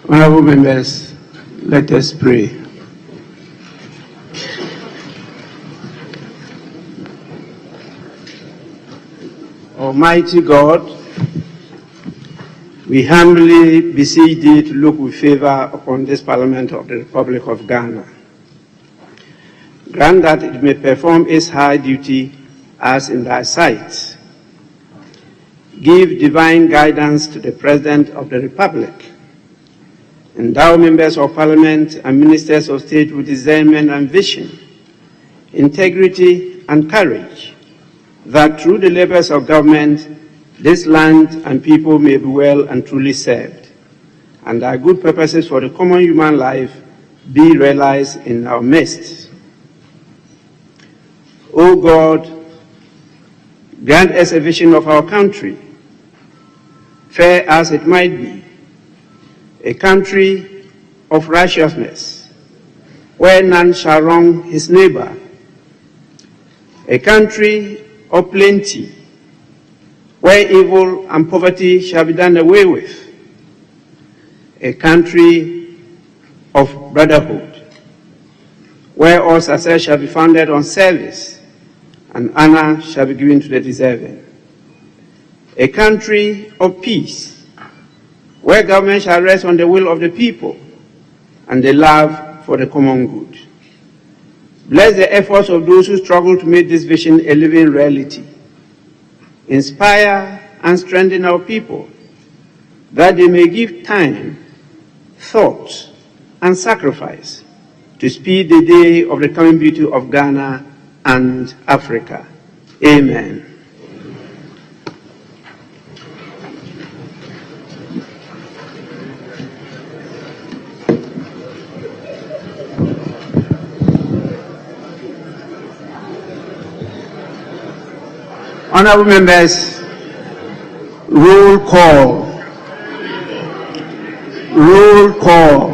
Honorable members, let us pray. Almighty God, we humbly beseech thee to look with favor upon this Parliament of the Republic of Ghana. Grant that it may perform its high duty as in thy sight. Give divine guidance to the President of the Republic. Endow members of Parliament and ministers of state with discernment and vision, integrity and courage, that through the labors of government, this land and people may be well and truly served, and our good purposes for the common human life be realized in our midst. O God, grant us a vision of our country, fair as it might be, a country of righteousness, where none shall wrong his neighbor, a country of plenty, where evil and poverty shall be done away with, a country of brotherhood, where all success shall be founded on service and honor shall be given to the deserving, a country of peace, where government shall rest on the will of the people and the love for the common good. Bless the efforts of those who struggle to make this vision a living reality. Inspire and strengthen our people, that they may give time, thought, and sacrifice to speed the day of the coming beauty of Ghana and Africa. Amen. Honorable members, roll call. Roll call.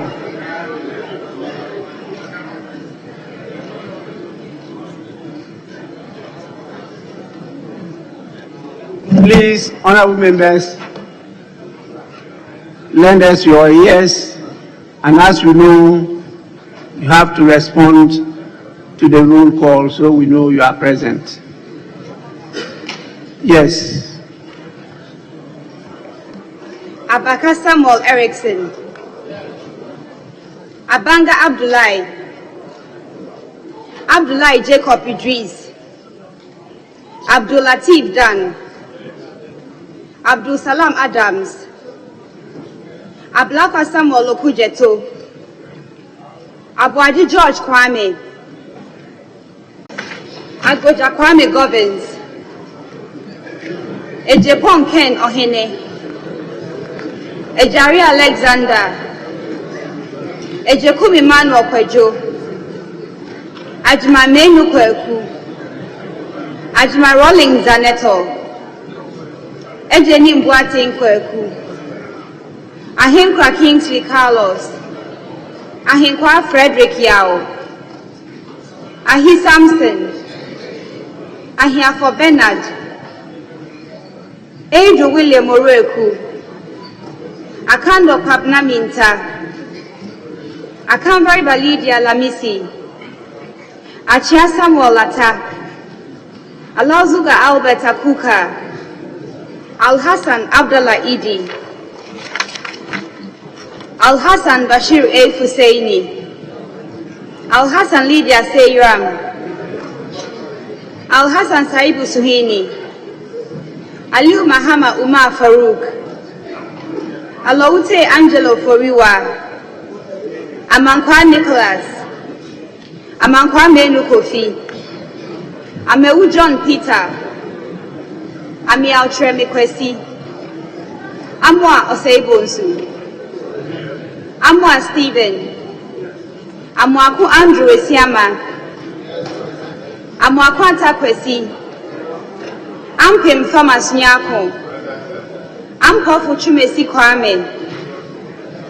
Please, honorable members, lend us your ears, and as you know, you have to respond to the roll call so we know you are present. Yes. Abaka Samuel Erickson. Abanga Abdullahi. Abdullahi Jacob Idris. Abdul Latif Dan. Abdul Salam Adams. Ablaka Samuel Okujeto. Abuadi George Kwame. Agoja Kwame Govins. Ejepon Ken Ohene, Ejari Alexander, Ejekumi Manuel Kwejo, Ajima Menu Kweku, Ajima Rolling Zaneto, Ejeni Mbwate Kweku, Ahinkwa Kingsley Carlos, Ahinkwa Frederick Yao, Ahi Samson, Ahiafo Bernard, Andrew William Oreku, Akando Kapna Minta, Akamvari Balidia Lamisi, Achia Samuel Lata, Alauzuga Albert Akuka, Al Hassan Abdallah Idi, Al Hassan Bashir A. Fusaini, Al Hassan Lydia Seyram, Al Hassan Saibu Suhini, Aliu Mahama Umar Farouk, Alaute Angelo Foriwa, Amankwa Nicholas, Amankwa Menu Kofi, Amewu John Peter, Amial Treme Kwesi, Amwa Oseibonsu, Amwa Stephen, Amwaku Andrew Esiama, Amwaku Anta Kwesi, Ampem Thomas Nyako, Ampofu Chumesi Kwame,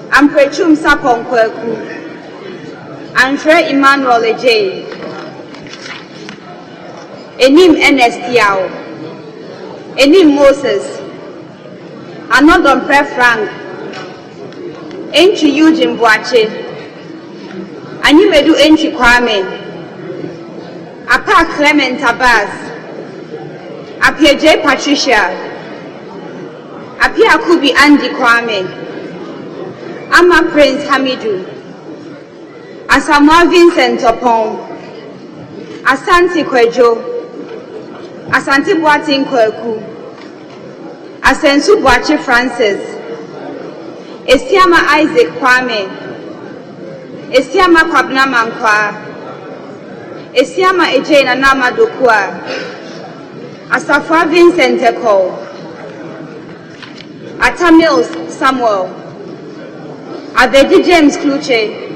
Amprechum Sapon Kweku, Andre Emmanuel Ejay, Enim Ernest Yao, Enim Moses, Anodon Pre Frank, Entry Eugene Boache, Animedu Entry Kwame, Apa Clement Abbas, Apia J. Patricia, Apia Kubi Andy Kwame, Ama Prince Hamidu, Asamoah Vincent Opon, Asante Kwejo, Asante Boating Kweku, Asensu Boache Francis, Esiama Isaac Kwame, Esiama Kwabna Mankwa, Esiama Ejena Nama Dokua, Asafa Vincent Eko, Atamils Samuel, Abedi James Kluche,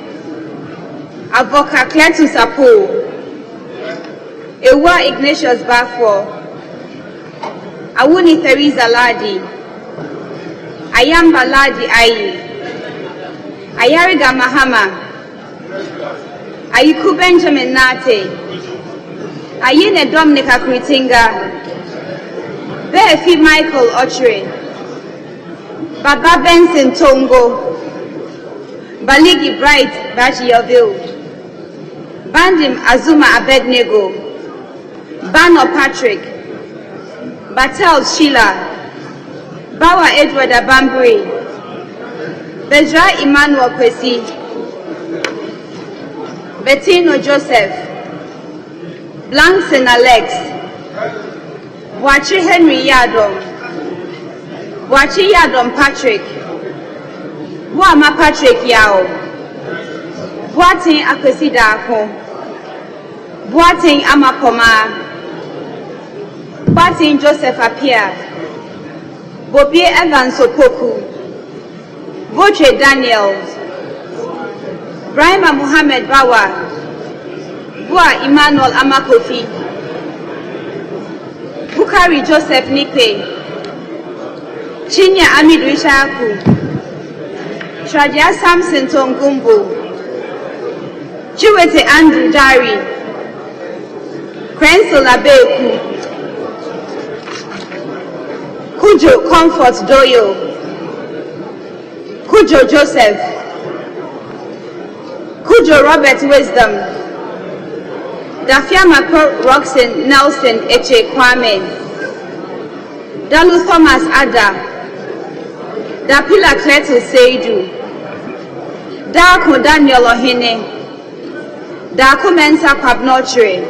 Avoka Cletus Apo, Ewa Ignatius Bafo, Awuni Theresa Ladi, Ayamba Ladi Ayi, Ayariga Mahama, Ayiku Benjamin Nate, Ayine Dominica Kritinga, Befi Michael Ochre, Baba Benson Tongo, Baligi Bright Bajiyoville, Bandim Azuma Abednego, Bano Patrick, Batel Sheila, Bawa Edward Abambri, Bezra Emmanuel Kwesi, Bettino Joseph, Blankson Alex, Boachi Henry Yadom, Boachi Yadom Patrick, Boama Patrick Yao, Boating Akwesi Dako, Boating Amapoma, Boating Joseph Apia, Bobie Evans Opoku, Boche Daniels, Brahima Muhammad Bawa, Boa Emmanuel Amakofi, Bukari Joseph Nipe, Chinya Amid Rishaku, Tradia Samson Tongumbo, Chiwete Andrew Dari, Krensel Abeku, Kujo Comfort Doyo, Kujo Joseph, Kujo Robert Wisdom, Dafiama Roxen Nelson Eche Kwame, Dalu Thomas Ada, Dapila Kleto Seidu, Dako Daniel Ohene, Dako Mensa Kwabnotre,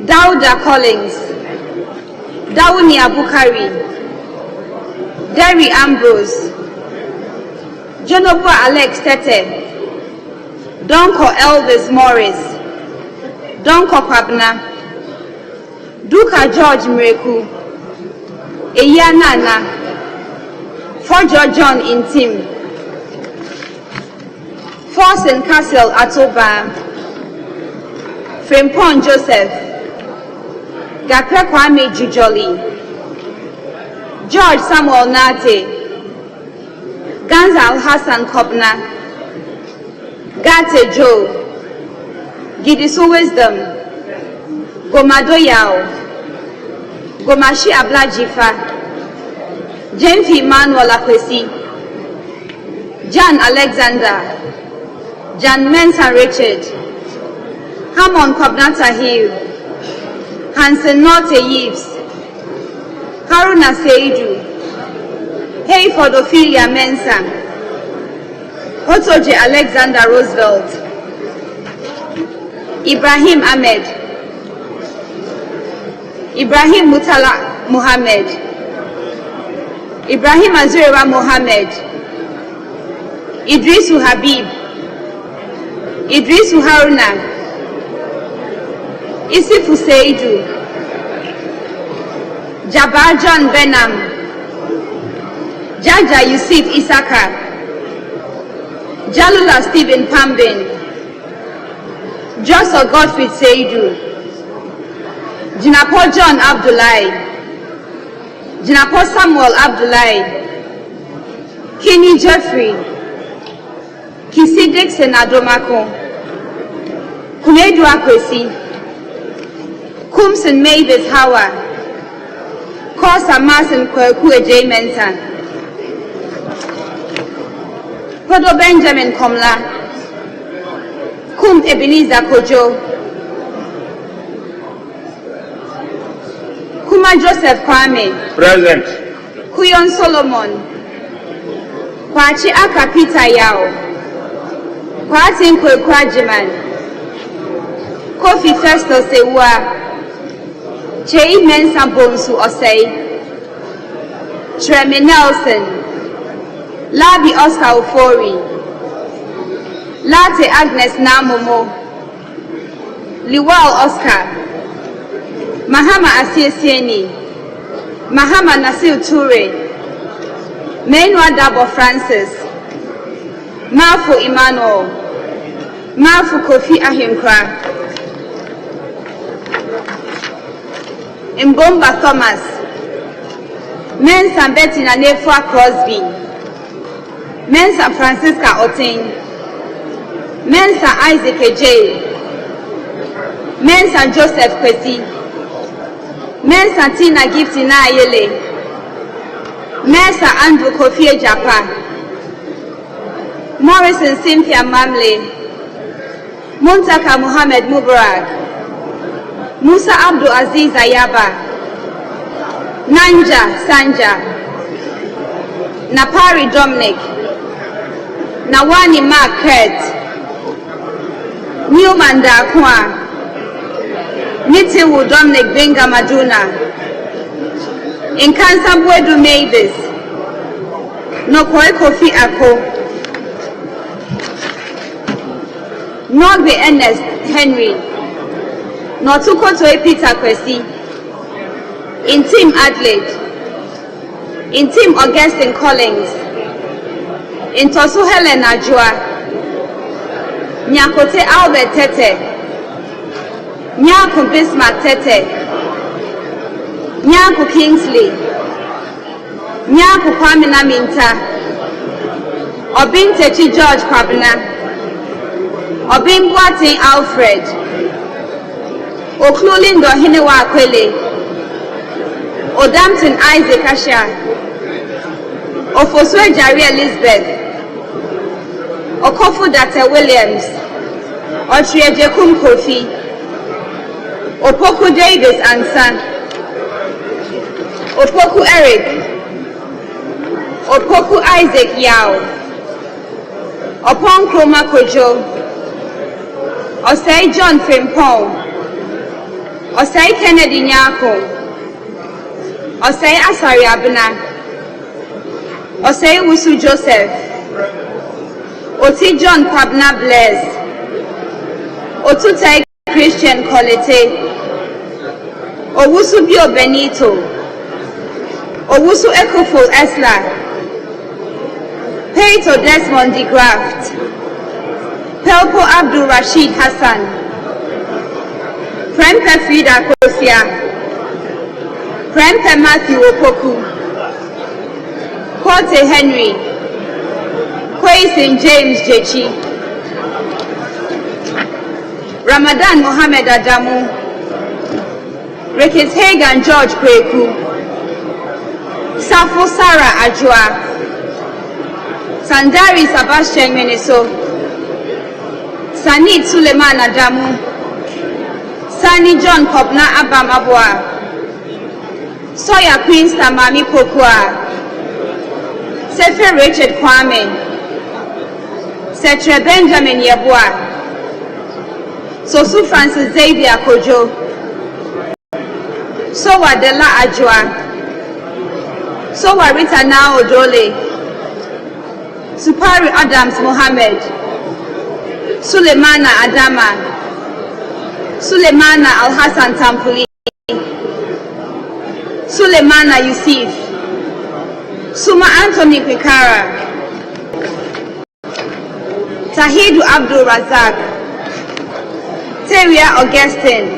Dauda Collins, Dawuni Abukari, Derry Ambrose, Jonobua Alex Tete, Donko Elvis Morris, Donko Kwabna, Duka George Mreku, Eya Nana, Fojo John Intim, Forsen Castle Atoba, Frimpon Joseph, Gakre Kwame Jujoli, George Samuel Nate, Ganzal Hassan Kobna, Gate Joe, Gidisu Wisdom, Gomado Yao, Gomashi Ablajifa, Jemfi Emmanuel Akwesi, John Alexander, John Mensa Richard, Hamon Kobnata Hill, Hansen Norte Yves, Haruna Seidu, Hayford Ophelia Mensa, Otoje Alexander Roosevelt, Ibrahim Ahmed, Ibrahim Mutala Mohammed, Ibrahim Azurewa Mohammed, Idrisu Habib, Idrisu Haruna, Isifu Seidu, Jabbar John Benham, Jaja Yusuf Isaka, Jalula Stephen Pambin, Joshua Godfrey Seidu, Jinapo John Abdullahi, Jinapo Samuel Abdullahi, Kenny Jeffrey, Kisi Dixon Adomako, Kunedu Akwesi, Kumson Mavis Hawa, Kosa Mason Kweku J. Mensa, Podo Benjamin Komla, Kum Ebenezer Kojo, Kuma Joseph Kwame, Present. Kuyon Solomon, Kwachi Aka Peter Yao, Kwatin Kwajiman, Kofi Festus Sewa, Chei Mensa Bonsu Osei, Treme Nelson, Labi Oscar Ofori, Late Agnes Namomo, Liwal Oscar, Mahama Asiesieni, Mahama Nasil Ture, Menwa Dabo Francis, Mafu Emmanuel, Mafu Kofi Ahinkra, Mbomba Thomas, Mensa Betty Nanefua Crosby, Mensa Francisca Oting, Mensa Isaac Ej, Mensa Joseph Kwesi, Mensa Tina Gifty Nayele, Mensa Andrew Kofi Japa, Morrison Cynthia Mamle, Muntaka Muhammad Mubarak, Musa Abdul Aziz Ayaba, Nanja Sanja, Napari Dominic, Nawani Mark Kurt, Newman Dakwa, Nitiwu Dominic Benga Maduna, Inkansabwedu Mavis, Nokoi Kofi Ako, Nogbe Ernest Henry, Notuko Toy Peter Kwesi, in Team Adelaide, in Team Augustine Collins, in Tosu Helen Ajua, Nyakote Albert Tete, Nyaku Bismarck Tete, Nyaku Kingsley, Nyaku Kwamina Minta, Obin Techi George Kwabena, Obin Boating Alfred, Oklulindo Hinewa Akwele, Odampton Isaac Asha, Ofoswe Jari Elizabeth, Okofu Data Williams, Otriejekum Kofi, Opoku Davis and Son, Opoku Eric, Opoku Isaac Yao, Opon Kroma Kojo, Osei John Frimpong, Osei Kennedy Nyako, Osei Asari Abuna, Osei Wusu Joseph, Oti John Kwabna Blaise, Otutai Christian Kolete, Owusu Bio Benito, Owusu Ekofo Esla, Peito Desmond de Graft, Pelpo Abdul Rashid Hassan, Prempe Frida Kosia, Prempe Matthew Opoku, Kote Henry, Kwaisin James Jechi, Ramadan Mohammed Adamu, Ricketts Hagan George Kweku, Safo Sarah Ajua, Sandari Sebastian Meniso, Sanit Suleiman Adamu, Sani John Kopna Abam Abwa, Soya Queensta Mami Pokua, Sefe Richard Kwame, Setre Benjamin Yabua, Sosu Francis Xavier Kojo, Sowa Dela Ajua, Sowa Rita Nao Dole, Supari Adams Mohammed, Sulemana Adama, Sulemana Al Hassan Tampuli, Sulemana Yusuf, Suma Anthony Kwikara, Tahidu Abdul Razak, Teria Augustine,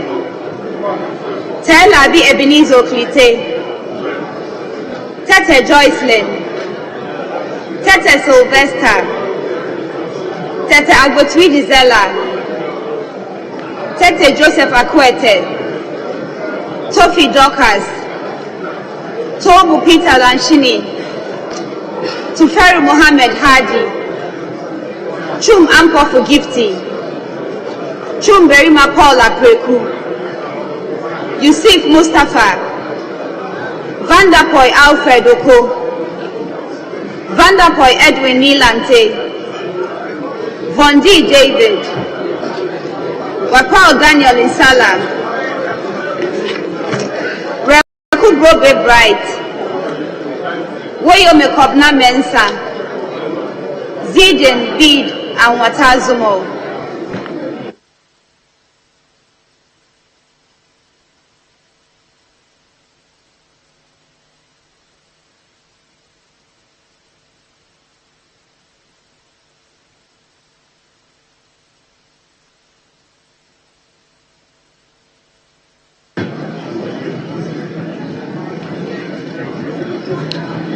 Telabi Ebenezer Klite, Tete Joycelyn, Tete Sylvester, Tete Agbotwi Dizella, Tete Joseph Akwete, Tofi Dorcas, Tobu Peter Lanshini, Tuferi Mohammed Hadi, Chum Ampofu Gifty, Chum Berima Paul Apreku, Yusuf Mustafa, Vanderpoy Alfred Oko, Vanderpoy Edwin Nilante, Vondi David, Wapao Daniel Insala, Reku Brobe Bright, Woyo Mekobna Mensa, Zidin Bid and Watazumo.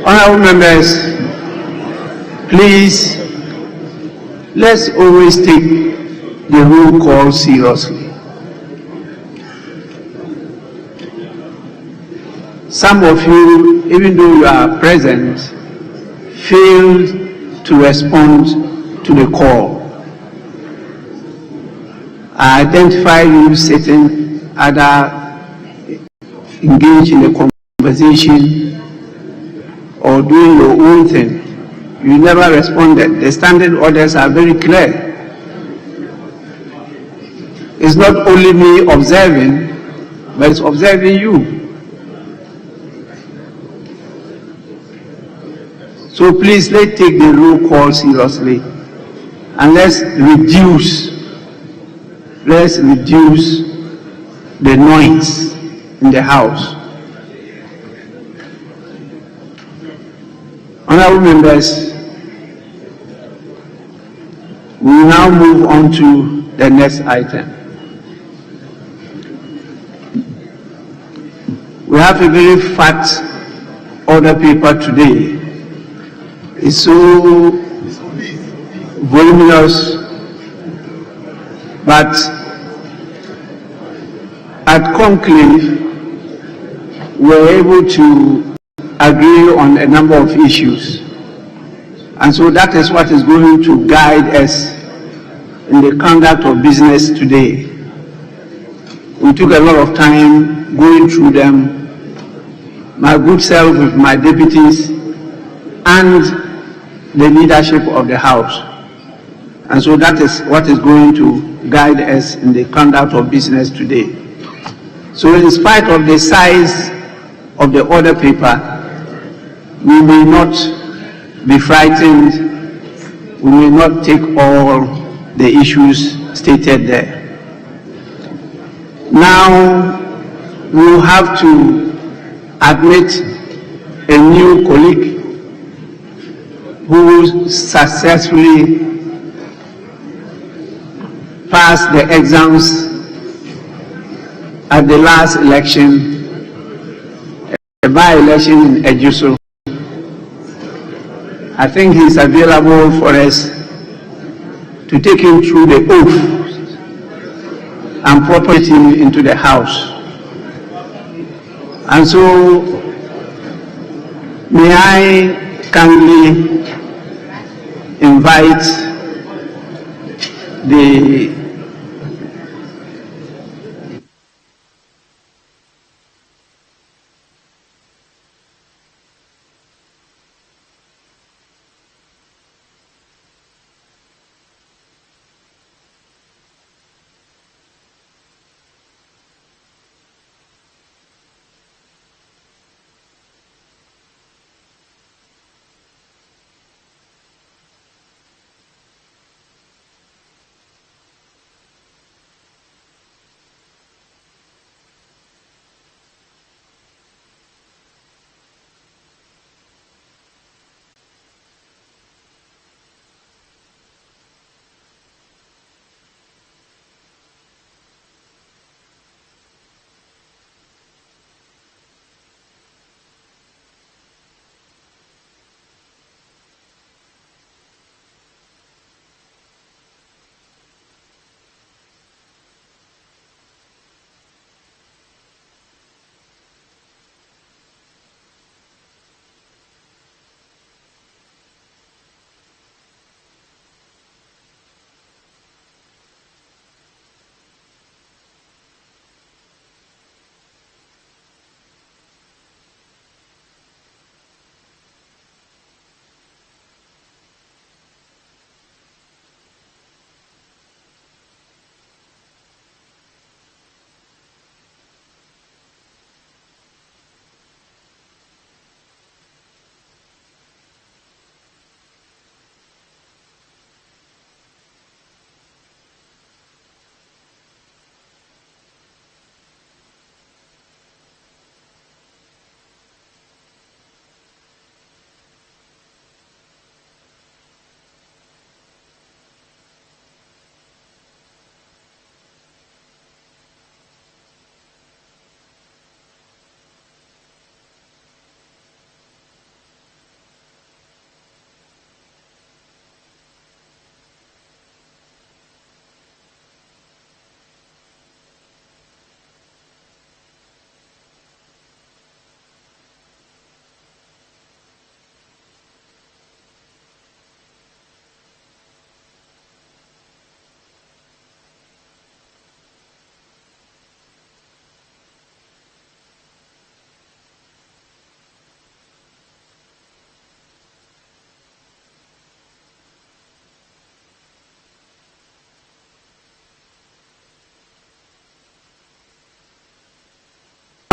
Honorable members, please, let's always take the roll call seriously. Some of you, even though you are present, failed to respond to the call. I identify you sitting either engaged in a conversation or doing your own thing. You never responded. The standing orders are very clear. It's not only me observing, but it's observing you. So please, let's take the roll call seriously and let's reduce the noise in the house. Honorable members, we will now move on to the next item. We have a very fat order paper today. It's so voluminous, but at conclave, we were able to agree on a number of issues. And so that is what is going to guide us in the conduct of business today. We took a lot of time going through them, my good self with my deputies and the leadership of the House. And so that is what is going to guide us in the conduct of business today. So in spite of the size of the order paper, we may not be frightened, we may not take all the issues stated there. Now, we will have to admit a new colleague who successfully passed the exams at the last election, a by-election in Ejuso. I think he's available for us to take him through the oath and propose him into the House. And so, may I kindly invite the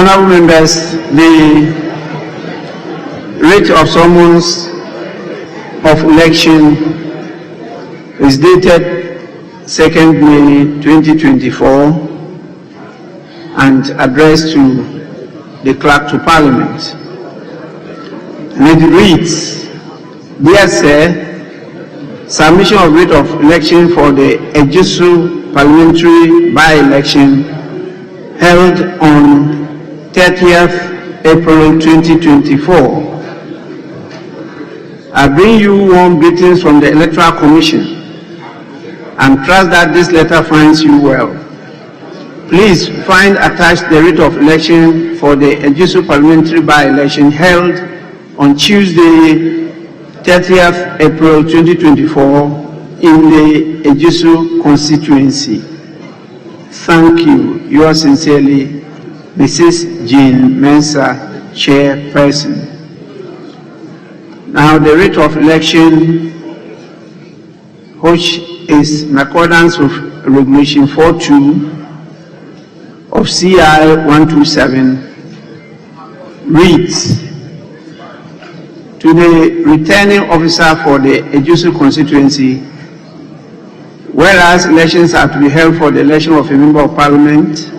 Honorable members, the writ of summons of election is dated 2nd May 2024 and addressed to the Clerk to Parliament. And it reads, "Dear Sir, submission of writ of election for the Ejisu parliamentary by-election held on 30th April 2024. I bring you warm greetings from the Electoral Commission and trust that this letter finds you well. Please find attached the writ of election for the Ejisu parliamentary by-election held on Tuesday, 30th April 2024 in the Ejisu constituency. Thank you. Yours sincerely, Mrs. Jean Mensah, Chairperson." Now, the writ of election, which is in accordance with Regulation 42 of CI 127, reads, "To the returning officer for the Ejisu constituency, whereas elections are to be held for the election of a member of parliament,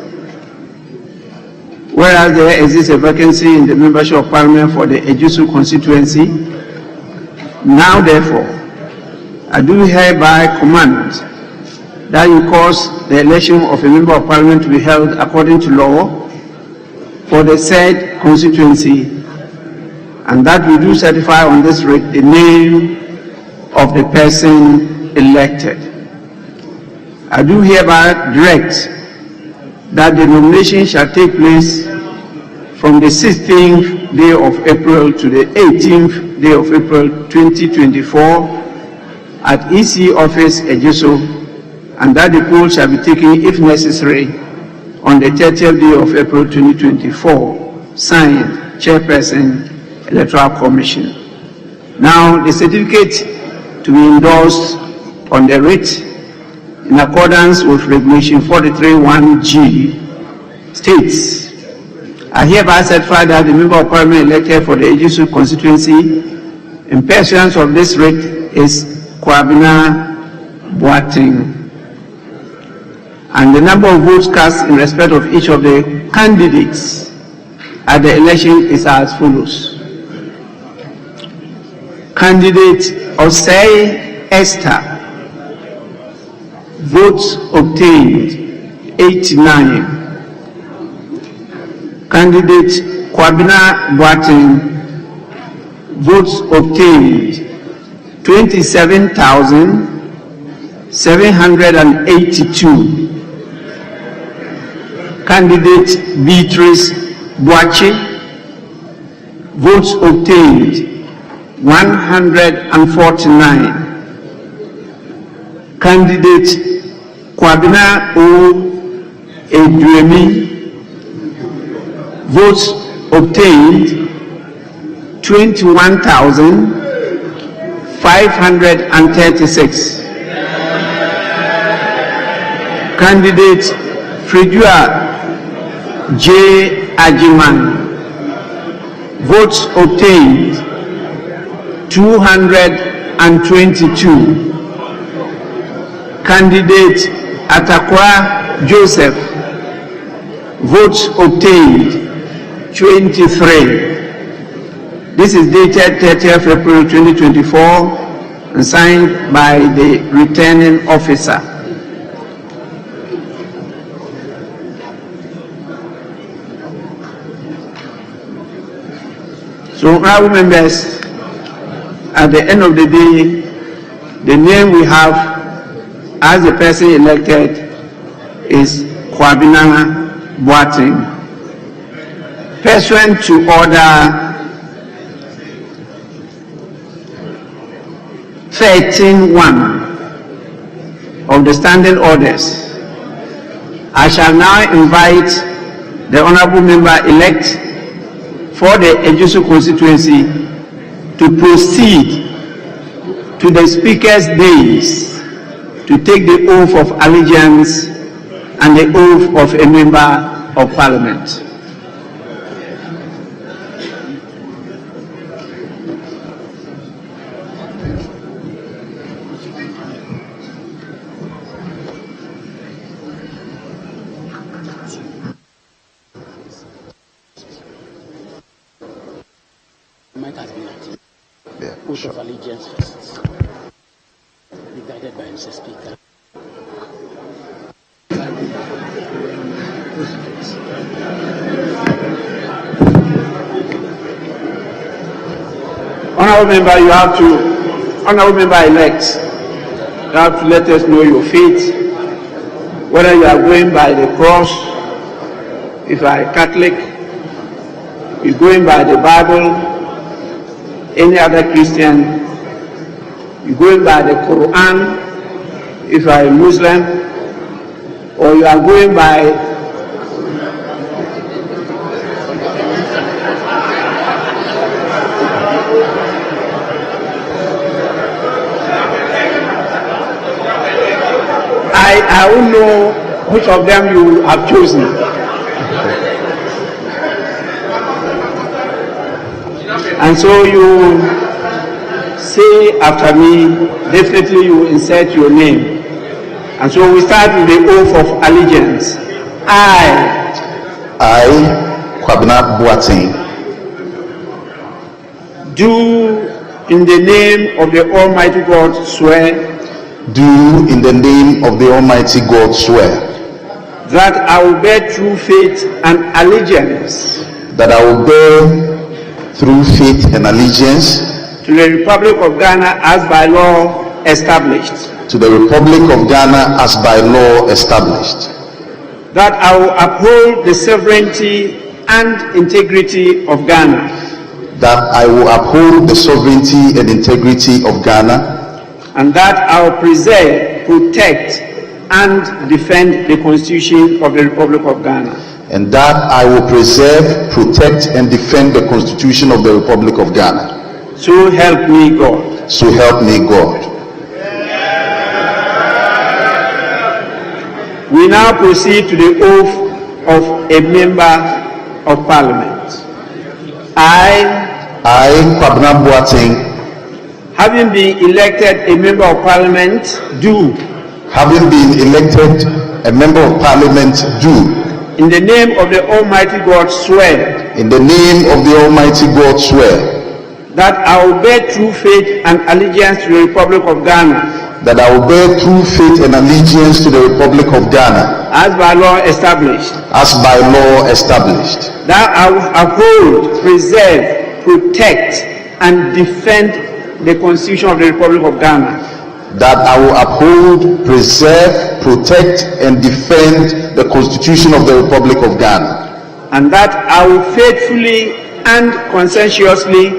whereas there exists a vacancy in the membership of parliament for the Ejisu constituency, now therefore, I do hereby command that you cause the election of a member of parliament to be held according to law for the said constituency, and that we do certify on this writ the name of the person elected. I do hereby direct that the nomination shall take place from the 16th day of April to the 18th day of April 2024 at EC Office Ejisu, and that the poll shall be taken, if necessary, on the 30th day of April 2024. Signed, Chairperson, Electoral Commission." Now, the certificate to be endorsed on the writ in accordance with Regulation 43(1)(g) states, "I hereby certify that the member of parliament elected for the Ejisu constituency in pursuance of this writ is Kwabena Boateng, and the number of votes cast in respect of each of the candidates at the election is as follows. Candidate Osei Esther, votes obtained 89. Candidate Kwabena Boateng, votes obtained 27,782. Candidate Beatrice Boache, votes obtained 149. Candidate Kwabena O. Eduemi, votes obtained 21,536. Candidate Fridua J. Ajiman, votes obtained 222. Candidate Atakwa Joseph, votes obtained 23. This is dated 30th April 2024 and signed by the returning officer. So, honorable members, at the end of the day, the name we have as the person elected is Kwabena Boateng. Pursuant to order 13(1) of the standing orders, I shall now invite the honorable member-elect for the Ejisu constituency to proceed to the speaker's dais to take the oath of allegiance and the oath of a member of parliament. mic has been activated. Yeah, Oath sure. of allegiance first. Be guided by Mr. Speaker. Honorable member, Honorable member-elect, you have to let us know your faith, whether you are going by the cross, if you are a Catholic, you're going by the Bible, any other Christian, you're going by the Quran, if you are a Muslim, or you are going by I don't know which of them you have chosen. And so you say after me, definitely you insert your name. And so we start with the oath of allegiance. I, Kwabena Boateng, do in the name of the Almighty God swear do in the name of the Almighty God swear that I will bear true faith and allegiance that I will bear through faith and allegiance to the Republic of Ghana as by law established, to the Republic of Ghana as by law established, that I will uphold the sovereignty and integrity of Ghana, that I will uphold the sovereignty and integrity of Ghana, and that I will preserve, protect, and defend the Constitution of the Republic of Ghana, and that I will preserve, protect, and defend the Constitution of the Republic of Ghana. So help me God. So help me God. We now proceed to the oath of a member of Parliament. I, Kwabena Boateng, having been elected a member of Parliament, do, having been elected a member of Parliament, do, in the name of the Almighty God swear, in the name of the Almighty God swear, that I will bear true faith and allegiance to the Republic of Ghana, that I will bear true faith and allegiance to the Republic of Ghana, as by law established, that I will uphold, preserve, protect, and defend the Constitution of the Republic of Ghana, that I will uphold, preserve, protect, and defend the Constitution of the Republic of Ghana, and that I will faithfully and conscientiously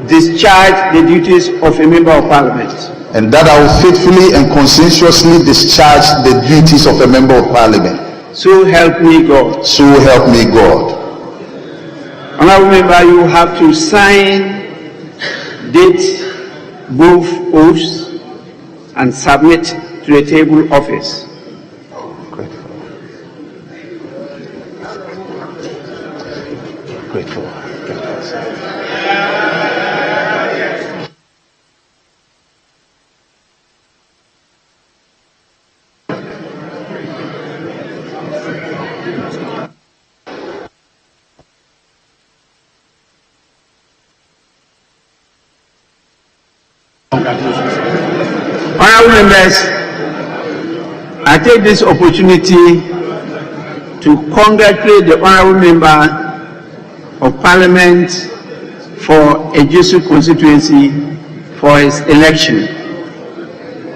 discharge the duties of a member of Parliament. and that I will faithfully and conscientiously discharge the duties of a member of Parliament. So help me God. So help me God. Honorable member, you have to sign, date both oaths, and submit to the table office. Grateful. Honorable members, I take this opportunity to congratulate the Honorable Member of Parliament for a Jesuit constituency for his election.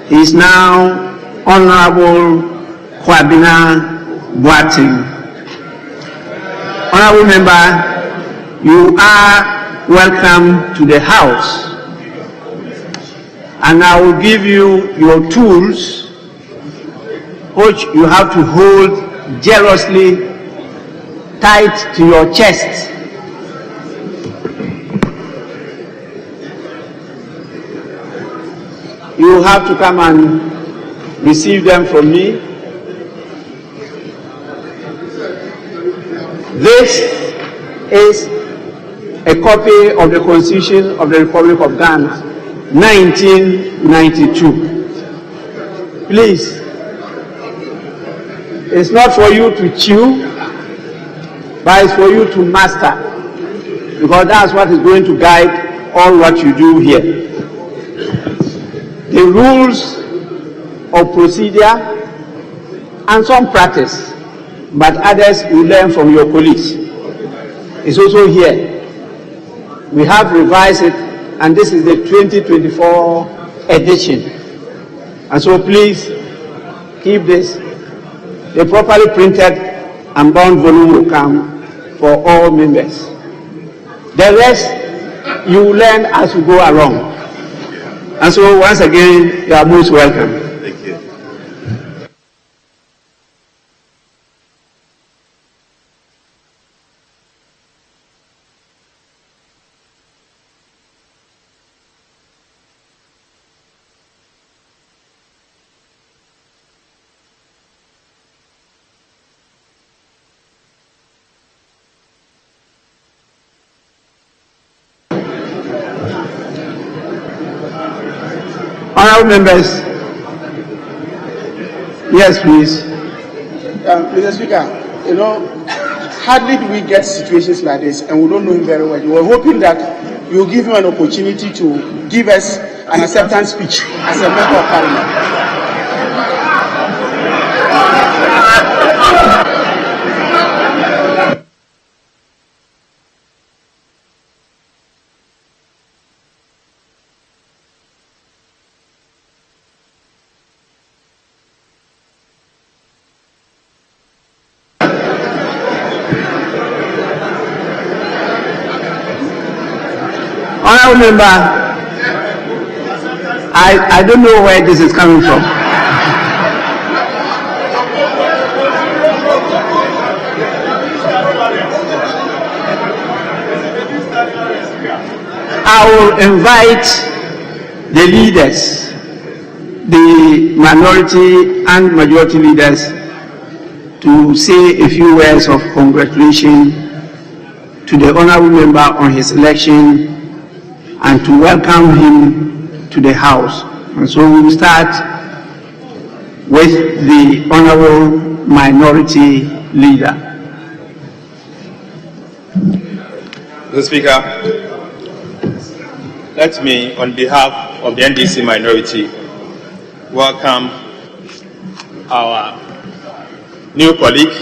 He is now Honorable Kwabena Boateng. Honorable Member, you are welcome to the House, and I will give you your tools, which you have to hold jealously tight to your chest. You have to come and receive them from me. This is a copy of the Constitution of the Republic of Ghana, 1992. Please, it's not for you to chew, but it's for you to master, because that's what is going to guide all what you do here. The rules of procedure and some practice, but others you learn from your colleagues. It's also here. We have revised it, and this is the 2024 edition. And so please keep this. The properly printed and bound volume will come for all members. The rest you will learn as you go along. And so once again, you are most welcome. Thank you. Honourable members, yes, please. Mr. Speaker, you know, hardly do we get situations like this, and we don't know him very well. We were hoping that you will give him an opportunity to give us an acceptance speech as a member of Parliament. Honourable member, I don't know where this is coming from. I will invite the leaders, the minority and majority leaders, to say a few words of congratulation to the honourable member on his election and to welcome him to the House. And so we will start with the honourable minority leader. Mr. Speaker, let me, on behalf of the NDC minority, welcome our new colleague,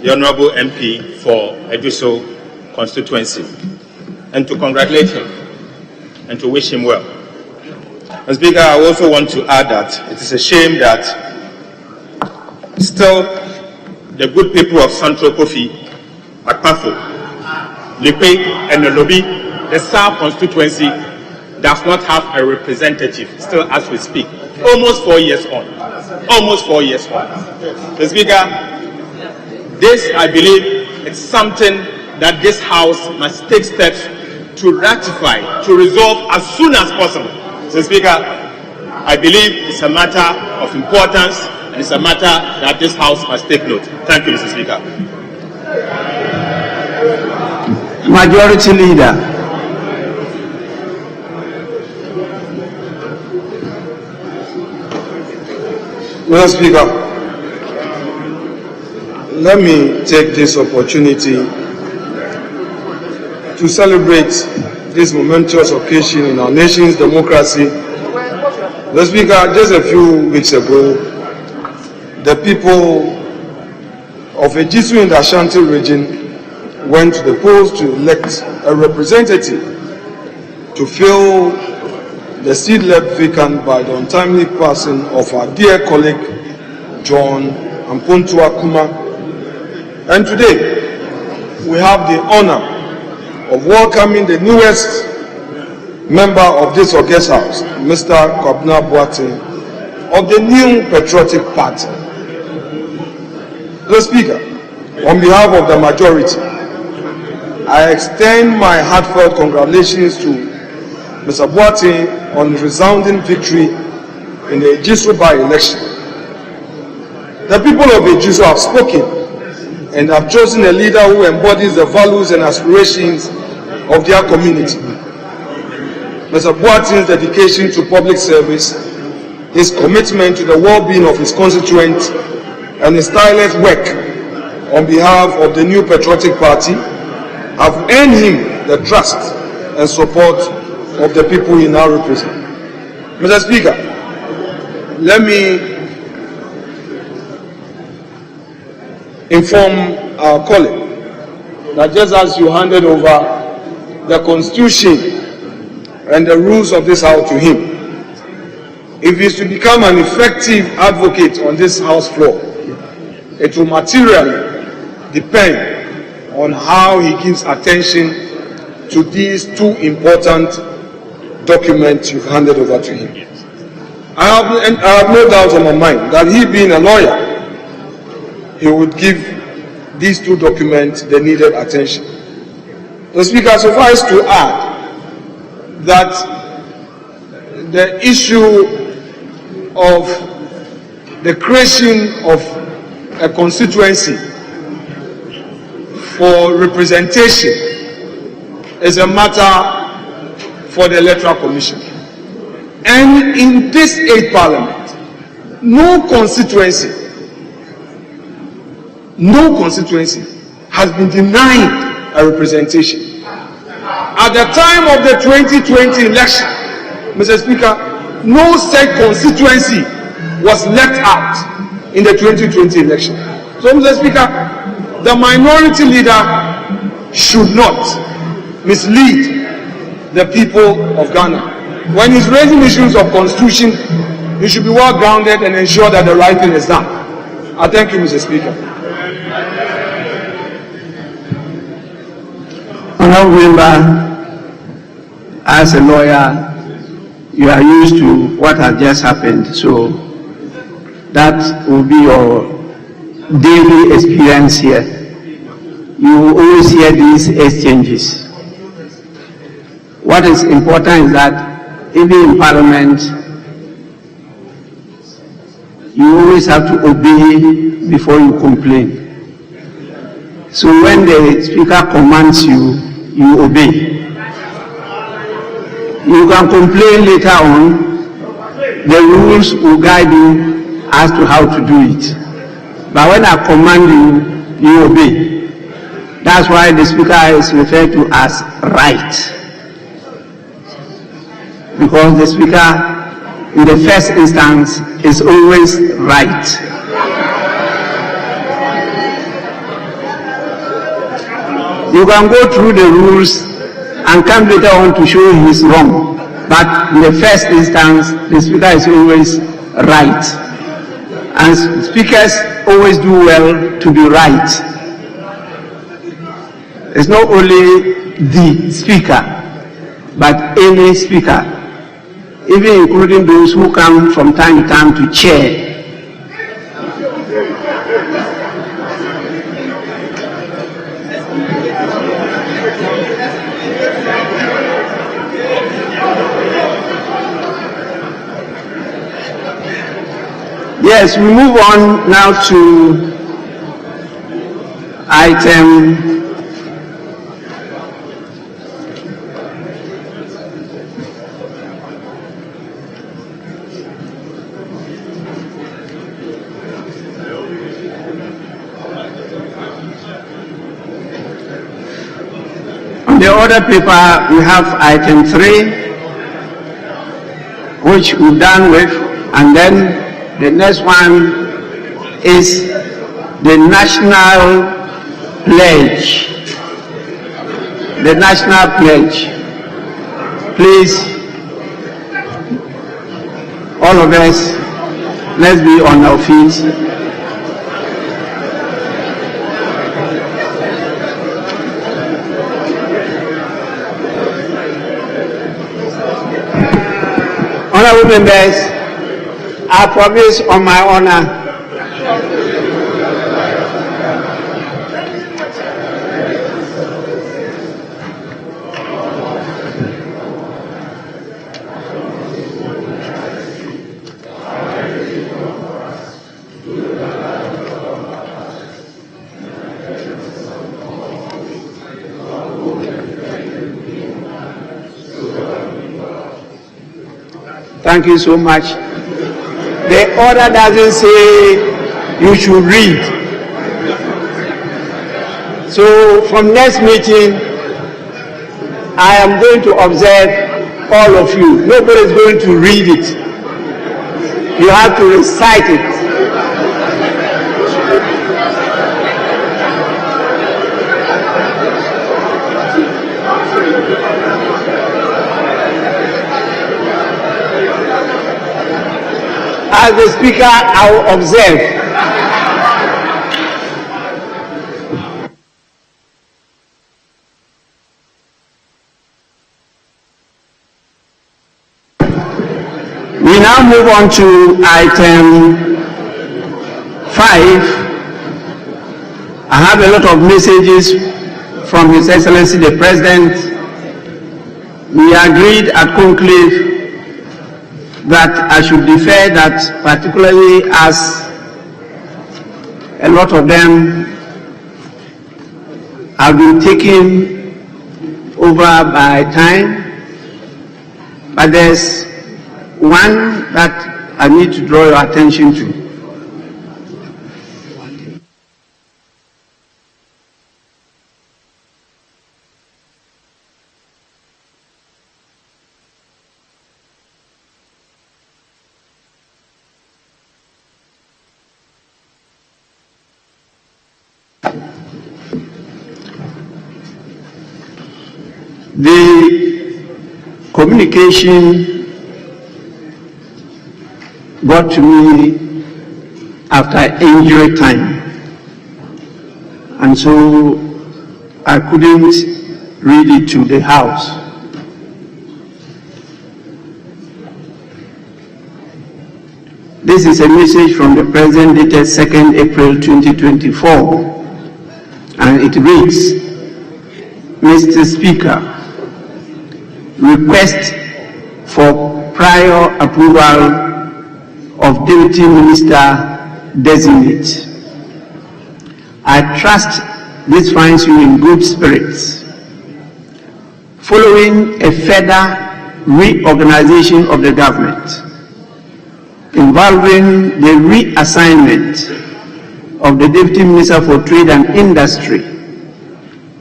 the Honourable MP for Eduso constituency, and to congratulate him and to wish him well. Mr. Speaker, I also want to add that it is a shame that still the good people of Central Kofi, Akpafo, Lepe, and Olobi, the South constituency, does not have a representative, still as we speak, almost 4 years on. Almost 4 years on. Mr. Speaker, this, I believe, is something that this House must take steps to ratify, to resolve as soon as possible. Mr. Speaker, I believe it's a matter of importance and it's a matter that this House must take note. Thank you, Mr. Speaker. Majority Leader. Mr. Speaker, let me take this opportunity to celebrate this momentous occasion in our nation's democracy. Mr. Speaker, just a few weeks ago, the people of Ejisu in the Ashanti region went to the polls to elect a representative to fill the seat left vacant by the untimely passing of our dear colleague John Kum. And today, we have the honor of welcoming the newest member of this august house, Mr. Kwabena Boateng, of the New Patriotic Party. The Speaker, on behalf of the majority, I extend my heartfelt congratulations to Mr. Boateng on the resounding victory in the Ejisu by-election. The people of Ejisu have spoken and have chosen a leader who embodies the values and aspirations of their community. Mr. Boateng's dedication to public service, his commitment to the well-being of his constituents, and his tireless work on behalf of the New Patriotic Party have earned him the trust and support of the people he now represents. Mr. Speaker, let me inform our colleague that just as you handed over the Constitution and the rules of this House to him, if he is to become an effective advocate on this House floor, it will materially depend on how he gives attention to these two important documents you've handed over to him. I have no doubt in my mind that he being a lawyer, he would give these two documents the needed attention. The Speaker, suffice to add that the issue of the creation of a constituency for representation is a matter for the Electoral Commission. And in this 8th Parliament, no constituency has been denied a representation. At the time of the 2020 election, Mr. Speaker, no such constituency was left out in the 2020 election. So, Mr. Speaker, the minority leader should not mislead the people of Ghana. When he's raising issues of constitution, he should be well grounded and ensure that the right thing is done. I thank you, Mr. Speaker. Honourable Member, as a lawyer, you are used to what has just happened, so that will be your daily experience here. You always hear these exchanges. What is important is that even in Parliament, you always have to obey before you complain. So when the Speaker commands you, you obey. You can complain later on. The rules will guide you as to how to do it. But when I command you, you obey. That's why the Speaker is referred to as right. Because the Speaker, in the first instance, is always right. You can go through the rules and come later on to show he is wrong. But in the first instance, the Speaker is always right. And speakers always do well to be right. It's not only the Speaker, but any Speaker, even including those who come from time to time to chair. Yes, we move on now to item on the order paper. We have item 3, which we've done with, and then the next one is the national pledge. The national pledge. Please, all of us, let's be on our feet. Honourable members, I promise on my honor Thank you so much. The order doesn't say you should read. So from next meeting, I am going to observe all of you. Nobody is going to read it. You have to recite it. As the speaker, I will observe. We now move on to item 5. I have a lot of messages from His Excellency the President. We agreed at conclave that I should defer that, particularly as a lot of them have been taken over by time. But there's one that I need to draw your attention to. The communication brought to me after injury time, and so I couldn't read it to the House. This is a message from the President dated 2nd April 2024, and it reads, Mr. Speaker, request for prior approval of Deputy Minister Designate. I trust this finds you in good spirits. Following a further reorganization of the government, involving the reassignment of the Deputy Minister for Trade and Industry,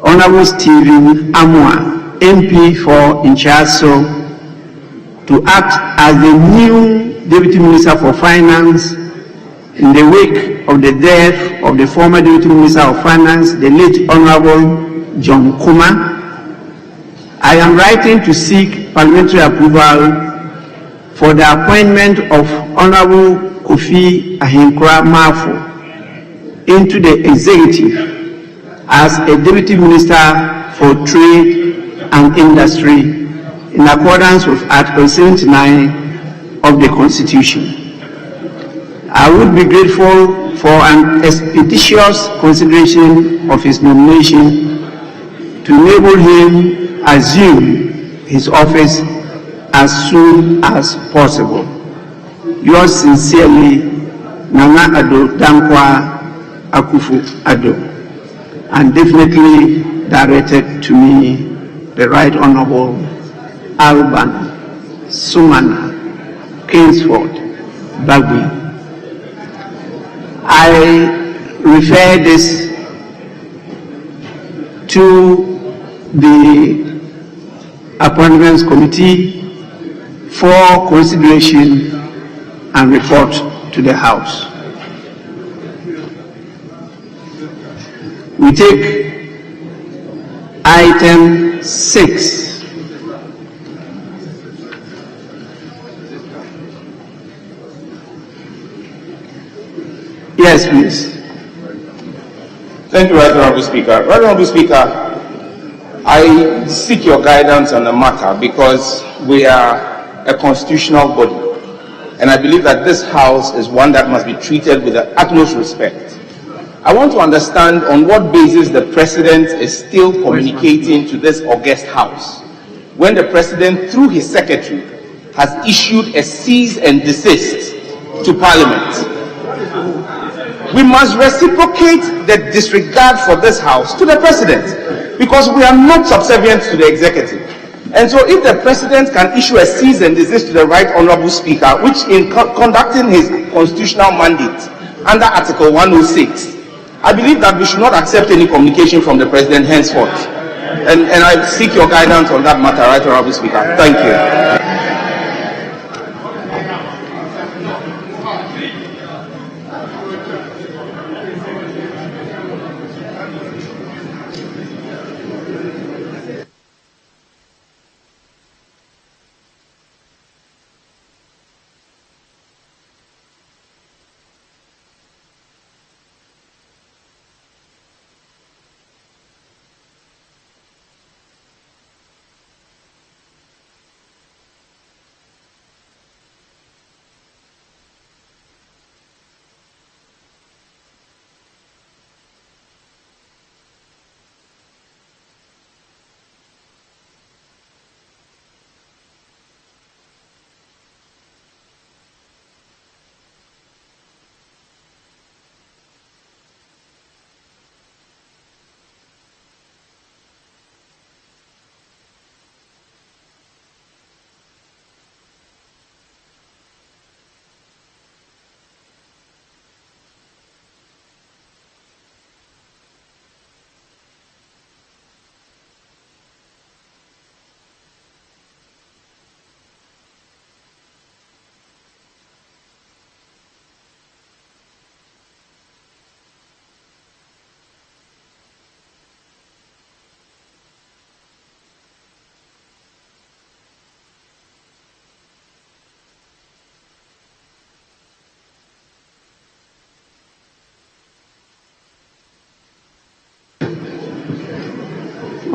Honorable Stephen Amwa, MP for Inchaso, to act as the new Deputy Minister for Finance in the wake of the death of the former Deputy Minister of Finance, the late Honorable John Kum. I am writing to seek parliamentary approval for the appointment of Honorable Kofi Ahinkra Mafo into the executive as a Deputy Minister for Trade and Industry in accordance with Article 79 of the Constitution. I would be grateful for an expeditious consideration of his nomination to enable him assume his office as soon as possible. Yours sincerely, Nana Ado Dankwa Akufo-Addo, and definitely directed to me, the Right Honorable Alban Sumana Kingsford Bagbin. I refer this to the Appointments Committee for consideration and report to the House. We take item 6. Yes, please. Thank you, Right Honorable Speaker. Right Honorable Speaker, I seek your guidance on the matter because we are a constitutional body, and I believe that this House is one that must be treated with the utmost respect. I want to understand on what basis the President is still communicating to this august House when the President, through his Secretary, has issued a cease and desist to Parliament. We must reciprocate the disregard for this House to the President because we are not subservient to the Executive. And so if the President can issue a cease and desist to the Right Honorable Speaker, which in conducting his constitutional mandate under Article 106, I believe that we should not accept any communication from the President henceforth. And I seek your guidance on that matter, Right Honorable Speaker. Thank you.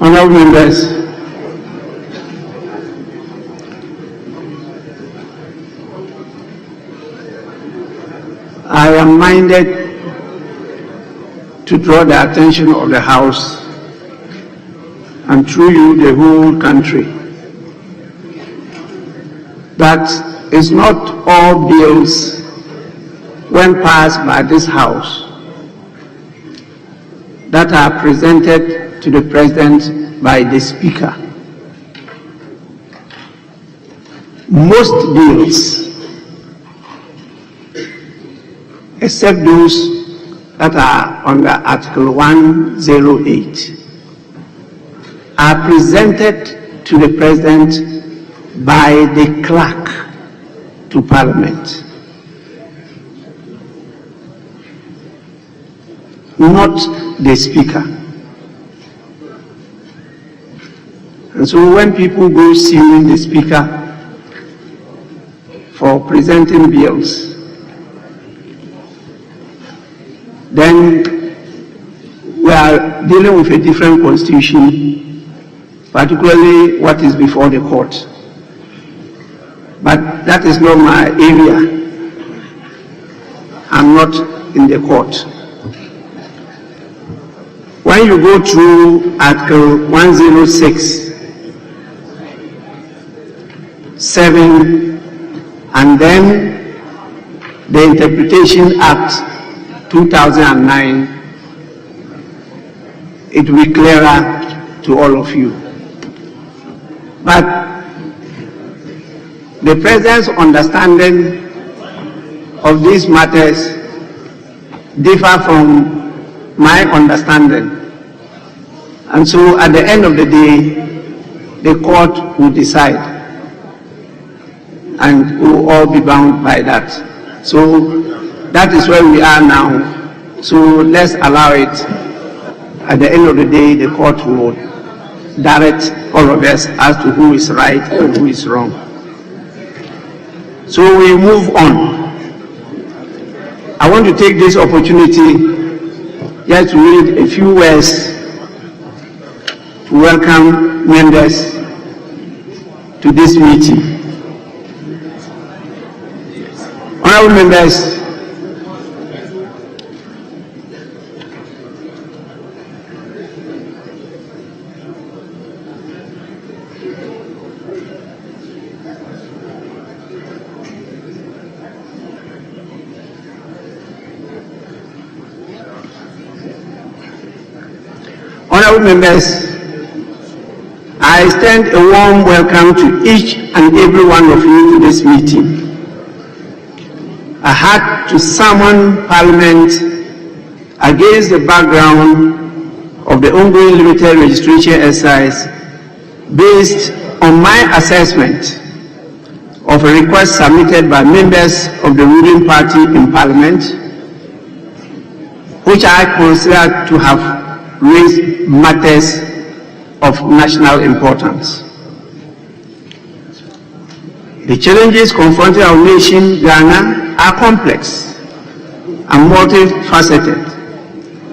Honourable members, I am minded to draw the attention of the House and through you the whole country that it's not all bills when passed by this House that are presented to the President by the Speaker. Most bills, except those that are under Article 108, are presented to the President by the Clerk to Parliament, not the Speaker. And so when people go suing the Speaker for presenting bills, then we are dealing with a different constitution, particularly what is before the court. But that is not my area. I'm not in the court. When you go through Article 106, 7, and then the Interpretation Act 2009, it will be clearer to all of you. But the President's understanding of these matters differ from my understanding. And so at the end of the day, the court will decide. And we will all be bound by that. So that is where we are now. So let's allow it. At the end of the day, the court will direct all of us as to who is right and who is wrong. So we move on. I want to take this opportunity just to read a few words to welcome members to this meeting. Honourable members, I extend a warm welcome to each and every one of you to this meeting. I had to summon Parliament against the background of the ongoing limited registration exercise based on my assessment of a request submitted by members of the ruling party in Parliament, which I consider to have raised matters of national importance. The challenges confronting our nation, Ghana, are complex and multifaceted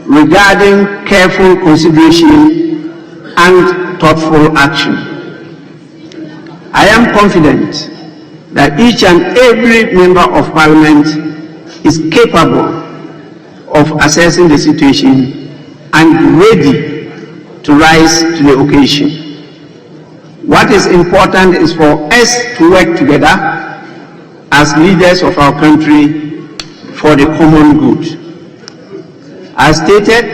regarding careful consideration and thoughtful action. I am confident that each and every member of Parliament is capable of assessing the situation and ready to rise to the occasion. What is important is for us to work together as leaders of our country for the common good. As stated,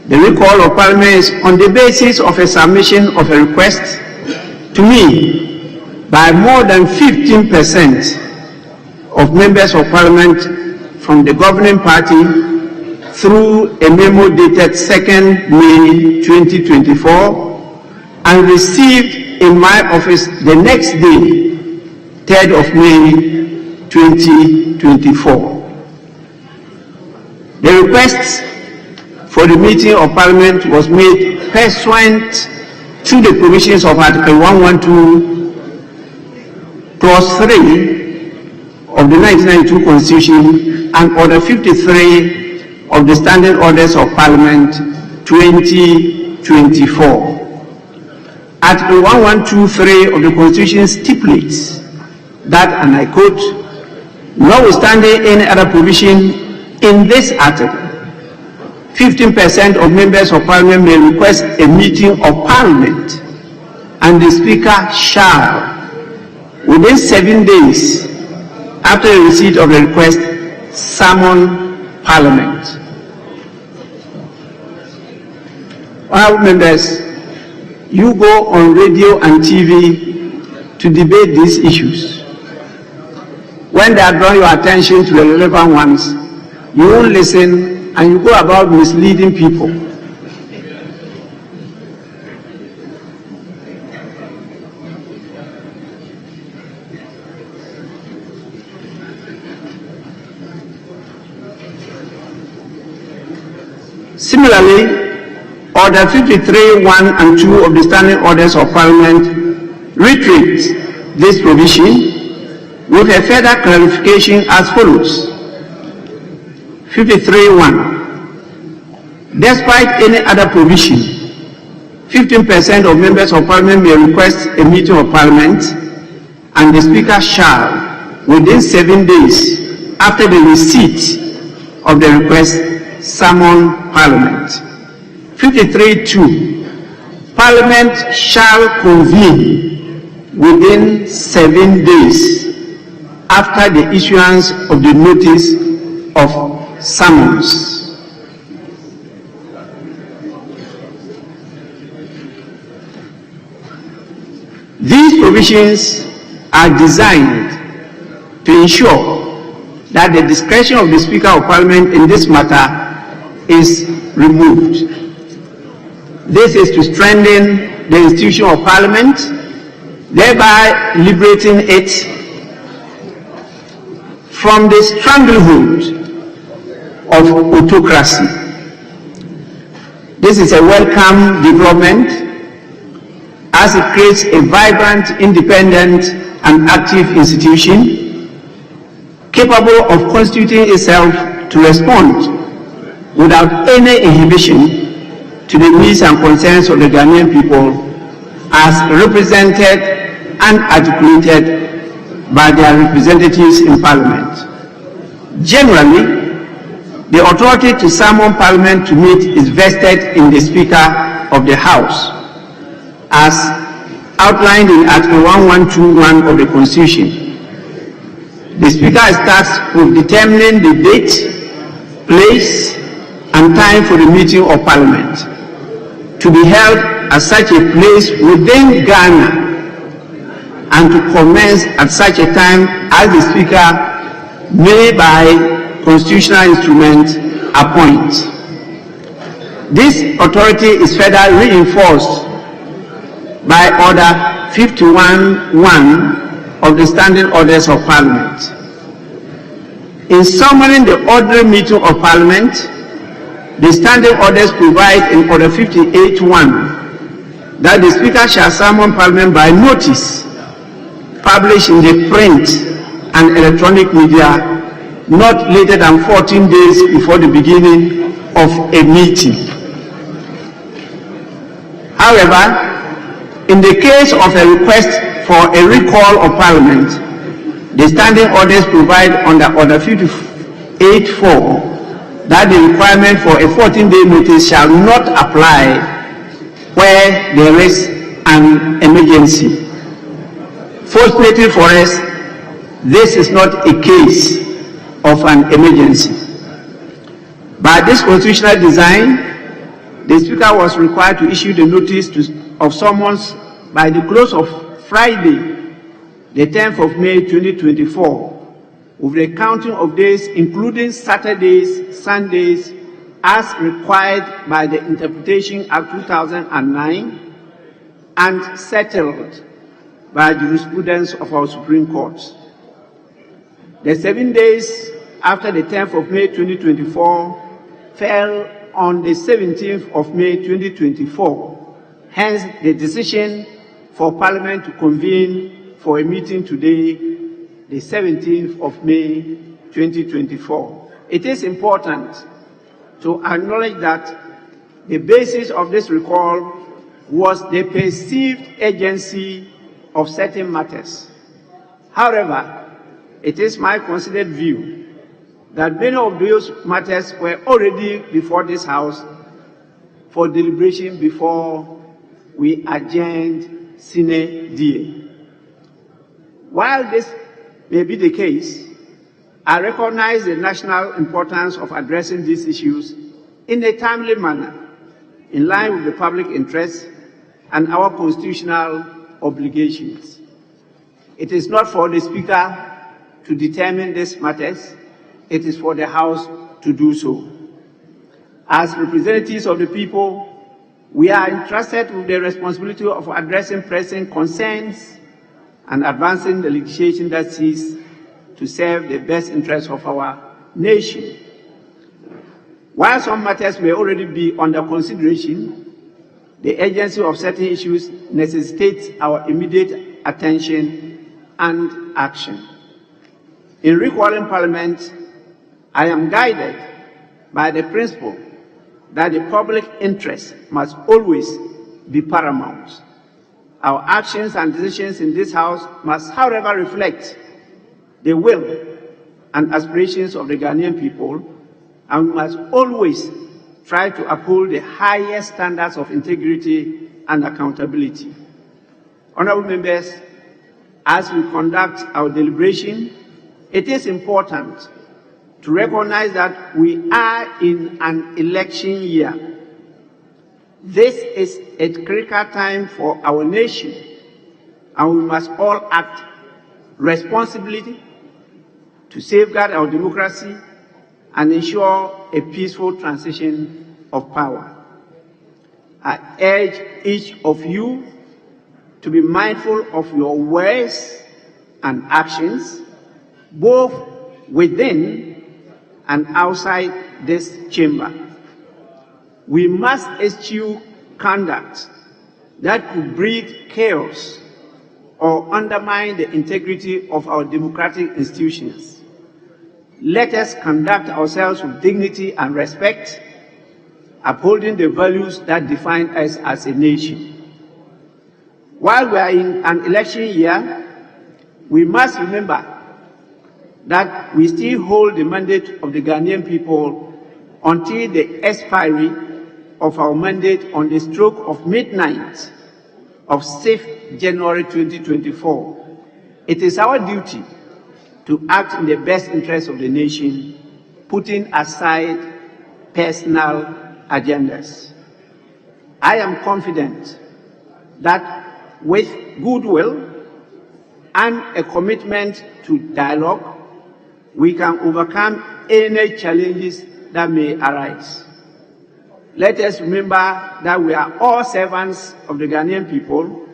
the recall of Parliament is on the basis of a submission of a request to me by more than 15% of members of Parliament from the governing party through a memo dated 2nd May 2024 and received in my office the next day, 3rd of May 2024. The request for the meeting of Parliament was made pursuant to the provisions of Article 112, Clause 3 of the 1992 Constitution and Order 53 of the Standing Orders of Parliament 2024. Article 1123 of the Constitution stipulates that, and I quote, notwithstanding any other provision in this article, 15% of members of Parliament may request a meeting of Parliament, and the Speaker shall, within 7 days after the receipt of the request, summon Parliament. Honourable members, you go on radio and TV to debate these issues. When they are drawing your attention to the relevant ones, you won't listen and you go about misleading people. Similarly, Order 53(1) and 2 of the Standing Orders of Parliament reiterates this provision with a further clarification as follows. 53(1). Despite any other provision, 15% of members of Parliament may request a meeting of Parliament, and the Speaker shall, within 7 days after the receipt of the request, summon Parliament. 53(2). Parliament shall convene within 7 days after the issuance of the notice of summons. These provisions are designed to ensure that the discretion of the Speaker of Parliament in this matter is removed. This is to strengthen the institution of Parliament, thereby liberating it from the stranglehold of autocracy. This is a welcome development as it creates a vibrant, independent, and active institution capable of constituting itself to respond without any inhibition to the needs and concerns of the Ghanaian people as represented and articulated by their representatives in Parliament. Generally, the authority to summon Parliament to meet is vested in the Speaker of the House, as outlined in Article 1121 of the Constitution. The Speaker is tasked with determining the date, place, and time for the meeting of Parliament, to be held at such a place within Ghana and to commence at such a time as the Speaker may by constitutional instrument appoint. This authority is further reinforced by Order 51(1) of the Standing Orders of Parliament. In summoning the ordinary meeting of Parliament, the Standing Orders provide in Order 58(1) that the Speaker shall summon Parliament by notice published in the print and electronic media not later than 14 days before the beginning of a meeting. However, in the case of a request for a recall of Parliament, the Standing Orders provide under Order 58(4) that the requirement for a 14-day notice shall not apply where there is an emergency. Fortunately for us, this is not a case of an emergency. By this constitutional design, the Speaker was required to issue the notice of summons by the close of Friday, the 10th of May 2024, with the counting of days including Saturdays, Sundays, as required by the Interpretation Act 2009 and settled by jurisprudence of our Supreme Court. The 7 days after the 10th of May 2024 fell on the 17th of May 2024, hence the decision for Parliament to convene for a meeting today, the 17th of May 2024. It is important to acknowledge that the basis of this recall was the perceived urgency of certain matters. However, it is my considered view that many of those matters were already before this House for deliberation before we adjourned sine die. While this may be the case, I recognize the national importance of addressing these issues in a timely manner, in line with the public interest and our constitutional obligations. It is not for the Speaker to determine these matters, it is for the House to do so. As representatives of the people, we are entrusted with the responsibility of addressing pressing concerns and advancing the legislation that seeks to serve the best interests of our nation. While some matters may already be under consideration, the urgency of certain issues necessitates our immediate attention and action. In recalling Parliament, I am guided by the principle that the public interest must always be paramount. Our actions and decisions in this House must, however, reflect the will and aspirations of the Ghanaian people, and we must always try to uphold the highest standards of integrity and accountability. Honorable members, as we conduct our deliberation, it is important to recognize that we are in an election year. This is a critical time for our nation, and we must all act responsibly to safeguard our democracy and ensure a peaceful transition of power. I urge each of you to be mindful of your words and actions, both within and outside this chamber. We must eschew conduct that could breed chaos or undermine the integrity of our democratic institutions. Let us conduct ourselves with dignity and respect, upholding the values that define us as a nation. While we are in an election year, we must remember that we still hold the mandate of the Ghanaian people until the expiry of our mandate on the stroke of midnight of 6th January 2024. It is our duty to act in the best interest of the nation, putting aside personal agendas. I am confident that with goodwill and a commitment to dialogue, we can overcome any challenges that may arise. Let us remember that we are all servants of the Ghanaian people,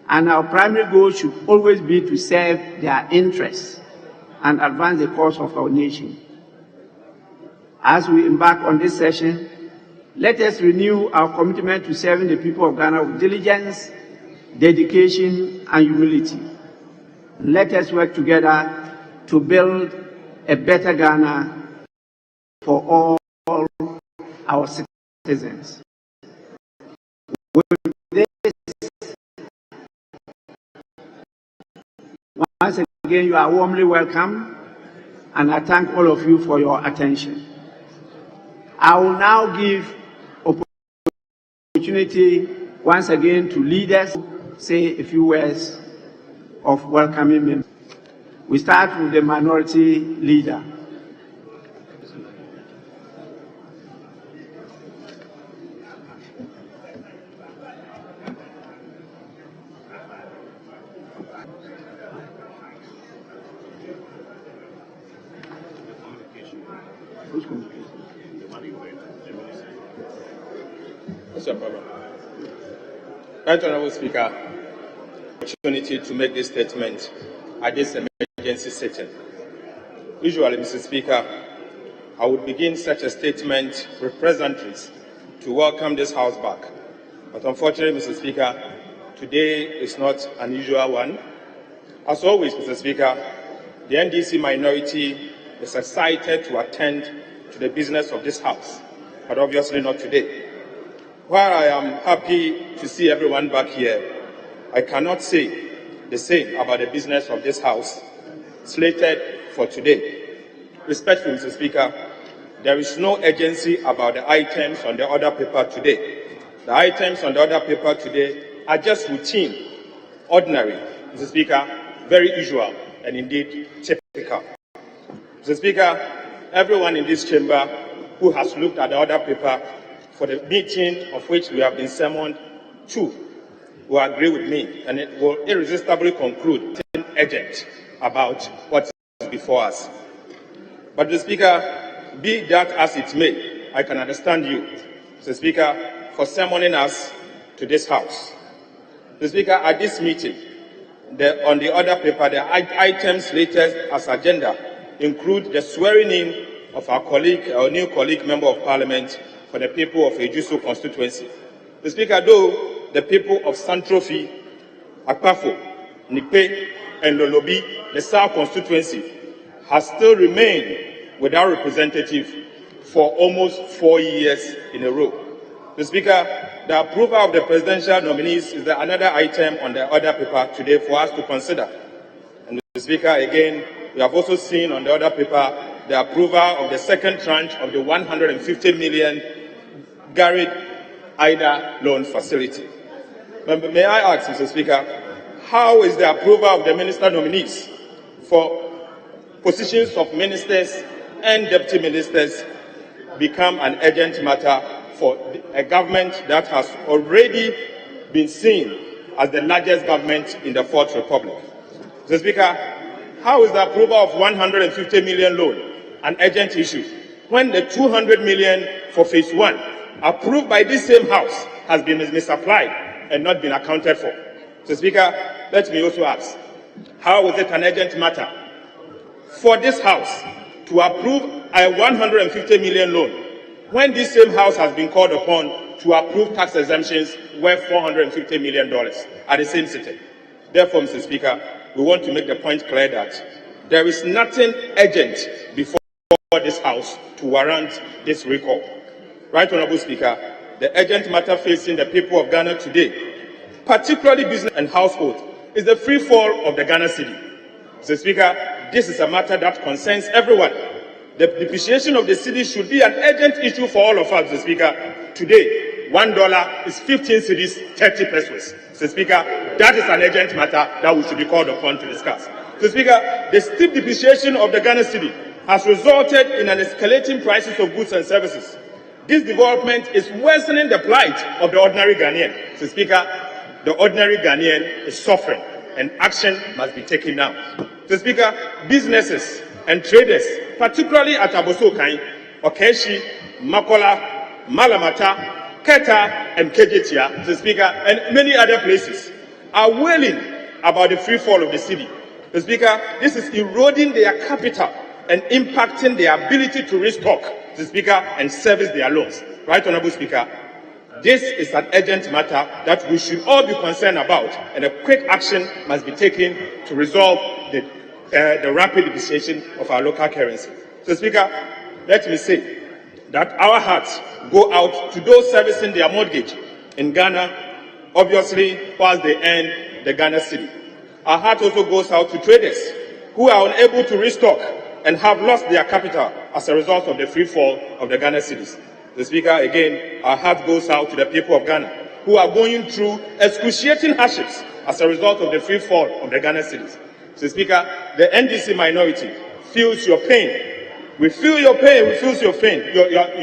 and our primary goal should always be to serve their interests and advance the cause of our nation. As we embark on this session, let us renew our commitment to serving the people of Ghana with diligence, dedication, and humility. Let us work together to build a better Ghana for all our citizens. With this, once again, you are warmly welcome, and I thank all of you for your attention. I will now give opportunity once again to leaders say a few words of welcoming members. We start with the minority leader. Right Honourable Speaker, opportunity to make this statement at this emergency sitting. Usually, Mr. Speaker, I would begin such a statement with pleasantries to welcome this House back. But unfortunately, Mr. Speaker, today is not an usual one. As always, Mr. Speaker, the NDC minority is excited to attend to the business of this House, but obviously not today. While I am happy to see everyone back here, I cannot say the same about the business of this House slated for today. Respectfully, Mr. Speaker, there is no urgency about the items on the order paper today. The items on the order paper today are just routine, ordinary, Mr. Speaker, very usual and indeed typical. Mr. Speaker, everyone in this chamber who has looked at the order paper for the meeting of which we have been summoned to will agree with me, and it will irresistibly conclude urgent about what is before us. But, Mr. Speaker, be that as it may, I can understand you, Mr. Speaker, for summoning us to this House. Mr. Speaker, at this meeting, on the order paper, the items slated as agenda include the swearing in of our new colleague member of Parliament for the people of Ejuso constituency. Mr. Speaker, though the people of Santrofi, Akpafo, Nipe, and Lolobi, the South constituency, has still remained without representative for almost 4 years in a row. Mr. Speaker, the approval of the presidential nominees is another item on the order paper today for us to consider. And Mr. Speaker, again, we have also seen on the order paper the approval of the second tranche of the 150 million Garrett Ida loan facility. But may I ask, Mr. Speaker, how is the approval of the minister nominees for positions of ministers and deputy ministers become an urgent matter for a government that has already been seen as the largest government in the Fourth Republic? Mr. Speaker, how is the approval of 150 million loan an urgent issue when the 200 million for phase 1 approved by this same House has been misapplied and not been accounted for? Mr. Speaker, let me also ask, how is it an urgent matter for this House to approve a 150 million loan when this same House has been called upon to approve tax exemptions worth $450 million at the same sitting? Therefore, Mr. Speaker, we want to make the point clear that there is nothing urgent before this House to warrant this recall. Right Honourable Speaker, the urgent matter facing the people of Ghana today, particularly business and household, is the free fall of the Ghana cedi. Mr. Speaker, this is a matter that concerns everyone. The depreciation of the cedi should be an urgent issue for all of us, Mr. Speaker. Today, $1 is 15 cedis, 30 pesos. Mr. Speaker, that is an urgent matter that we should be called upon to discuss. Mr. Speaker, the steep depreciation of the Ghana cedi has resulted in an escalating prices of goods and services. This development is worsening the plight of the ordinary Ghanaian. Mr. Speaker, the ordinary Ghanaian is suffering, and action must be taken now. Mr. Speaker, businesses and traders, particularly at Abosokai, Okeshi, Makola, Malamata, Keta, and Kejetia, Mr. Speaker, and many other places are wailing about the free fall of the city. Mr. Speaker, this is eroding their capital and impacting their ability to restock, Mr. Speaker, and service their loans. Right, Honorable Speaker? This is an urgent matter that we should all be concerned about, and a quick action must be taken to resolve the rapid depreciation of our local currency. So, Speaker, let me say that our hearts go out to those servicing their mortgage in Ghana, obviously, whilst they earn the Ghana cedi. Our heart also goes out to traders who are unable to restock and have lost their capital as a result of the free fall of the Ghana cedis. The Speaker, again, our heart goes out to the people of Ghana who are going through excruciating hardships as a result of the free fall of the Ghana cedis. So, Speaker, the NDC minority feels your pain. We feel your pain. We feel your pain.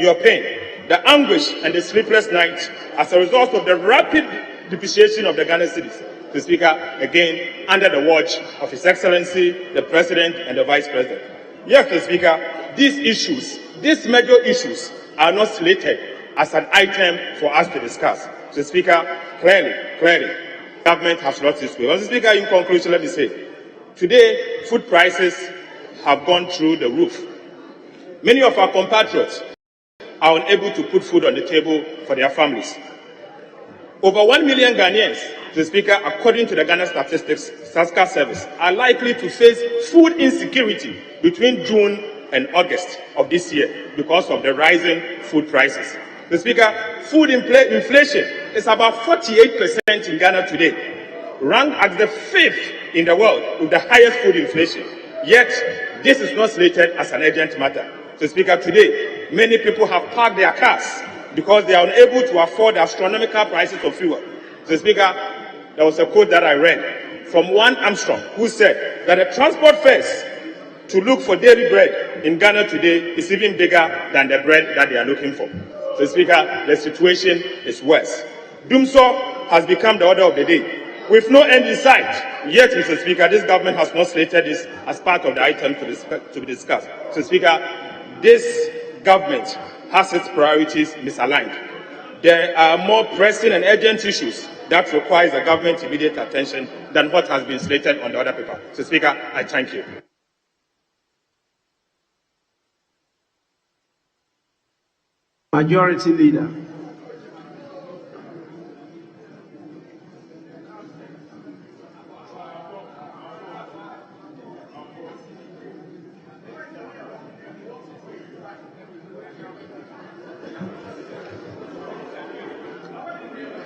Your pain, the anguish and the sleepless nights as a result of the rapid depreciation of the Ghana cedis. So, Speaker, again, under the watch of His Excellency, the President and the Vice President. Yes, Mr. Speaker, these major issues are not slated as an item for us to discuss. So, Speaker, clearly, government has lost its way. Mr. Speaker, in conclusion, let me say, today, food prices have gone through the roof. Many of our compatriots are unable to put food on the table for their families. Over 1 million Ghanaians, Mr. Speaker, according to the Ghana Statistics SASCA Service, are likely to face food insecurity between June and August of this year because of the rising food prices. Mr. Speaker, food inflation is about 48% in Ghana today, ranked as the 5th in the world with the highest food inflation. Yet, this is not slated as an urgent matter. Mr. Speaker, today, many people have parked their cars because they are unable to afford the astronomical prices of fuel. Mr. Speaker, there was a quote that I read from one Armstrong who said that the transport fares to look for daily bread in Ghana today is even bigger than the bread that they are looking for. So, Speaker, the situation is worse. Doomsor has become the order of the day, with no end in sight. Yet, Mr. Speaker, this government has not slated this as part of the item to be discussed. So, Speaker, this government has its priorities misaligned. There are more pressing and urgent issues that requires the government's immediate attention than what has been slated on the other paper. So, Speaker, I thank you. Majority Leader.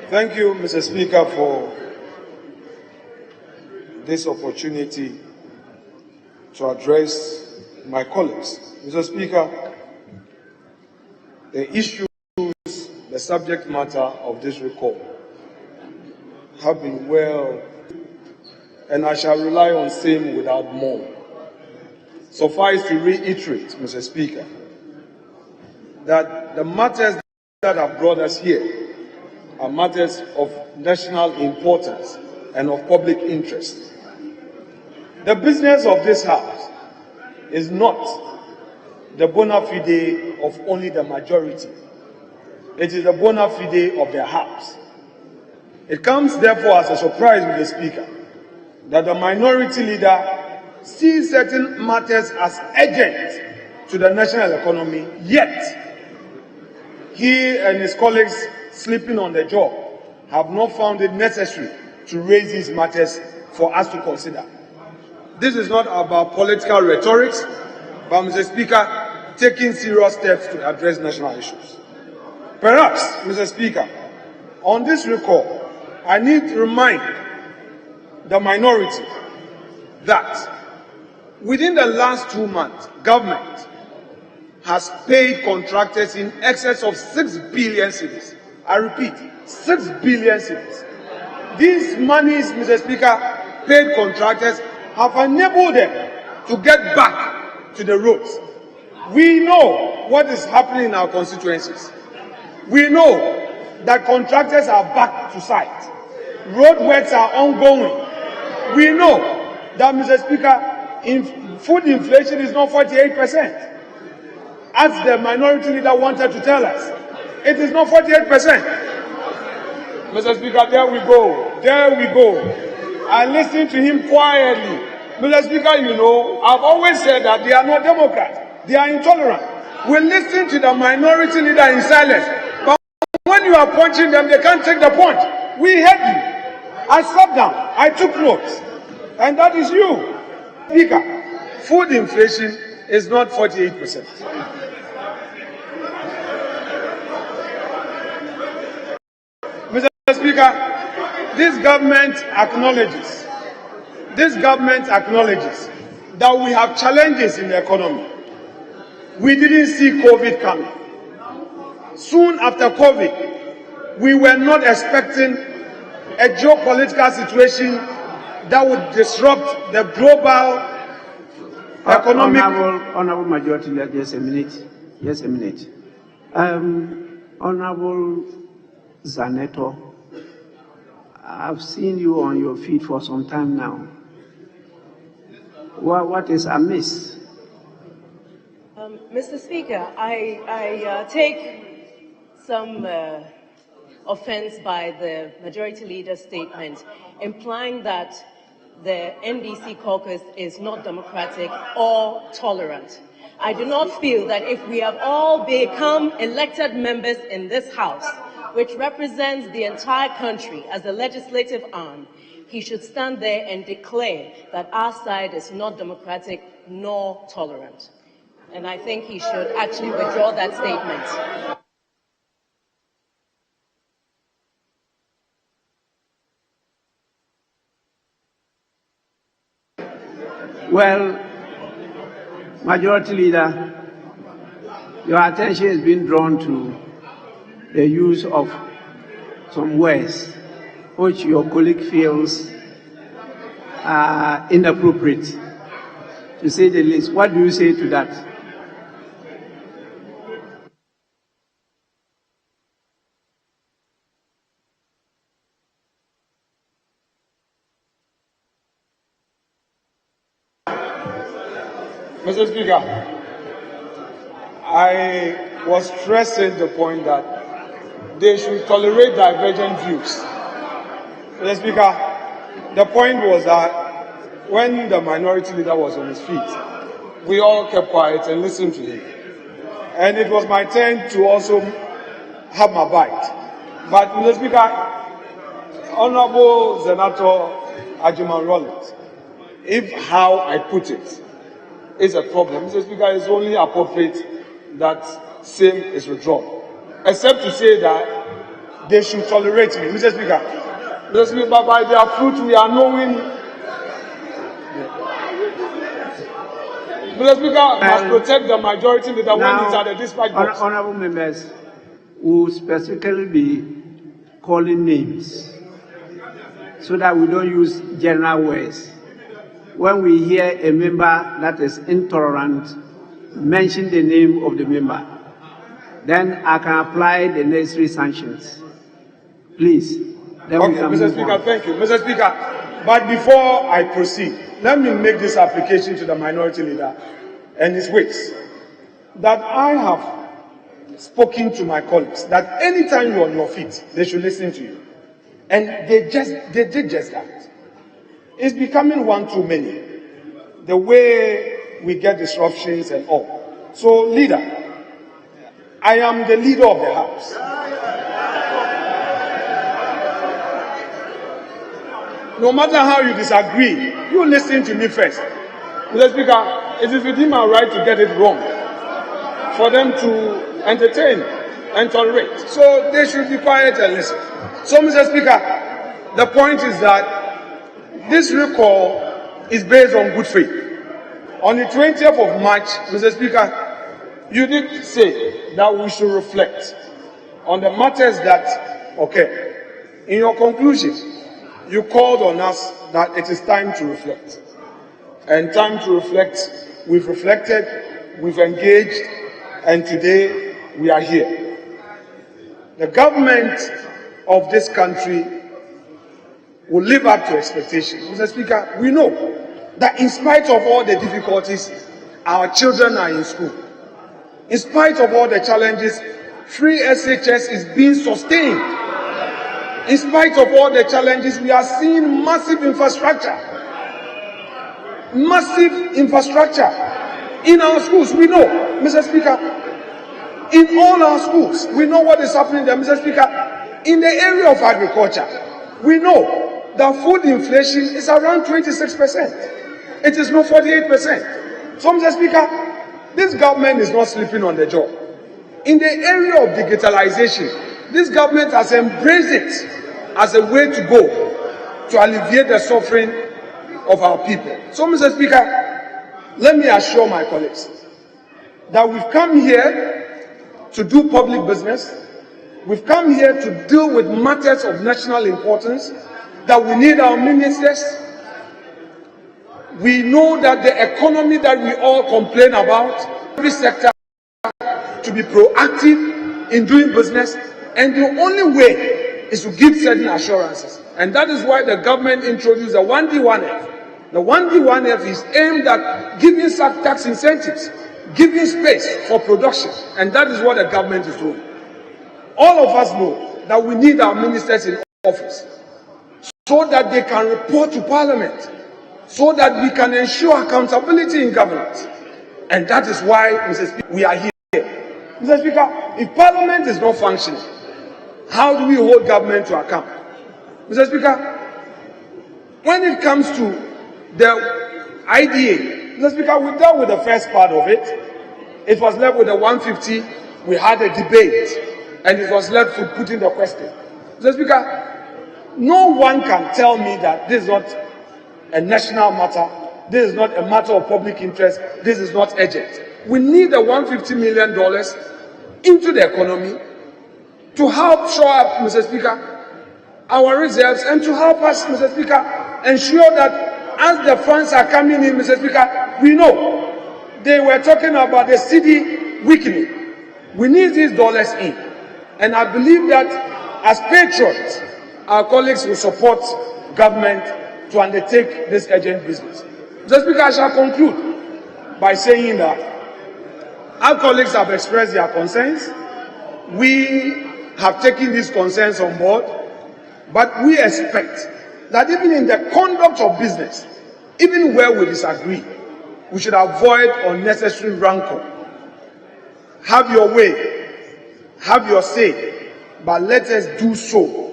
Thank you, Mr. Speaker, for this opportunity to address my colleagues. Mr. Speaker, the issues, the subject matter of this recall have been well, and I shall rely on same without more. Suffice to reiterate, Mr. Speaker, that the matters that have brought us here are matters of national importance and of public interest. The business of this House is not the bona fide of only the majority. It is the bona fide of the House. It comes therefore as a surprise, Mr. Speaker, that the minority leader sees certain matters as urgent to the national economy, yet he and his colleagues sleeping on the job have not found it necessary to raise these matters for us to consider. This is not about political rhetorics, but, Mr. Speaker, taking serious steps to address national issues. Perhaps, Mr. Speaker, on this recall, I need to remind the minority that within the last 2 months, government has paid contractors in excess of 6 billion cedis. I repeat, 6 billion cedis. These monies, Mr. Speaker, paid contractors have enabled them to get back to the roads. We know what is happening in our constituencies. We know that contractors are back to site. Road works are ongoing. We know that, Mr. Speaker, food inflation is not 48%, as the minority leader wanted to tell us. It is not 48%. Mr. Speaker, there we go. There we go. I listened to him quietly. Mr. Speaker, you know, I've always said that they are not Democrats. They are intolerant. We listen to the minority leader in silence. But when you are punching them, they can't take the punch. We heard you. I sat down. I took notes. And that is you. Speaker, food inflation is not 48%. Mr. Speaker, this government acknowledges that we have challenges in the economy. We didn't see COVID coming. Soon after COVID, we were not expecting a geopolitical situation that would disrupt the global economic... Honorable Majority Leader, just a minute. Just a minute. Honorable Zaneto, I've seen you on your feet for some time now. What is amiss? Mr. Speaker, I take some offense by the Majority Leader's statement, implying that the NDC caucus is not democratic or tolerant. I do not feel that if we have all become elected members in this House, which represents the entire country as the legislative arm, he should stand there and declare that our side is not democratic nor tolerant. And I think he should actually withdraw that statement. Well, Majority Leader, your attention has been drawn to the use of some words which your colleague feels are inappropriate, to say the least. What do you say to that? Mr. Speaker, I was stressing the point that they should tolerate divergent views. Mr. Speaker, the point was that when the minority leader was on his feet, we all kept quiet and listened to him. And it was my turn to also have my bite. But, Mr. Speaker, Honorable Senator Ajuman Rollins, if how I put it is a problem, Mr. Speaker, it's only appropriate that same is withdrawn. Except to say that they should tolerate me. Mr. Speaker, by their fruit we are knowing. Mr. Speaker, must protect the majority leader when it's at the dispatch box. Honorable members will specifically be calling names so that we don't use general words. When we hear a member that is intolerant, mention the name of the member. Then I can apply the necessary sanctions. Please. Then okay, Mr. Speaker, thank you. Mr. Speaker, but before I proceed, let me make this application to the minority leader and his weights. That I have spoken to my colleagues that anytime you're on your feet, they should listen to you. And they did just that. It's becoming one too many. The way we get disruptions and all. So, leader, I am the leader of the House. No matter how you disagree, you listen to me first. Mr. Speaker, it is within my right to get it wrong, for them to entertain and tolerate. So they should be quiet and listen. So, Mr. Speaker, the point is that this recall is based on good faith. On the 20th of March, Mr. Speaker, you did say that we should reflect on the matters that occur. In your conclusion, you called on us that it is time to reflect. And time to reflect, we've reflected, we've engaged, and today we are here. The government of this country will live up to expectations. Mr. Speaker, we know that in spite of all the difficulties, our children are in school. In spite of all the challenges, free SHS is being sustained. In spite of all the challenges, we are seeing massive infrastructure. Massive infrastructure. In our schools, we know, Mr. Speaker, in all our schools, we know what is happening there, Mr. Speaker. In the area of agriculture, we know that food inflation is around 26%. It is not 48%. So, Mr. Speaker, this government is not sleeping on the job. In the area of digitalization, this government has embraced it as a way to go to alleviate the suffering of our people. So, Mr. Speaker, let me assure my colleagues that we've come here to do public business. We've come here to deal with matters of national importance, that we need our ministers. We know that the economy that we all complain about, every sector to be proactive in doing business, and the only way is to give certain assurances. And that is why the government introduced the 1D1F. The 1D1F is aimed at giving such tax incentives, giving space for production, and that is what the government is doing. All of us know that we need our ministers in office so that they can report to Parliament, so that we can ensure accountability in governance. And that is why, Mr. Speaker, we are here. Mr. Speaker, if Parliament is not functioning, how do we hold government to account? Mr. Speaker, when it comes to the IDA, Mr. Speaker, we dealt with the first part of it. It was left with the 150. We had a debate, and it was left to putting the question. Mr. Speaker, no one can tell me that this is not a national matter, this is not a matter of public interest, this is not urgent. We need the $150 million into the economy to help shore up, Mr. Speaker, our reserves, and to help us, Mr. Speaker, ensure that as the funds are coming in, Mr. Speaker, we know they were talking about the cedi weakening. We need these dollars in. And I believe that as patriots, our colleagues will support government to undertake this urgent business. Mr. Speaker, I shall conclude by saying that our colleagues have expressed their concerns. We have taken these concerns on board, but we expect that even in the conduct of business, even where we disagree, we should avoid unnecessary rancor. Have your way, have your say, but let us do so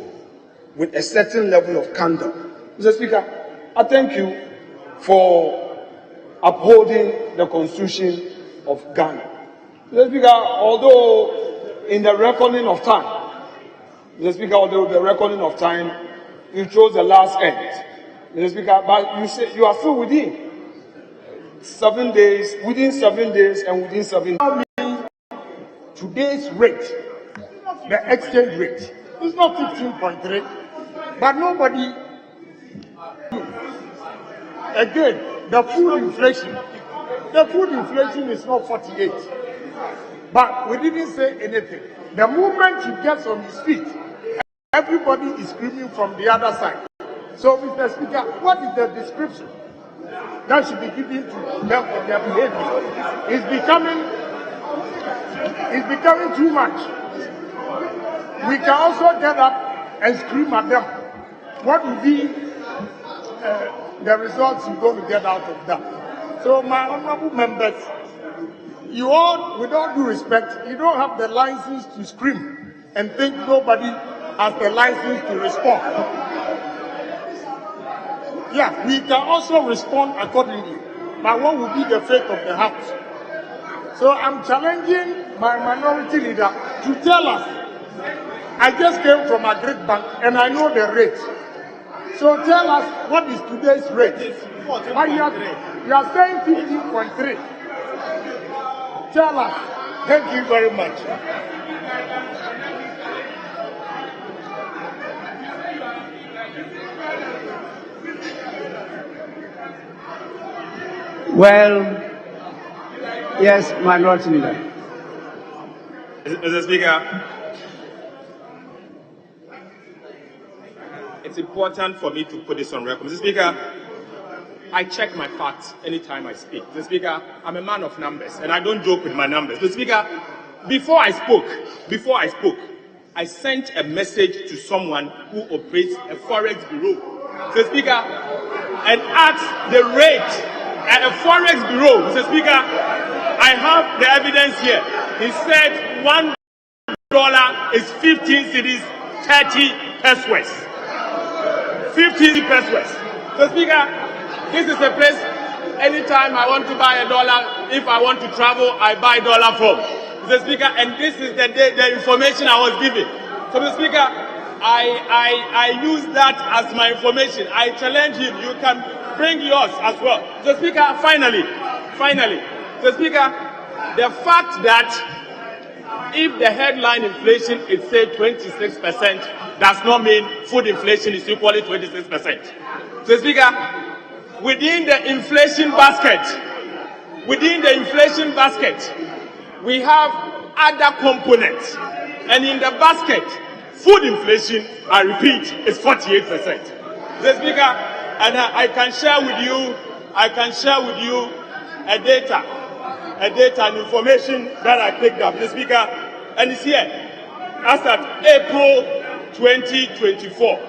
with a certain level of candor. Mr. Speaker, I thank you for upholding the Constitution of Ghana. Mr. Speaker, although in the reckoning of time, Mr. Speaker, although the reckoning of time, you chose the last end, Mr. Speaker, but you say you are still within 7 days, within 7 days, and within 7 days. Today's rate, the exchange rate, is not 15.3, but nobody. Again, the food inflation is not 48. But we didn't say anything. The moment he gets on his feet, everybody is screaming from the other side. So, Mr. Speaker, what is the description that should be given to them for their behavior? It's becoming too much. We can also get up and scream at them. What will be the results you're going to get out of that? So, my honorable members, you all, with all due respect, you don't have the license to scream and think nobody has the license to respond. Yeah, we can also respond accordingly. But what will be the fate of the House? So I'm challenging my minority leader to tell us. I just came from a great bank and I know the rate. So tell us what is today's rate. You are saying 15.3. Tell us. Thank you very much. Well, yes, minority leader. Mr. Speaker, it's important for me to put this on record. Mr. Speaker, I check my facts anytime I speak. Mr. Speaker, I'm a man of numbers, and I don't joke with my numbers. Mr. Speaker, before I spoke, I sent a message to someone who operates a forex bureau, Mr. Speaker, and asked the rate at a forex bureau. Mr. Speaker, I have the evidence here. He said $1 is 15 cedis, 30 pesos. 15 pesos. So, Speaker, this is a place. Anytime I want to buy a dollar, if I want to travel, I buy dollar from. Mr. Speaker, and this is the information I was given. So, Mr. Speaker, I use that as my information. I challenge him. You can bring yours as well. Mr. Speaker, finally, Mr. Speaker, the fact that if the headline inflation is say 26%, does not mean food inflation is equally 26%. Mr. Speaker, within the inflation basket, we have other components, and in the basket, food inflation, I repeat, is 48%. Mr. Speaker, and I can share with you a data and information that I picked up, Mr. Speaker, and it's here. As at April 2024,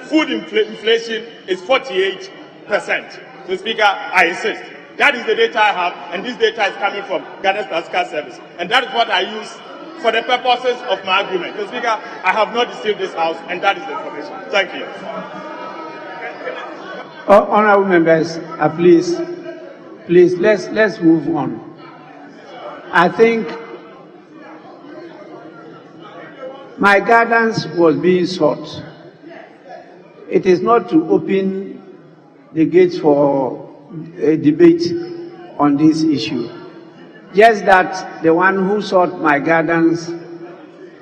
food inflation is 48%. Mr. Speaker, I insist. That is the data I have, and this data is coming from Ghana's Statistical Service. And that is what I use for the purposes of my argument. Mr. Speaker, I have not deceived this House, and that is the information. Thank you. Honourable members, please, let's move on. I think my guidance was being sought. It is not to open the gates for a debate on this issue. Just that the one who sought my guidance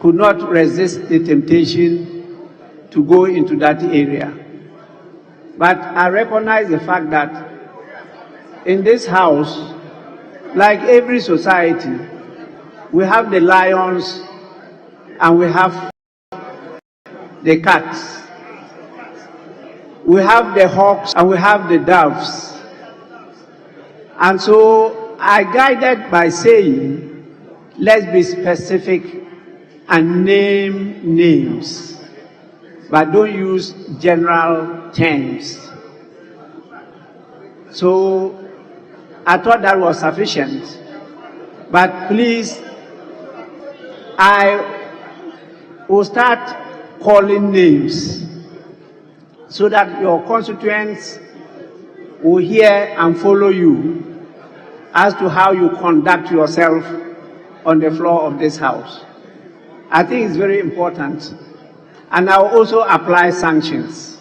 could not resist the temptation to go into that area. But I recognize the fact that in this House, like every society, we have the lions and we have the cats. We have the hawks and we have the doves. And so I guided by saying, let's be specific and name names, but don't use general terms. So I thought that was sufficient. But please, I will start calling names so that your constituents will hear and follow you as to how you conduct yourself on the floor of this House. I think it's very important. And I will also apply sanctions.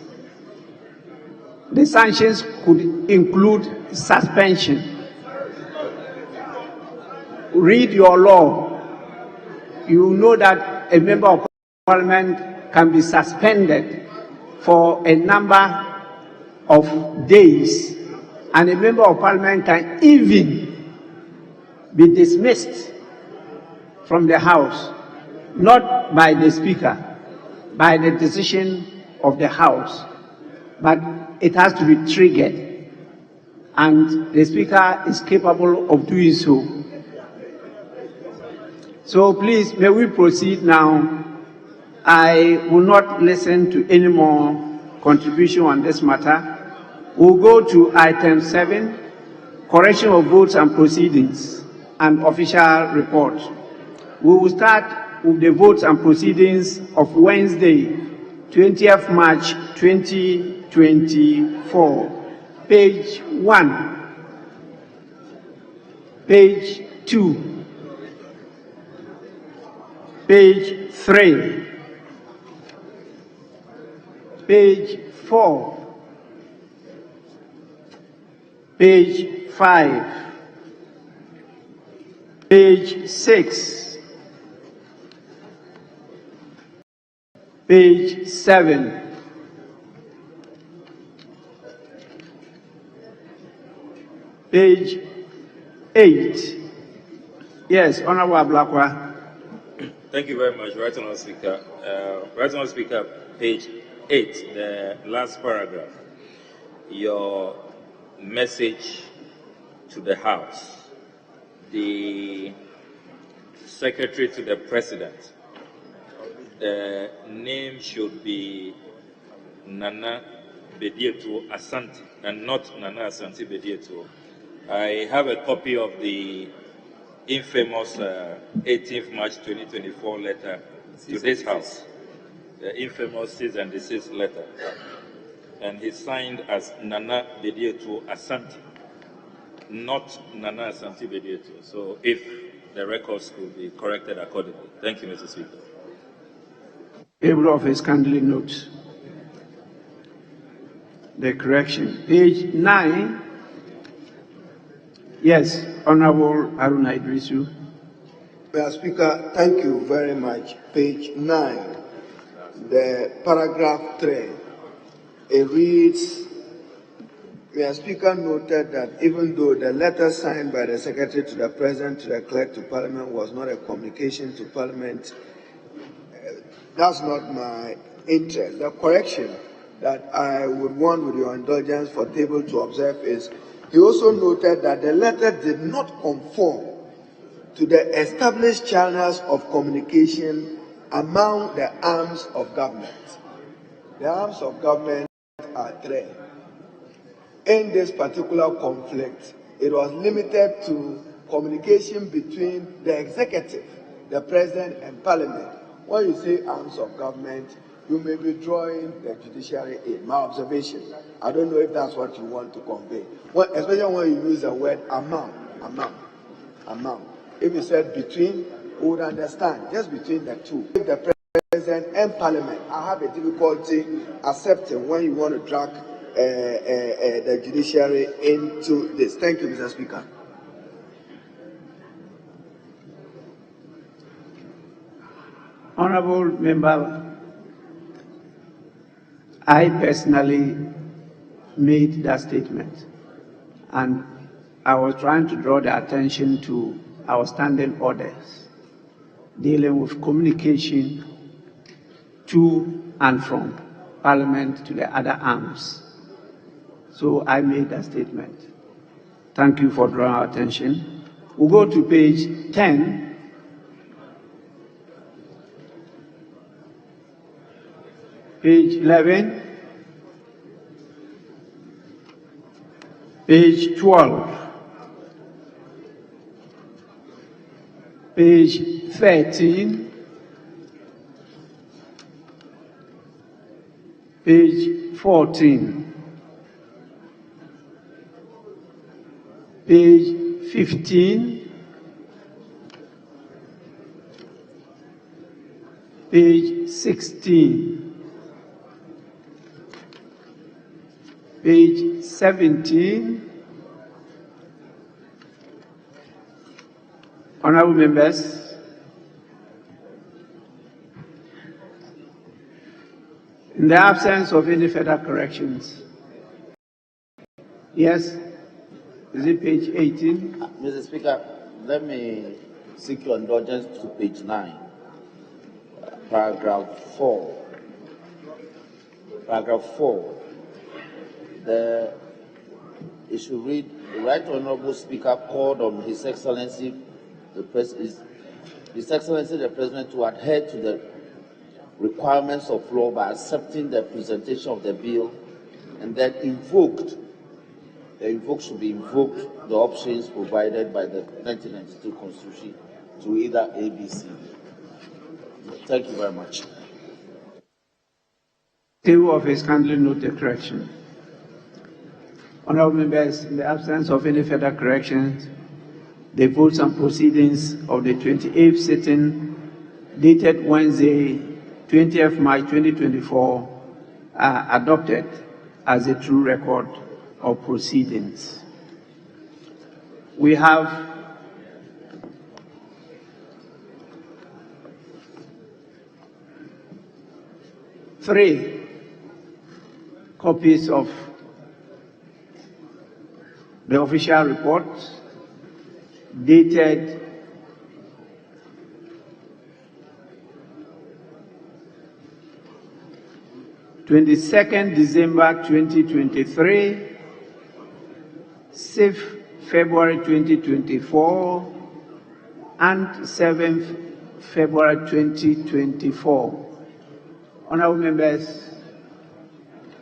The sanctions could include suspension. Read your law. You know that a member of parliament can be suspended for a number of days, and a member of parliament can even be dismissed from the House, not by the Speaker, by the decision of the House, but it has to be triggered, and the Speaker is capable of doing so. So please, may we proceed now. I will not listen to any more contribution on this matter. We'll go to item 7, correction of votes and proceedings, and official report. We will start with the votes and proceedings of Wednesday, 20th March 2024. Page 1, page 2, page 3, page 4, page 5, page 6, page 7, page 8. Yes, Honorable Ablakwa. Thank you very much, Right Honourable Speaker. Right Honourable Speaker, page 8, the last paragraph. Your message to the House. The Secretary to the President. The name should be Nana Bedietu Asante and not Nana Asante Bedietu. I have a copy of the infamous 18th March 2024 letter to this House, the infamous cease and desist letter. And he's signed as Nana Bedietu Asante, not Nana Asante Bedietu. So if the records could be corrected accordingly. Thank you, Mr. Speaker. Able Office kindly note the correction. Page 9. Yes, Honorable Haruna Idrisu. Mr. Speaker, thank you very much. Page 9, the paragraph 3, it reads, Mr. Speaker noted that even though the letter signed by the Secretary to the President to the Clerk to Parliament was not a communication to Parliament, that's not my interest. The correction that I would want, with your indulgence, for table to observe is, he also noted that the letter did not conform to the established channels of communication among the arms of government. The arms of government are 3. In this particular conflict, it was limited to communication between the executive, the president, and parliament. When you say arms of government, you may be drawing the judiciary in. My observation. I don't know if that's what you want to convey. Especially when you use the word among. If you said between, we would understand. Just between the two. If the president and parliament, I have a difficulty accepting when you want to drag the judiciary into this. Thank you, Mr. Speaker. Honorable Member, I personally made that statement, and I was trying to draw the attention to our standing orders dealing with communication to and from Parliament to the other arms. So I made that statement. Thank you for drawing our attention. We'll go to page 10. Page 11, page 12, page 13, page 14, page 15, page 16, page 17. Honorable members, in the absence of any further corrections, yes, is it page 18? Mr. Speaker, let me seek your indulgence to page 9, paragraph 4. Paragraph 4. It should read, the Right Honorable Speaker called on His Excellency the President to adhere to the requirements of law by accepting the presentation of the bill, and then should be invoked the options provided by the 1992 Constitution to either A, B, C, D. Thank you very much. Table of His kindly note the correction. Honorable members, in the absence of any further corrections, the votes and proceedings of the 28th sitting, dated Wednesday, 20th March 2024, are adopted as a true record of proceedings. We have three copies of the official report dated 22nd December 2023, 6th February 2024, and 7th February 2024. Honorable members,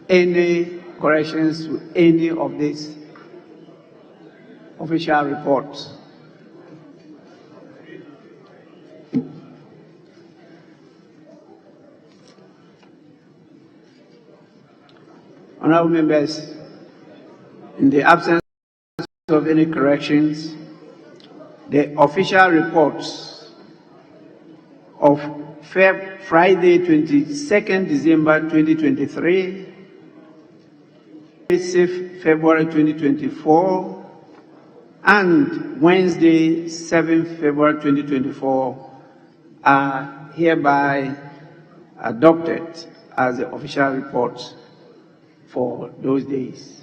any corrections to any of these official reports? Honorable members, in the absence of any corrections, the official reports of Friday, 22nd December 2023, 6th February 2024, and Wednesday, 7th February 2024 are hereby adopted as the official reports for those days.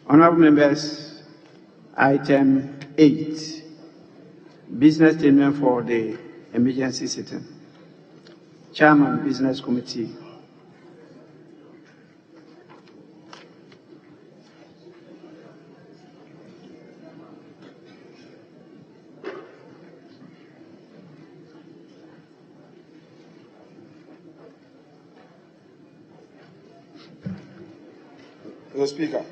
Honorable members, item 8, business statement for the emergency sitting. Chairman, Business Committee. Mr. Speaker,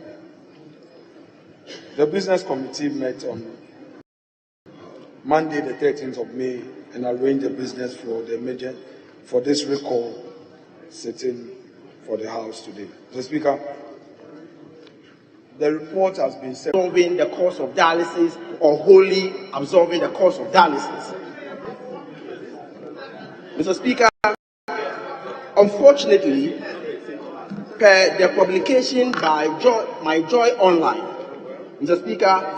the Business Committee met on Monday, the 13th of May, and arranged a business for this recall sitting for the House today. Mr. Speaker, the report has been set. Absorbing the cost of dialysis or wholly absorbing the cost of dialysis. Mr. Speaker, unfortunately, per the publication by My Joy Online, Mr. Speaker,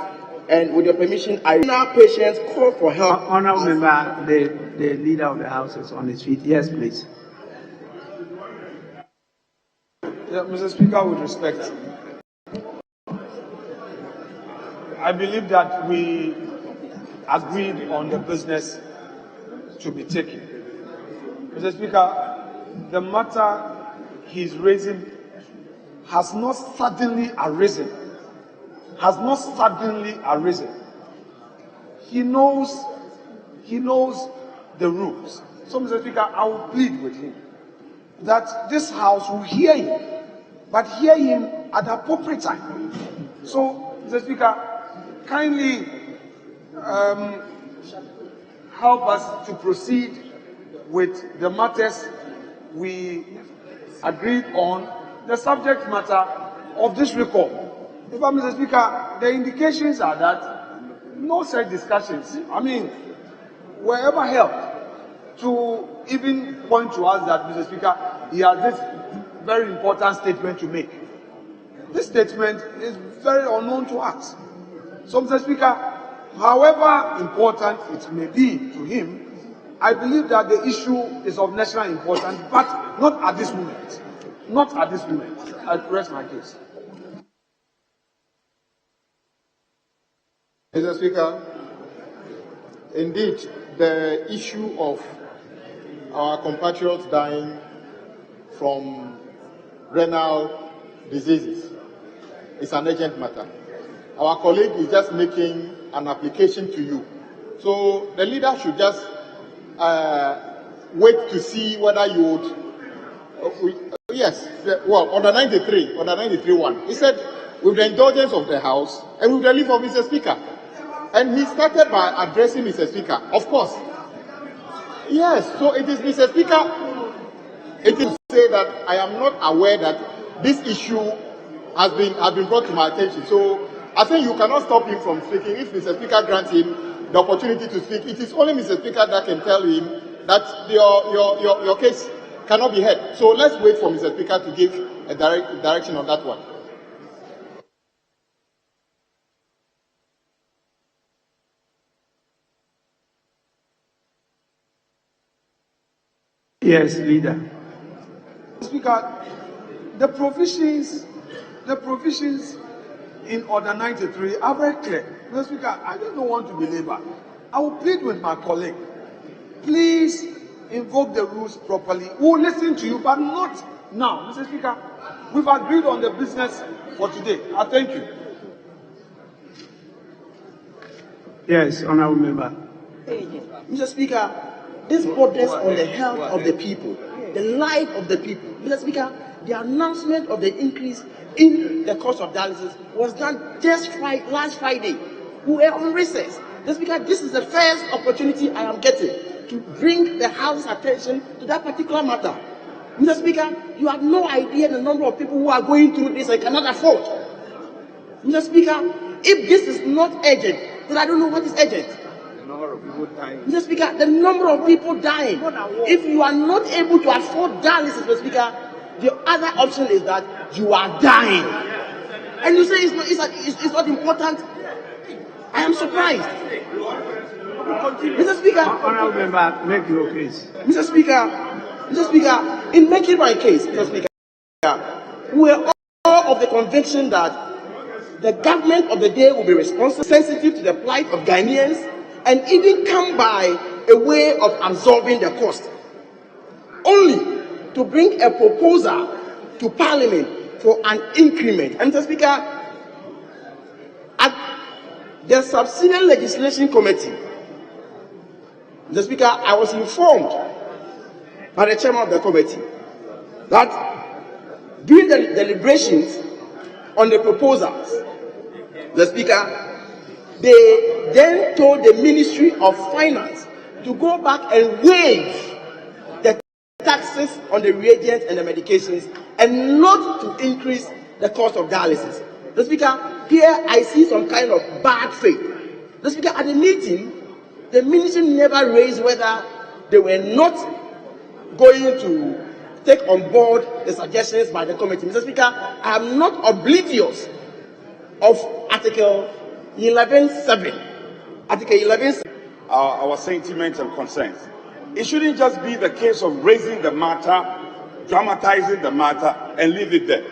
and with your permission, I now patients call for help. Honorable member, the leader of the House is on his feet. Yes, please. Yeah, Mr. Speaker, with respect, I believe that we agreed on the business to be taken. Mr. Speaker, the matter he's raising has not suddenly arisen. He knows the rules. So, Mr. Speaker, I will plead with him that this House will hear him, but hear him at the appropriate time. So, Mr. Speaker, kindly help us to proceed with the matters we agreed on, the subject matter of this recall. In fact, Mr. Speaker, the indications are that no such discussions, were ever held to even point to us that, Mr. Speaker, he has this very important statement to make. This statement is very unknown to us. So, Mr. Speaker, however important it may be to him, I believe that the issue is of national importance, but not at this moment. Not at this moment. I press my case. Mr. Speaker, indeed, the issue of our compatriots dying from renal diseases is an urgent matter. Our colleague is just making an application to you. So the leader should just wait to see whether you would. Yes, on the 93 one, he said, with the indulgence of the House and with the leave of Mr. Speaker. And he started by addressing Mr. Speaker. Of course. Yes, so it is Mr. Speaker. It is to say that I am not aware that this issue has been brought to my attention. So I think you cannot stop him from speaking. If Mr. Speaker grants him the opportunity to speak, it is only Mr. Speaker that can tell him that your case cannot be heard. So let's wait for Mr. Speaker to give a direction on that one. Yes, Leader. Speaker, the provisions in Order 93 are very clear. Mr. Speaker, I don't want to belabor. I will plead with my colleague. Please invoke the rules properly. We will listen to you, but not now. Mr. Speaker, we've agreed on the business for today. I thank you. Yes, Honourable Member. Mr. Speaker, this borders on the health of the people, the life of the people. Mr. Speaker, the announcement of the increase in the cost of dialysis was done just last Friday. We were on recess. Mr. Speaker, this is the first opportunity I am getting to bring the House's attention to that particular matter. Mr. Speaker, you have no idea the number of people who are going through this and cannot afford. Mr. Speaker, if this is not urgent, then I don't know what is urgent. Mr. Speaker, the number of people dying. If you are not able to afford dialysis, Mr. Speaker, the other option is that you are dying. And you say it's not important. I am surprised. Mr. Speaker, Honourable Member, make your case. Mr. Speaker, in making my case, Mr. Speaker, we are all of the conviction that the government of the day will be responsible, sensitive to the plight of Ghanaians, and even come by a way of absorbing the cost, only to bring a proposal to Parliament for an increment. And Mr. Speaker, at the Subsidiary Legislation Committee, Mr. Speaker, I was informed by the chairman of the committee that during the deliberations on the proposals, the Speaker, they then told the Ministry of Finance to go back and waive the taxes on the reagents and the medications and not to increase the cost of dialysis. The Speaker, here I see some kind of bad faith. The Speaker, at the meeting, the Ministry never raised whether they were not going to take on board the suggestions by the committee. Mr. Speaker, I am not oblivious of Article 11.7. Article 11.7. Our sentiments and concerns. It shouldn't just be the case of raising the matter, dramatizing the matter, and leave it there.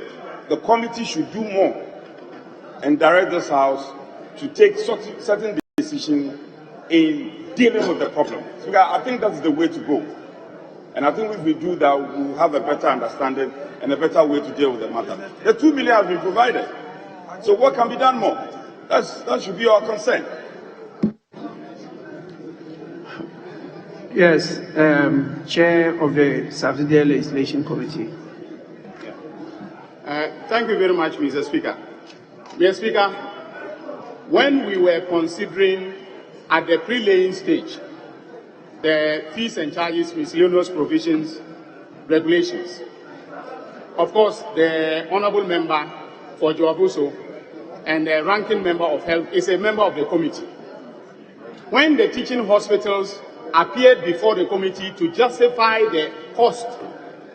The committee should do more and direct this House to take certain decisions in dealing with the problem. So I think that's the way to go. And I think if we do that, we'll have a better understanding and a better way to deal with the matter. The 2 million has been provided. So what can be done more? That should be our concern. Yes, Chair of the Subsidiary Legislation Committee. Thank you very much, Mr. Speaker. Mr. Speaker, when we were considering at the pre-laying stage the fees and charges, miscellaneous provisions, regulations, of course, the Honourable Member for Joabuso and the ranking member of health is a member of the committee. When the teaching hospitals appeared before the committee to justify the cost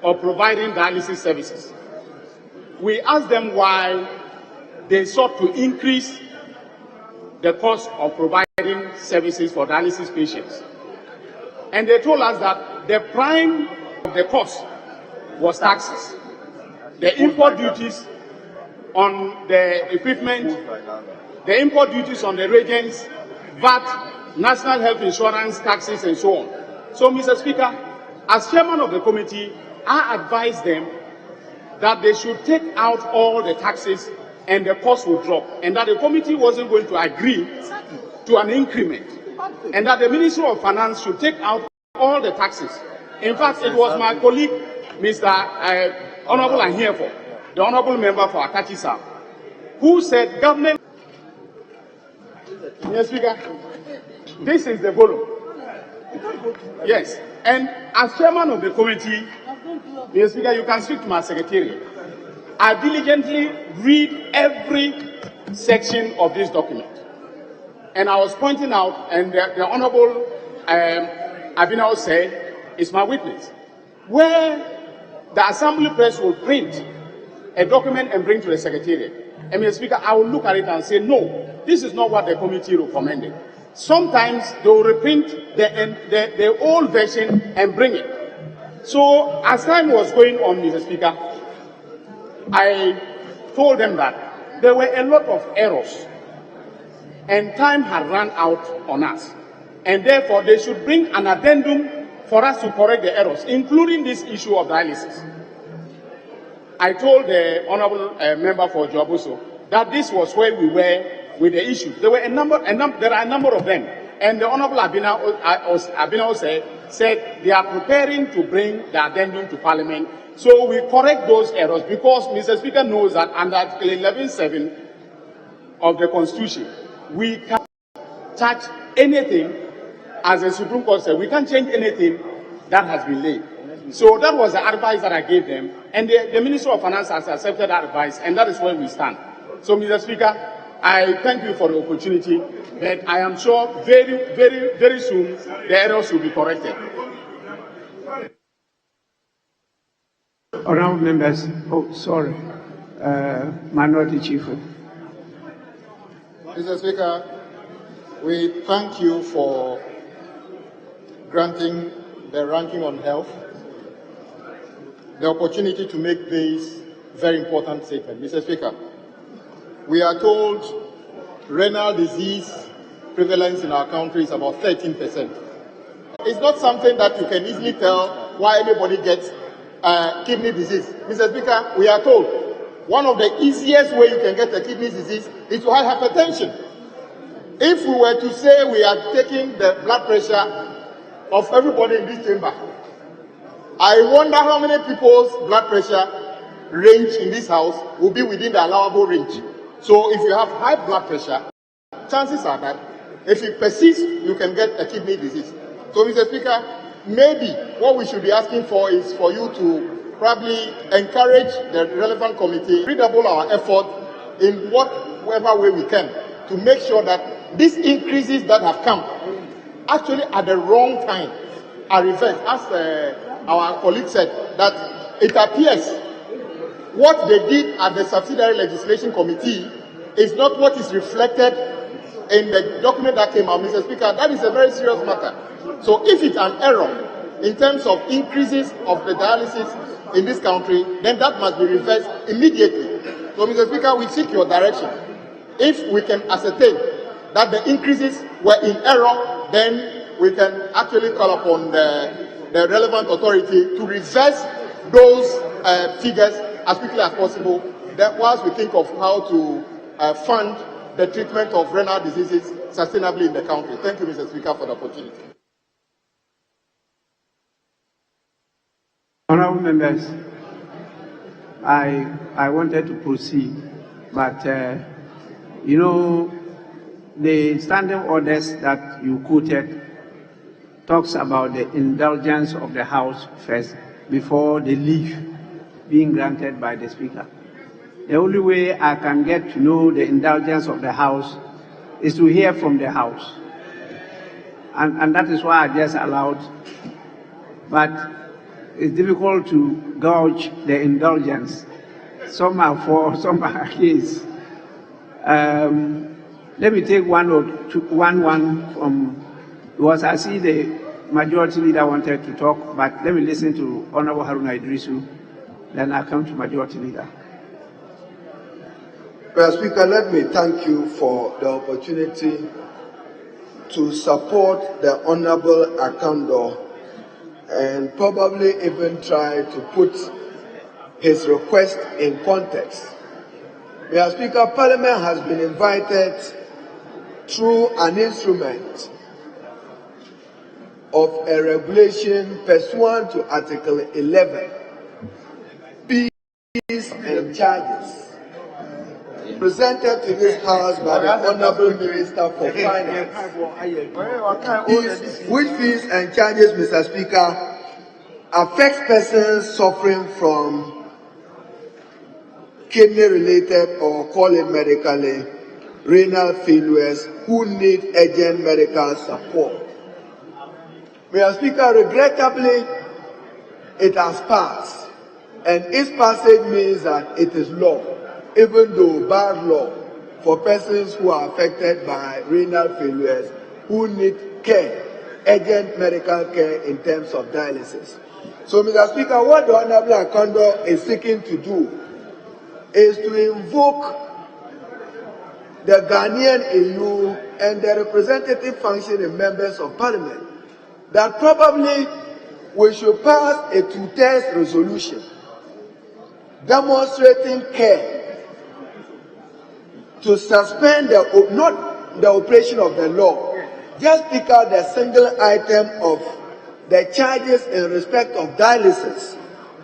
of providing dialysis services, we asked them why they sought to increase the cost of providing services for dialysis patients. And they told us that the prime of the cost was taxes, the import duties on the equipment, the import duties on the reagents, VAT, national health insurance, taxes, and so on. So, Mr. Speaker, as chairman of the committee, I advised them that they should take out all the taxes and the cost will drop, and that the committee wasn't going to agree to an increment, and that the Ministry of Finance should take out all the taxes. In fact, it was my colleague, Mr. Honourable Anhiefo, the Honourable Member for Akachisa, who said government. Yes, Speaker, this is the volume. Yes, and as chairman of the committee, Mr. Speaker, you can speak to my secretary. I diligently read every section of this document, and I was pointing out, and the Honourable Abinao said is my witness, where the assembly press will print a document and bring to the secretariat. And Mr. Speaker, I will look at it and say, no, this is not what the committee recommended. Sometimes they will reprint the old version and bring it. So as time was going on, Mr. Speaker, I told them that there were a lot of errors and time had run out on us. And therefore, they should bring an addendum for us to correct the errors, including this issue of dialysis. I told the honourable member for Joaboso that this was where we were with the issue. There are a number of them, and the honourable Abina said they are preparing to bring the addendum to Parliament. So we correct those errors because Mr. Speaker knows that under Article 11(7) of the Constitution, we can't touch anything, as the Supreme Court said, we can't change anything that has been laid. So that was the advice that I gave them, and the Minister of Finance has accepted that advice, and that is where we stand. So, Mr. Speaker, I thank you for the opportunity, but I am sure very, very, very soon the errors will be corrected. Honourable members, Minority Chief. Mr. Speaker, we thank you for granting the ranking on health the opportunity to make this very important statement. Mr. Speaker, we are told renal disease prevalence in our country is about 13%. It's not something that you can easily tell why anybody gets kidney disease. Mr. Speaker, we are told one of the easiest way you can get a kidney disease is to have hypertension. If we were to say we are taking the blood pressure of everybody in this chamber, I wonder how many people's blood pressure range in this house will be within the allowable range. So if you have high blood pressure, chances are that if it persists, you can get a kidney disease. So, Mr. Speaker, maybe what we should be asking for is for you to probably encourage the relevant committee, redouble our effort in whatever way we can to make sure that these increases that have come actually at the wrong time are reversed. As our colleague said, that it appears what they did at the subsidiary legislation committee is not what is reflected in the document that came out. Mr. Speaker, that is a very serious matter. So if it's an error in terms of increases of the dialysis in this country, then that must be reversed immediately. So, Mr. Speaker, we seek your direction. If we can ascertain that the increases were in error, then we can actually call upon the relevant authority to reverse those figures as quickly as possible, that whilst we think of how to fund the treatment of renal diseases sustainably in the country. Thank you, Mr. Speaker, for the opportunity. Honourable members, I wanted to proceed, but you know, the standing orders that you quoted talks about the indulgence of the House first before the leave being granted by the Speaker. The only way I can get to know the indulgence of the House is to hear from the House. And that is why I just allowed. But it's difficult to gauge the indulgence. Some are for, some are against. Let me take one from, because I see the majority leader wanted to talk, but let me listen to Honorable Haruna Idrisu, then I come to majority leader. Mr. Speaker, let me thank you for the opportunity to support the Honorable Akando and probably even try to put his request in context. Mr. Speaker, Parliament has been invited through an instrument of a regulation pursuant to Article 11, fees and charges, presented to this House by the Honourable Minister for Finance, which fees and charges, Mr. Speaker, affects persons suffering from kidney-related, or call it medically, renal failures who need urgent medical support. Mr. Speaker, regrettably, it has passed. And its passage means that it is law, even though bad law for persons who are affected by renal failures who need care, urgent medical care in terms of dialysis. So, Mr. Speaker, what the Honorable Akondo is seeking to do is to invoke the Ghanaian EU and the representative functioning members of Parliament that probably we should pass a 2/3 resolution demonstrating care to suspend not the operation of the law, just pick out the single item of the charges in respect of dialysis,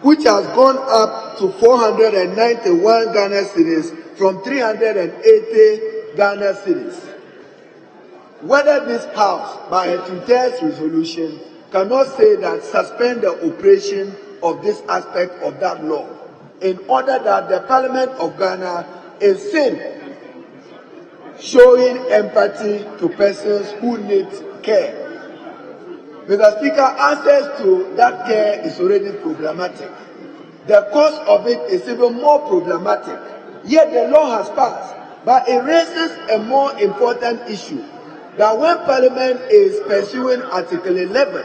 which has gone up to 491 Ghana cedis from 380 Ghana cedis. Whether this House, by a 2/3 resolution, cannot say that suspend the operation of this aspect of that law, in order that the Parliament of Ghana is seen showing empathy to persons who need care. Mr. Speaker, access to that care is already problematic. The cost of it is even more problematic. Yet the law has passed, but it raises a more important issue, that when Parliament is pursuing Article 11,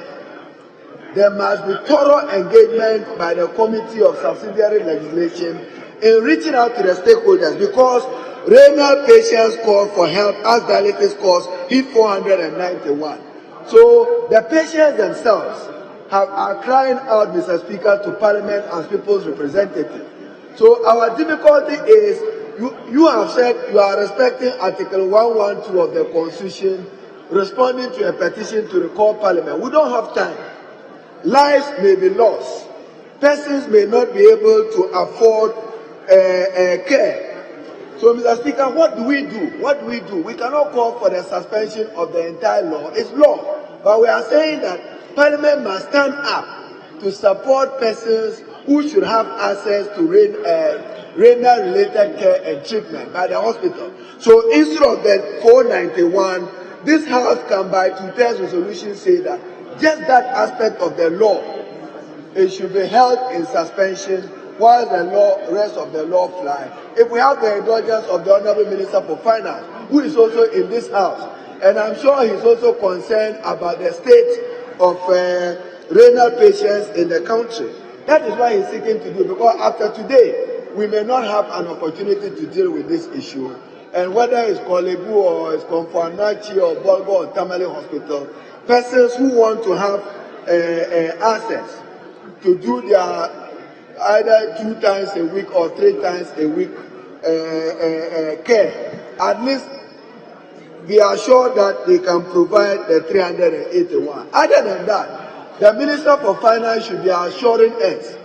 there must be thorough engagement by the Committee of Subsidiary Legislation in reaching out to the stakeholders, because renal patients call for help as dialysis costs hit 491. So the patients themselves are crying out, Mr. Speaker, to Parliament as people's representative. So our difficulty is, you have said you are respecting Article 112 of the Constitution, responding to a petition to recall Parliament. We don't have time. Lives may be lost. Persons may not be able to afford care. So, Mr. Speaker, what do we do? What do we do? We cannot call for the suspension of the entire law. It's law. But we are saying that Parliament must stand up to support persons who should have access to renal-related care and treatment by the hospital. So instead of the 491, this House can by 2/3 resolution say that just that aspect of the law, it should be held in suspension while the rest of the law fly. If we have the indulgence of the Honourable Minister for Finance, who is also in this House, and I'm sure he's also concerned about the state of renal patients in the country. That is why he's seeking to do, because after today, we may not have an opportunity to deal with this issue. And whether it's Kolebu or it's Komfuanachi or Bolgo or Tamale Hospital, persons who want to have access to do their either 2 times a week or 3 times a week care, at least be assured that they can provide the 381. Other than that, the Minister for Finance should be assuring us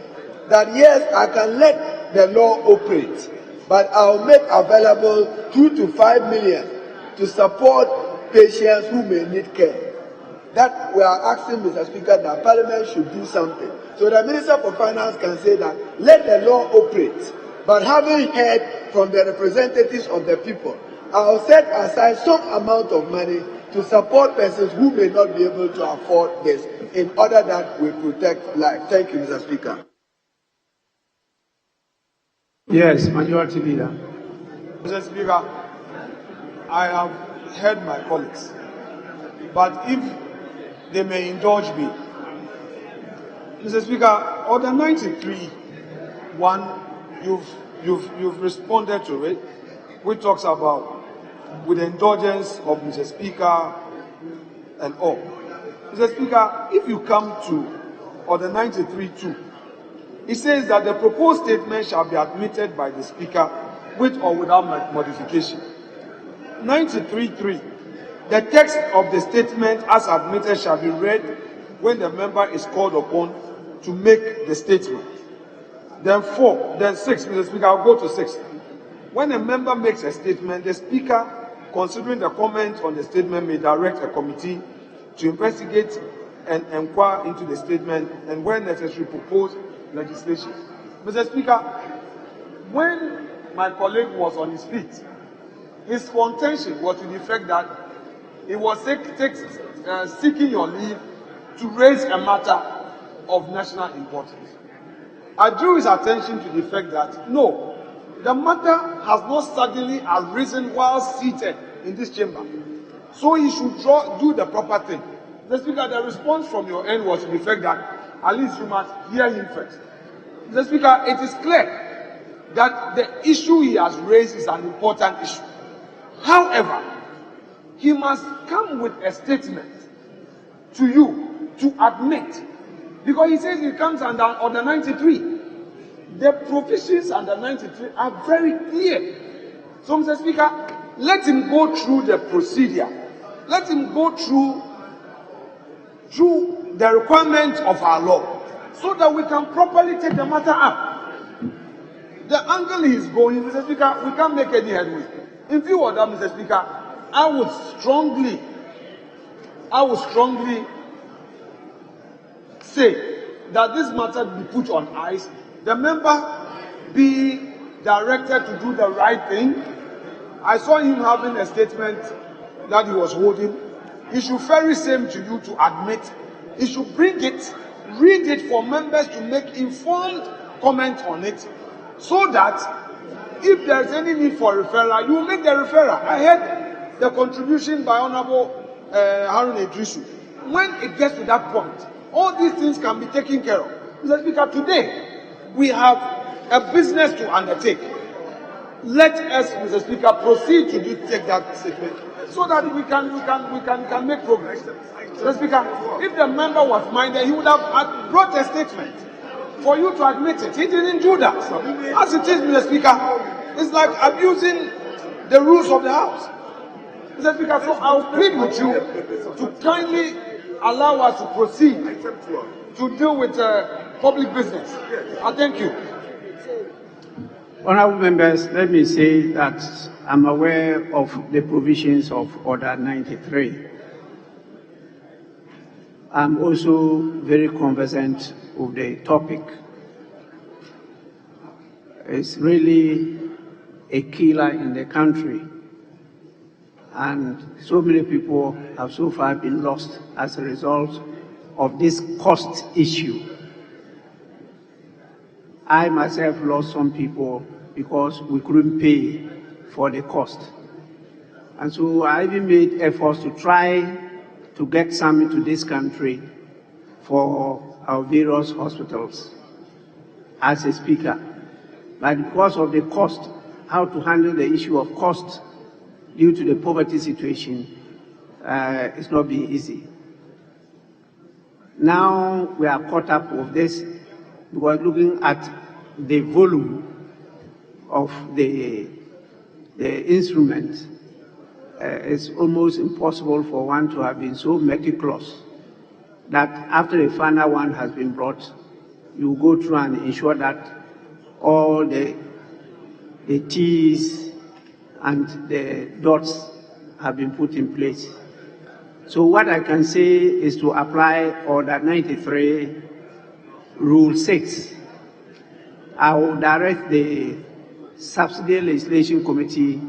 that yes, I can let the law operate, but I'll make available 2 to 5 million to support patients who may need care. That we are asking, Mr. Speaker, that Parliament should do something. So the Minister for Finance can say that let the law operate, but having heard from the representatives of the people, I'll set aside some amount of money to support persons who may not be able to afford this, in order that we protect life. Thank you, Mr. Speaker. Yes, Majority Leader. Mr. Speaker, I have heard my colleagues, but if they may indulge me, Mr. Speaker, Order 93.1, you've responded to it, which talks about with the indulgence of Mr. Speaker and all. Mr. Speaker, if you come to Order 93.2, it says that the proposed statement shall be admitted by the Speaker with or without modification. 93.3, the text of the statement as admitted shall be read when the member is called upon to make the statement. Then 4, then 6, Mr. Speaker, I'll go to 6. When a member makes a statement, the Speaker, considering the comment on the statement, may direct a committee to investigate and inquire into the statement and, where necessary, propose legislation. Mr. Speaker, when my colleague was on his feet, his contention was to the effect that he was seeking your leave to raise a matter of national importance. I drew his attention to the fact that, no, the matter has not suddenly arisen while seated in this chamber. So he should do the proper thing. The Speaker, the response from your end was to the fact that at least you must hear him first. The Speaker, it is clear that the issue he has raised is an important issue. However, he must come with a statement to you to admit, because he says it comes under Order 93. The provisions under 93 are very clear. So, Mr. Speaker, let him go through the procedure. Let him go through the requirements of our law, so that we can properly take the matter up. The angle he is going, Mr. Speaker, we can't make any headway. In view of that, Mr. Speaker, I would strongly say that this matter be put on ice. The member be directed to do the right thing. I saw him having a statement that he was holding. He should ferry same to you to admit. He should bring it, read it for members to make informed comment on it, so that if there is any need for referral, you will make the referral. I heard the contribution by Honorable Harun Idrisu. When it gets to that point, all these things can be taken care of. Mr. Speaker, today we have a business to undertake. Let us, Mr. Speaker, proceed to take that statement so that we can make progress. Mr. Speaker, if the member was minded, he would have brought a statement for you to admit it. He didn't do that. As it is, Mr. Speaker, it's like abusing the rules of the House. Mr. Speaker, so I'll plead with you to kindly allow us to proceed to deal with public business. I thank you. Honourable members, let me say that I'm aware of the provisions of Order 93. I'm also very conversant with the topic. It's really a killer in the country, and so many people have so far been lost as a result of this cost issue. I myself lost some people because we couldn't pay for the cost. And so I even made efforts to try to get some into this country for our various hospitals as a speaker. But because of the cost, how to handle the issue of cost due to the poverty situation, it's not been easy. Now we are caught up with this because looking at the volume of the instrument, it's almost impossible for one to have been so meticulous that after a final one has been brought, you go through and ensure that all the T's and the dots have been put in place. So what I can say is to apply Order 93, Rule 6. I will direct the Subsidy Legislation Committee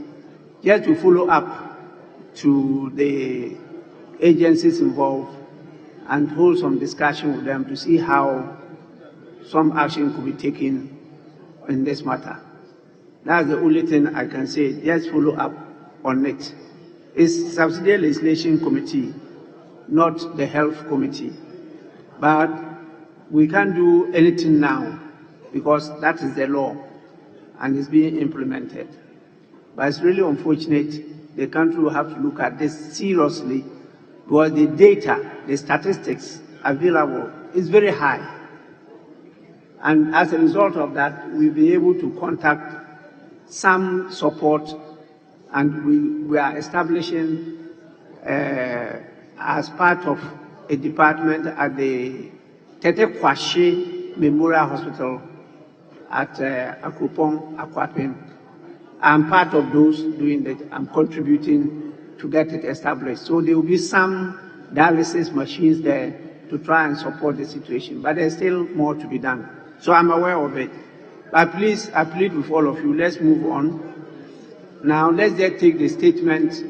just to follow up to the agencies involved and hold some discussion with them to see how some action could be taken in this matter. That's the only thing I can say. Just follow up on it. It's Subsidy Legislation Committee, not the Health Committee. But we can't do anything now because that is the law and it's being implemented. But it's really unfortunate. The country will have to look at this seriously because the data, the statistics available is very high. And as a result of that, we'll be able to contact some support, and we are establishing as part of a department at the Tete Kwashe Memorial Hospital at Akropong, Akwapim. I'm part of those doing that. I'm contributing to get it established. So there will be some dialysis machines there to try and support the situation, but there's still more to be done. So I'm aware of it. But please, I plead with all of you, let's move on. Now let's just take the statement,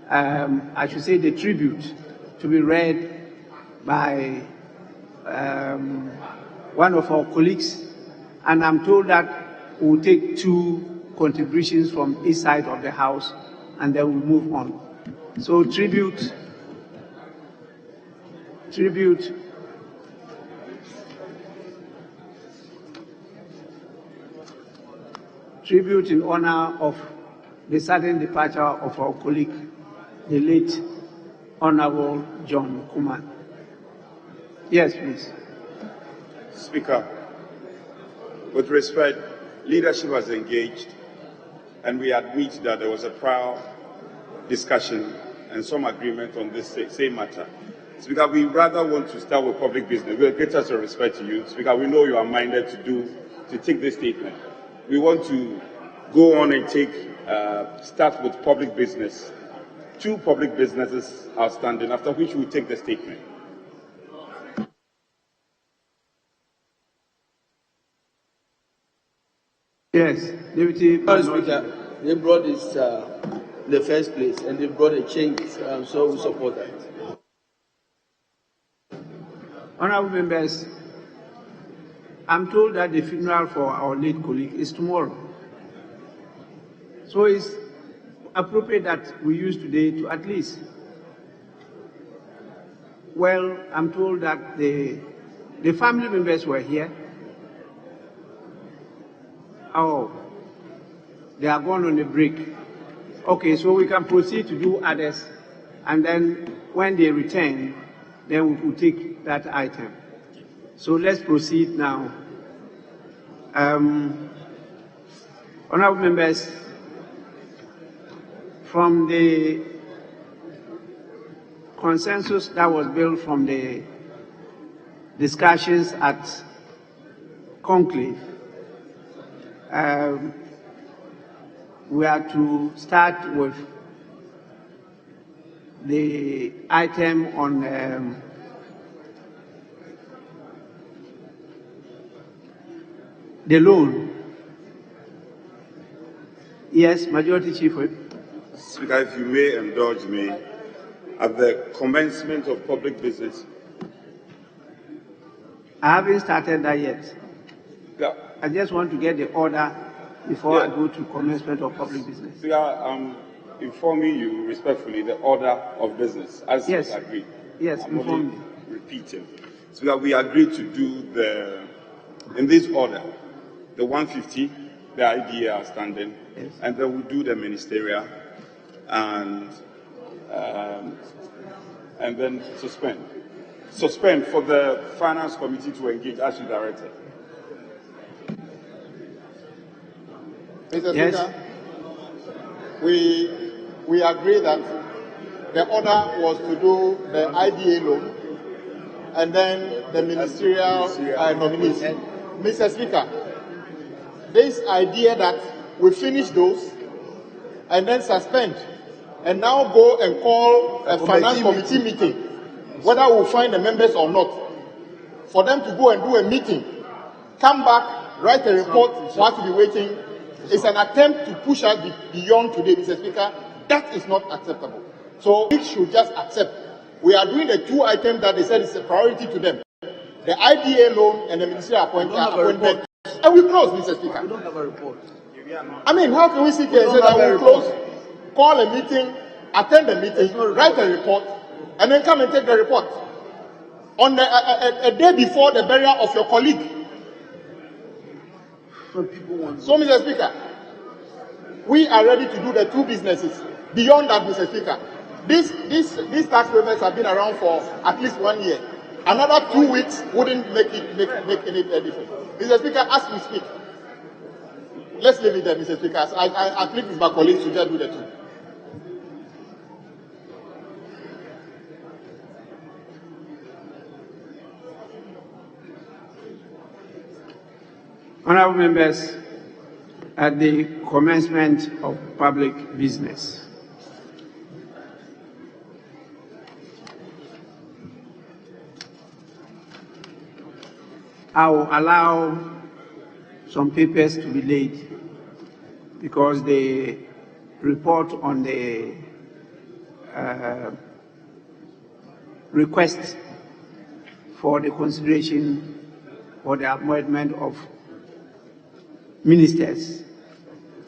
I should say the tribute, to be read by one of our colleagues, and I'm told that we'll take 2 contributions from each side of the House, and then we'll move on. So tribute in honor of the sudden departure of our colleague, the late Honorable John Kum. Yes, please. Speaker, with respect, leadership was engaged, and we admit that there was a prior discussion and some agreement on this same matter. Speaker, we rather want to start with public business. We have greatest respect to you. Speaker, we know you are minded to take this statement. We want to go on and start with public business. 2 public businesses outstanding, after which we take the statement. Yes, Deputy Speaker, they brought this in the first place, and they brought a change, so we support that. Honorable members, I'm told that the funeral for our late colleague is tomorrow. So it's appropriate that we use today to at least, well, I'm told that the family members were here. Oh, they are gone on a break. Okay, so we can proceed to do others, and then when they return, then we will take that item. So let's proceed now. Honorable members, from the consensus that was built from the discussions at conclave, we are to start with the item on the loan. Yes, Majority Chief Whip. Speaker, if you may indulge me, at the commencement of public business. I haven't started that yet. Yeah. I just want to get the order before I go to commencement of public business. Speaker, I'm informing you respectfully the order of business as was agreed. Yes, I'm inform only me. repeating. Speaker, we agreed to do in this order, the 150, the IDA outstanding, and then we'll do the ministerial and then suspend. Suspend for the finance committee to engage as you directed. Mr. Speaker, we agree that the order was to do the IDA loan and then the ministerial nominees. Mr. Speaker, this idea that we finish those and then suspend and now go and call a finance committee meeting, whether we'll find the members or not, for them to go and do a meeting, come back, write a report for us to be waiting, is an attempt to push us beyond today, Mr. Speaker. That is not acceptable. So we should just accept. We are doing the 2 items that they said is a priority to them. The IDA loan and the ministerial appointment. And we close, Mr. Speaker. We don't have a report. I mean, how can we sit here and say that we close, call a meeting, attend the meeting, write a report, and then come and take the report on a day before the burial of your colleague? So, Mr. Speaker, we are ready to do the 2 businesses. Beyond that, Mr. Speaker, these tax waivers have been around for at least 1 year. Another 2 weeks wouldn't make any difference. Mr. Speaker, as we speak, let's leave it there, Mr. Speaker. I plead with my colleagues to just do the 2. Honorable members, at the commencement of public business, I will allow some papers to be laid because the report on the request for the consideration for the appointment of ministers.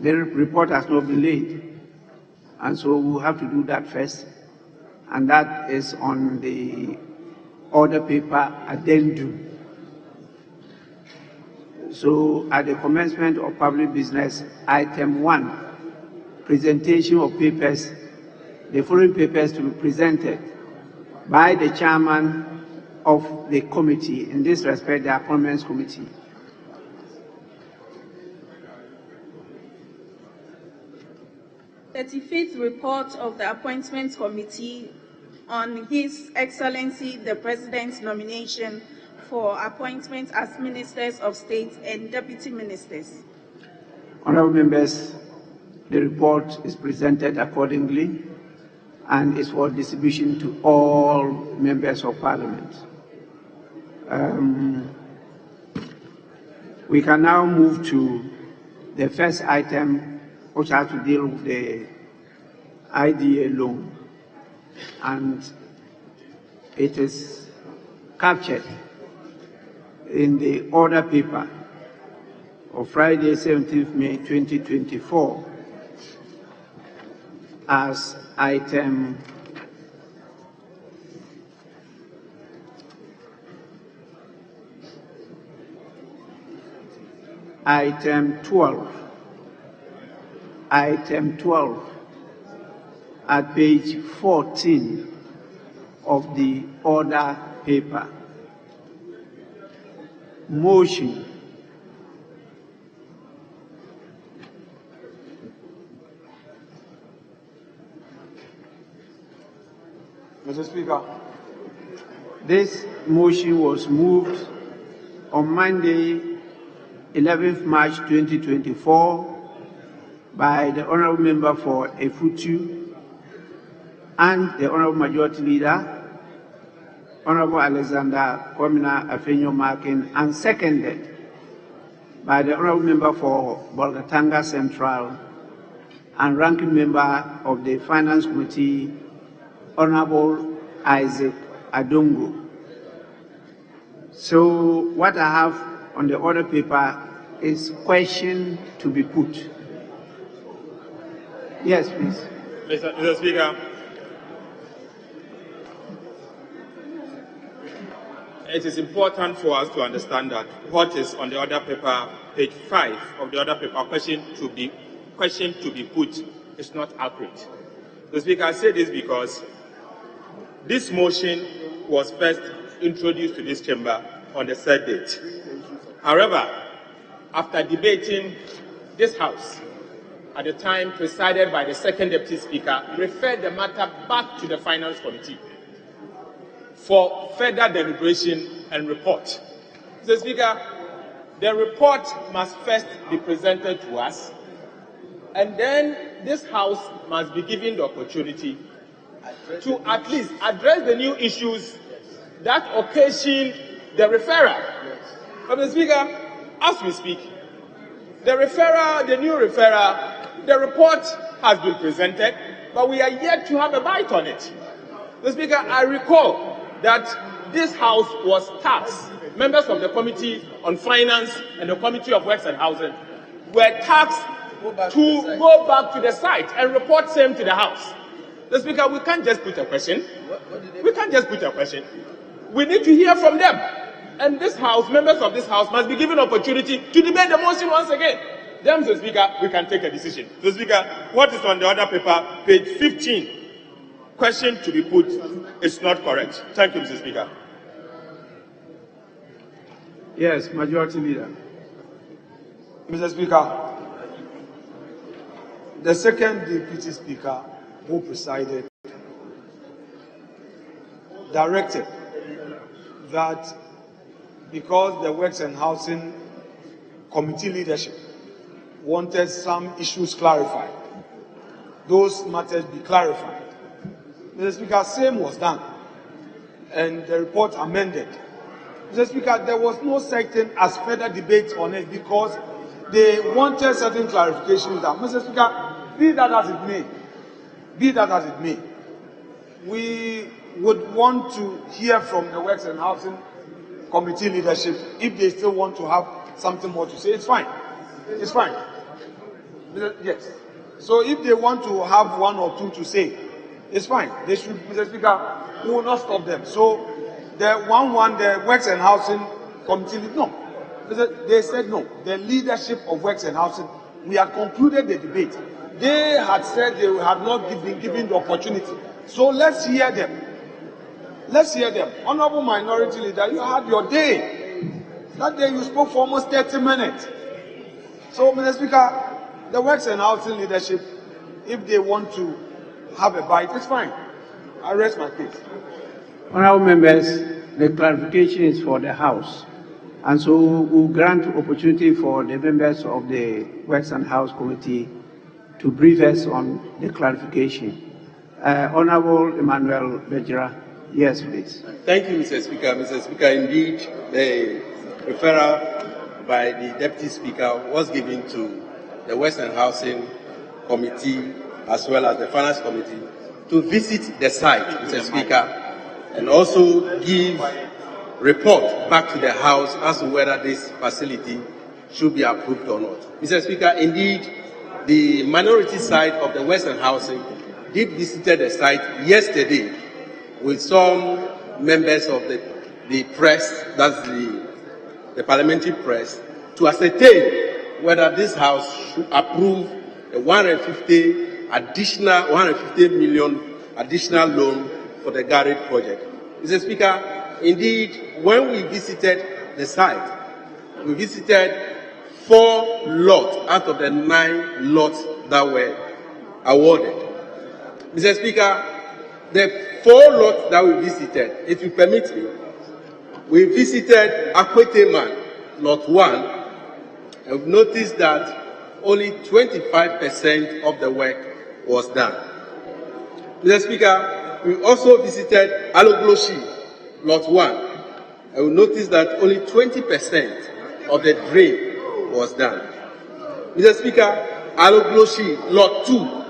The report has not been laid, and so we'll have to do that first, and that is on the order paper addendum. So at the commencement of public business, item 1, presentation of papers, the following papers to be presented by the chairman of the committee, in this respect, the appointments committee. The 35th report of the Appointments Committee on His Excellency the President's nomination for appointment as Ministers of State and Deputy Ministers. Honourable members, the report is presented accordingly and is for distribution to all members of Parliament. We can now move to the first item, which has to deal with the IDA loan, and it is captured in the order paper of Friday, 17th May 2024 as item 12. Item 12 at page 14 of the order paper. Motion. Mr. Speaker. This motion was moved on Monday, 11th March 2024 by the Honourable Member for Efutu and the Honourable Majority Leader, Honourable Alexander Kwamina Afenyo-Markin, and seconded by the Honourable Member for Bolgatanga Central and Ranking Member of the Finance Committee, Honourable Isaac Adongo. So what I have on the order paper is question to be put. Yes, please. Mr. Speaker, it is important for us to understand that what is on the order paper, page 5 of the order paper, question to be put, is not accurate. Mr. Speaker, I say this because this motion was first introduced to this chamber on the 3rd date. However, after debating, this House, at the time presided by the 2nd Deputy Speaker, referred the matter back to the Finance Committee for further deliberation and report. Mr. Speaker, the report must first be presented to us, and then this House must be given the opportunity to at least address the new issues that occasioned the referral. But Mr. Speaker, as we speak, the new referral, the report has been presented, but we are yet to have a bite on it. Mr. Speaker, I recall that this House was tasked, members of the Committee on Finance and the Committee of Works and Housing were tasked to go back to the site and report same to the House. Mr. Speaker, we can't just put a question. We can't just put a question. We need to hear from them. And this House, members of this House, must be given opportunity to debate the motion once again. Then, Mr. Speaker, we can take a decision. Mr. Speaker, what is on the order paper, page 15, question to be put, is not correct. Thank you, Mr. Speaker. Yes, Majority Leader. Mr. Speaker, the 2nd Deputy Speaker who presided directed that because the Works and Housing Committee leadership wanted some issues clarified, those matters be clarified. Mr. Speaker, same was done, and the report amended. Mr. Speaker, there was no certain as further debate on it because they wanted certain clarifications. That, Mr. Speaker, be that as it may, we would want to hear from the Works and Housing committee leadership, if they still want to have something more to say, it's fine. It's fine. Yes. So if they want to have one or two to say, it's fine. They should, Mr. Speaker, we will not stop them. So the the Works and Housing Committee, no. They said no. The leadership of Works and Housing, we had concluded the debate. They had said they had not been given the opportunity. So let's hear them. Let's hear them. Honorable Minority Leader, you had your day. That day you spoke for almost 30 minutes. So, Mr. Speaker, the Works and Housing leadership, if they want to have a bite, it's fine. I rest my case. Honorable members, the clarification is for the House. And so we'll grant opportunity for the members of the Works and House Committee to brief us on the clarification. Honorable Emmanuel Bejira, yes, please. Thank you, Mr. Speaker. Mr. Speaker, indeed, the referral by the Deputy Speaker was given to the Works and Housing Committee as well as the Finance Committee to visit the site, Mr. Speaker, and also give report back to the House as to whether this facility should be approved or not. Mr. Speaker, indeed, the minority side of the Works and Housing did visit the site yesterday with some members of the press, that's the parliamentary press, to ascertain whether this House should approve a 150 million additional loan for the garage project. Mr. Speaker, indeed, when we visited the site, we visited 4 lots out of the 9 lots that were awarded. Mr. Speaker, the 4 lots that we visited, if you permit me, we visited Akweteman, lot 1, and we've noticed that only 25% of the work was done. Mr. Speaker, we also visited Alogloshi, lot 1, and we noticed that only 20% of the drain was done. Mr. Speaker, Alogloshi, lot 2,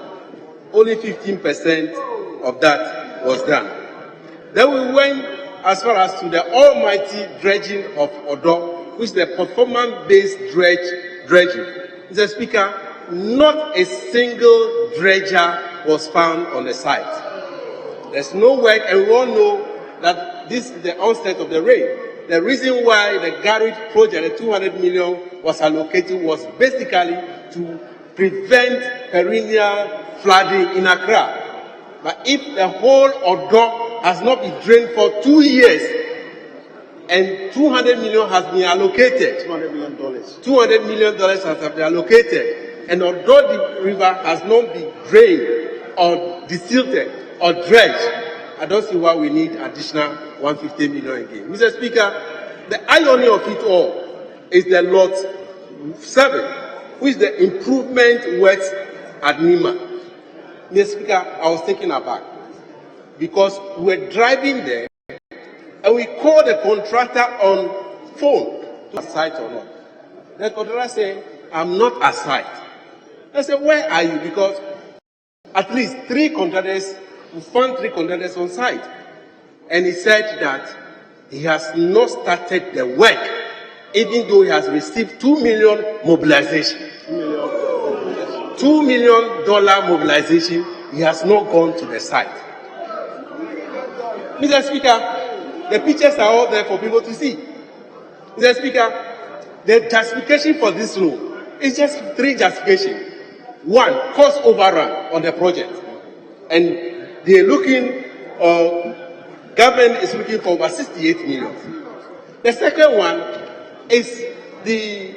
only 15% of that was done. Then we went as far as to the almighty dredging of Odo, which is the performance-based dredging. Mr. Speaker, not a single dredger was found on the site. There's no work, and we all know that this is the onset of the rain. The reason why the garage project, the 200 million, was allocated was basically to prevent perennial flooding in Accra. But if the whole Odo has not been drained for 2 years, and 200 million has been allocated, $200 million has been allocated, and although the river has not been drained or desilted or dredged, I don't see why we need additional 150 million again. Mr. Speaker, the irony of it all is the lot 7, which is the improvement works at Nima. Mr. Speaker, I was taken aback because we were driving there and we called the contractor on phone to site or not. The contractor said, I'm not at site. I said, where are you? Because at least 3 contractors, we found 3 contractors on site. And he said that he has not started the work, even though he has received $2 million mobilization. $2 million mobilization, he has not gone to the site. Mr. Speaker, the pictures are all there for people to see. Mr. Speaker, the justification for this loan is just 3 justifications. 1, cost overrun on the project. And they're looking, government is looking for over 68 million. The second one is the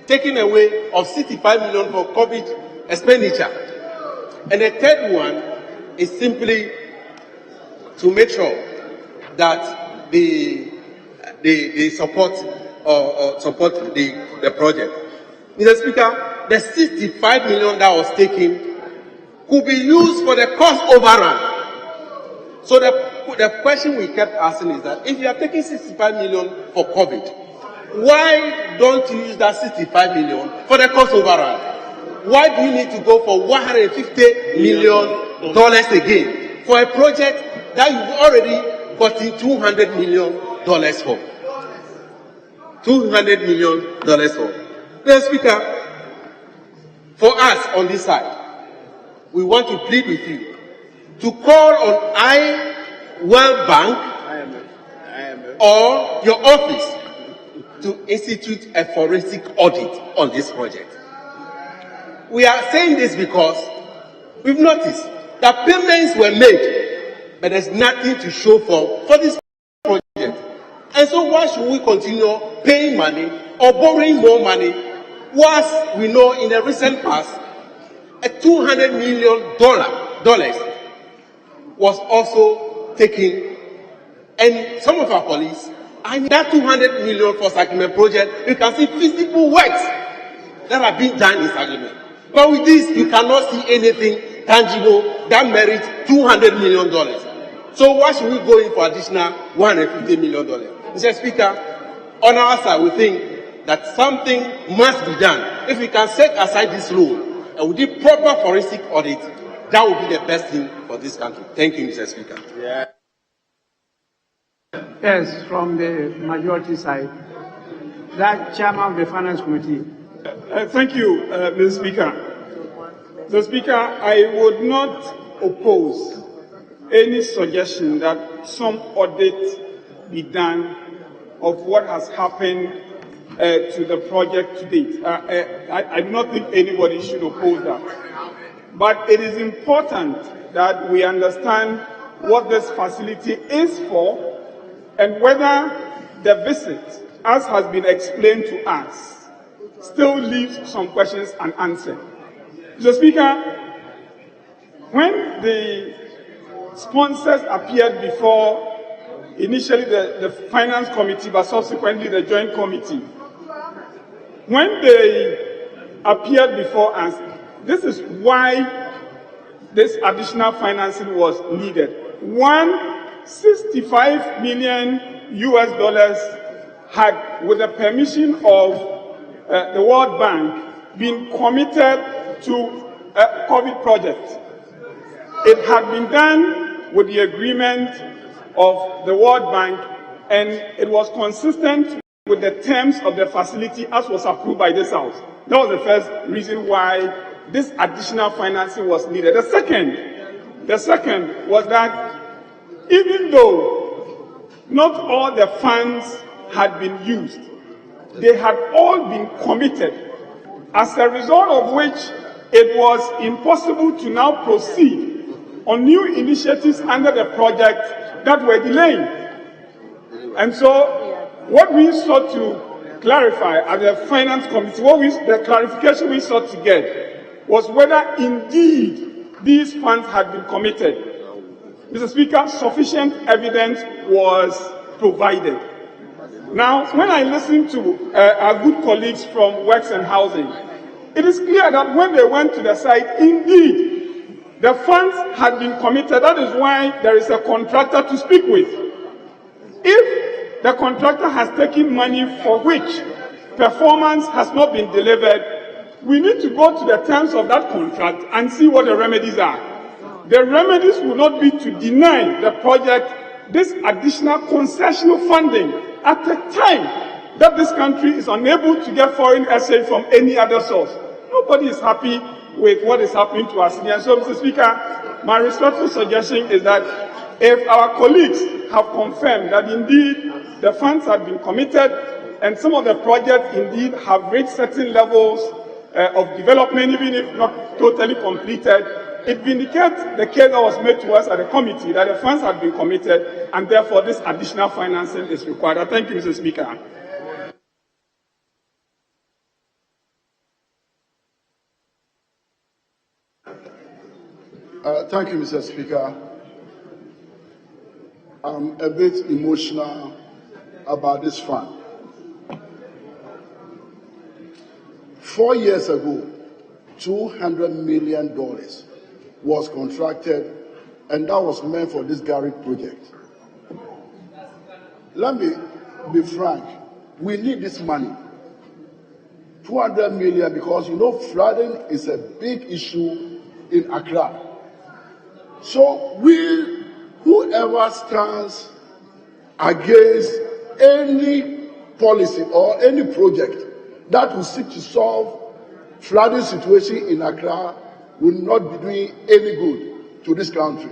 taking away of 65 million for COVID expenditure. And the third one is simply to make sure that they support the project. Mr. Speaker, the 65 million that was taken could be used for the cost overrun. So the question we kept asking is that if you are taking 65 million for COVID, why don't you use that 65 million for the cost overrun? Why do you need to go for $150 million again for a project that you've already gotten $200 million for? $200 million for. Mr. Speaker, for us on this side, we want to plead with you to call on World Bank or your office to institute a forensic audit on this project. We are saying this because we've noticed that payments were made, but there's nothing to show for this project. And so why should we continue paying money or borrowing more money, whilst we know in the recent past, a $200 million was also taken, and some of our police, and that $200 million for Sagime project, you can see physical works that are being done in Sagime. But with this, you cannot see anything tangible that merits $200 million. So why should we go in for additional $150 million? Mr. Speaker, on our side, we think that something must be done. If we can set aside this rule and we do proper forensic audit, that would be the best thing for this country. Thank you, Mr. Speaker. Yeah. Yes, from the majority side. That chairman of the Finance Committee. Thank you, Mr. Speaker. Mr. Speaker, I would not oppose any suggestion that some audit be done of what has happened to the project to date. I do not think anybody should oppose that. But it is important that we understand what this facility is for and whether the visit, as has been explained to us, still leaves some questions unanswered. Mr. Speaker, when the sponsors appeared before initially the Finance Committee, but subsequently the Joint Committee, when they appeared before us, this is why this additional financing was needed. $165 million had, with the permission of the World Bank, been committed to a COVID project. It had been done with the agreement of the World Bank, and it was consistent with the terms of the facility as was approved by this House. That was the first reason why this additional financing was needed. The second was that even though not all the funds had been used, they had all been committed, as a result of which it was impossible to now proceed on new initiatives under the project that were delaying. And so what we sought to clarify at the Finance Committee, the clarification we sought to get was whether indeed these funds had been committed. Mr. Speaker, sufficient evidence was provided. Now, when I listen to our good colleagues from Works and Housing, it is clear that when they went to the site, indeed, the funds had been committed. That is why there is a contractor to speak with. If the contractor has taken money for which performance has not been delivered, we need to go to the terms of that contract and see what the remedies are. The remedies will not be to deny the project this additional concessional funding at a time that this country is unable to get foreign aid from any other source. Nobody is happy with what is happening to us. And so, Mr. Speaker, my respectful suggestion is that if our colleagues have confirmed that indeed the funds have been committed and some of the projects indeed have reached certain levels of development, even if not totally completed, it vindicates the case that was made to us at the committee that the funds had been committed and therefore this additional financing is required. Thank you, Mr. Speaker. Thank you, Mr. Speaker. I'm a bit emotional about this fund. 4 years ago, $200 million was contracted, and that was meant for this garage project. Let me be frank, we need this money. 200 million, because you know flooding is a big issue in Accra. So whoever stands against any policy or any project that will seek to solve flooding situation in Accra will not be doing any good to this country.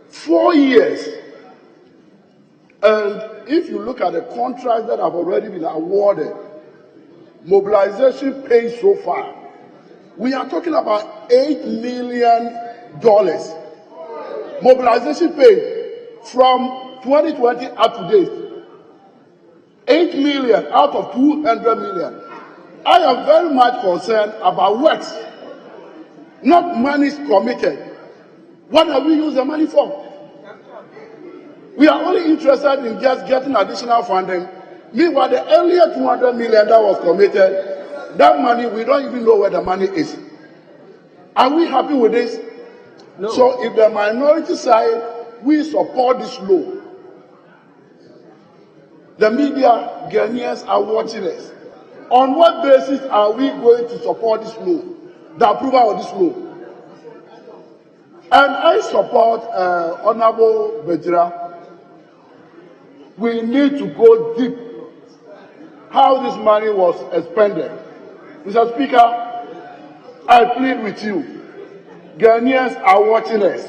4 years, and if you look at the contracts that have already been awarded, mobilization paid so far, we are talking about $8 million. Mobilization paid from 2020 up to date. 8 million out of 200 million. I am very much concerned about works, not monies committed. What have we used the money for? We are only interested in just getting additional funding. Meanwhile, the earlier 200 million that was committed, that money, we don't even know where the money is. Are we happy with this? No. So if the minority side, we support this law. The media, Ghanaians are watching us. On what basis are we going to support this law? The approval of this law? And I support Honorable Bejira. We need to go deep how this money was expended. Mr. Speaker, I plead with you. Ghanaians are watching us.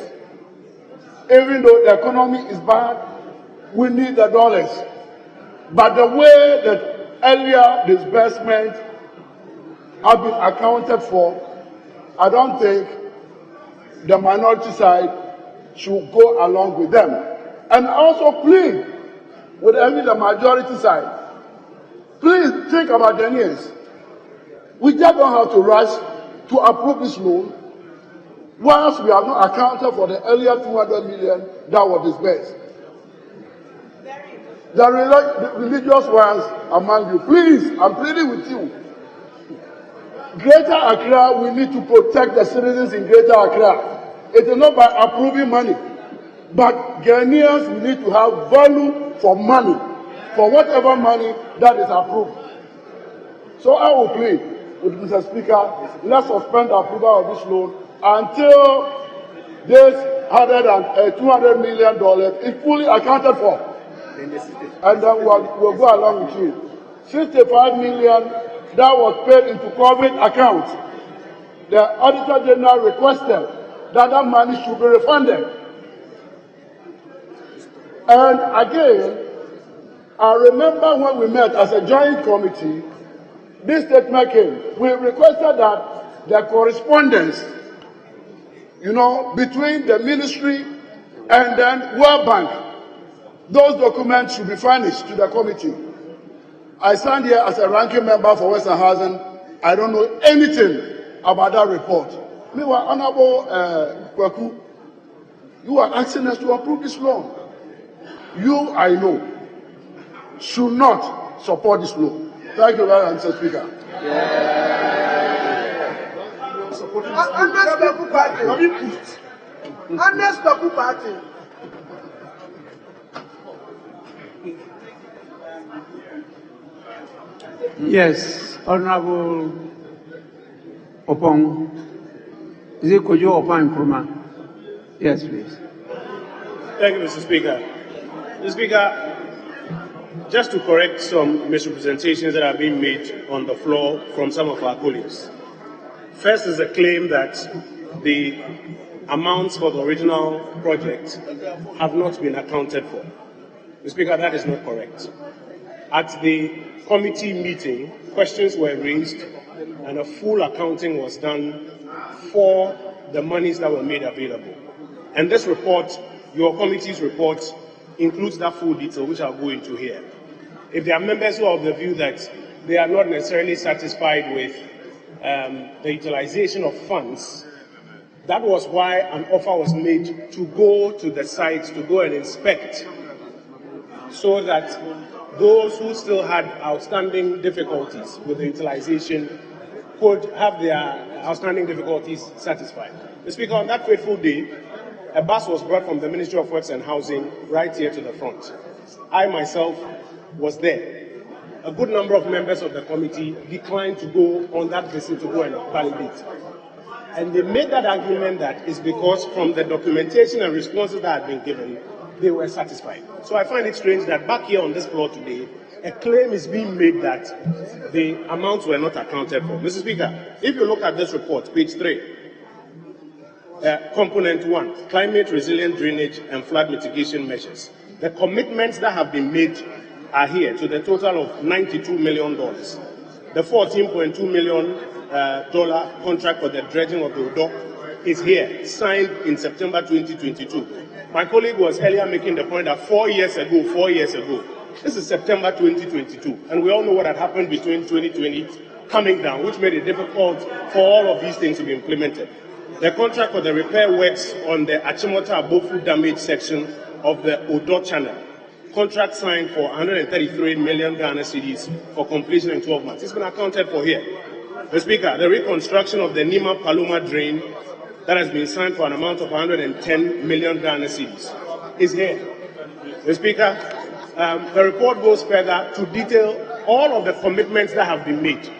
Even though the economy is bad, we need the dollars. But the way that earlier disbursements have been accounted for, I don't think the minority side should go along with them. And also plead with the majority side. Please think about Ghanaians. We just don't have to rush to approve this loan once we have not accounted for the earlier 200 million that were disbursed. The religious ones among you, please, I'm pleading with you. Greater Accra, we need to protect the citizens in Greater Accra. It is not by approving money, but Ghanaians, we need to have value for money, for whatever money that is approved. So I will plead with Mr. Speaker, let's suspend the approval of this loan until this $200 million is fully accounted for. And then we'll go along with you. 65 million that was paid into COVID accounts. The Auditor General requested that that money should be refunded. And again, I remember when we met as a joint committee, this statement came. We requested that the correspondence, between the ministry and then World Bank, those documents should be furnished to the committee. I stand here as a ranking member for Western Housing. I don't know anything about that report. Meanwhile, Honorable Kwaku, you are asking us to approve this law. You, I know, should not support this law. Thank you very much, Mr. Speaker. Party. Yes, Honorable Opong. Is it Kojo Opong Nkrumah? Yes, please. Thank you, Mr. Speaker. Mr. Speaker, just to correct some misrepresentations that are being made on the floor from some of our colleagues. First is a claim that the amounts for the original project have not been accounted for. Mr. Speaker, that is not correct. At the committee meeting, questions were raised and a full accounting was done for the monies that were made available. And this report, your committee's report, includes that full detail, which I'll go into here. If there are members who are of the view that they are not necessarily satisfied with the utilization of funds, that was why an offer was made to go to the site, to go and inspect, so that those who still had outstanding difficulties with the utilization could have their outstanding difficulties satisfied. Mr. Speaker, on that fateful day, a bus was brought from the Ministry of Works and Housing right here to the front. I myself was there. A good number of members of the committee declined to go on that visit to go and validate. And they made that argument that it's because from the documentation and responses that had been given, they were satisfied. So I find it strange that back here on this floor today, a claim is being made that the amounts were not accounted for. Mr. Speaker, if you look at this report, page 3, component 1, climate resilient drainage and flood mitigation measures. The commitments that have been made are here to the total of $92 million. The $14.2 million contract for the dredging of the Odo is here, signed in September 2022. My colleague was earlier making the point that 4 years ago, this is September 2022, and we all know what had happened between 2020 coming down, which made it difficult for all of these things to be implemented. The contract for the repair works on the Achimota Abofu damage section of the Odo Channel. Contract signed for 133 million Ghana cedis for completion in 12 months. It's been accounted for here. Mr. Speaker, the reconstruction of the Nima Paloma drain that has been signed for an amount of 110 million Ghana cedis is here. Mr. Speaker, the report goes further to detail all of the commitments that have been made.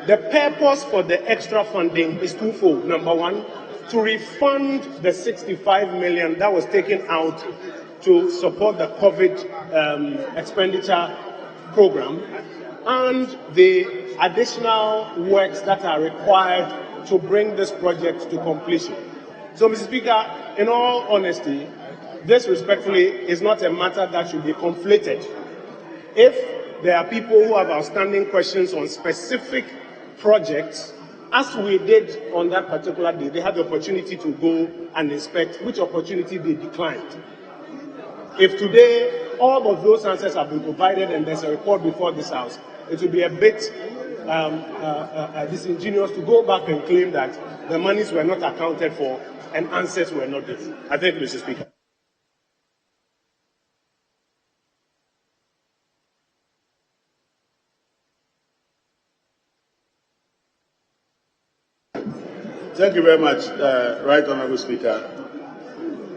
The purpose for the extra funding is twofold. Number one, to refund the 65 million that was taken out to support the COVID expenditure program and the additional works that are required to bring this project to completion. So, Mr. Speaker, in all honesty, this respectfully is not a matter that should be conflated. If there are people who have outstanding questions on specific projects, as we did on that particular day, they had the opportunity to go and inspect, which opportunity they declined. If today all of those answers have been provided and there's a report before this House, it would be a bit disingenuous to go back and claim that the monies were not accounted for and answers were not given. I thank you, Mr. Speaker. Thank you very much, Right Honourable Speaker.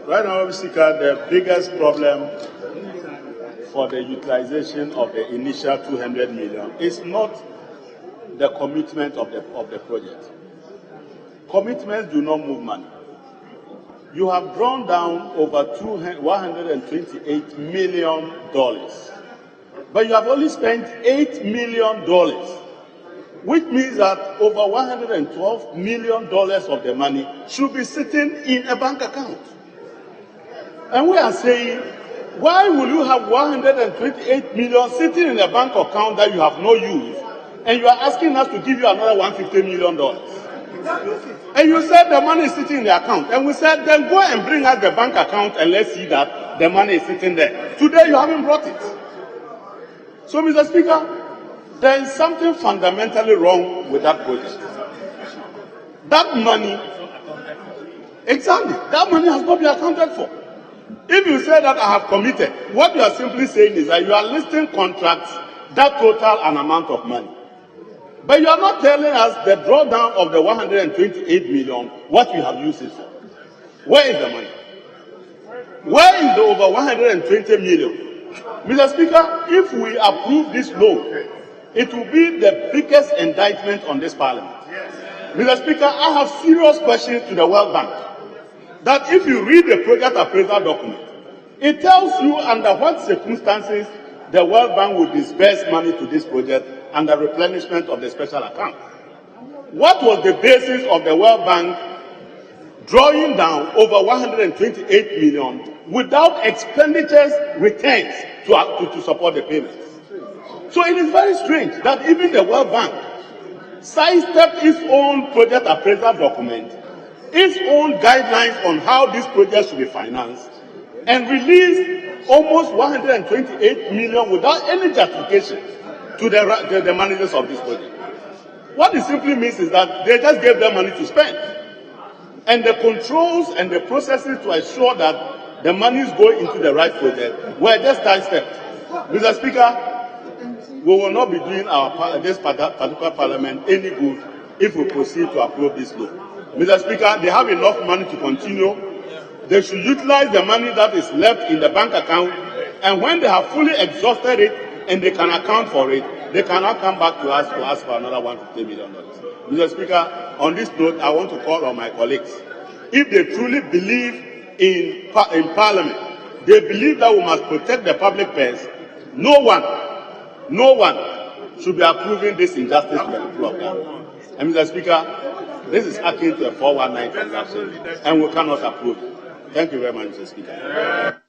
Right Honourable Speaker, the biggest problem for the utilization of the initial 200 million is not the commitment of the project. Commitments do not move money. You have drawn down over $128 million, but you have only spent $8 million, which means that over $112 million of the money should be sitting in a bank account. And we are saying, why will you have 128 million sitting in a bank account that you have no use, and you are asking us to give you another $150 million? And you said the money is sitting in the account, and we said, then go and bring us the bank account and let's see that the money is sitting there. Today you haven't brought it. So, Mr. Speaker, there is something fundamentally wrong with that project. That money, exactly, that money has not been accounted for. If you say that I have committed, what you are simply saying is that you are listing contracts that total an amount of money. But you are not telling us the drawdown of the 128 million, what you have used it for. Where is the money? Where is the over 120 million? Mr. Speaker, if we approve this loan, it will be the biggest indictment on this parliament. Mr. Speaker, I have serious questions to the World Bank. That if you read the project appraisal document, it tells you under what circumstances the World Bank will disburse money to this project and the replenishment of the special account. What was the basis of the World Bank drawing down over 128 million without expenditures returns to support the payments? So it is very strange that even the World Bank sidestepped its own project appraisal document, its own guidelines on how this project should be financed, and released almost 128 million without any justification to the managers of this project. What it simply means is that they just gave them money to spend. And the controls and the processes to ensure that the monies go into the right project were just sidestepped. Mr. Speaker, we will not be doing this particular parliament any good if we proceed to approve this law. Mr. Speaker, they have enough money to continue. They should utilize the money that is left in the bank account, and when they have fully exhausted it and they can account for it, they cannot come back to us to ask for another $150 million. Mr. Speaker, on this note, I want to call on my colleagues. If they truly believe in Parliament, they believe that we must protect the public purse, no one should be approving this injustice to the people of Ghana. And Mr. Speaker, this is akin to a 419 transaction, and we cannot approve it. Thank you very much, Mr. Speaker.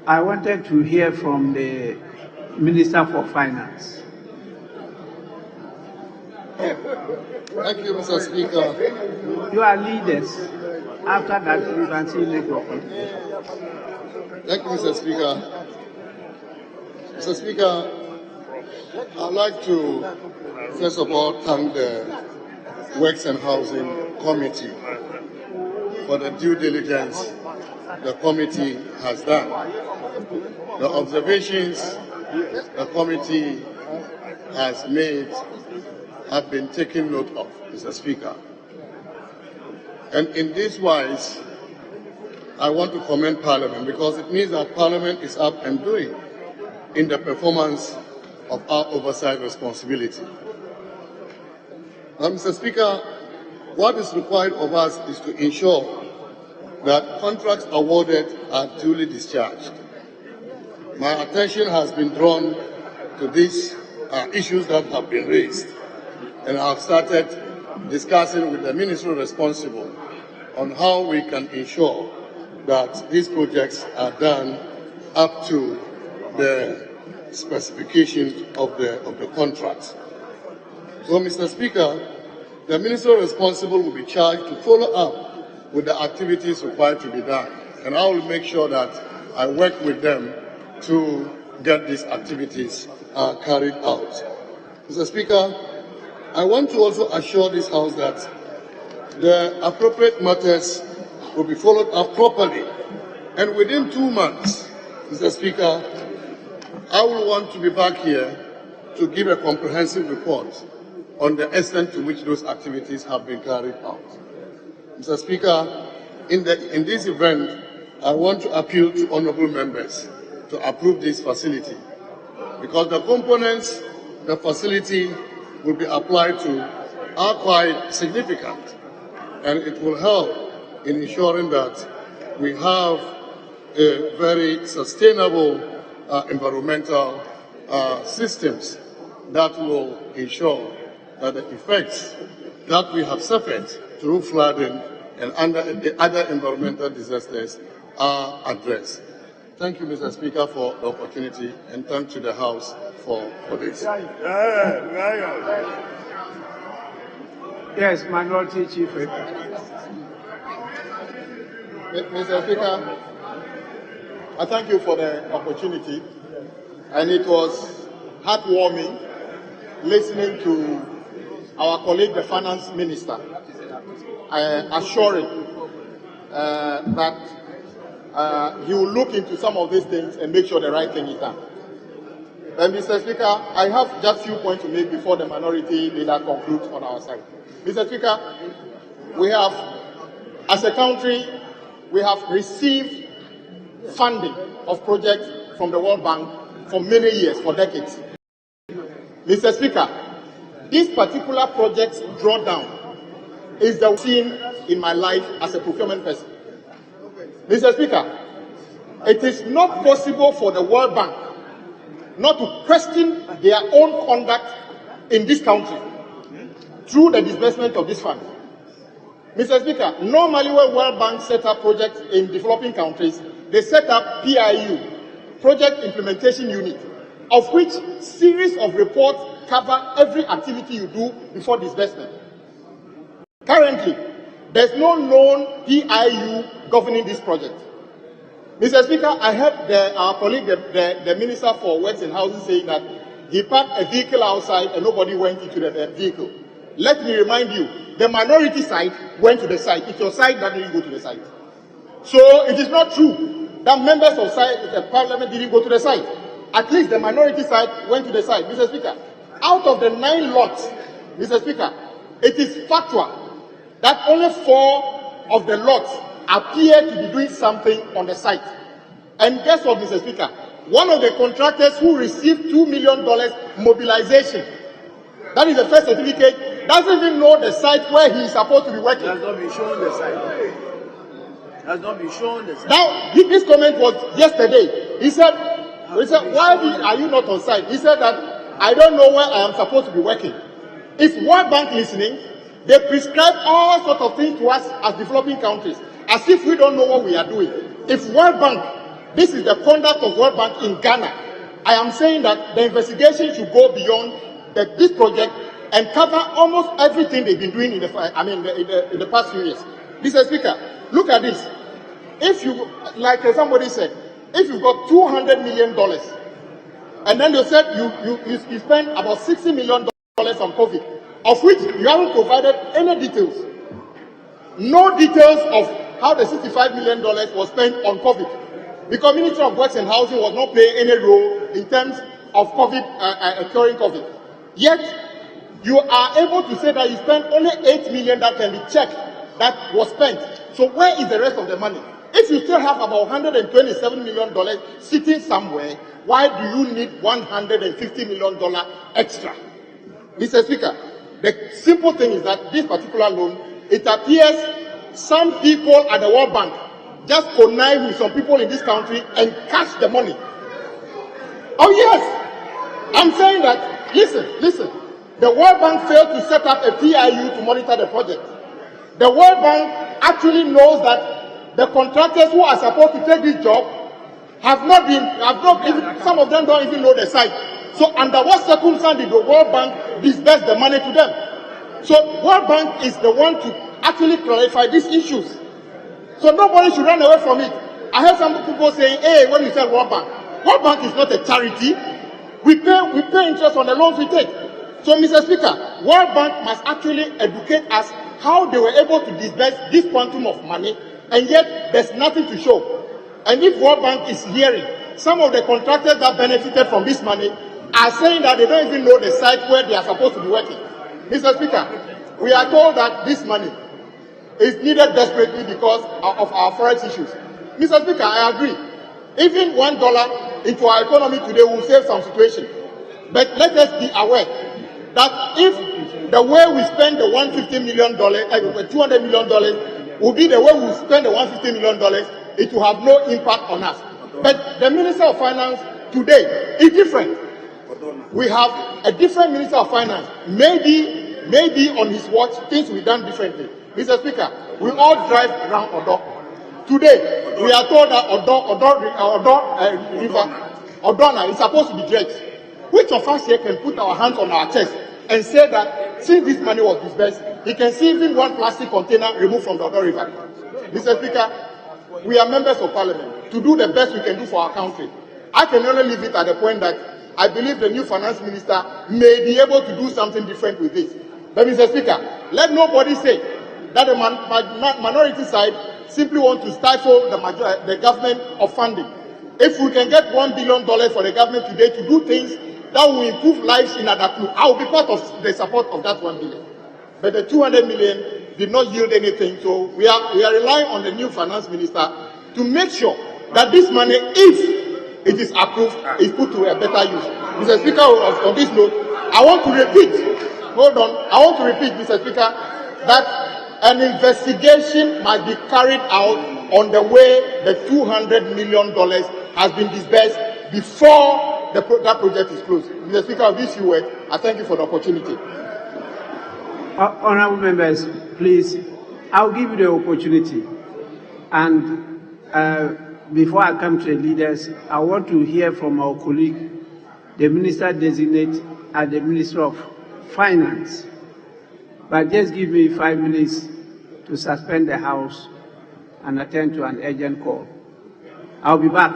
I wanted to hear from the Minister for Finance. Thank you, Mr. Speaker. You are leaders. After that, you can see the contribution. Thank you, Mr. Speaker. Mr. Speaker, I'd like to first of all thank the Works and Housing Committee for the due diligence the committee has done. The observations the committee has made have been taken note of, Mr. Speaker. And in this wise, I want to commend Parliament because it means that Parliament is up and doing in the performance of our oversight responsibility. Now, Mr. Speaker, what is required of us is to ensure that contracts awarded are duly discharged. My attention has been drawn to these issues that have been raised, and I have started discussing with the ministry responsible on how we can ensure that these projects are done up to the specifications of the contracts. So, Mr. Speaker, the minister responsible will be charged to follow up with the activities required to be done, and I will make sure that I work with them to get these activities carried out. Mr. Speaker, I want to also assure this House that the appropriate matters will be followed up properly, and within 2 months, Mr. Speaker, I will want to be back here to give a comprehensive report on the extent to which those activities have been carried out. Mr. Speaker, in this event, I want to appeal to honourable members to approve this facility because the components the facility will be applied to are quite significant, and it will help in ensuring that we have a very sustainable environmental systems that will ensure that the effects that we have suffered through flooding and other environmental disasters are addressed. Thank you, Mr. Speaker, for the opportunity, and thank to the House for this. Yes, Minority Chief Whip. Mr. Speaker, I thank you for the opportunity, and it was heartwarming listening to our colleague, the Finance Minister, assuring that he will look into some of these things and make sure the right thing is done. And Mr. Speaker, I have just a few points to make before the minority leader concludes on our side. Mr. Speaker, we have, as a country, we have received funding of projects from the World Bank for many years, for decades. Mr. Speaker, this particular project's drawdown is the scene in my life as a procurement person. Mr. Speaker, it is not possible for the World Bank not to question their own conduct in this country through the disbursement of this fund. Mr. Speaker, normally when World Bank set up projects in developing countries, they set up PIU, Project Implementation Unit, of which series of reports cover every activity you do before disbursement. Currently, there's no known PIU governing this project. Mr. Speaker, I heard our colleague, the Minister for Works and Housing, saying that he parked a vehicle outside and nobody went into the vehicle. Let me remind you, the minority side went to the site. It's your side that didn't go to the site. So it is not true that members of the Parliament didn't go to the site. At least the minority side went to the site. Mr. Speaker, out of the 9 lots, Mr. Speaker, it is factual that only 4 of the lots appear to be doing something on the site. And guess what, Mr. Speaker? one of the contractors who received $2 million mobilization, that is the first certificate, doesn't even know the site where he is supposed to be working. Has not been shown the site. Has not been shown the site. Now, this comment was yesterday. He said, why are you not on site? He said that I don't know where I am supposed to be working. Is World Bank listening? They prescribe all sorts of things to us as developing countries, as if we don't know what we are doing. If World Bank, this is the conduct of World Bank in Ghana, I am saying that the investigation should go beyond this project and cover almost everything they've been doing in the past few years. Mr. Speaker, look at this. If you, like somebody said, if you've got $200 million, and then they said you spent about $60 million on COVID, of which you haven't provided any details. No details of how the $65 million was spent on COVID. Because Ministry of Works and Housing was not playing any role in terms of COVID, curing COVID. Yet, you are able to say that you spent only $8 million that can be checked that was spent. So where is the rest of the money? If you still have about $127 million sitting somewhere, why do you need $150 million extra? Mr. Speaker, the simple thing is that this particular loan, it appears some people at the World Bank just connive with some people in this country and cash the money. Oh yes! I'm saying that, listen. The World Bank failed to set up a PIU to monitor the project. The World Bank actually knows that the contractors who are supposed to take this job have not even, some of them don't even know the site. So under what circumstance did the World Bank disburse the money to them? So World Bank is the one to actually clarify these issues. So nobody should run away from it. I heard some people saying, hey, when you say World Bank is not a charity. We pay interest on the loans we take. So Mr. Speaker, World Bank must actually educate us how they were able to disburse this quantum of money, and yet there's nothing to show. And if World Bank is hearing, some of the contractors that benefited from this money are saying that they don't even know the site where they are supposed to be working. Mr. Speaker, we are told that this money is needed desperately because of our forex issues. Mr. Speaker, I agree. Even $1 into our economy today will save some situation. But let us be aware that if the way we spend the $200 million will be the way we spend the $150 million, it will have no impact on us. But the Minister of Finance today is different. We have a different Minister of Finance. Maybe on his watch, things will be done differently. Mr. Speaker, we all drive around Odo. Today, we are told that Odona is supposed to be dredged. Which of us here can put our hands on our chest and say that since this money was disbursed, he can see even one plastic container removed from the Odo River? Mr. Speaker, we are members of Parliament to do the best we can do for our country. I can only leave it at the point that I believe the new finance minister may be able to do something different with this. But Mr. Speaker, let nobody say that the minority side simply want to stifle the government of funding. If we can get $1 billion for the government today to do things that will improve lives in Adaklu, I will be part of the support of that $1 billion. But the 200 million did not yield anything, so we are relying on the new finance minister to make sure that this money, if it is approved, is put to a better use. Mr. Speaker, on this note, I want to repeat, Mr. Speaker, that an investigation must be carried out on the way the $200 million has been disbursed before that project is closed. Mr. Speaker, of this few words, I thank you for the opportunity. Honorable members, please, I'll give you the opportunity. And before I come to the leaders, I want to hear from our colleague, the Minister Designate at the Ministry of Finance. But just give me 5 minutes to suspend the House and attend to an urgent call. I'll be back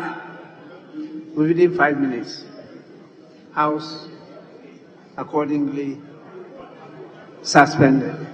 within 5 minutes. House accordingly suspended.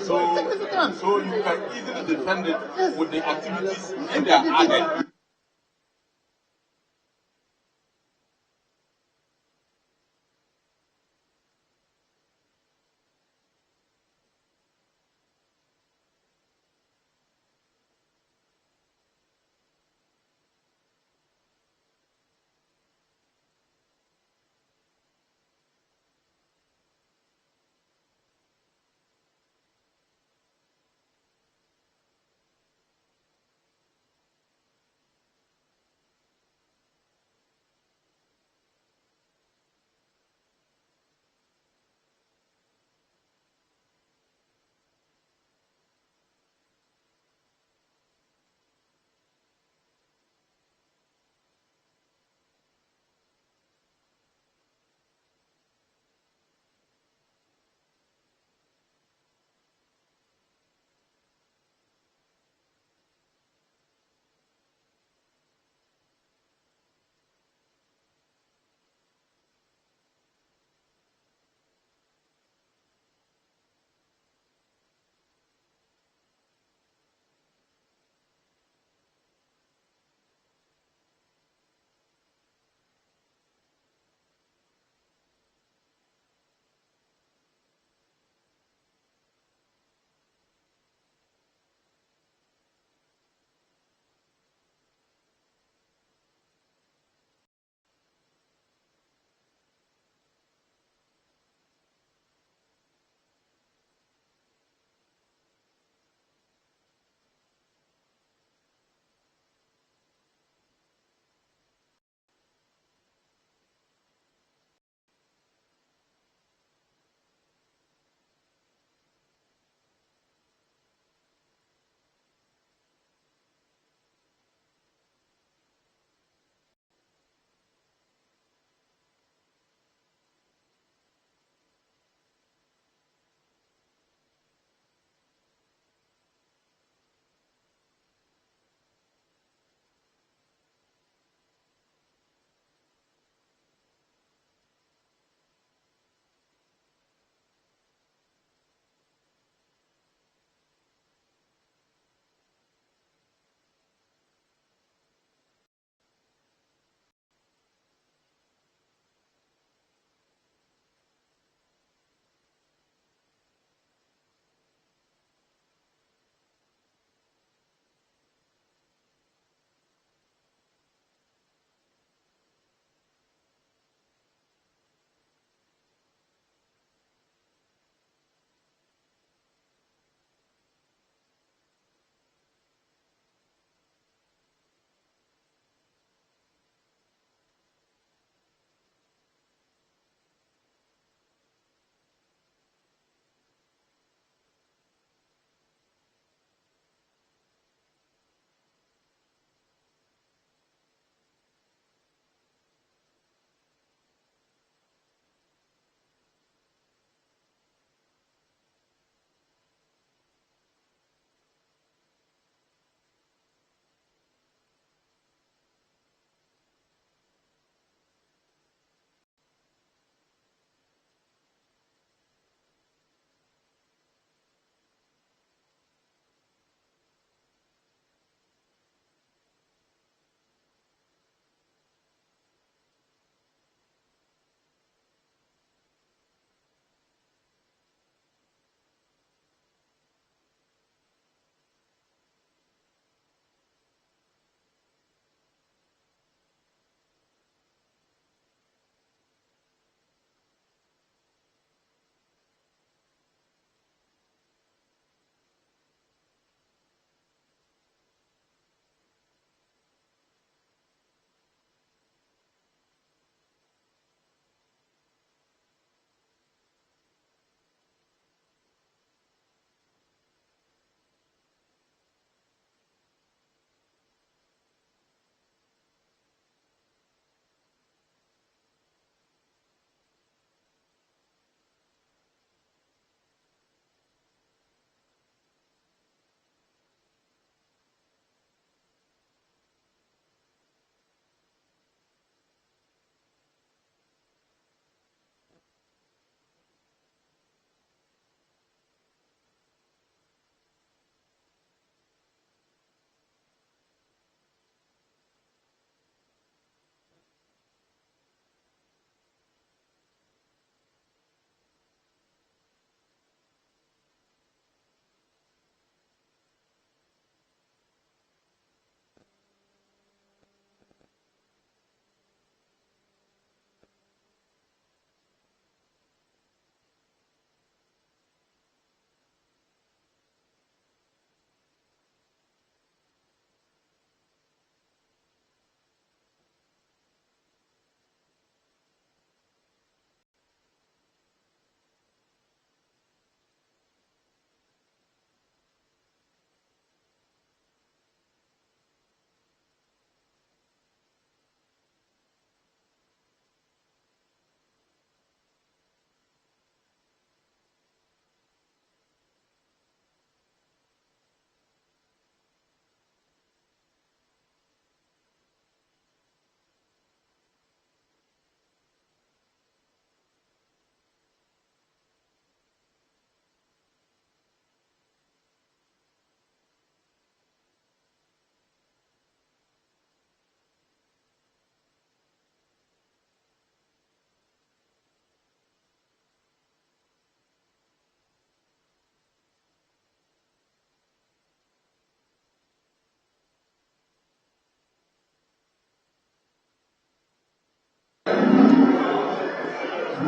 So you can easily defend it with the activities and their added.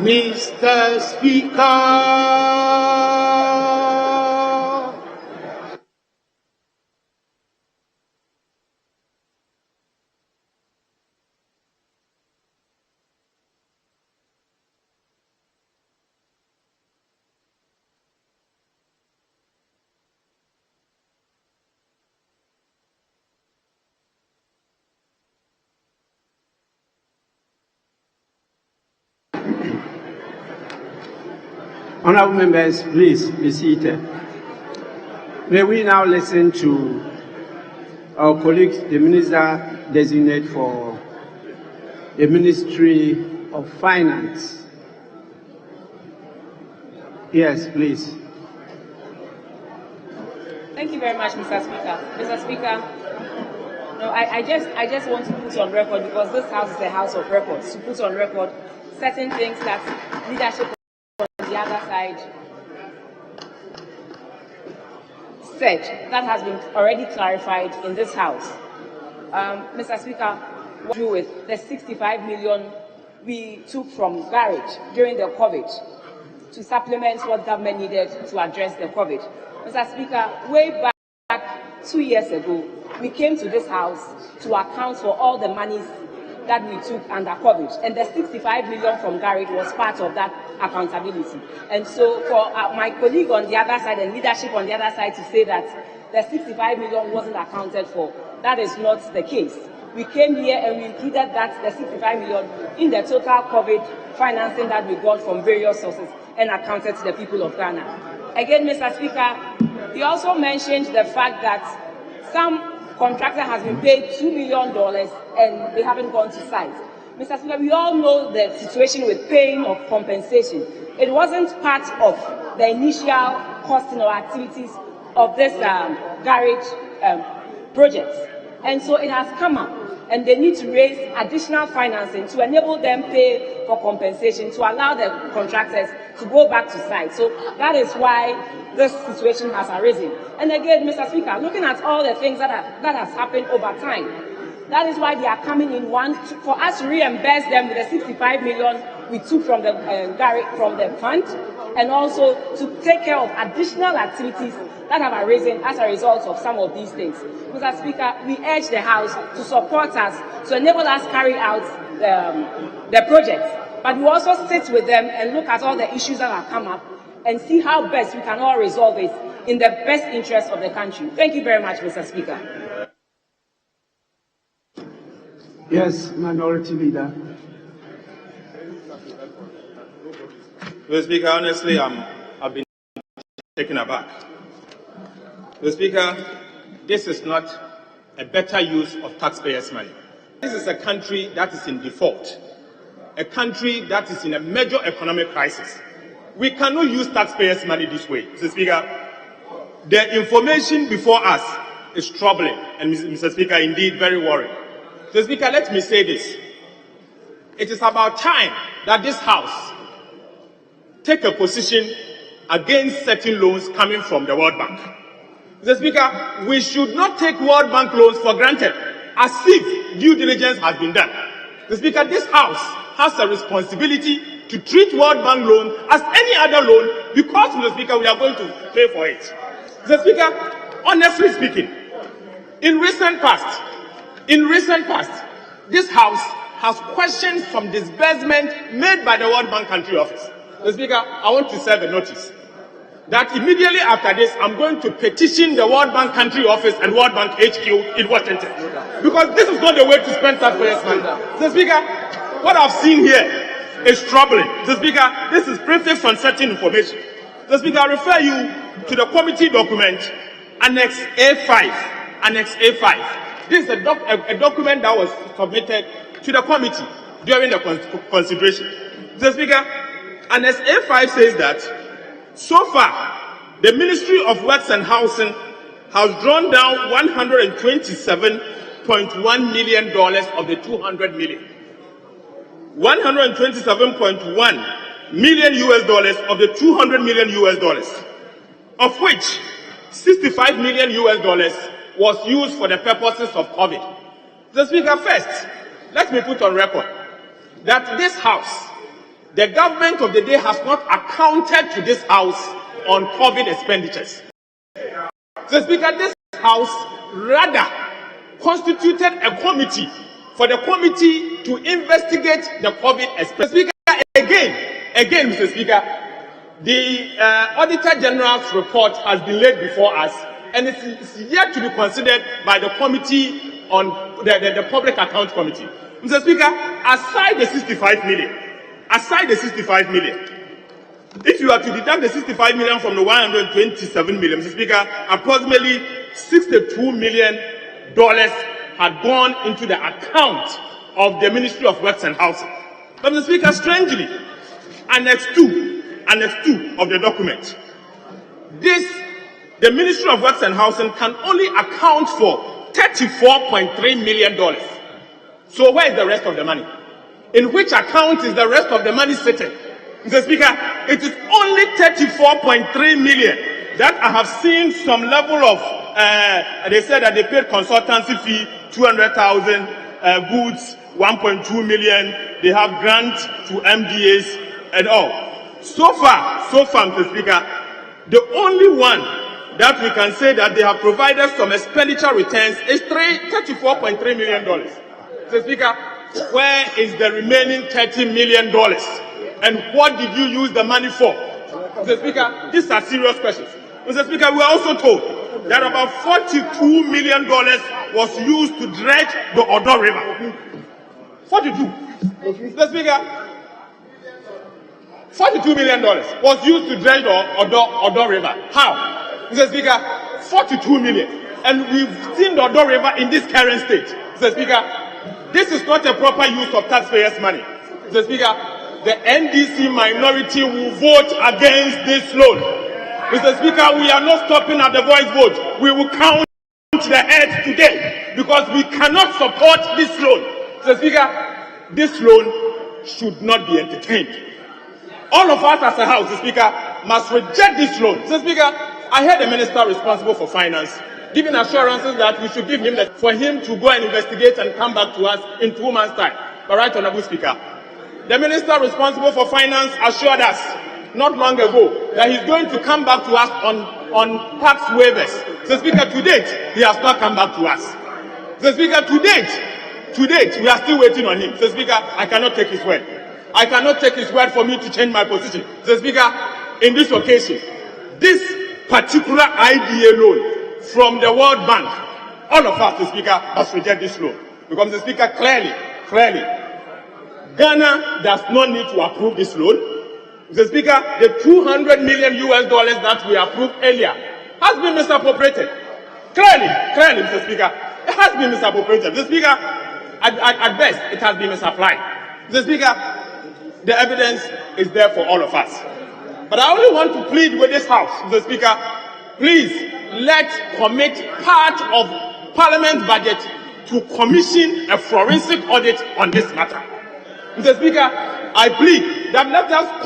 Mr. Speaker. Honorable members, please be seated. May we now listen to our colleague, the Minister designate for the Ministry of Finance. Yes, please. Thank you very much, Mr. Speaker. Mr. Speaker, no, I just want to put on record, because this House is a House of records, to put on record certain things that leadership on the other side said that has been already clarified in this House. Mr. Speaker, what to do with the 65 million we took from garage during the COVID to supplement what government needed to address the COVID? Mr. Speaker, way back 2 years ago, we came to this House to account for all the monies that we took under COVID, and the 65 million from garage was part of that accountability. And so for my colleague on the other side and leadership on the other side to say that the 65 million wasn't accounted for, that is not the case. We came here and we included that, the 65 million, in the total COVID financing that we got from various sources and accounted to the people of Ghana. Again, Mr. Speaker, he also mentioned the fact that some contractor has been paid $2 million and they haven't gone to site. Mr. Speaker, we all know the situation with paying of compensation. It wasn't part of the initial costing or activities of this garage project. And so it has come up, and they need to raise additional financing to enable them pay for compensation, to allow the contractors to go back to site. So that is why this situation has arisen. And again, Mr. Speaker, looking at all the things that has happened over time, that is why they are coming in for us to reimburse them with the 65 million we took from the fund, and also to take care of additional activities that have arisen as a result of some of these things. Mr. Speaker, we urge the House to support us, to enable us carry out the projects. But we also sit with them and look at all the issues that have come up and see how best we can all resolve it in the best interest of the country. Thank you very much, Mr. Speaker. Yes, Minority Leader. Mr. Speaker, honestly, I've been taken aback. Mr. Speaker, this is not a better use of taxpayers' money. This is a country that is in default, a country that is in a major economic crisis. We cannot use taxpayers' money this way. Mr. Speaker, the information before us is troubling, and Mr. Speaker, indeed very worrying. Mr. Speaker, let me say this. It is about time that this House take a position against certain loans coming from the World Bank. Mr. Speaker, we should not take World Bank loans for granted, as if due diligence has been done. Mr. Speaker, this House has a responsibility to treat World Bank loan as any other loan, because, Mr. Speaker, we are going to pay for it. Mr. Speaker, honestly speaking, in recent past, this House has questioned some disbursement made by the World Bank Country Office. Mr. Speaker, I want to serve a notice that immediately after this, I'm going to petition the World Bank Country Office and World Bank HQ in Washington, because this is not the way to spend taxpayers' money. Mr. Speaker, what I've seen here is troubling. Mr. Speaker, this is prefix on certain information. Mr. Speaker, I refer you to the committee document, Annex A5. Annex A5. This is a document that was submitted to the committee during the consideration. Mr. Speaker, Annex A5 says that so far, the Ministry of Works and Housing has drawn down $127.1 million of the $200 million. $127.1 million of the $200 million, of which $65 million was used for the purposes of COVID. The Speaker, first, let me put on record that this House the government of the day has not accounted to this House on COVID expenditures. Mr. Speaker, this House rather constituted a committee for the committee to investigate the COVID expenditures. Again, Mr. Speaker, the Auditor General's report has been laid before us, and it's yet to be considered by the committee on the Public Account Committee. Mr. Speaker, aside the 65 million, if you are to deduct the 65 million from the 127 million, Mr. Speaker, approximately $62 million had gone into the account of the Ministry of Works and Housing. But Mr. Speaker, strangely, Annex 2 of the document, the Ministry of Works and Housing can only account for $34.3 million. So where is the rest of the money? In which account is the rest of the money sitting? Mr. Speaker, it is only 34.3 million that I have seen some level of, they said that they paid consultancy fee, 200,000, goods, 1.2 million, they have grants to MDAs and all. So far, Mr. Speaker, the only one that we can say that they have provided some expenditure returns is $34.3 million. Mr. Speaker, where is the remaining $30 million? And what did you use the money for? Mr. Speaker, these are serious questions. Mr. Speaker, we are also told that about $42 million was used to dredge the Odo River. 42. Mr. Speaker, $42 million was used to dredge the Odo River. How? Mr. Speaker, 42 million. And we've seen the Odo River in this current state. Mr. Speaker, this is not a proper use of taxpayers' money. Mr. Speaker, the NDC minority will vote against this loan. Mr. Speaker, we are not stopping at the voice vote. We will count the heads today because we cannot support this loan. Mr. Speaker, this loan should not be entertained. All of us as a House, Mr. Speaker, must reject this loan. Mr. Speaker, I heard the Minister responsible for finance giving assurances that we should give him that for him to go and investigate and come back to us in 2 months' time. But Right Honourable Speaker, the Minister responsible for finance assured us not long ago that he's going to come back to us on tax waivers. Mr. Speaker, to date, he has not come back to us. Mr. Speaker, to date, we are still waiting on him. Mr. Speaker, I cannot take his word. I cannot take his word for me to change my position. Mr. Speaker, in this occasion, this particular IDA loan from the World Bank, all of us, Mr. Speaker, must reject this loan. Because, Mr. Speaker, clearly, Ghana does not need to approve this loan. Mr. Speaker, the $200 million that we approved earlier has been misappropriated. Clearly, Mr. Speaker, it has been misappropriated. Mr. Speaker, at best, it has been misapplied. Mr. Speaker, the evidence is there for all of us. But I only want to plead with this House, Mr. Speaker, please commit part of Parliament's budget to commission a forensic audit on this matter. Mr. Speaker, I plead that let us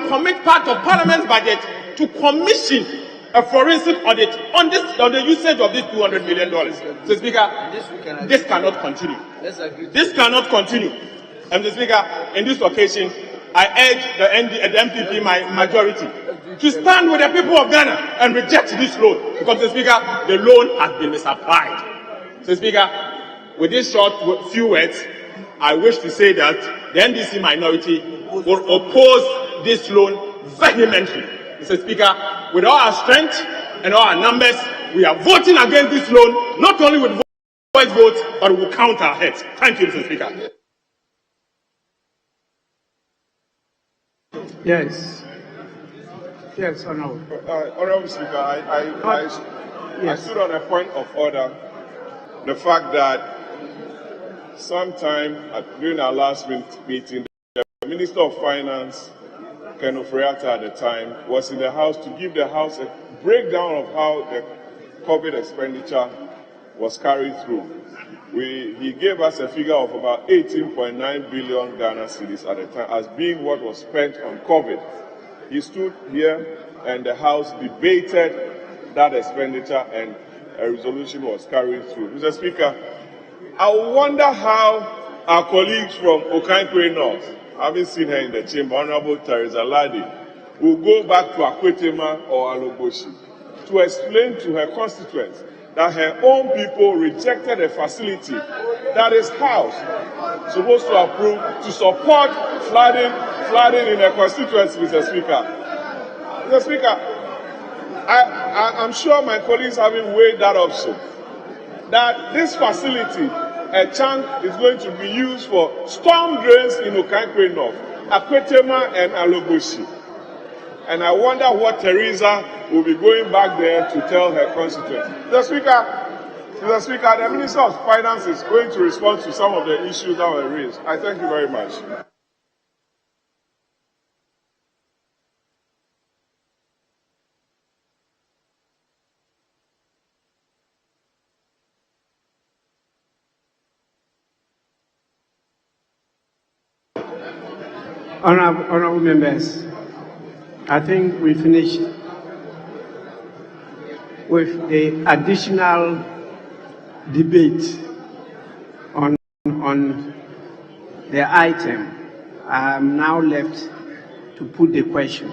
commit part of Parliament's budget to commission a forensic audit on the usage of this $200 million. Mr. Speaker, this cannot continue. This cannot continue. And Mr. Speaker, in this occasion, I urge the MPP majority to stand with the people of Ghana and reject this loan. Because, Mr. Speaker, the loan has been misapplied. Mr. Speaker, with this few words, I wish to say that the NDC minority will oppose this loan vehemently. Mr. Speaker, with all our strength and all our numbers, we are voting against this loan, not only with voice votes, but we will count our heads. Thank you, Mr. Speaker. Yes. Yes, Honourable. Honourable Speaker, I stood on a point of order. The fact that sometime during our last meeting, the Minister of Finance, Ken Oforiatta at the time, was in the House to give the House a breakdown of how the COVID expenditure was carried through. He gave us a figure of about 18.9 billion Ghana cedis at the time as being what was spent on COVID. He stood here and the House debated that expenditure and a resolution was carried through. Mr. Speaker, I wonder how our colleagues from Renal I haven't seen her in the chamber, Honorable Teresa Ladi, will go back to Akwetema or Aloboshi to explain to her constituents that her own people rejected a facility that is house supposed to approve to support flooding in her constituency, Mr. Speaker. Mr. Speaker, I'm sure my colleagues haven't weighed that option. That this facility, a chunk, is going to be used for storm drains in Okankwe North, Akwetema and Aloboshi. And I wonder what Teresa will be going back there to tell her constituents. Mr. Speaker, the Minister of Finance is going to respond to some of the issues that were raised. I thank you very much. Honorable members, I think we finished with the additional debate on the item. I am now left to put the question.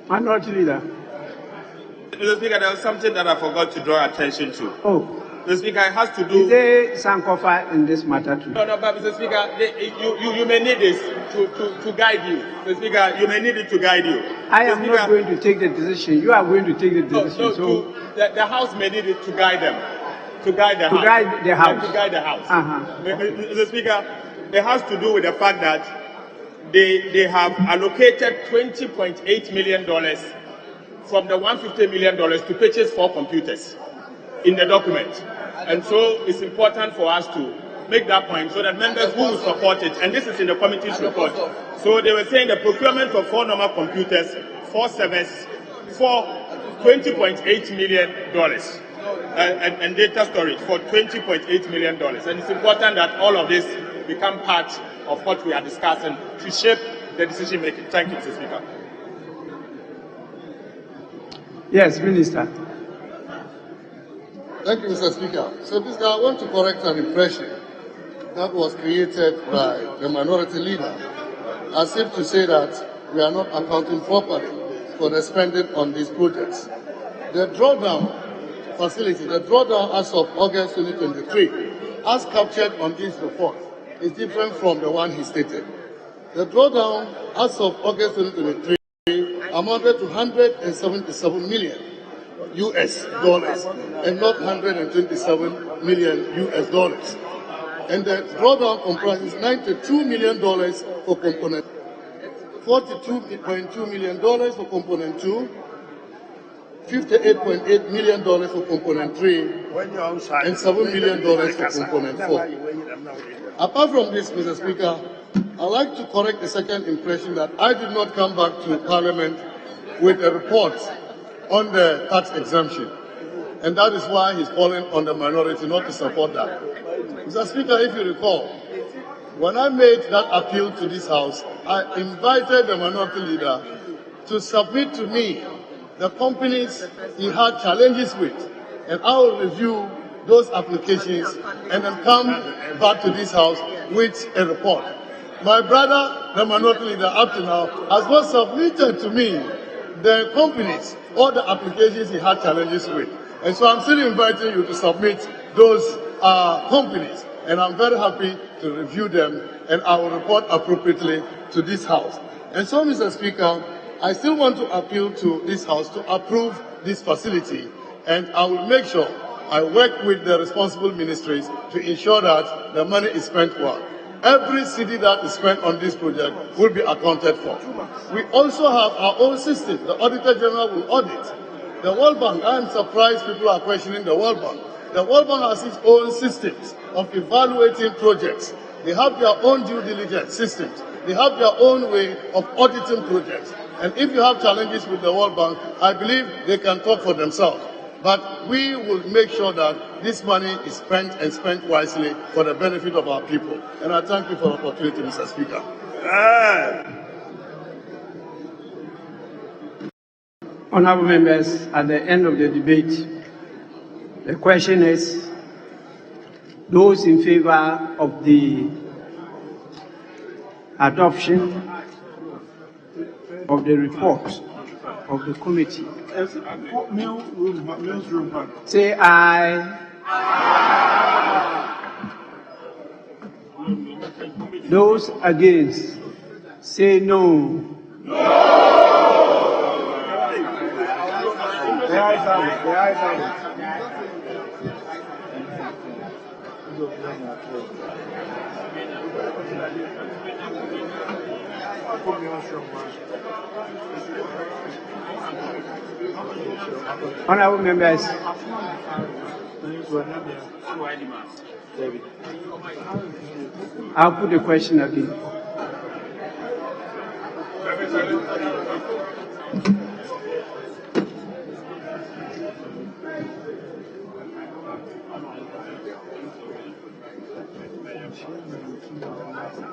Minority Leader. Mr. Speaker, there was something that I forgot to draw attention to. Oh. Mr. Speaker, it has to do... Is there Sankofa in this matter too? No, but Mr. Speaker, you may need this to guide you. Mr. Speaker, you may need it to guide you. I am not going to take the decision. You are going to take the decision. The House may need it to guide them. To guide the House. To guide the House. To guide the House. Uh-huh. Mr. Speaker, it has to do with the fact that they have allocated $20.8 million from the $150 million to purchase 4 computers in the document. And so it's important for us to make that point so that members who will support it, and this is in the committee's report. So they were saying the procurement of 4 normal computers, 4 servers, for $20.8 million. And data storage for $20.8 million. And it's important that all of this become part of what we are discussing to shape the decision making. Thank you, Mr. Speaker. Yes, Minister. Thank you, Mr. Speaker. So, Mr. I want to correct an impression that was created by the minority leader, as if to say that we are not accounting properly for the spending on these projects. The drawdown facility, the drawdown as of August 2023, as captured on this report, is different from the one he stated. The drawdown as of August 2023 amounted to $177 million and not $127 million. And the drawdown comprises $92 million for component, $42.2 million for component 2, $58.8 million for component 3, and $7 million for component 4. Apart from this, Mr. Speaker, I'd like to correct the second impression that I did not come back to Parliament with a report on the tax exemption. And that is why he's calling on the minority not to support that. Mr. Speaker, if you recall, when I made that appeal to this House, I invited the minority leader to submit to me the companies he had challenges with, and I will review those applications and then come back to this House with a report. My brother, the minority leader, up to now, has not submitted to me the companies or the applications he had challenges with. And so I'm still inviting you to submit those companies, and I'm very happy to review them, and I will report appropriately to this House. And so, Mr. Speaker, I still want to appeal to this House to approve this facility, and I will make sure I work with the responsible ministries to ensure that the money is spent well. Every city that is spent on this project will be accounted for. We also have our own system. The Auditor General will audit. The World Bank, I am surprised people are questioning the World Bank. The World Bank has its own systems of evaluating projects. They have their own due diligence systems. They have their own way of auditing projects. And if you have challenges with the World Bank, I believe they can talk for themselves. But we will make sure that this money is spent and spent wisely for the benefit of our people. And I thank you for the opportunity, Mr. Speaker. Honourable members, at the end of the debate, the question is, those in favour of the adoption of the report of the committee, say aye. Those against, say no. The ayes have it. The ayes have it. Honourable members, I'll put the question again.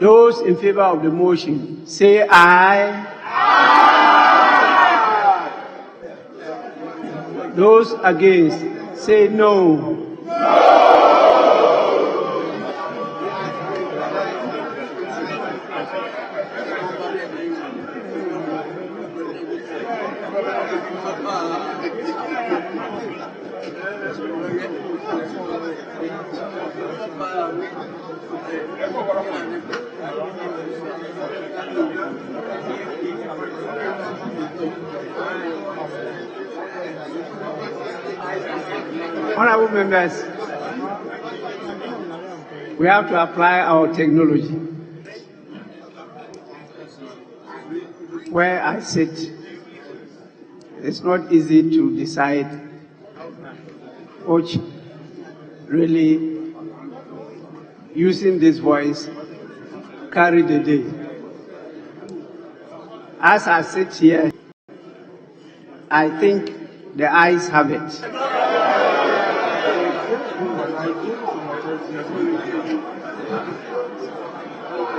Those in favour of the motion, say aye. Those against, say no. Honourable members, we have to apply our technology. Where I sit, it's not easy to decide which really using this voice carry the day. As I sit here, I think the ayes have it.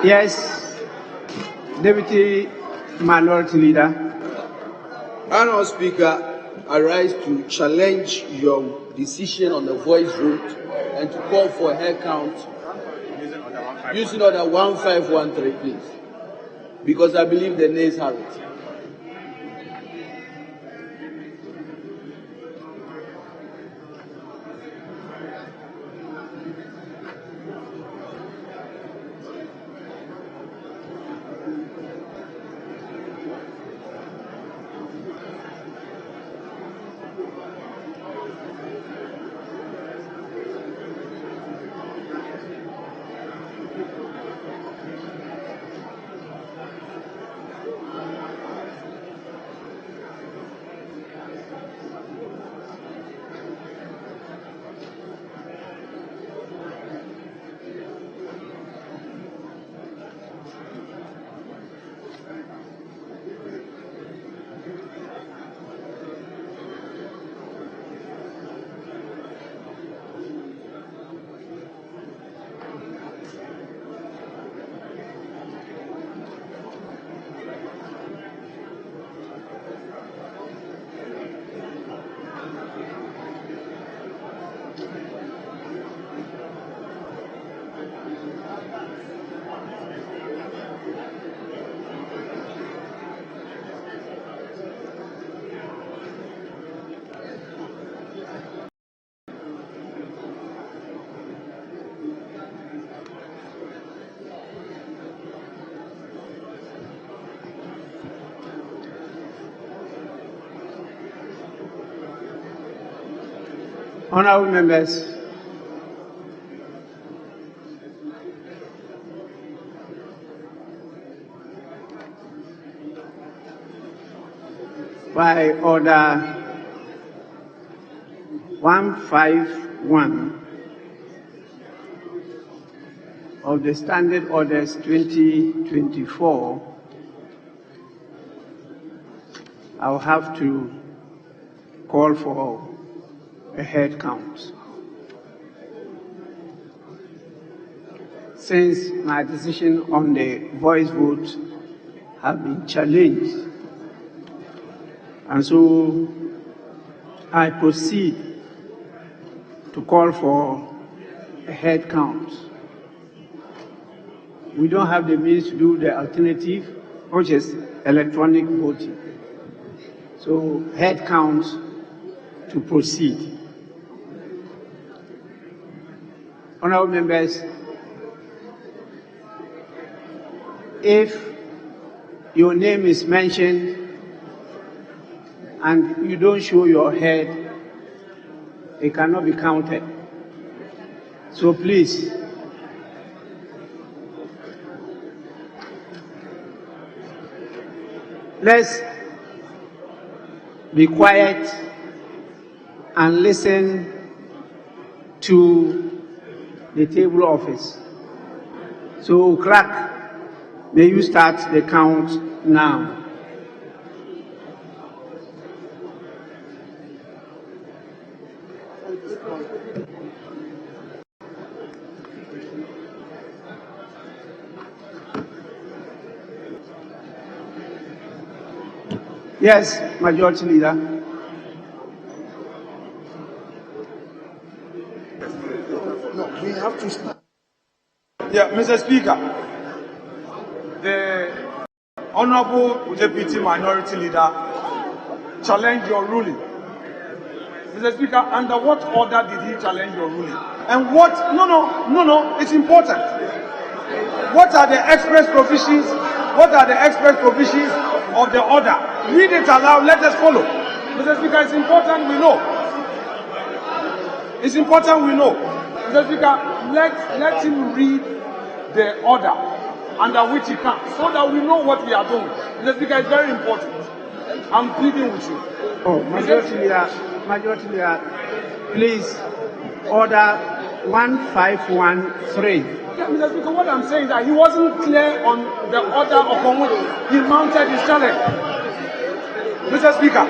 Yes, Deputy Minority Leader. Honourable Speaker, I rise to challenge your decision on the voice vote and to call for a headcount using order 1513, please, because I believe the nays have it. Honourable members, by order 151 of the Standard Orders 2024, I'll have to call for a head count. Since my decision on the voice vote have been challenged, and so I proceed to call for a head count. We don't have the means to do the alternative, which is electronic voting. So head count to proceed. Honorable members, if your name is mentioned and you don't show your head, it cannot be counted. So please, let's be quiet and listen to the table office. So, clerk, may you start the count now. Yes, Majority Leader. No, we have to start. Yeah, Mr. Speaker, the Honorable Deputy Minority Leader challenged your ruling. Mr. Speaker, under what order did he challenge your ruling? And what? No, it's important. What are the express provisions? What are the express provisions of the order? Read it aloud, let us follow. Mr. Speaker, it's important we know. It's important we know. Mr. Speaker, let him read the order under which he comes, so that we know what we are doing. Mr. Speaker, it's very important. I'm pleading with you. Oh, Majority Leader, please, order 1513. Yeah, Mr. Speaker, what I'm saying is that he wasn't clear on the order upon which he mounted his challenge. Mr. Speaker,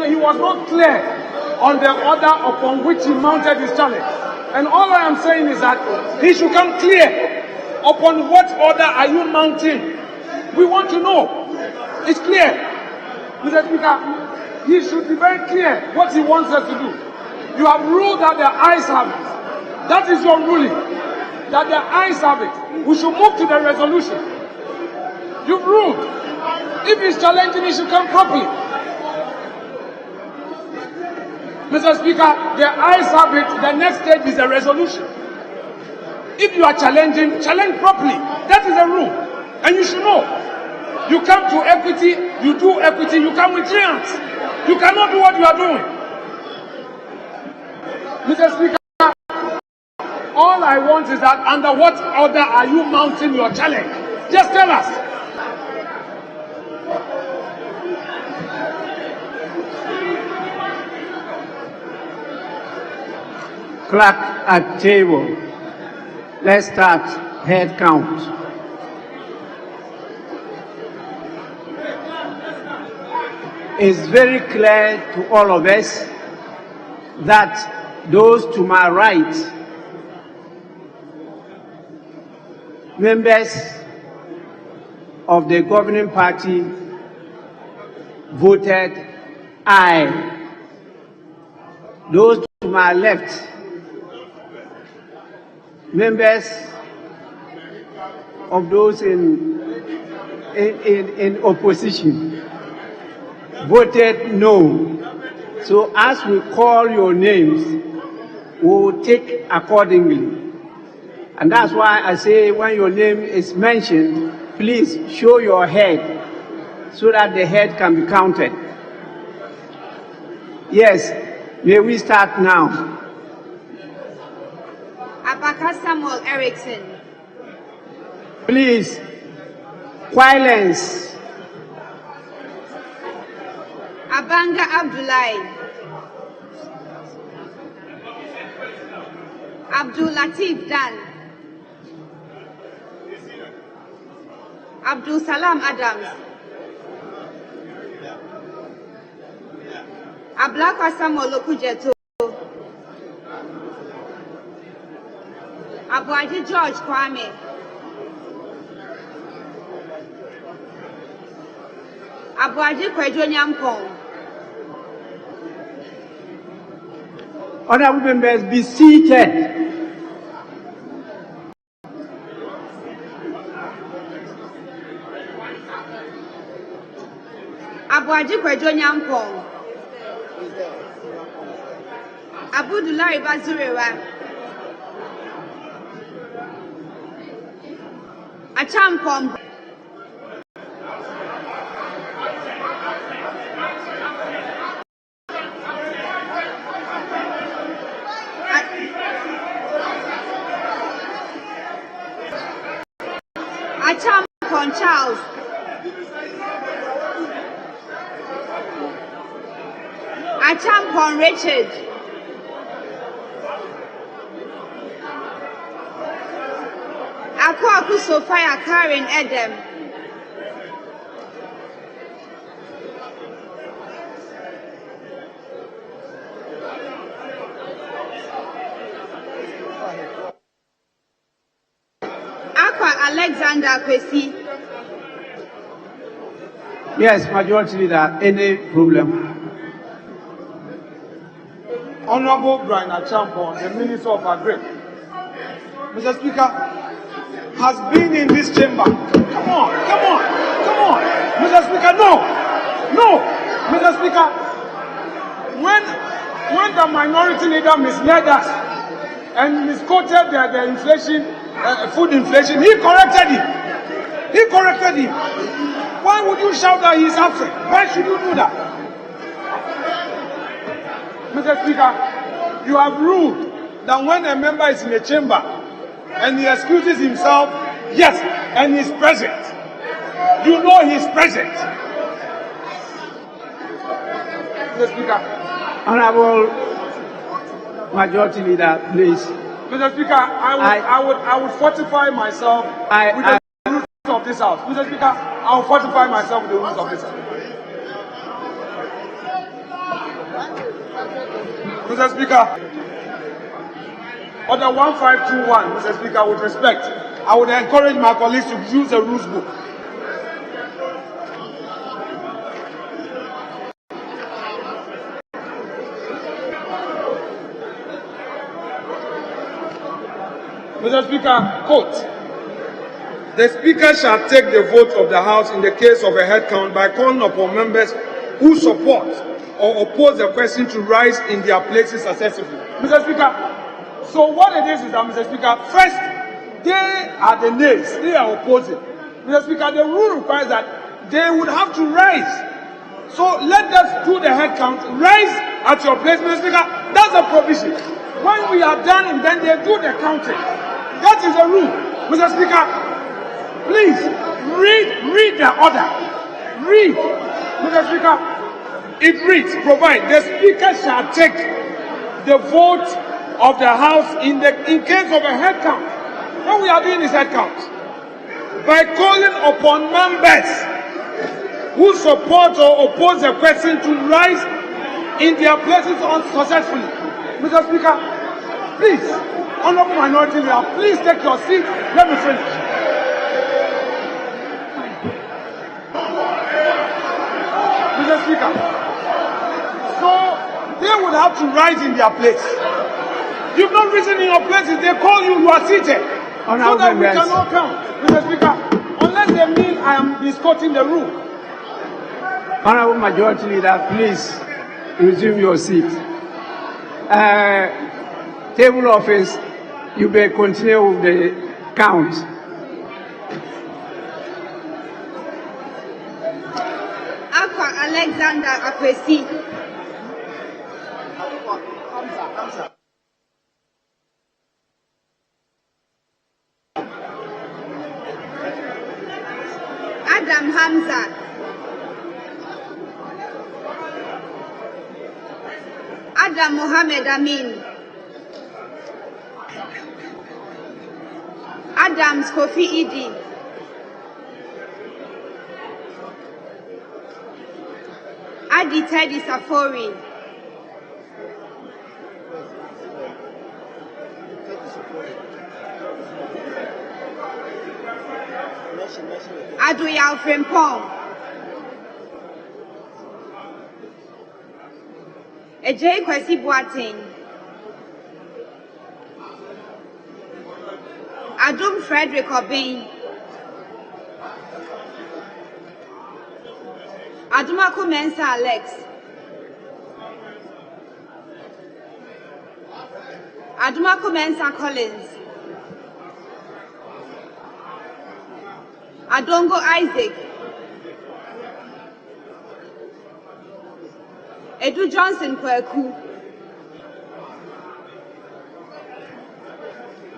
he was not clear on the order upon which he mounted his challenge. And all I am saying is that he should come clear upon what order are you mounting. We want to know. It's clear. Mr. Speaker, he should be very clear what he wants us to do. You have ruled that the ayes have it. That is your ruling. That the ayes have it. We should move to the resolution. You've ruled. If he's challenging, he should come properly. Mr. Speaker, the ayes have it. The next stage is a resolution. If you are challenging, challenge properly. That is a rule. And you should know. You come to equity, you do equity, you come with 3 hands. You cannot do what you are doing. Mr. Speaker, all I want is that under what order are you mounting your challenge? Just tell us. Clerk at table. Let's start head count. It's very clear to all of us that those to my right, members of the governing party, voted aye. Those to my left, members of those in opposition, voted no. So as we call your names, we will take accordingly. And that's why I say when your name is mentioned, please show your head so that the head can be counted. Yes, may we start now? Abaka Samuel Erickson. Please, silence. Abanga Abdullahi. Abdul Latif Dan. Abdul Salam Adams. Ablakwa Samuel Okujeto. Abuaji George Kwame. Abuaji Kwejo Nyampong. Honorable members, be seated. Abuaji Kwejo Nyampong. Abudullah Bazurewa. Achampong. Achampong Charles. Achampong Richard. Akwaku Sophia Karen Edem. Akwa Alexander Kwesi. Yes, Majority Leader, any problem? Honorable Brian Achampong, the Minister of Agri. Mr. Speaker, has been in this chamber. Come on. Mr. Speaker, no. Mr. Speaker, when the minority leader misled us and misquoted the inflation, food inflation, he corrected him. Why would you shout that he is absent? Why should you do that? Mr. Speaker, you have ruled that when a member is in a chamber and he excuses himself, yes, and he's present, you know he's present. Mr. Speaker. Honorable Majority Leader, please. Mr. Speaker, I would fortify myself with the rules of this House. Mr. Speaker, I will fortify myself with the rules of this House. Mr. Speaker, Order 1521, Mr. Speaker, with respect, I would encourage my colleagues to use the rules book. Mr. Speaker, quote, the Speaker shall take the vote of the House in the case of a head count by calling upon members who support or oppose the question to rise in their places successively. Mr. Speaker, so what it is that, Mr. Speaker, first, they are the nays, they are opposing. Mr. Speaker, the rule requires that they would have to rise. So let us do the head count, rise at your place, Mr. Speaker. That's a provision. When we are done, and then they do the counting. That is a rule. Mr. Speaker, please, read the order. Read. Mr. Speaker, it reads, provide, the Speaker shall take the vote of the House in case of a head count. What we are doing is head count. By calling upon members who support or oppose the question to rise in their places unsuccessfully. Mr. Speaker, please, honorable minority leader, please take your seat. Let me finish. Mr. Speaker, so they would have to rise in their place. You've not risen in your places, they call you, you are seated. So that we cannot count. Mr. Speaker, unless they mean I am misquoting the rule. Honorable Majority Leader, please resume your seat. Table office, you may continue with the count. Akwa Alexander Akwesi. Adam Hamza. Adam Mohammed Amin. Adams Kofi Idi. Adi Teddy Safori. Aduya Frimpong. Ejay Kwesi Boateng. Adum Frederick Obin. Adumako Mensa Alex. Adumako Mensa Collins. Adongo Isaac. Edu Johnson Kweku.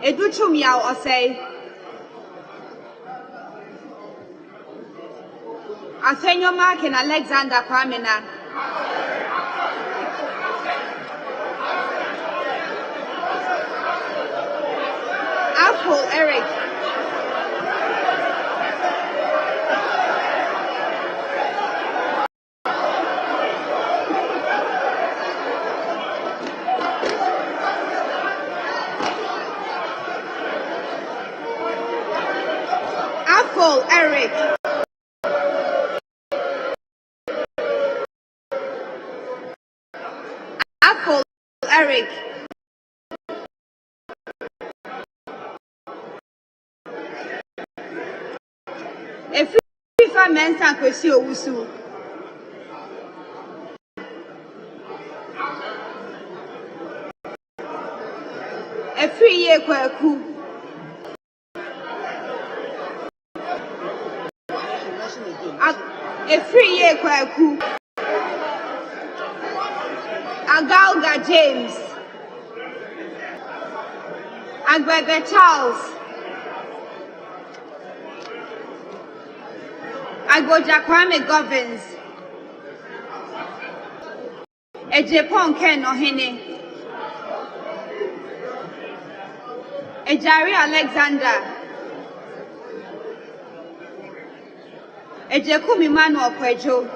Edu Chumiao Osei. Asenyo Mark and Alexander Kwamena. Apple Eric. Apple Eric. Apple Eric. Efifa Mensa Kwesi Owusu. Efiye Kweku. Efiye Kweku. Agalga James. Agbebe Charles. Agboja Kwame Govins. Ejepon Ken Ohene. Ejari Alexander. Ejekumi Manuel Kwejo.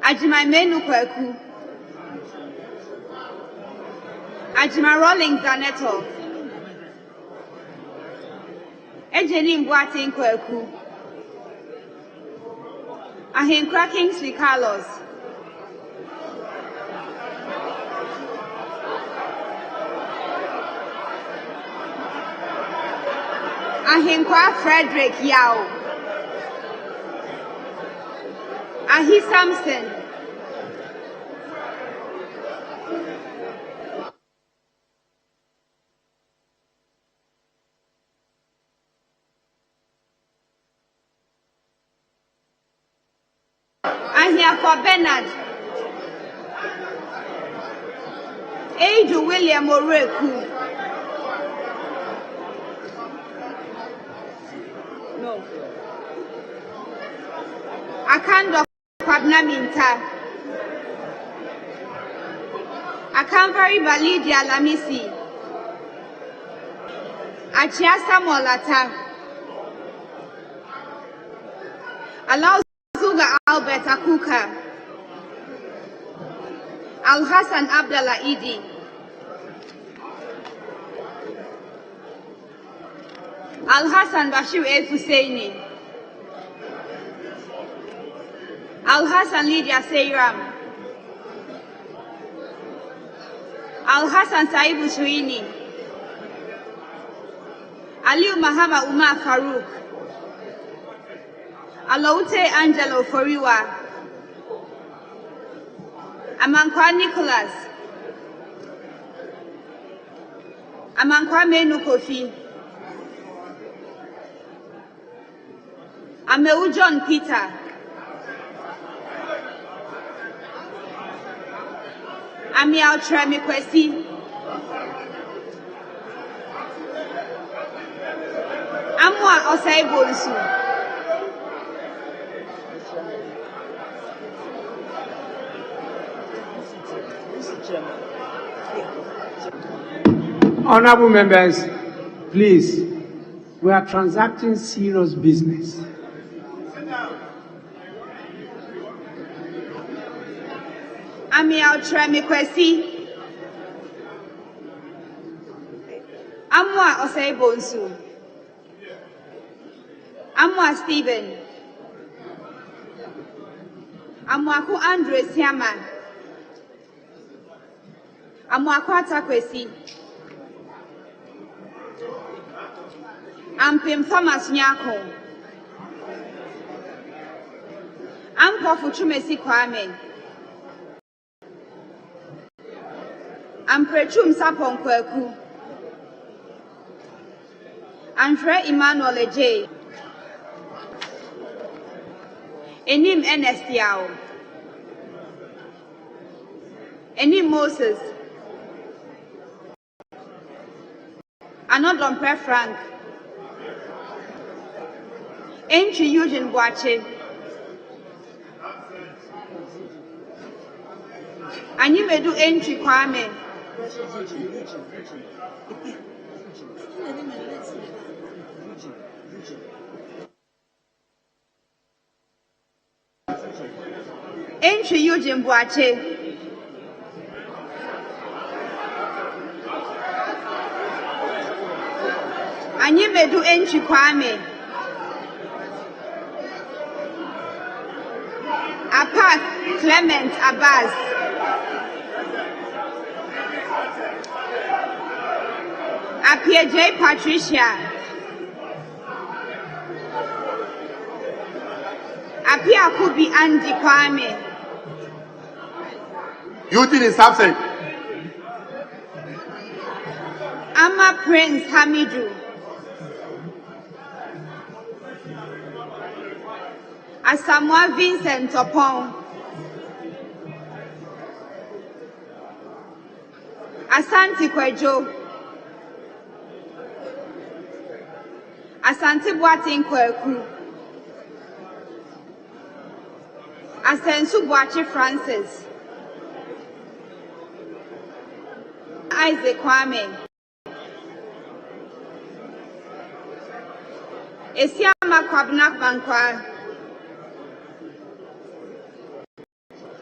Ajimaimenu Kweku. Ajima Rolling Zaneto. Ejeni Mbwati Kweku. Ahinkra Kingsley Carlos. Ahinkra Frederick Yao. Ahi Samson. Ahiakwa Bernard. Eju William Oreku. No. Akando Kwabnaminta. Akanvari Balidi Alamisi. Achiasa Molata. Allow Zuga Albert Akuka. Al Hassan Abdallah Idi. Al Hassan Bashir El Husseini. Al Hassan Lydia Seyram. Al Hassan Saibu Suini. Aliu Mahama Umar Farouk. Alaute Angelo Foriwa. Amankwa Nicholas. Amankwa Menu Kofi. Ameu John Peter. Amiao Tremi Kwesi. Amwa Osai Bonsu. Honorable members, please, we are transacting serious business. Amiao Tremi Kwesi. Amwa Osai Bonsu. Amwa Stephen. Amwaku Andrew Siama. Amwaku Atakwesi. Ampim Thomas Nyako. Ampofu Chumesi Kwame. Amprechum Sapon Kweku. Andre Emmanuel Ej. Enim Enestiao. Enim Moses. Anodon Pre Frank. Entry Eugene Boache. Animedu entry Kwame. Entry Eugene Boache. Animedu entry Kwame. Apas Clement Abbas. Apia J. Patricia. Apia Kubi Andy Kwame. Eugene is absent. Ama Prince Hamidu. Asamoah Vincent Topon. Asante Kwejo. Asante Boatin Kweku. Asensu Boachi Francis. Isaac Kwame. Esiama Kwabnak Bankwa.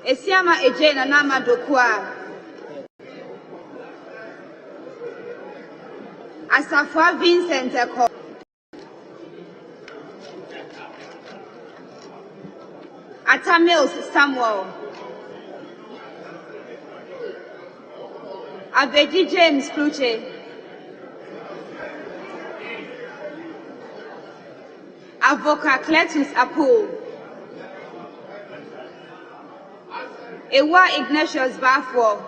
Esiama Ejena Nama Dokwa. Asafwa Vincent Eko. Atamils Samuel. Aveji James Kluche. Avoka Cletus Apul. Ewa Ignatius Bafo.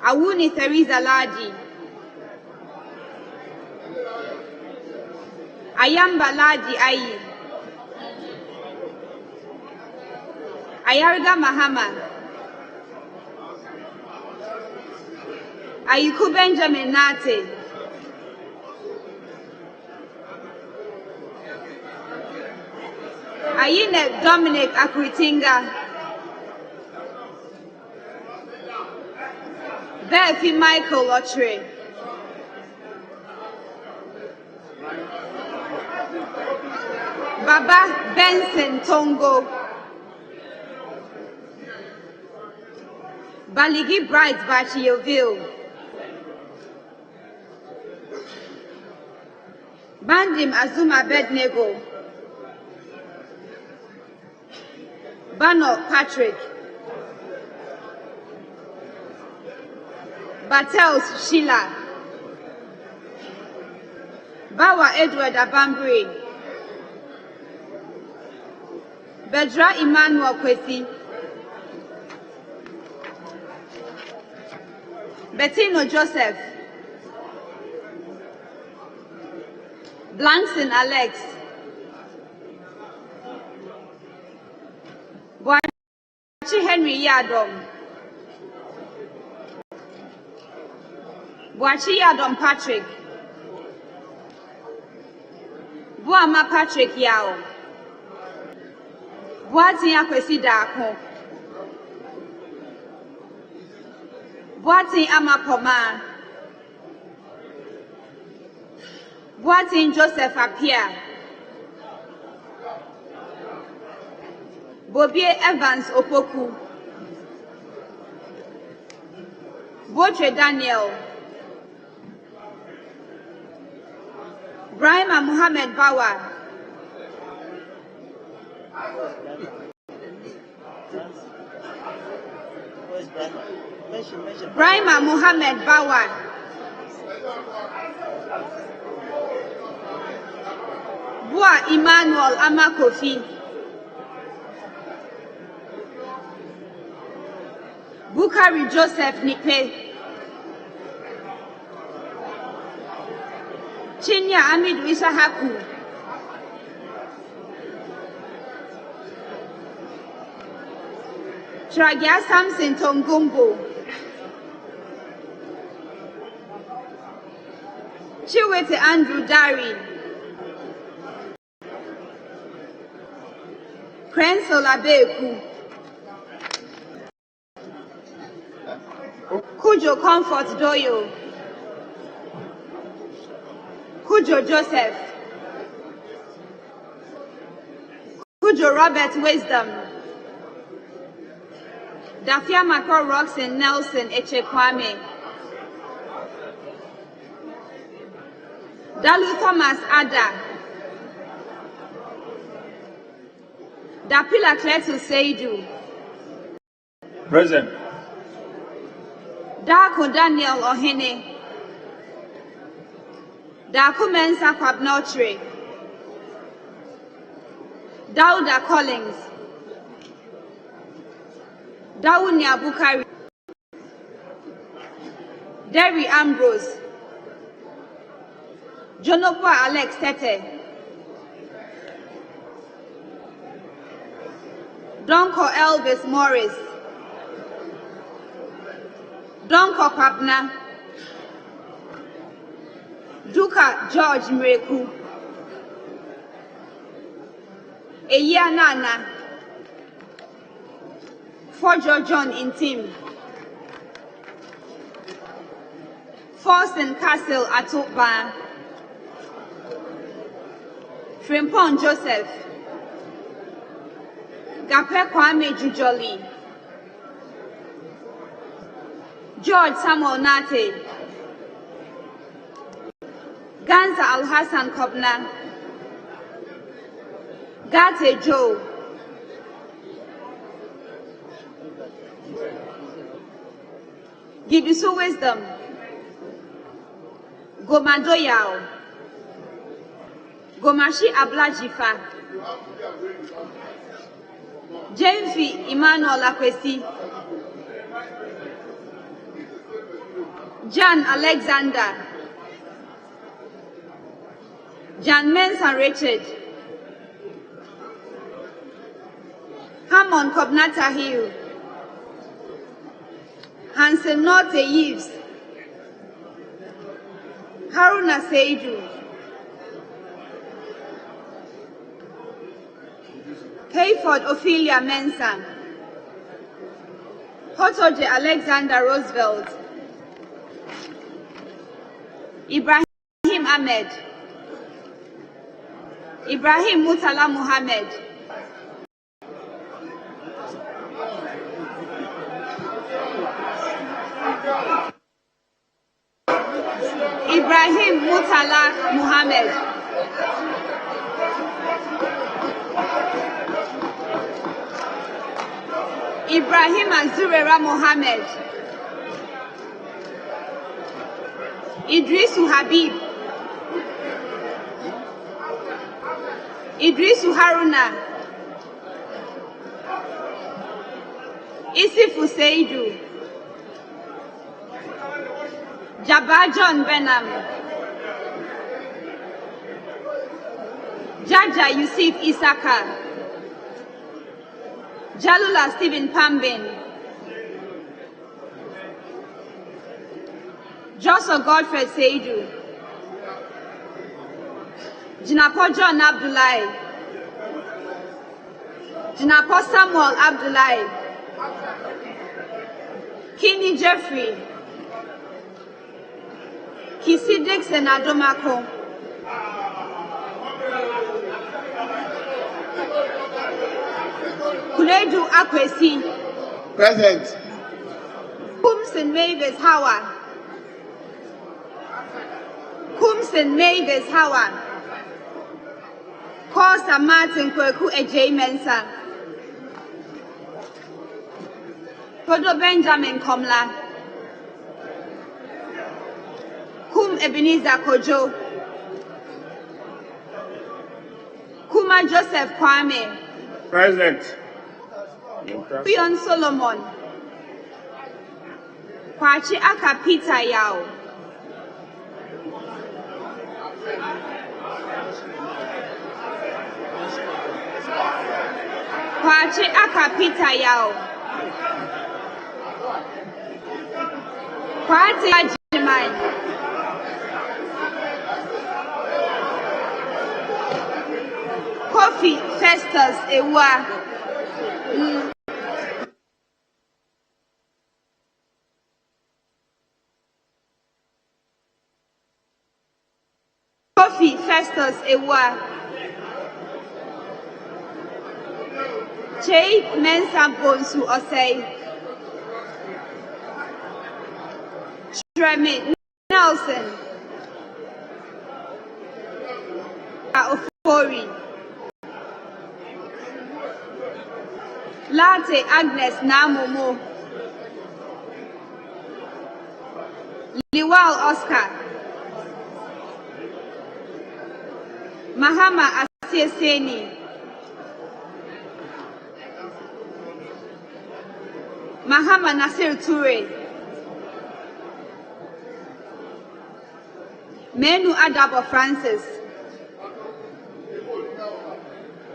Awuni Theresa Ladi. Ayamba Ladi Ayi. Ayarga Mahama. Ayiku Benjamin Nate. Ayine Dominic Akwitinga. Befi Michael Otre. Baba Benson Tongo. Baligi Bright Bachiyoville. Bandim Azuma Bednego. Bano Patrick. Battles Sheila. Bawa Edward Abambri. Bedra Emmanuel Kwesi. Bettino Joseph. Blankson Alex. Boachi Henry Yadom. Boachi Yadom Patrick. Boama Patrick Yao. Boati Yakwesi Dako. Boati Amapoma. Boati Joseph Apia. Bobie Evans Opoku. Botre Daniel. Brahima Muhammad Bawa. Brahima Muhammad Bawa. Bua Emmanuel Amakofi. Bukari Joseph Nipe. Chinya Amidu Isahaku. Tragia Samson Tongumbo. Chiwete Andrew Dari. Crenso Labeku. Kujo Comfort Doyo. Kujo Joseph. Kujo Robert Wisdom. Dafia Macro Roxen Nelson Echekwame. Dalu Thomas Ada. Dapila Kletu Seidu. Present. Dako Daniel Ohene. Dako Mensa Kwabnotre. Dauda Collins. Dawunia Bukari. Derry Ambrose. Jonopwa Alex Tete. Donko Elvis Morris. Donko Kwapna. Duka George Mreku. Eya Nana. Fojo John Intim. Forsen Castle Atoba. Frimpon Joseph. Gape Kwame Jujoli. George Samuel Nate. Ganza Al Hassan Kobna. Gate Joe. Give you so wisdom. Gomado Yao. Gomashi Ablajifa. Jamefi Emmanuel Akwesi. John Alexander. John Mensa Richard. Hamon Kobnata Hill. Hansen Norte Yves. Haruna Seidu. Hayford Ophelia Mensah. Hotoje Alexander Roosevelt. Ibrahim Ahmed. Ibrahim Mutala Muhammad. Ibrahim Mutala Muhammad. Ibrahim Azurera Mohammed. Idrisu Habib. Idrisu Haruna. Isifu Seidu. Jabba John Benham. Jaja Yusuf Isaka. Jalula Stephen Pambin. Joshua Godfrey Seidu. Jinapo John Abdullahi. Jinapo Samuel Abdullahi. Kini Jeffrey. Kisi Dixon Adomako. Kuledu Akwesi. Present. Kumsin Mavis Howard. Kumsin Mavis Howard. Kosa Martin Kweku adjoinment. Kodo Benjamin Komla. Kum Ebenezer Kojo. Kuma Joseph Kwame. Present. Pion Solomon. Kwachi Aka Peter Yao. Kwachi Aka Peter Yao. Kwati Ajiman. Kofi Festus Ewa. Kofi Festus Ewa. Chei Mensa Bonsu Osei. Tremi Nelson. Ofori. Latte Agnes Namomo. Liwal Oscar. Mahama Asieseni. Mahama Nasir Toure. Menu Adabo Francis.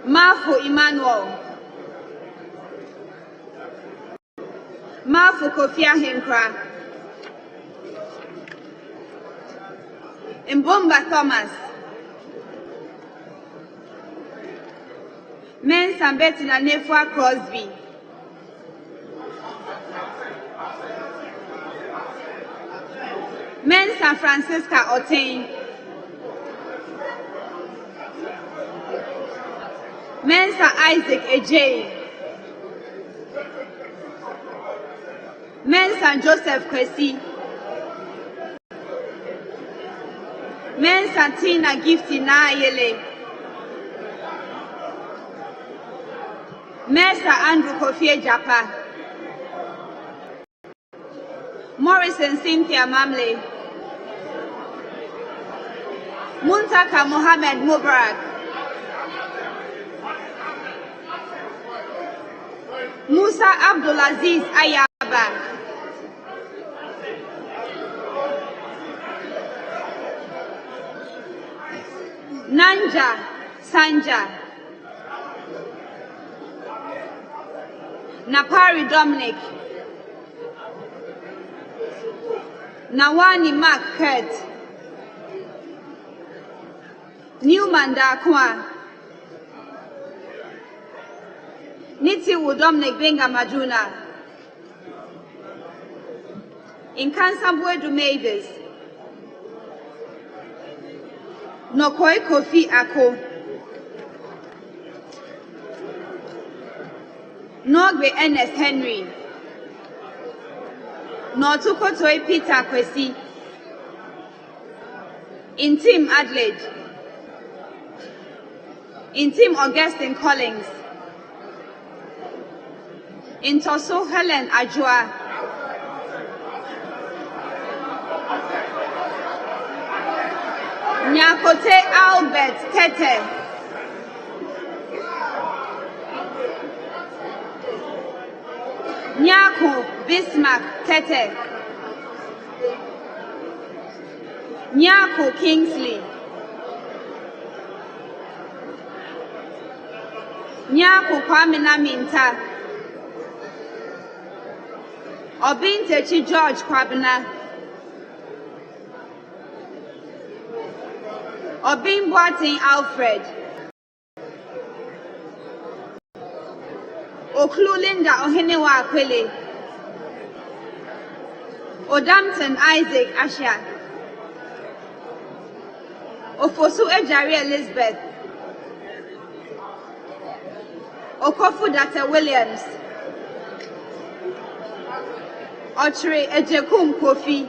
Mafo Emmanuel. Mafo Kofia Henkra. Mbomba Thomas. Mensa Betty na Nefua Crosby. Mensa Francisca Otain. Mensa Isaac Ejay. Mensa Joseph Kwesi. Mensa Tina Gifty Naayele. Mensa Andrew Kofi Japa. Morrison Cynthia Mamle. Muntaka Mohammed Mubarak. Musa Abdulaziz Ayaba. Nanja Sanja. Napari Dominic. Nawani Mark Kurt. Newman Dakwa. Nitiwu Dominic Benga Majuna. Inkansabwedu Mavis. Nokoi Kofi Ako. Nogbe Ernest Henry. Notuko Toy Peter Kwesi. Intim Adelaide. Intim Augustine Collins. Intoso Helen Ajua. Nyakote Albert Tete. Nyako Bismarck Tete. Nyako Kingsley. Nyako Kwame Naminta. Obintechi George Kwabena. Obimboatin Alfred. Oklu Linda Ohenewa Akwele. Odampton Isaac Asha. Ofosu Ejari Elizabeth. Okofu Data Williams. Ochre Ejekum Kofi.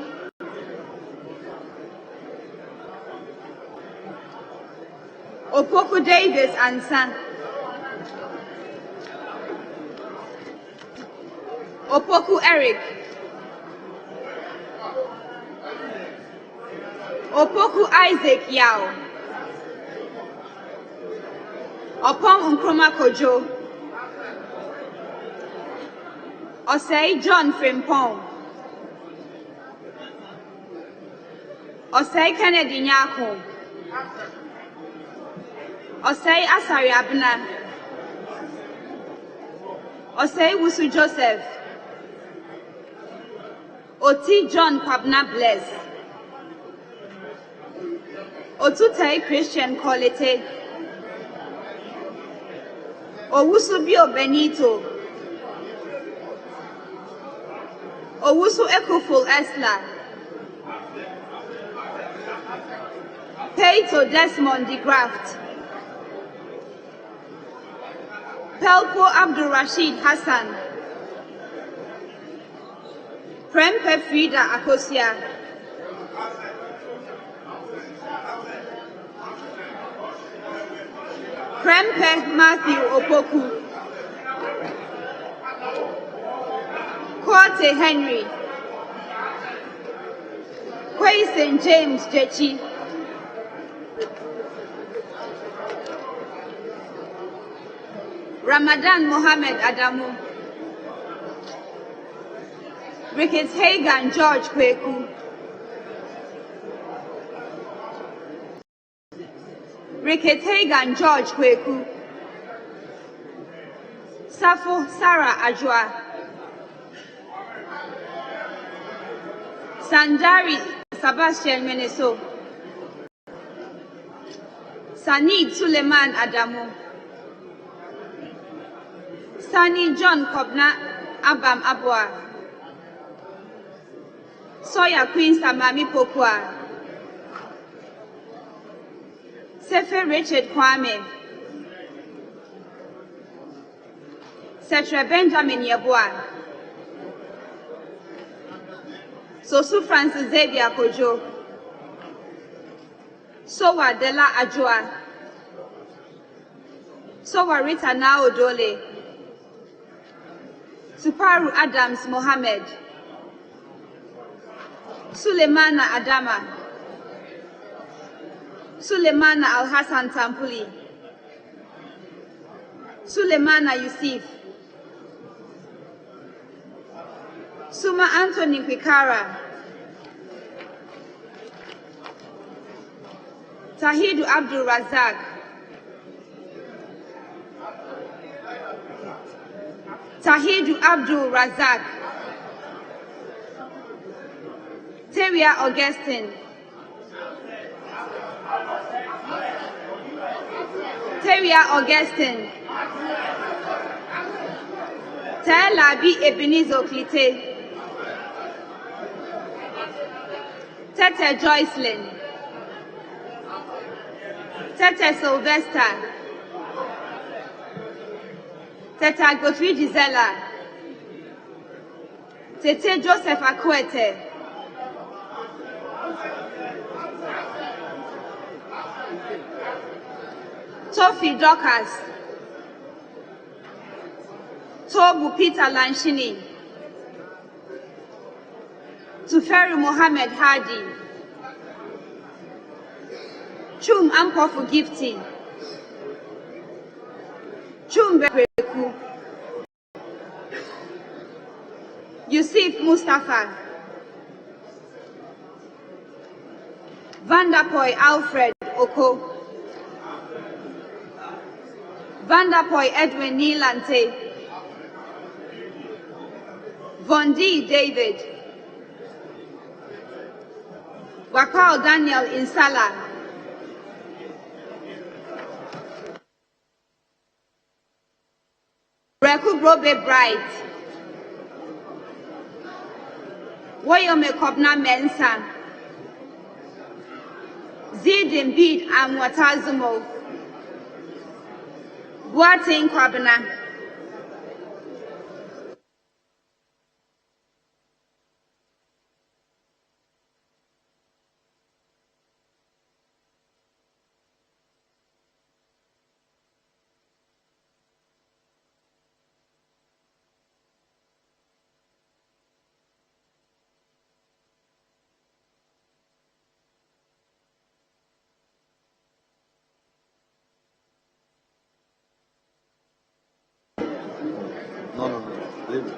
Opoku Davis Ansan. Opoku Eric. Opoku Isaac Yao. Opon Nkrumah Kojo. Osei John Frimpong. Osei Kennedy Nyako. Osei Asari Abna. Osei Wusu Joseph. Oti John Kwabna Bless. Otutei Christian Kolete. Owusubio Benito. Owusu Ekuful Esla. Peito Desmond de Graft. Pelpo Abdul Rashid Hassan. Prempe Frida Akosia. Prempe Matthew Opoku. Kwate Henry. Kwayson James Jechi. Ramadan Mohammed Adamu. Ricketts Hagan George Kweku. Ricketts Hagan George Kweku. Safo Sarah Ajwa. Sanjari Sebastian Meneso. Sanid Suleiman Adamu. Sani John Kobna Abam Abwa. Soya Queen Samami Pokwa. Sefe Richard Kwame. Setre Benjamin Yabua. Sosu Francis Xavier Kojo. Sowa Dela Ajua. Sowa Rita Nao Dole. Suparu Adams Mohammed. Sulemana Adama. Sulemana Al Hassan Tampuli. Sulemana Yusuf. Suma Anthony Kwikara. Tahidu Abdul Razak. Tahidu Abdul Razak. Teria Augustine. Teria Augustine. Telabi Ebenezer Klite. Tete Joycelyn. Tete Sylvester. Tete Godfrey Gisela. Tete Joseph Akwete. Tofi Dorcas. Tobu Peter Lanchini. Tuferi Mohammed Hadi. Chum Ampofu Gifty. Chum Beku. Yusuf Mustafa. Vanderpoy Alfred Oko. Vanderpoy Edwin Nilante. Vondi David. Wakao Daniel Insala. Reku Brobe Bright. Woyome Kobna Mensa. Zidin Bid Amwatazumo. Buatin Kwabana. David.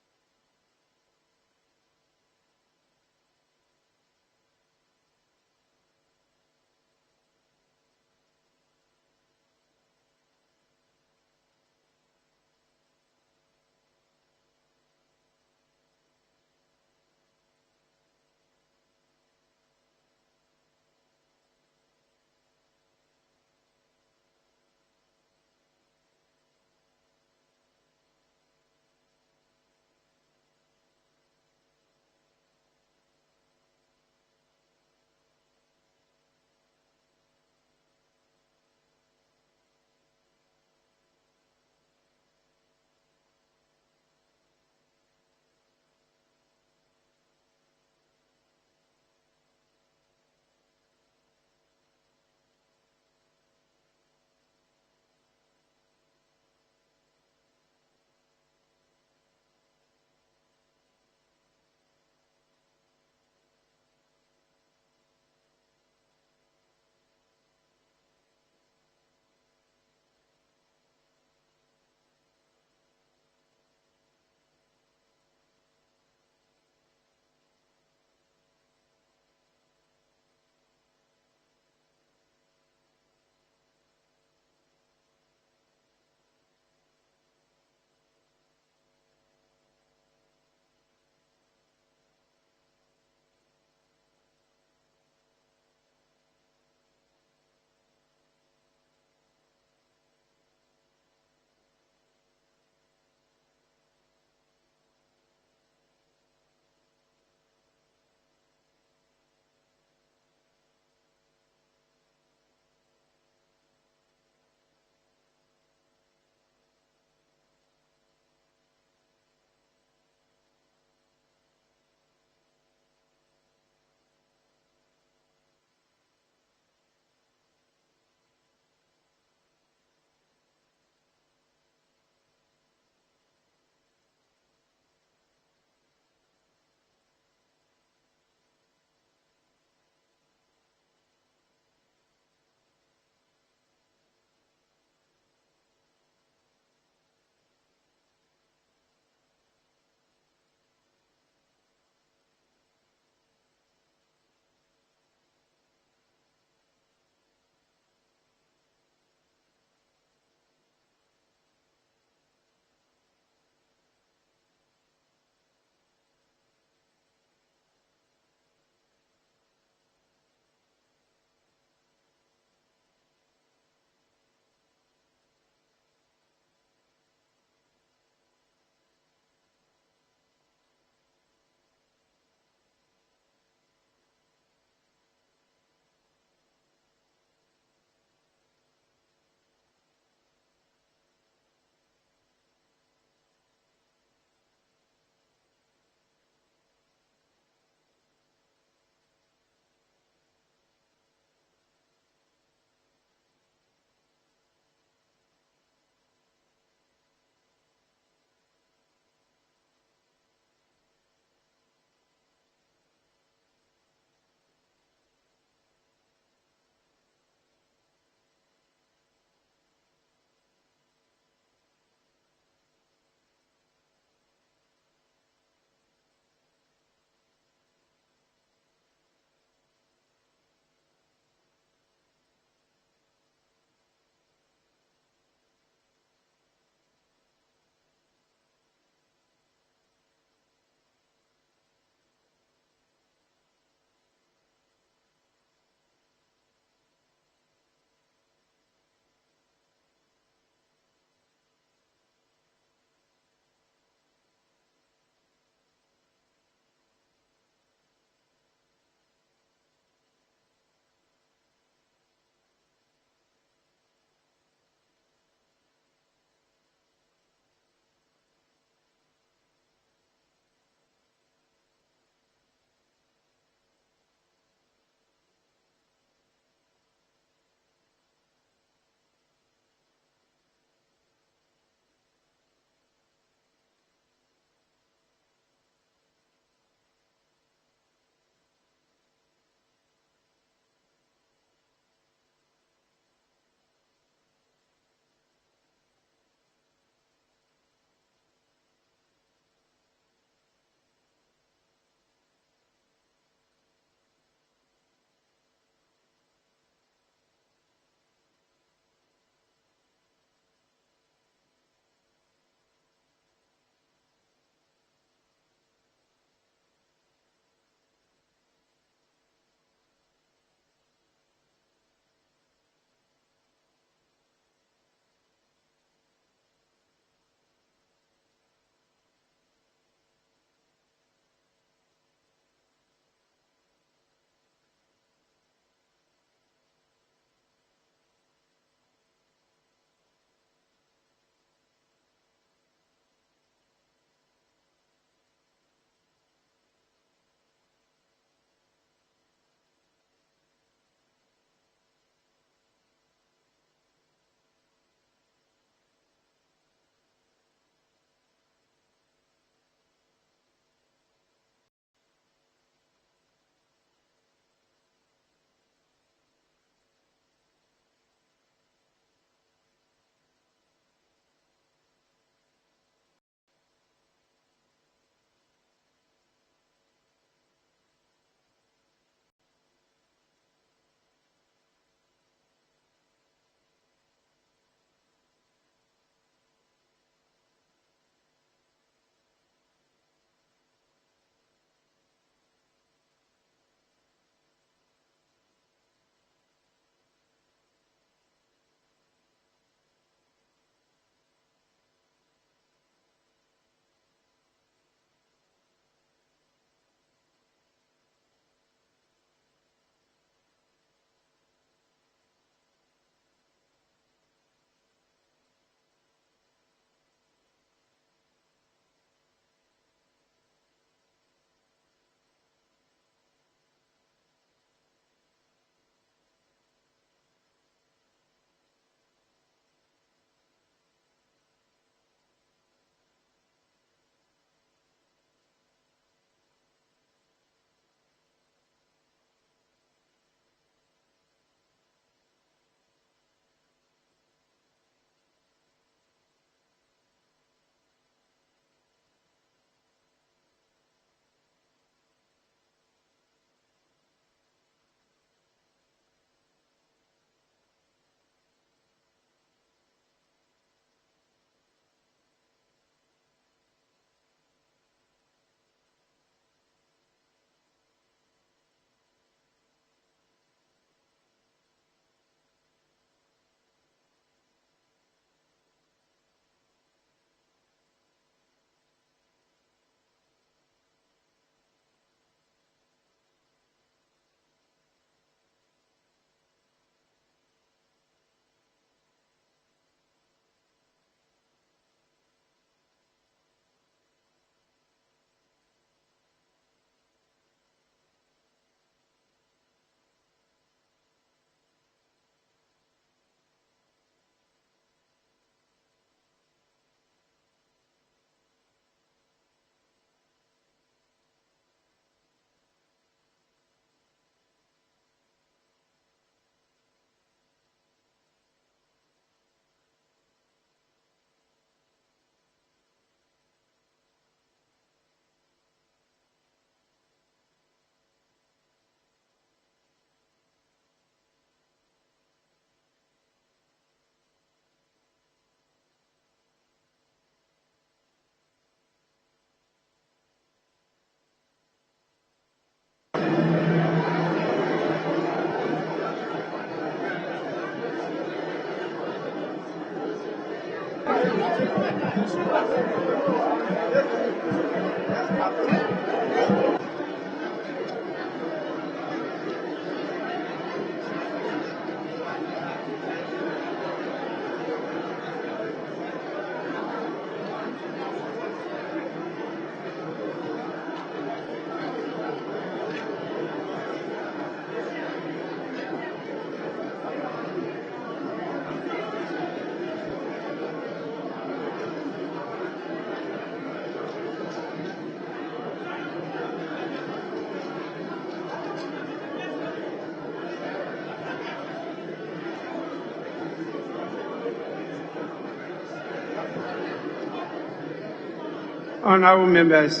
Honorable members,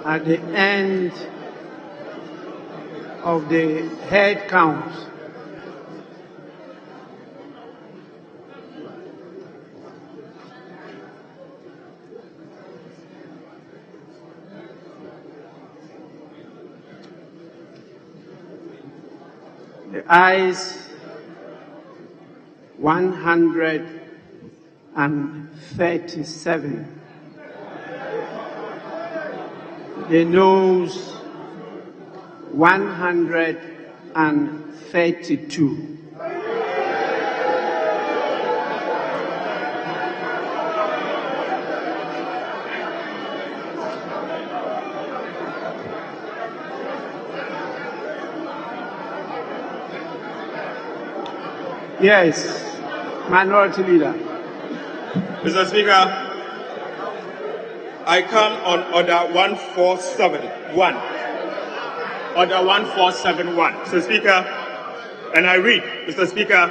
at the end of the head count, the ayes 137, the noes 132. Yes, Minority Leader. Mr. Speaker, I come on order 1471. Order 1471. Mr. Speaker, and I read, Mr. Speaker,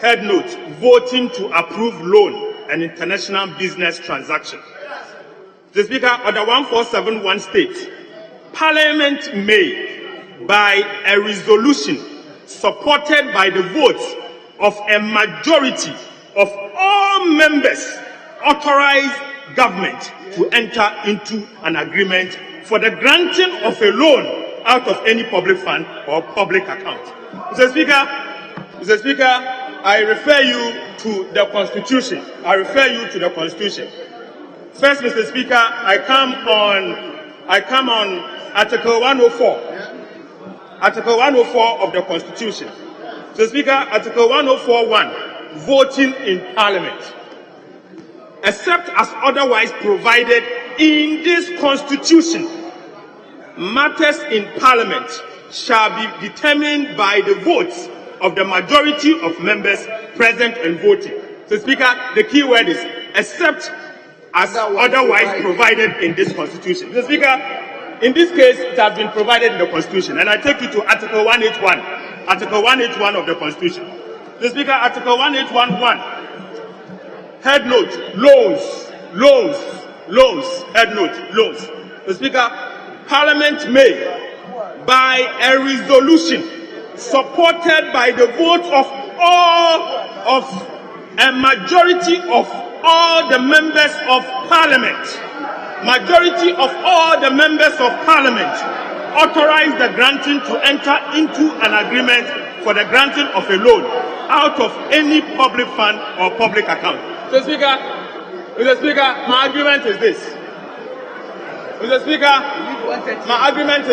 head note, voting to approve loan and international business transaction. Mr. Speaker, order 1471 states, Parliament may, by a resolution supported by the votes of a majority of all members, authorize government to enter into an agreement for the granting of a loan out of any public fund or public account. Mr. Speaker, I refer you to the Constitution. First, Mr. Speaker, I come on Article 104. Article 104 of the Constitution. Mr. Speaker, Article 104(1), voting in Parliament. Except as otherwise provided in this Constitution, matters in Parliament shall be determined by the votes of the majority of members present and voting. So, Speaker, the key word is except as otherwise provided in this Constitution. Mr. Speaker, in this case, it has been provided in the Constitution, and I take you to Article 181. Article 181 of the Constitution. Mr. Speaker, Article 181(1). Head note, loans. Head note, loans. Mr. Speaker, Parliament may, by a resolution supported by the vote of a majority of all the members of Parliament, authorize the granting to enter into an agreement for the granting of a loan out of any public fund or public account. Mr. Speaker, my argument is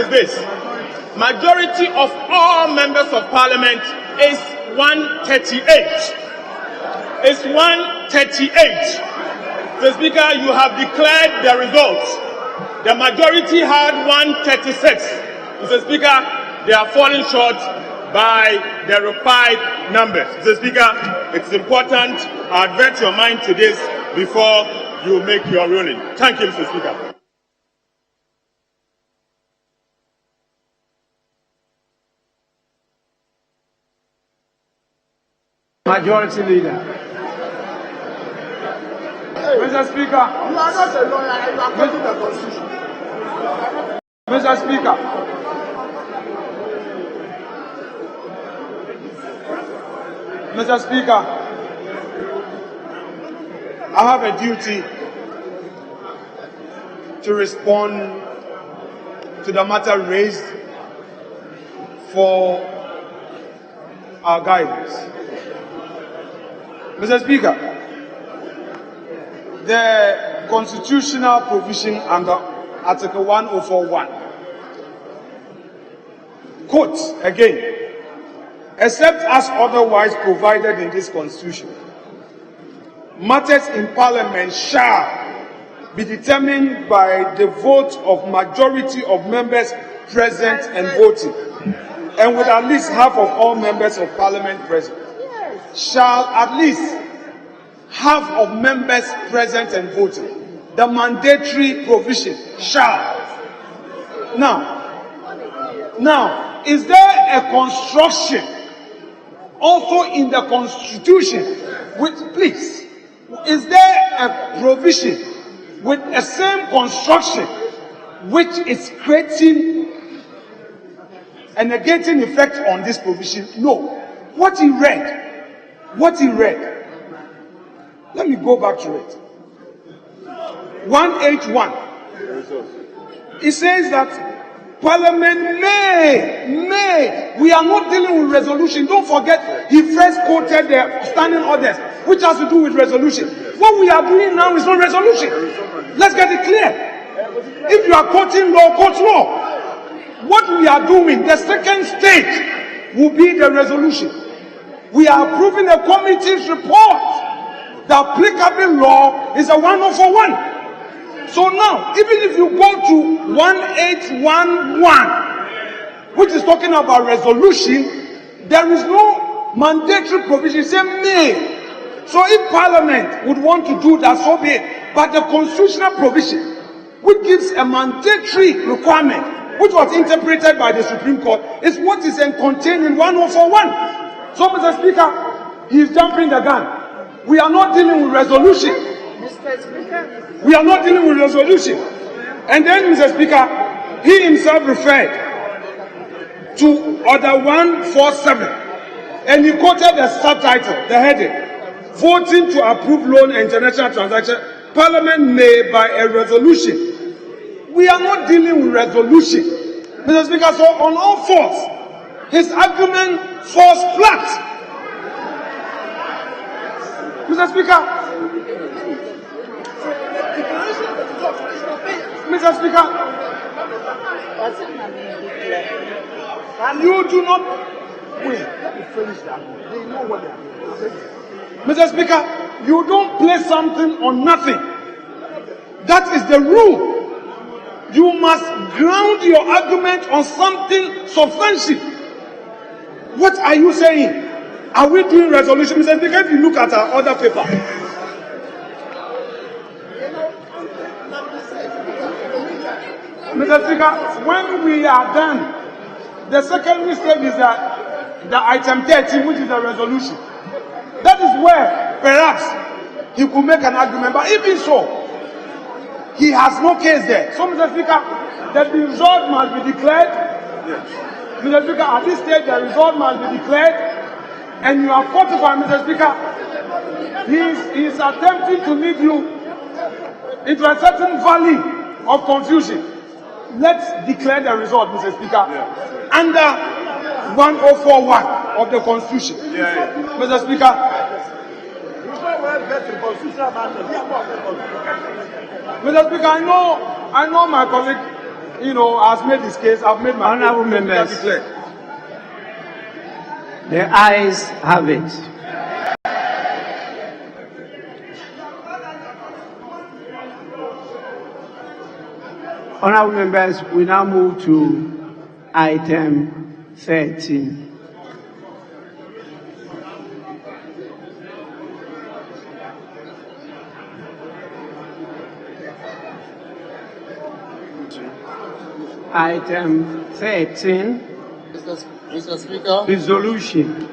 this. Majority of all members of Parliament is 138. It's 138. Mr. Speaker, you have declared the results. The majority had 136. Mr. Speaker, they are falling short by the required numbers. Mr. Speaker, it's important I advert your mind to this before you make your ruling. Thank you, Mr. Speaker. Majority Leader. Mr. Speaker, You are not a lawyer, you are quoting the Constitution. Mr. Speaker, Mr. Speaker, I have a duty to respond to the matter raised for our guidance. Mr. Speaker, the constitutional provision under Article 1041 quotes again, except as otherwise provided in this Constitution, matters in Parliament shall be determined by the vote of majority of members present and voting, and with at least half of all members of Parliament present. Shall at least half of members present and voting. The mandatory provision shall. Now, is there a construction also in the Constitution which, please, is there a provision with a same construction which is creating a negating effect on this provision? No. What he read, let me go back to it. 181. It says that Parliament may. We are not dealing with resolution. Don't forget, he first quoted the standing orders, which has to do with resolution. What we are doing now is not resolution. Let's get it clear. If you are quoting law, quote law. What we are doing, the second stage will be the resolution. We are approving a committee's report. The applicable law is a 1041. So now, even if you go to 1811, which is talking about resolution, there is no mandatory provision, say may. So if Parliament would want to do that, so be it. But the constitutional provision, which gives a mandatory requirement, which was interpreted by the Supreme Court, is what is contained in 1041. So, Mr. Speaker, he is jumping the gun. We are not dealing with resolution. Mr. Speaker. We are not dealing with resolution. And then, Mr. Speaker, he himself referred to Order 147, and he quoted the subtitle, the heading, voting to approve loan and international transaction, Parliament may by a resolution. We are not dealing with resolution. Mr. Speaker, so on all fours, his argument falls flat. Mr. Speaker, you do not wait. Let me finish that. They know what they are doing. Mr. Speaker, you don't place something on nothing. That is the rule. You must ground your argument on something substantial. What are you saying? Are we doing resolution? Mr. Speaker, if you look at our other paper. Mr. Speaker, when we are done, the second mistake is that the item 13, which is the resolution. That is where perhaps he could make an argument. But even so, he has no case there. So, Mr. Speaker, the result must be declared. Mr. Speaker, at this stage, the result must be declared. And you are fortified, Mr. Speaker. He is attempting to lead you into a certain valley of confusion. Let's declare the result, Mr. Speaker, under 1041 of the Constitution. Mr. Speaker. Mr. Speaker, I know my colleague, has made his case. I've made my honorable members. The ayes have it. Honorable members, we now move to item 13. Item 13. Mr. Speaker. Resolution.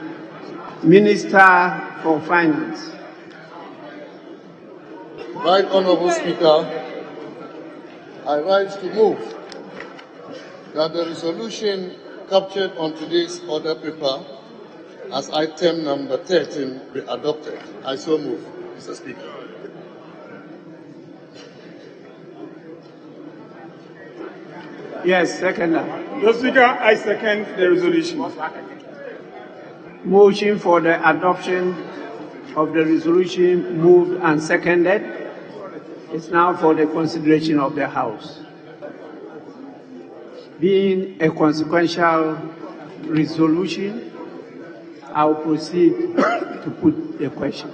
Minister for Finance. Right Honourable Speaker, I rise to move that the resolution captured on today's order paper as item number 13 be adopted. I so move, Mr. Speaker. Yes, seconder. Mr. Speaker, I second the resolution. Motion for the adoption of the resolution moved and seconded. It's now for the consideration of the House. Being a consequential resolution, I'll proceed to put the question.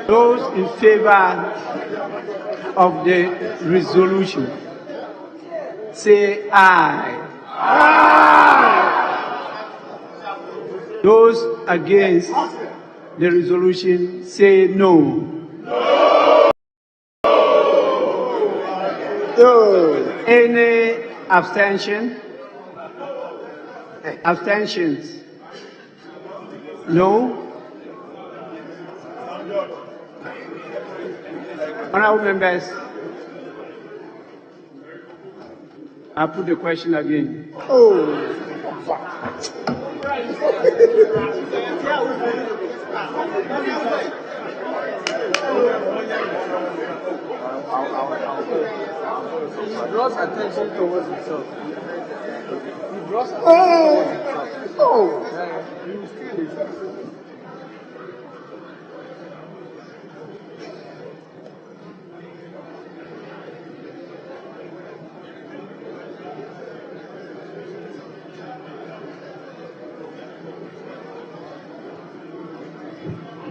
Those in favor of the resolution, say aye. Aye. Those against the resolution, say no. No. Any abstention? Abstentions? No. Honourable members, I put the question again. He draws attention towards himself. He draws attention towards himself. He will steal it.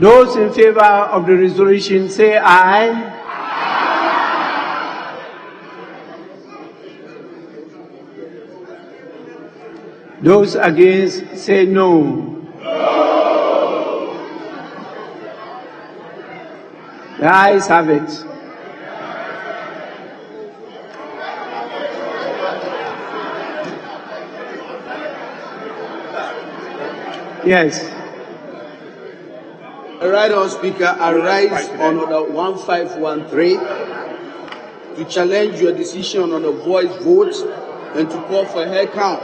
Those in favor of the resolution, say aye. Those against, say no. The ayes have it. Yes. Right, Honourable Speaker, I rise on order 1513 to challenge your decision on a voice vote and to call for a headcount.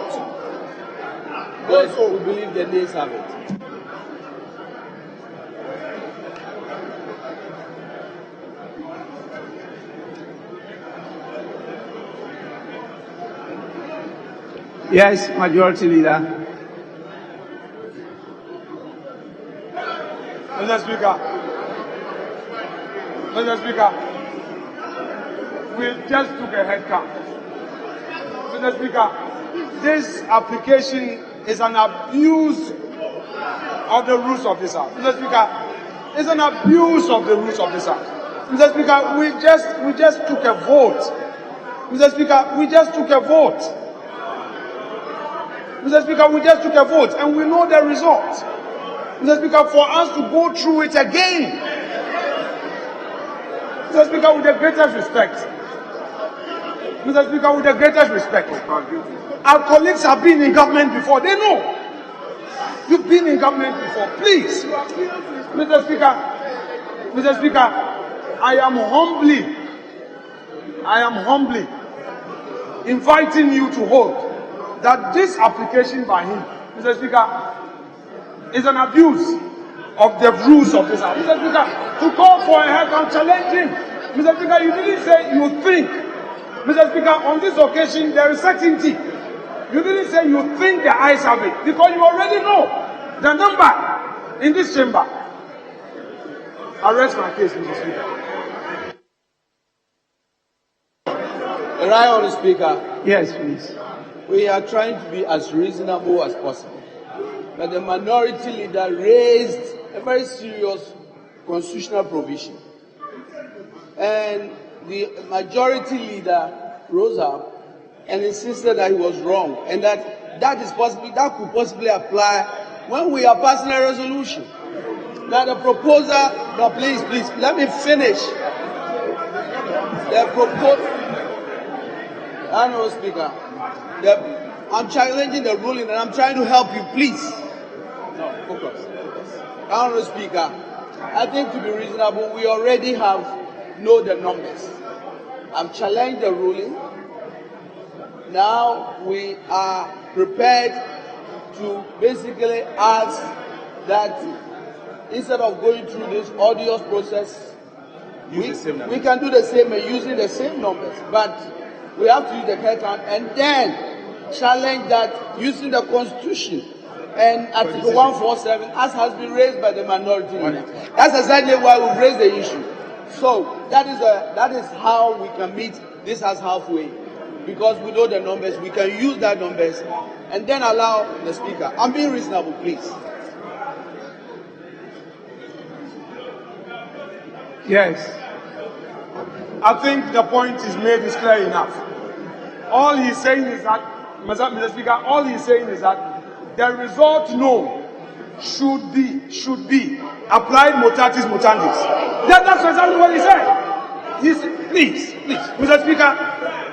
Because we believe the nays have it. Yes, Majority Leader. Mr. Speaker, we just took a head count. Mr. Speaker, this application is an abuse of the rules of this House. Mr. Speaker, it's an abuse of the rules of this House. Mr. Speaker, we just took a vote. Mr. Speaker, we just took a vote. Mr. Speaker, we just took a vote and we know the result. Mr. Speaker, for us to go through it again. Mr. Speaker, with the greatest respect. Mr. Speaker, with the greatest respect. Our colleagues have been in government before. They know. You've been in government before. Please. Mr. Speaker, I am humbly inviting you to hold that this application by him, Mr. Speaker, is an abuse of the rules of this House. Mr. Speaker, to call for a headcount challenging. Mr. Speaker, you didn't say you think. Mr. Speaker, on this occasion, there is certainty. You didn't say you think the ayes have it, because you already know the number in this chamber. I rest my case, Mr. Speaker. Right, Honourable Speaker. Yes, please. We are trying to be as reasonable as possible. But the minority leader raised a very serious constitutional provision. And the majority leader rose up and insisted that he was wrong and that could possibly apply when we are passing a resolution. Now the proposer, no, please, let me finish. The proposal, Honourable Speaker, I'm challenging the ruling and I'm trying to help you, please. No, focus. Honourable Speaker, I think to be reasonable, we already know the numbers. I've challenged the ruling. Now we are prepared to basically ask that instead of going through this odious process, we can do the same and using the same numbers. But we have to use the headcount and then challenge that using the Constitution and Article 147, as has been raised by the minority leader. That's exactly why we raised the issue. So that is how we can meet this as halfway, because we know the numbers. We can use that numbers and then allow the speaker. I'm being reasonable, please. Yes. I think the point is made is clear enough. All he's saying is that, Mr. Speaker, all he's saying is that the result known should be applied mutatis mutandis. That's exactly what he said. Please, Mr. Speaker,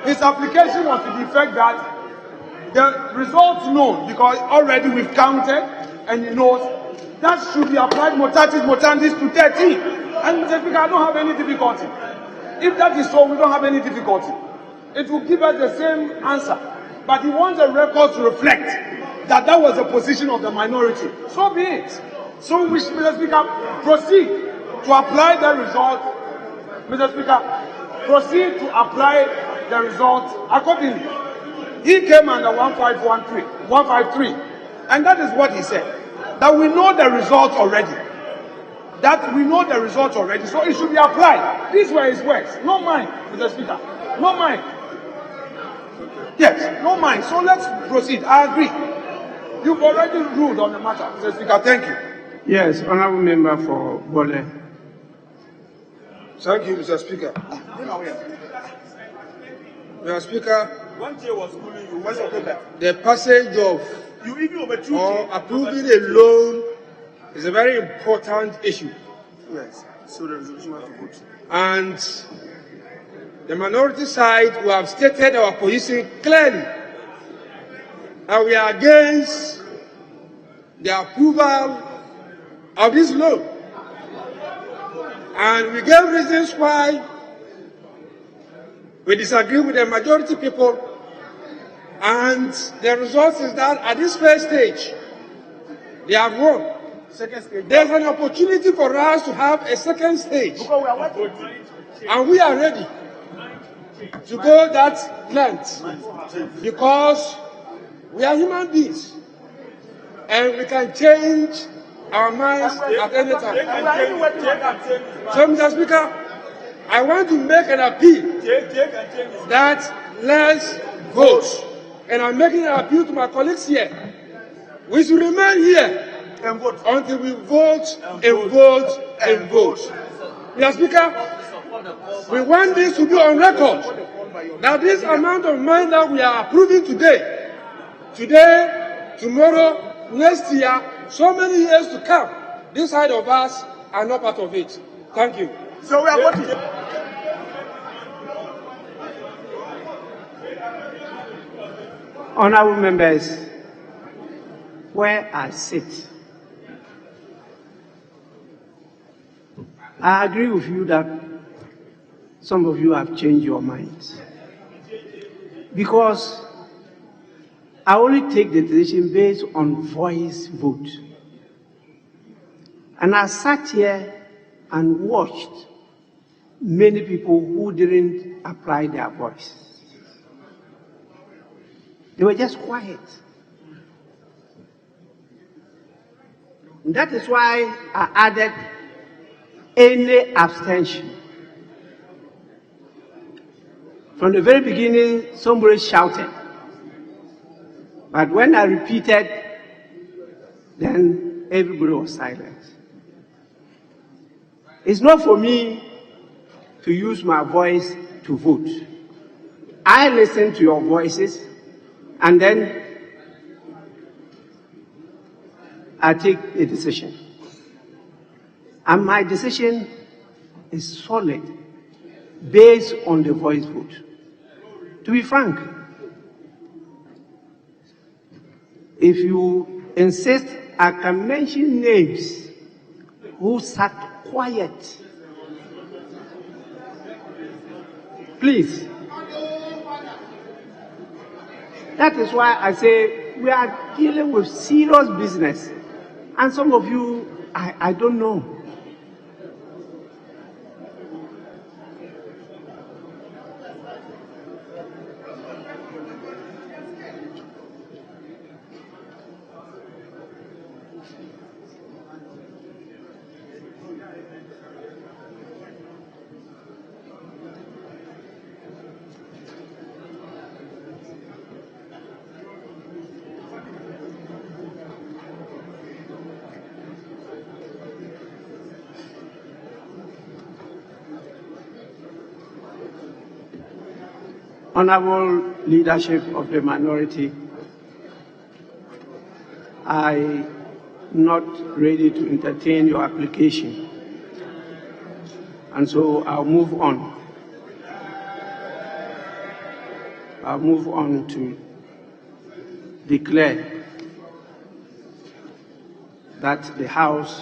his application was to the effect that the result known, because already we've counted and he knows, that should be applied mutatis mutandis to 13. And Mr. Speaker, I don't have any difficulty. If that is so, we don't have any difficulty. It will give us the same answer. But he wants the record to reflect that that was the position of the minority. So be it. So we, Mr. Speaker, proceed to apply the result. Mr. Speaker, proceed to apply the result accordingly. He came under 153, and that is what he said. That we know the result already. So it should be applied. These were his words, not mine, Mr. Speaker. Not mine. Yes, not mine. So let's proceed. I agree. You've already ruled on the matter, Mr. Speaker. Thank you. Yes, honourable member for Bole. Thank you, Mr. Speaker. Mr. Speaker, One day was schooling you. What's your problem? the passage of You even overthrew or approving a loan is a very important issue. Yes. So the resolution has to go to. And the minority side, we have stated our position clearly. And we are against the approval of this loan. And we gave reasons why we disagree with the majority people. And the result is that at this first stage, they have won. There's an opportunity for us to have a second stage. And we are ready to go that length because we are human beings and we can change our minds at any time. So, Mr. Speaker, I want to make an appeal that let's vote. And I'm making an appeal to my colleagues here. We should remain here and vote until we vote and vote and vote. Mr. Speaker, we want this to be on record that this amount of money that we are approving today, tomorrow, next year, so many years to come, this side of us are not part of it. Thank you. So we are voting. Honourable members, where I sit, I agree with you that some of you have changed your minds. Because I only take the decision based on voice vote. And I sat here and watched many people who didn't apply their voice. They were just quiet. And that is why I added any abstention. From the very beginning, somebody shouted. But when I repeated, then everybody was silent. It's not for me to use my voice to vote. I listen to your voices, and then I take a decision. And my decision is solid, based on the voice vote. To be frank, if you insist, I can mention names who sat quiet. Please. That is why I say we are dealing with serious business. And some of you, I don't know. Honorable leadership of the minority, I'm not ready to entertain your application, and so I'll move on. I'll move on to declare that the House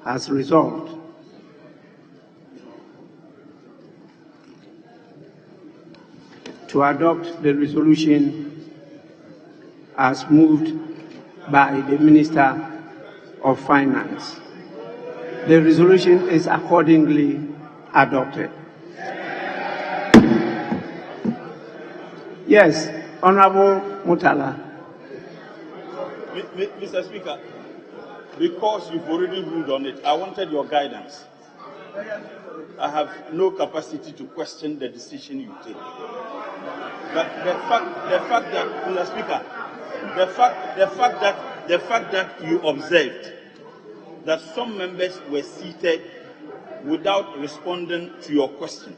has resolved to adopt the resolution as moved by the Minister of Finance. The resolution is accordingly adopted. Yes, Honorable Mutala. Mr. Speaker, because you've already ruled on it, I wanted your guidance. I have no capacity to question the decision you take. But the fact that, Mr. Speaker, the fact that you observed that some members were seated without responding to your question,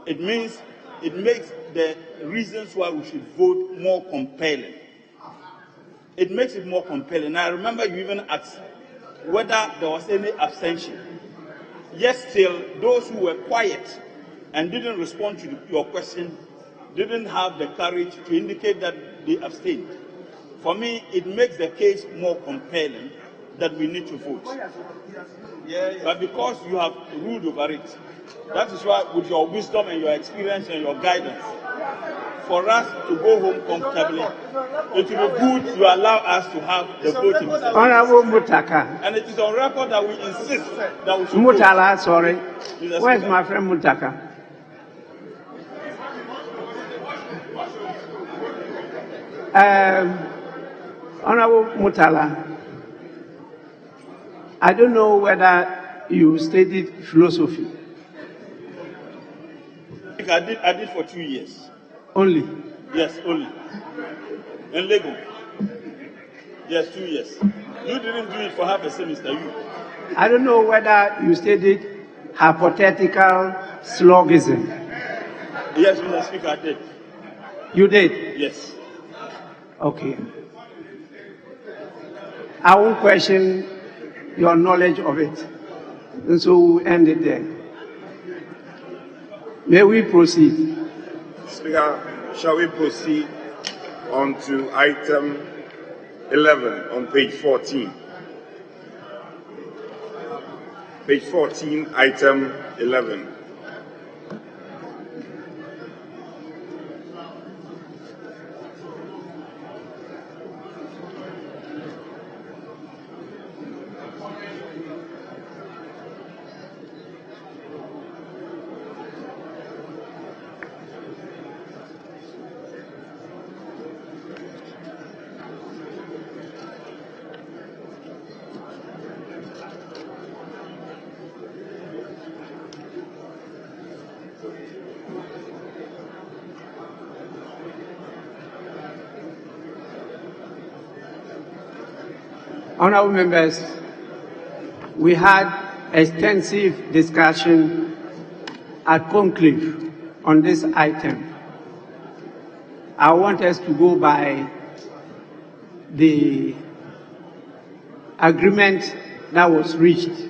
it makes the reasons why we should vote more compelling. It makes it more compelling. I remember you even asked whether there was any abstention. Yet still, those who were quiet and didn't respond to your question didn't have the courage to indicate that they abstained. For me, it makes the case more compelling that we need to vote. But because you have ruled over it, that is why, with your wisdom and your experience and your guidance, for us to go home comfortably, it will be good you allow us to have the voting. Honorable Mutaka. And it is on record that we insist that we should Mutala, vote. sorry. Mr. Where's Speaker. my friend Mutaka? Honorable Mutala, I don't know whether you studied philosophy. I did for 2 years. Only? Yes, only. In Lagos. Yes, 2 years. You didn't do it for half a semester, you. I don't know whether you studied hypothetical syllogism. Yes, Mr. Speaker, I did. You did? Yes. Okay. I won't question your knowledge of it. And so we'll end it there. May we proceed? Speaker, shall we proceed on to item 11 on page 14? Page 14, item 11. Honorable members, we had extensive discussion at conclave on this item. I want us to go by the agreement that was reached.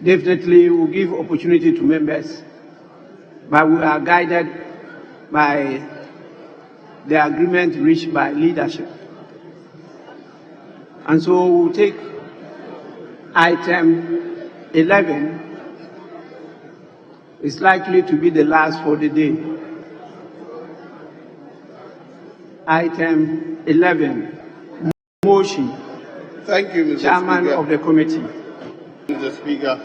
Definitely we'll give opportunity to members, but we are guided by the agreement reached by leadership. And so we'll take item 11. It's likely to be the last for the day. Item 11, motion. Thank you, Mr. Chairman Speaker. of the committee. Mr. Speaker.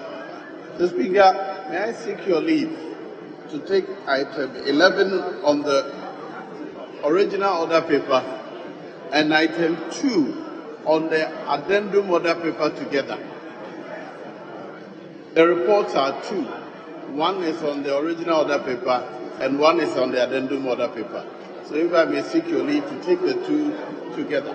Mr. Speaker, may I seek your leave to take item 11 on the original order paper and item 2 on the addendum order paper together. The reports are 2. One is on the original order paper and one is on the addendum order paper. So if I may seek your leave to take the 2 together.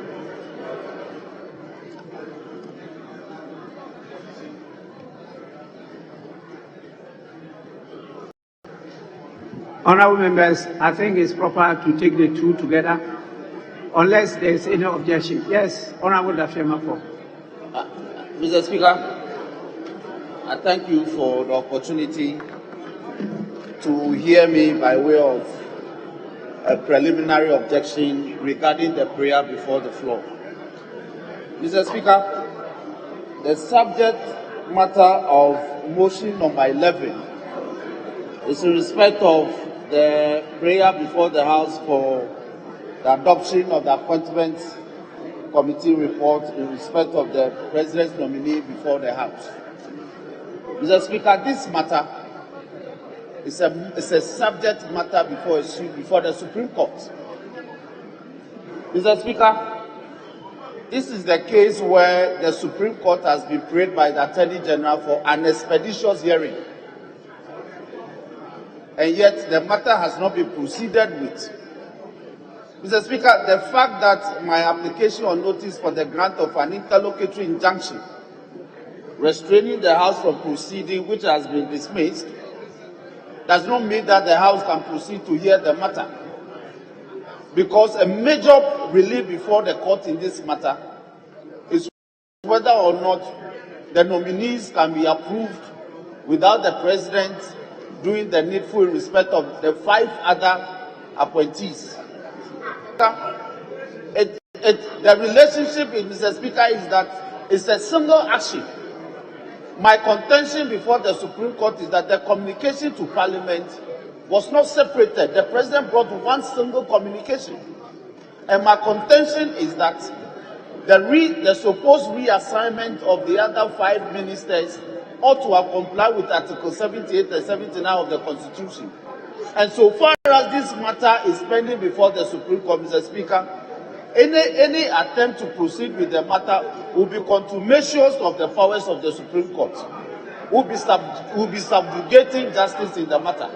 Honorable members, I think it's proper to take the two together, unless there is any objection. Yes, Honorable Dafemako. Mr. Speaker, I thank you for the opportunity to hear me by way of a preliminary objection regarding the prayer before the floor. Mr. Speaker, the subject matter of motion number 11 is in respect of the prayer before the House for the adoption of the appointment committee report in respect of the President's nominee before the House. Mr. Speaker, this matter is a subject matter before the Supreme Court. Mr. Speaker, this is the case where the Supreme Court has been prayed by the Attorney General for an expeditious hearing. And yet the matter has not been proceeded with. Mr. Speaker, the fact that my application on notice for the grant of an interlocutory injunction restraining the House from proceeding, which has been dismissed, does not mean that the House can proceed to hear the matter. Because a major relief before the court in this matter is whether or not the nominees can be approved without the President doing the needful in respect of the 5 other appointees. The relationship, Mr. Speaker, is that it's a single action. My contention before the Supreme Court is that the communication to Parliament was not separated. The President brought one single communication. And my contention is that the supposed reassignment of the other 5 ministers ought to have complied with Article 78 and 79 of the Constitution. And so far as this matter is pending before the Supreme Court, Mr. Speaker, any attempt to proceed with the matter will be contumacious of the powers of the Supreme Court, will be subjugating justice in the matter.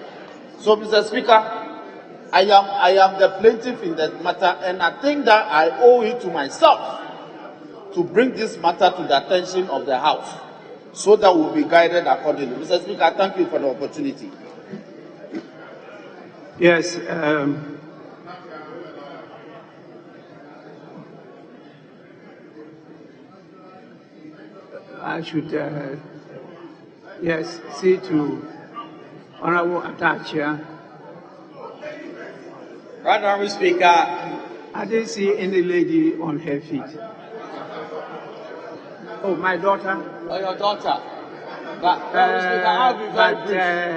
So, Mr. Speaker, I am the plaintiff in that matter, and I think that I owe it to myself to bring this matter to the attention of the House, so that we'll be guided accordingly. Mr. Speaker, thank you for the opportunity. Yes. I should, yes, see to Honorable Atacha. Right, Honorable Speaker. I didn't see any lady on her feet. Oh, my daughter? Oh, your daughter. But, Honorable Speaker, I'll be very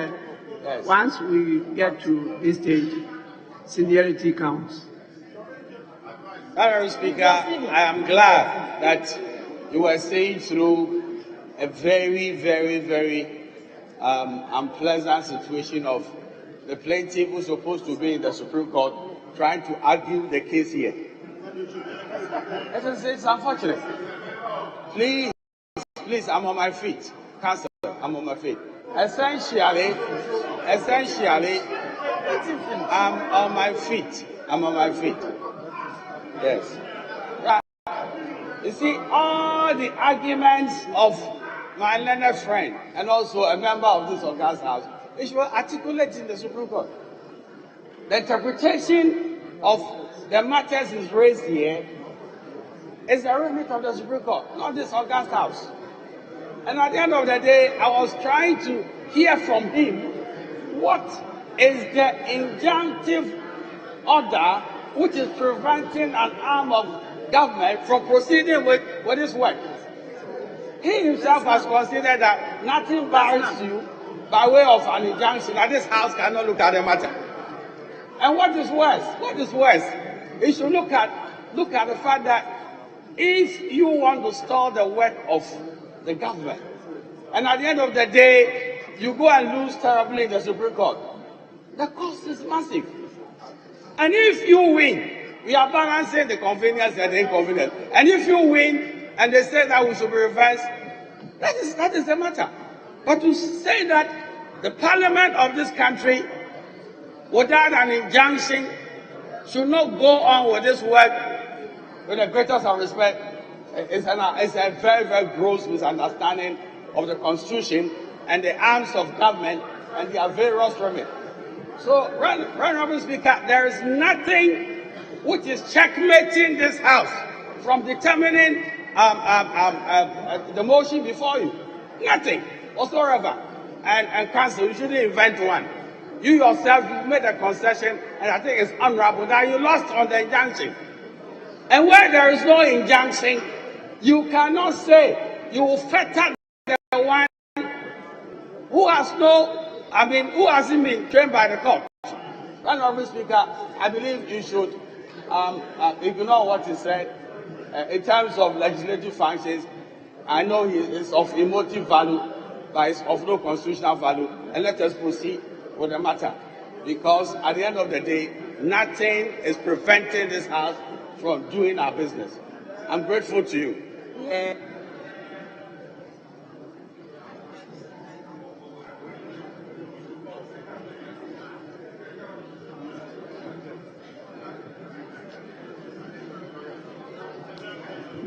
brief. Yes. Once we get to this stage, seniority counts. Honorable Speaker, I am glad that you were saying through a very, very, very unpleasant situation of the plaintiff who's supposed to be in the Supreme Court trying to argue the case here. It's unfortunate. Please, I'm on my feet. Counsel, I'm on my feet. Essentially, I'm on my feet. I'm on my feet. Yes. Right. You see, all the arguments of my learned friend and also a member of this August House, which were articulated in the Supreme Court. The interpretation of the matters is raised here is the remit of the Supreme Court, not this August House. And at the end of the day, I was trying to hear from him what is the injunctive order which is preventing an arm of government from proceeding with this work. He himself has considered that nothing bars you by way of an injunction, that this House cannot look at the matter. And what is worse? What is worse? You should look at the fact that if you want to stall the work of the government, and at the end of the day, you go and lose terribly in the Supreme Court, the cost is massive. And if you win, we are balancing the convenience and the inconvenience. And if you win, and they say that we should be reversed, that is the matter. But to say that the Parliament of this country, without an injunction, should not go on with this work with the greatest of respect, it's a very, very gross misunderstanding of the Constitution and the arms of government and their various remit. So, Honorable Speaker, there is nothing which is checkmating this House from determining the motion before you. Nothing whatsoever. And Council, you shouldn't invent one. You yourself, you've made a concession, and I think it's honorable that you lost on the injunction. And where there is no injunction, you cannot say you will fetter the one who has who hasn't been trained by the court. Honorable Speaker, I believe you should ignore what he said in terms of legislative functions. I know he is of emotive value, but it's of no constitutional value. And let us proceed with the matter, because at the end of the day, nothing is preventing this House from doing our business. I'm grateful to you.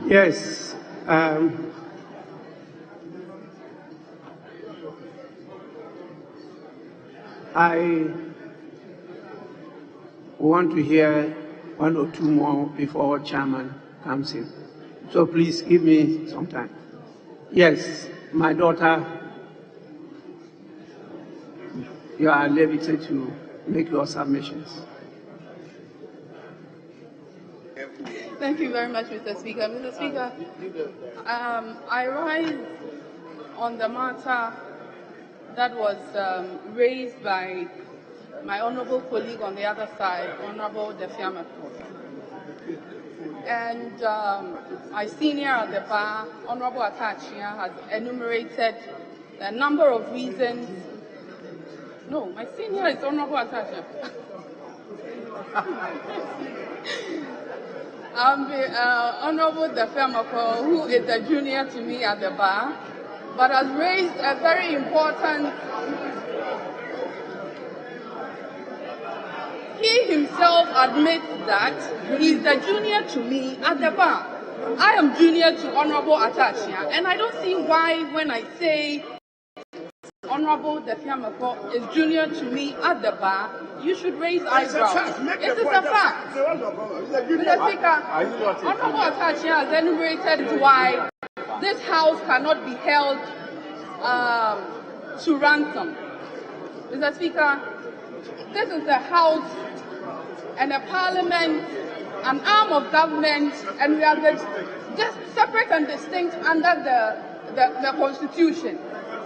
Yes. I want to hear one or two more before Chairman comes in. So please give me some time. Yes, my daughter, you are limited to make your submissions. Thank you very much, Mr. Speaker. Mr. Speaker, I rise on the matter that was raised by my honorable colleague on the other side, Honorable Defiamako. And my senior at the bar, Honorable Atachia, has enumerated a number of reasons. No, my senior is Honorable Atachia. Honorable Defiamako, who is a junior to me at the bar, but has raised a very important. He himself admits that he is a junior to me at the bar. I am junior to Honorable Atachia, and I don't see why when I say Honorable Defiamako is junior to me at the bar, you should raise eyebrows. It is a fact. Mr. Speaker, Honorable Atachia has enumerated why this House cannot be held to ransom. Mr. Speaker, this is a House and a Parliament, an arm of government, and we are just separate and distinct under the Constitution.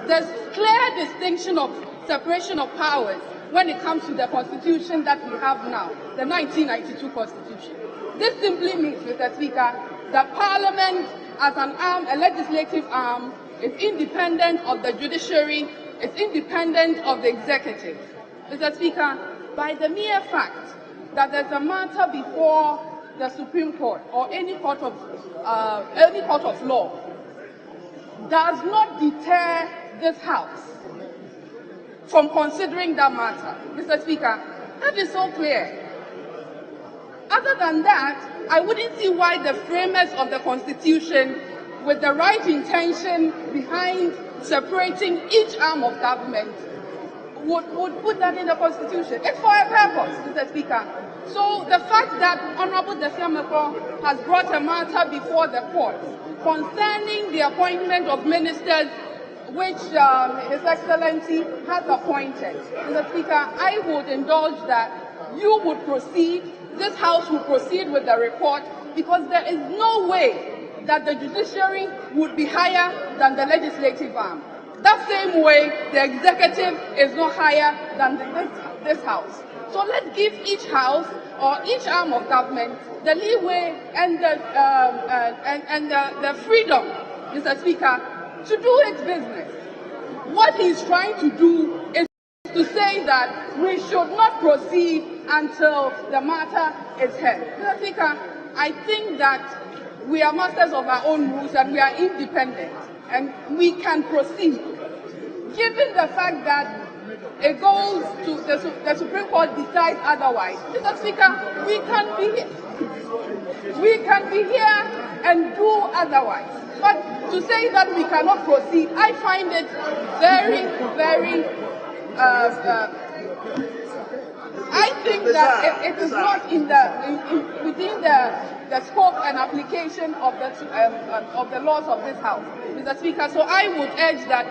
There's clear distinction of separation of powers when it comes to the Constitution that we have now, the 1992 Constitution. This simply means, Mr. Speaker, that Parliament as an arm, a legislative arm, is independent of the judiciary, it's independent of the executive. Mr. Speaker, by the mere fact that there's a matter before the Supreme Court or any court of law does not deter this House from considering that matter. Mr. Speaker, that is so clear. Other than that, I wouldn't see why the framers of the Constitution, with the right intention behind separating each arm of government, would put that in the Constitution. It's for a purpose, Mr. Speaker. So the fact that Honorable Defiamako has brought a matter before the court concerning the appointment of ministers which His Excellency has appointed, Mr. Speaker, I would indulge that you would proceed, this House would proceed with the report, because there is no way that the judiciary would be higher than the legislative arm. That same way, the executive is not higher than this House. So let's give each House or each arm of government the leeway and the freedom, Mr. Speaker, to do its business. What he's trying to do is to say that we should not proceed until the matter is heard. Mr. Speaker, I think that we are masters of our own rules and we are independent and we can proceed. Given the fact that it goes to the Supreme Court decides otherwise, Mr. Speaker, we can be here and do otherwise. But to say that we cannot proceed, I find it very, very I think that it is not in within the scope and application of the laws of this House, Mr. Speaker. So I would urge that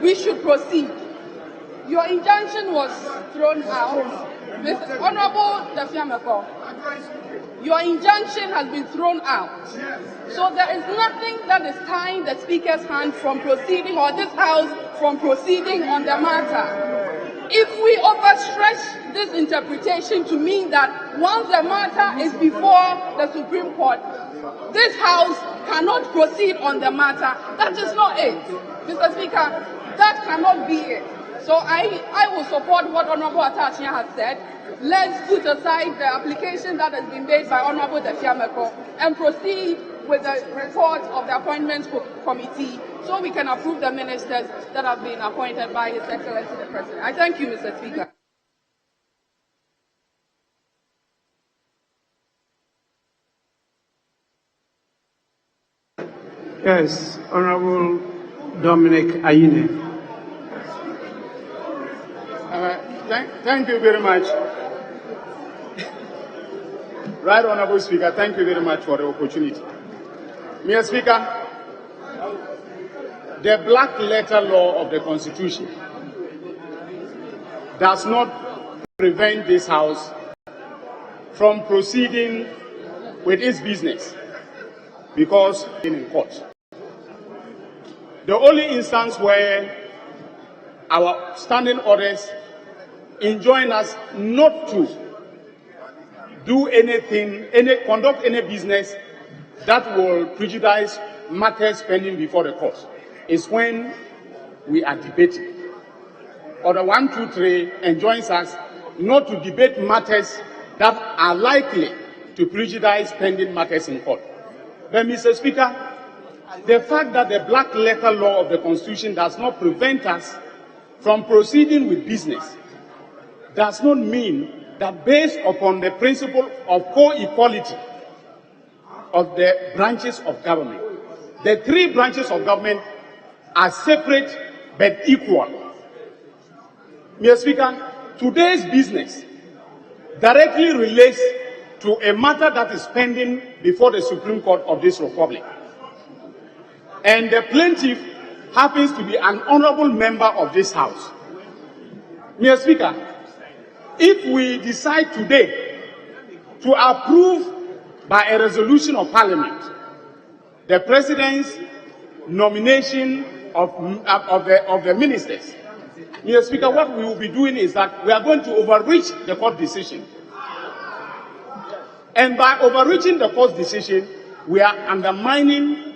we should proceed. Your injunction was thrown out. Mr. Honorable Dafiameko, your injunction has been thrown out. So there is nothing that is tying the Speaker's hand from proceeding, or this House from proceeding on the matter. If we overstretch this interpretation to mean that once the matter is before the Supreme Court, this House cannot proceed on the matter, that is not it. Mr. Speaker, that cannot be it. So I will support what Honorable Atachia has said. Let's put aside the application that has been made by Honorable Dafiameko and proceed with the report of the Appointments Committee so we can approve the ministers that have been appointed by His Excellency the President. I thank you, Mr. Speaker. Yes, Honorable Dominic Ayine. Thank you very much. Right Honorable Speaker, thank you very much for the opportunity. Mr. Speaker, the black letter law of the Constitution does not prevent this House from proceeding with its business because in court. The only instance where our standing orders enjoin us not to do anything, conduct any business that will prejudice matters pending before the court is when we are debating. Order 123 enjoins us not to debate matters that are likely to prejudice pending matters in court. But, Mr. Speaker, the fact that the black letter law of the Constitution does not prevent us from proceeding with business does not mean that based upon the principle of co-equality of the branches of government, the three branches of government are separate but equal. Mr. Speaker, today's business directly relates to a matter that is pending before the Supreme Court of this Republic. And the plaintiff happens to be an honorable member of this House. Mr. Speaker, if we decide today to approve by a resolution of Parliament the President's nomination of the ministers, Mr. Speaker, what we will be doing is that we are going to overreach the court decision. And by overreaching the court's decision, we are undermining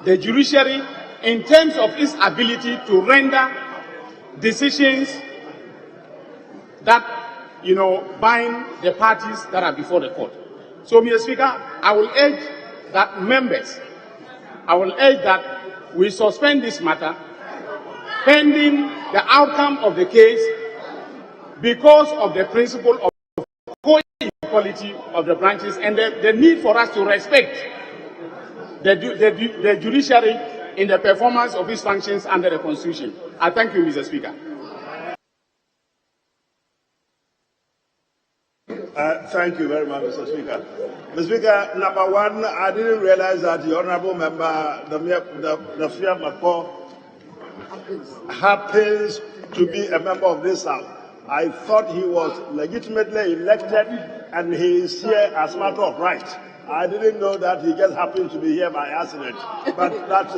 the judiciary in terms of its ability to render decisions that, bind the parties that are before the court. So, Mr. Speaker, I will urge that we suspend this matter pending the outcome of the case because of the principle of co-equality of the branches and the need for us to respect the judiciary in the performance of its functions under the Constitution. I thank you, Mr. Speaker. Thank you very much, Mr. Speaker. Mr. Speaker, number one, I didn't realize that the honorable member, the Fia Mako, happens to be a member of this House. I thought he was legitimately elected and he is here as a matter of right. I didn't know that he just happened to be here by accident. But that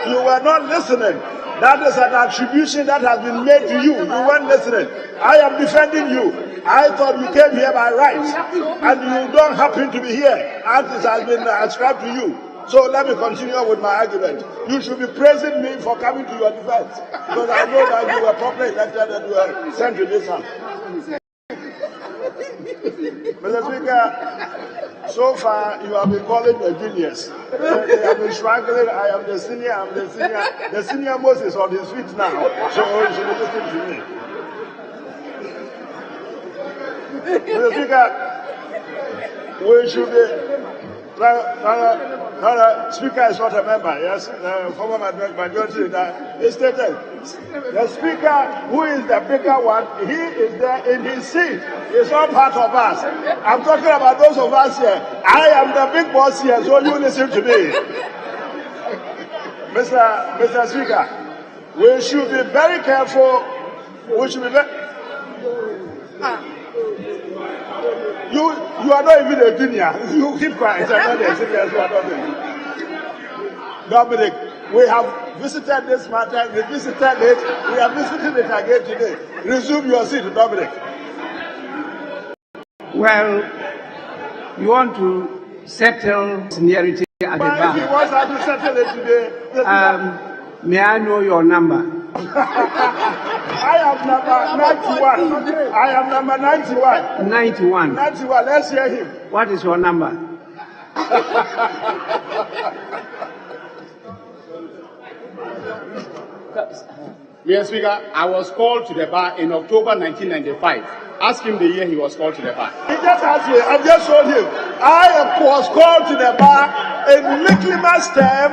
you were not listening. That is an attribution that has been made to you. You weren't listening. I am defending you. I thought you came here by right, and you don't happen to be here, as it has been ascribed to you. So let me continue with my argument. You should be praising me for coming to your defense, because I know that you were properly elected and you were sent to this house. Mr. Speaker, so far you have been calling me a genius. They have been struggling. I am the senior. I'm the senior. The senior most is on his feet now, so you should be listening to me. Mr. Speaker, Speaker is not a member. Yes, former majority leader is stated. The Speaker, who is the bigger one, he is there in his seat. He's not part of us. I'm talking about those of us here. I am the big boss here, so you listen to me. Mr. Speaker, we should be very careful. We should be very... You are not even a junior. You keep quiet. Dominic, we have visited this matter, we visited it, we are visiting it again today. Resume your seat, Dominic. Well, you want to settle seniority at the bar. If he wants us to settle it today, may I know your number? I am number 91. I am number 91. 91. 91. Let's hear him. What is your number? Mr. Speaker, I was called to the bar in October 1995. Ask him the year he was called to the bar. He just asked me. I've just told him. I was called to the bar in Michaelmas term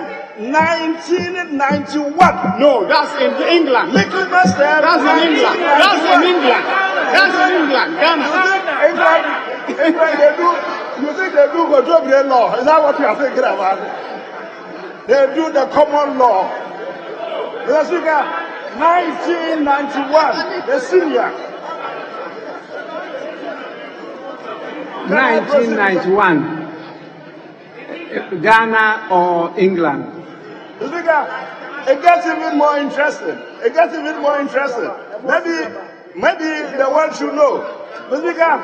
1991. No, that's in England. Michaelmas term. That's in England. That's in England. That's in England. Ghana. England, they do. You think they do contemporary law? Is that what you are thinking about? They do the common law. Mr. Speaker, 1991, the senior. 1991, Ghana or England? Mr. Speaker, it gets even more interesting. It gets even more interesting. Maybe the world should know. Mr. Speaker,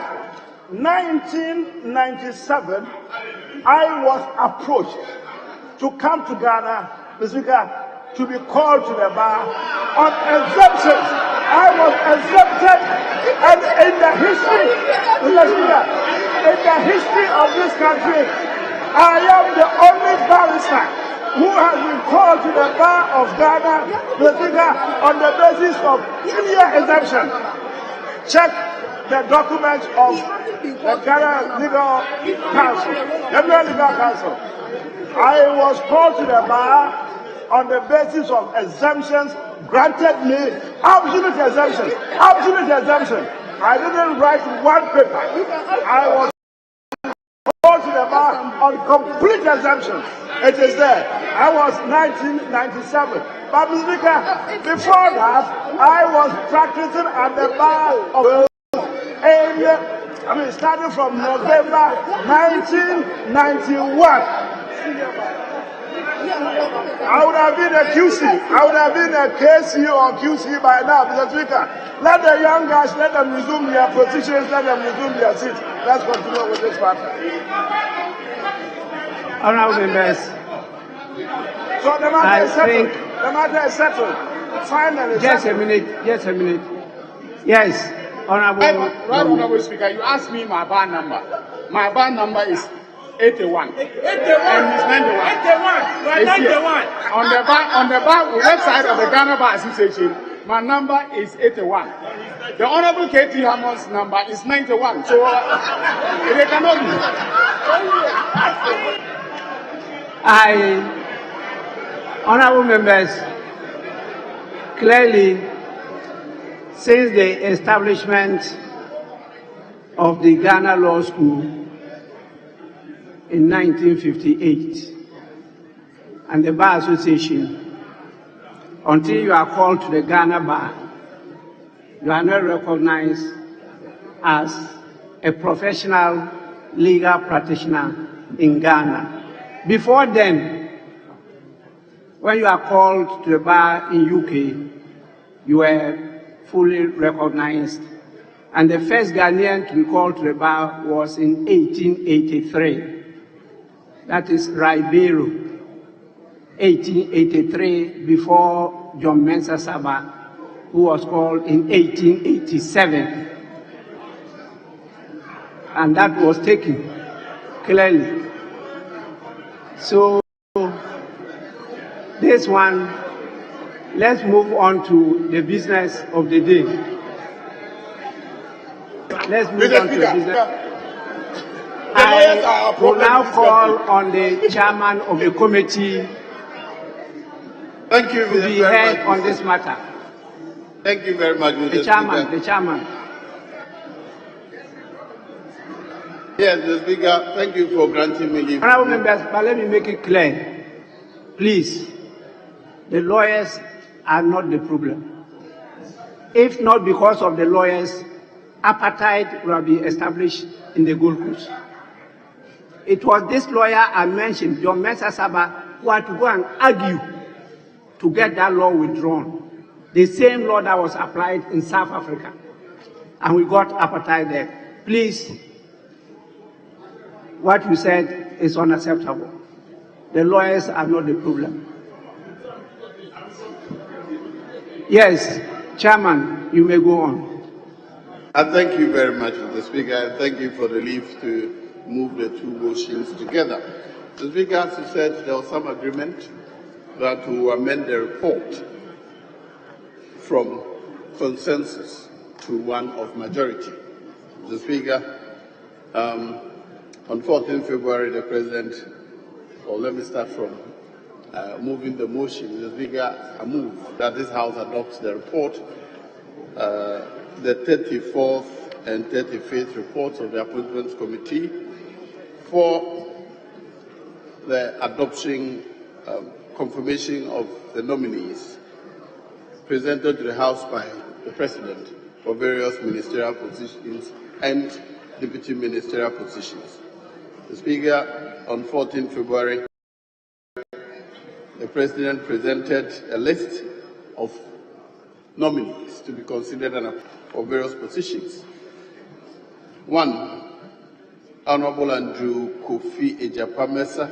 1997, I was approached to come to Ghana, Mr. Speaker, to be called to the bar on exemption. I was exempted, and in the history, Mr. Speaker, in the history of this country, I am the only barrister who has been called to the bar of Ghana, Mr. Speaker, on the basis of 3-year exemption. Check the documents of the Ghana Legal Council, the Legal Council. I was called to the bar on the basis of exemptions granted me, absolute exemption, absolute exemption. I didn't write one paper. I was called to the bar on complete exemption. It is there. I was 1997. But Mr. Speaker, before that, I was practicing at the bar of starting from November 1991. I would have been a QC. I would have been a KC or QC by now, Mr. Speaker. Let the young guys, let them resume their positions, let them resume their seats. Let's continue with this matter. Honourable members, so the matter is settled. The matter is settled. Finally. Just a minute. Yes, Honourable. Right, Honourable Speaker, you asked me my bar number. My bar number is 81. 81. And it's 91. 91. On the website of the Ghana Bar Association, my number is 81. The Honourable K.T. Hammond's number is 91. So they cannot be. Honourable members, clearly, since the establishment of the Ghana Law School in 1958 and the Bar Association, until you are called to the Ghana Bar, you are not recognized as a professional legal practitioner in Ghana. Before then, when you are called to the bar in UK, you were fully recognized. And the first Ghanaian to be called to the bar was in 1883. That is Ribeiro, 1883, before John Mensah Saba, who was called in 1887. And that was taken clearly. So this one, let's move on to the business of the day. Let's move on to the business. lawyers are our will problem now in this call country. on the chairman of the committee Thank you to be very heard much, on Mr. this matter. Thank you very much, Mr. The chairman, Speaker. the chairman. Yes, Mr. Speaker, thank you for granting me leave. Honorable members, but let me make it clear. Please, the lawyers are not the problem. If not because of the lawyers, apartheid will be established in the Gold Coast. It was this lawyer I mentioned, John Mensah Saba, who had to go and argue to get that law withdrawn. The same law that was applied in South Africa. And we got apartheid there. Please, what you said is unacceptable. The lawyers are not the problem. Yes, Chairman, you may go on. I thank you very much, Mr. Speaker, and thank you for the leave to move the two motions together. Mr. Speaker, as you said, there was some agreement that we will amend the report from consensus to one of majority. Mr. Speaker, on 14 February, the President, or let me start from moving the motion. Mr. Speaker, I move that this House adopts the report, the 34th and 35th reports of the Appointments Committee for the adoption, confirmation of the nominees presented to the House by the President for various ministerial positions and deputy ministerial positions. The Speaker, on 14 February, the President presented a list of nominees to be considered for various positions. 1. Honorable Andrew Kofi Ejapamesa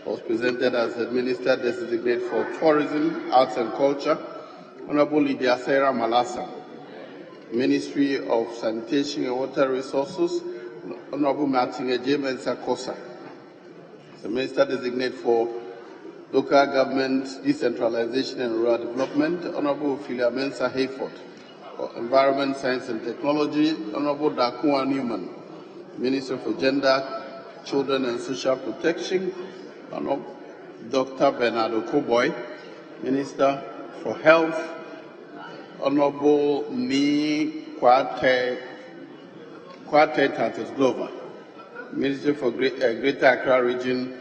was presented as the Minister Designate for Tourism, Arts and Culture. Honorable Lydia Sarah Malasa, Ministry of Sanitation and Water Resources. Honorable Martin Ejamensa Kosa, the Minister Designate for Local Government, Decentralization and Rural Development. Honorable Ophelia Mensah Hayford, for Environment, Science and Technology. Honorable Dakua Newman, Minister for Gender, Children and Social Protection. Honorable Dr. Bernardo Koboy, Minister for Health. Honorable Ni Kwate Tatus Glover, Minister for Greater Accra Region.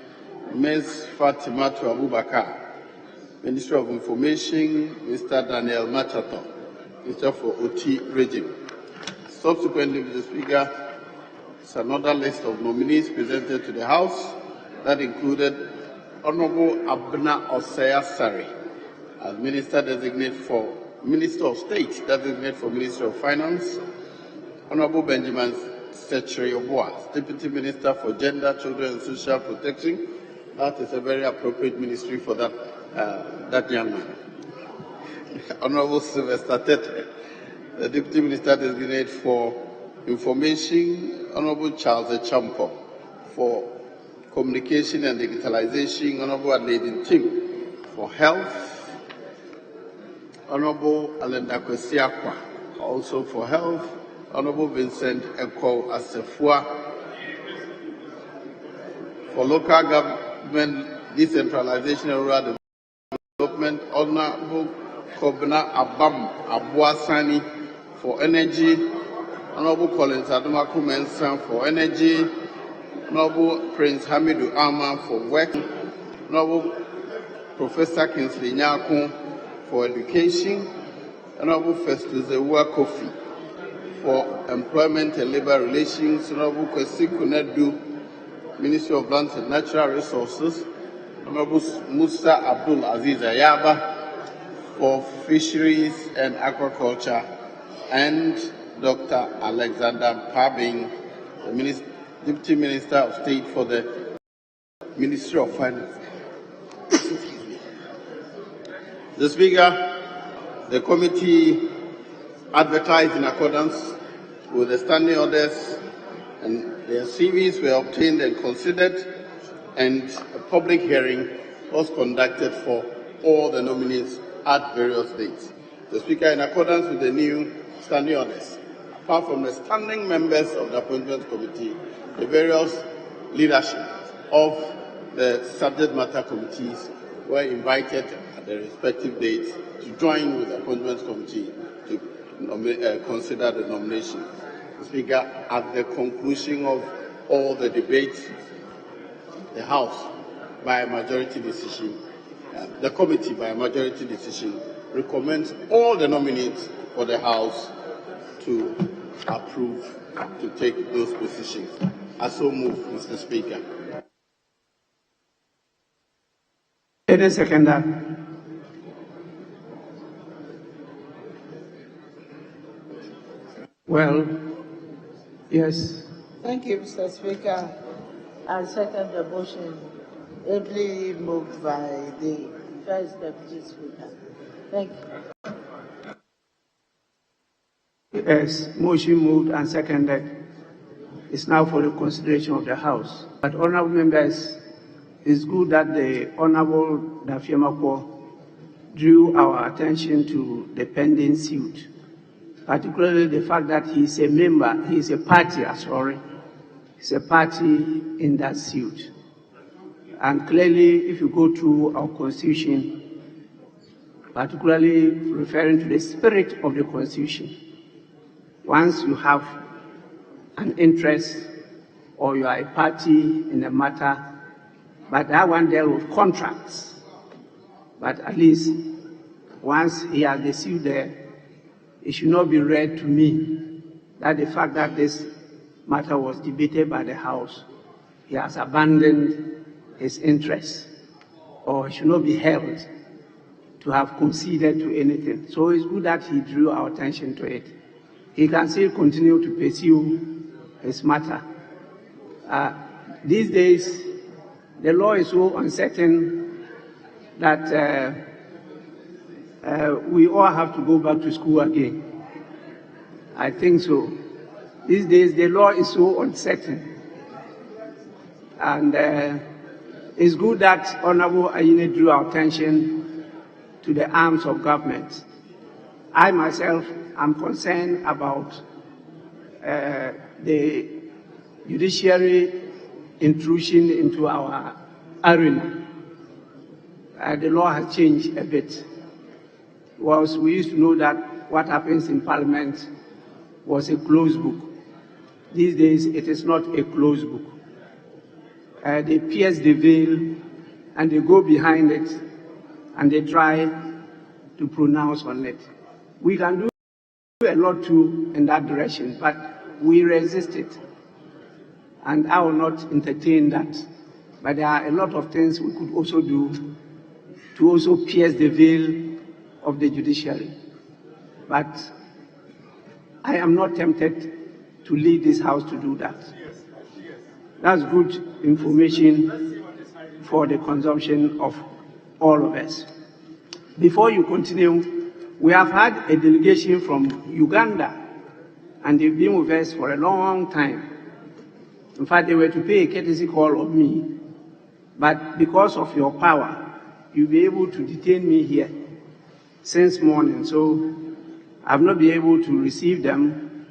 Ms. Fatima Abubakar, Minister of Information. Mr. Daniel Machato, Minister for OT Region. Subsequently, Mr. Speaker, is another list of nominees presented to the House that included Honorable Abna Osea Sari as Minister Designate for Minister of State Designate for Ministry of Finance. Honorable Benjamin Secretary Oboas, Deputy Minister for Gender, Children and Social Protection. That is a very appropriate ministry for that young man. Honorable Sylvester Tete, the Deputy Minister Designate for Information. Honorable Charles Echampo for Communication and Digitalization. Honorable Adelaide Tim for Health. Honorable Alenda Kwesiakwa also for Health. Honorable Vincent Eko Asefua for Local Government, Decentralization and Rural Development. Honorable Kobna Abam Abuasani for Energy. Honorable Collins Adumaku Mensah for Energy. Honorable Prince Hamidu Ama for Work. Honorable Professor Kingsley Nyakun for Education. Honorable Festus Ewa Kofi for Employment and Labor Relations. Honorable Kwesi Kunedu, Ministry of Lands and Natural Resources. Honorable Musa Abdul Aziz Ayaba for Fisheries and Aquaculture, and Dr. Alexander Pabing, the Deputy Minister of State for the Ministry of Finance. The Speaker, the committee advertised in accordance with the standing orders, and their CVs were obtained and considered, and a public hearing was conducted for all the nominees at various dates. The Speaker, in accordance with the new standing orders, apart from the standing members of the Appointments Committee, the various leadership of the subject matter committees were invited at the respective dates to join with the appointments committee to consider the nomination. Speaker, at the conclusion of all the debates, the House, by a majority decision, the committee, by a majority decision, recommends all the nominees for the House to approve, to take those positions. I so move, Mr. Speaker. Any seconder? Well, yes. Thank you, Mr. Speaker. I second the motion ably moved by the First Deputy Speaker. Thank you. Yes, motion moved and seconded. It's now for the consideration of the House. But honorable members, it's good that the Honorable Dafiamako drew our attention to the pending suit, particularly the fact that he's a member, he's a party in that suit. And clearly, if you go through our Constitution, particularly referring to the spirit of the Constitution, once you have an interest or you are a party in a matter, but that one dealt with contracts. But at least once he has the suit there, it should not be read to me that the fact that this matter was debated by the House, he has abandoned his interest, or he should not be held to have conceded to anything. So it's good that he drew our attention to it. He can still continue to pursue his matter. These days, the law is so uncertain that we all have to go back to school again. I think so. These days, the law is so uncertain. And it's good that Honorable Ayine drew our attention to the arms of government. I myself am concerned about the judiciary intrusion into our arena. The law has changed a bit. Whilst we used to know that what happens in Parliament was a closed book, these days it is not a closed book. They pierce the veil and they go behind it and they try to pronounce on it. We can do a lot too in that direction, but we resist it. And I will not entertain that. But there are a lot of things we could also do to also pierce the veil of the judiciary. But I am not tempted to lead this House to do that. That's good information for the consumption of all of us. Before you continue, we have had a delegation from Uganda, and they've been with us for a long time. In fact, they were to pay a courtesy call of me, but because of your power, you'll be able to detain me here since morning. So I've not been able to receive them,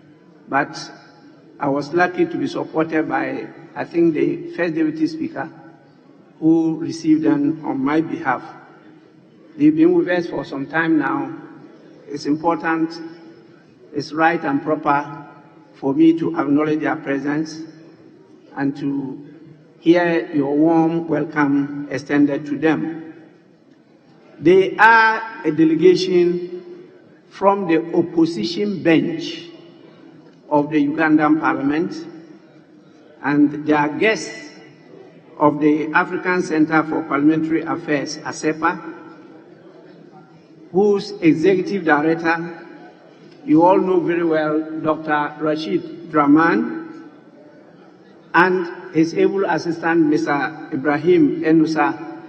but I was lucky to be supported by, I think, the First Deputy Speaker, who received them on my behalf. They've been with us for some time now. It's important, it's right and proper for me to acknowledge their presence and to hear your warm welcome extended to them. They are a delegation from the opposition bench of the Ugandan Parliament, and they are guests of the African Center for Parliamentary Affairs, ACEPA, whose executive director, you all know very well, Dr. Rashid Draman, and his able assistant, Mr. Ibrahim Enusa,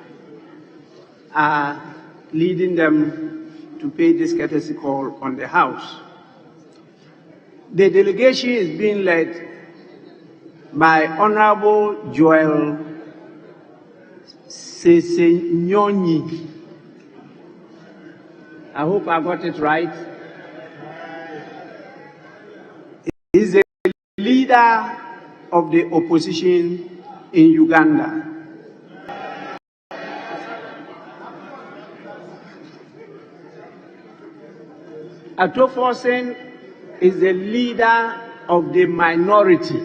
are leading them to pay this courtesy call on the House. The delegation is being led by Honorable Joel Sesenyonyi. I hope I got it right. He's the leader of the opposition in Uganda. Atoforsen is the leader of the minority.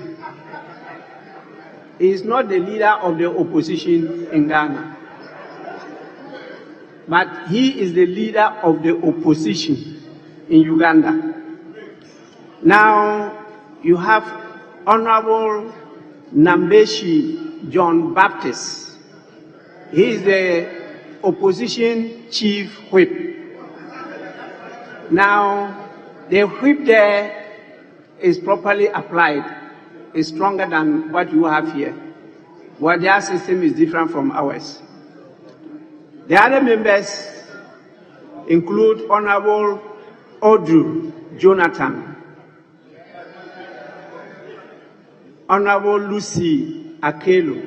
He is not the leader of the opposition in Ghana, but he is the leader of the opposition in Uganda. Now you have Honorable Nambeshi John Baptist. He is the opposition chief whip. Now, the whip there is properly applied, is stronger than what you have here. Well, their system is different from ours. The other members include Honorable Odru Jonathan, Honorable Lucy Akelo,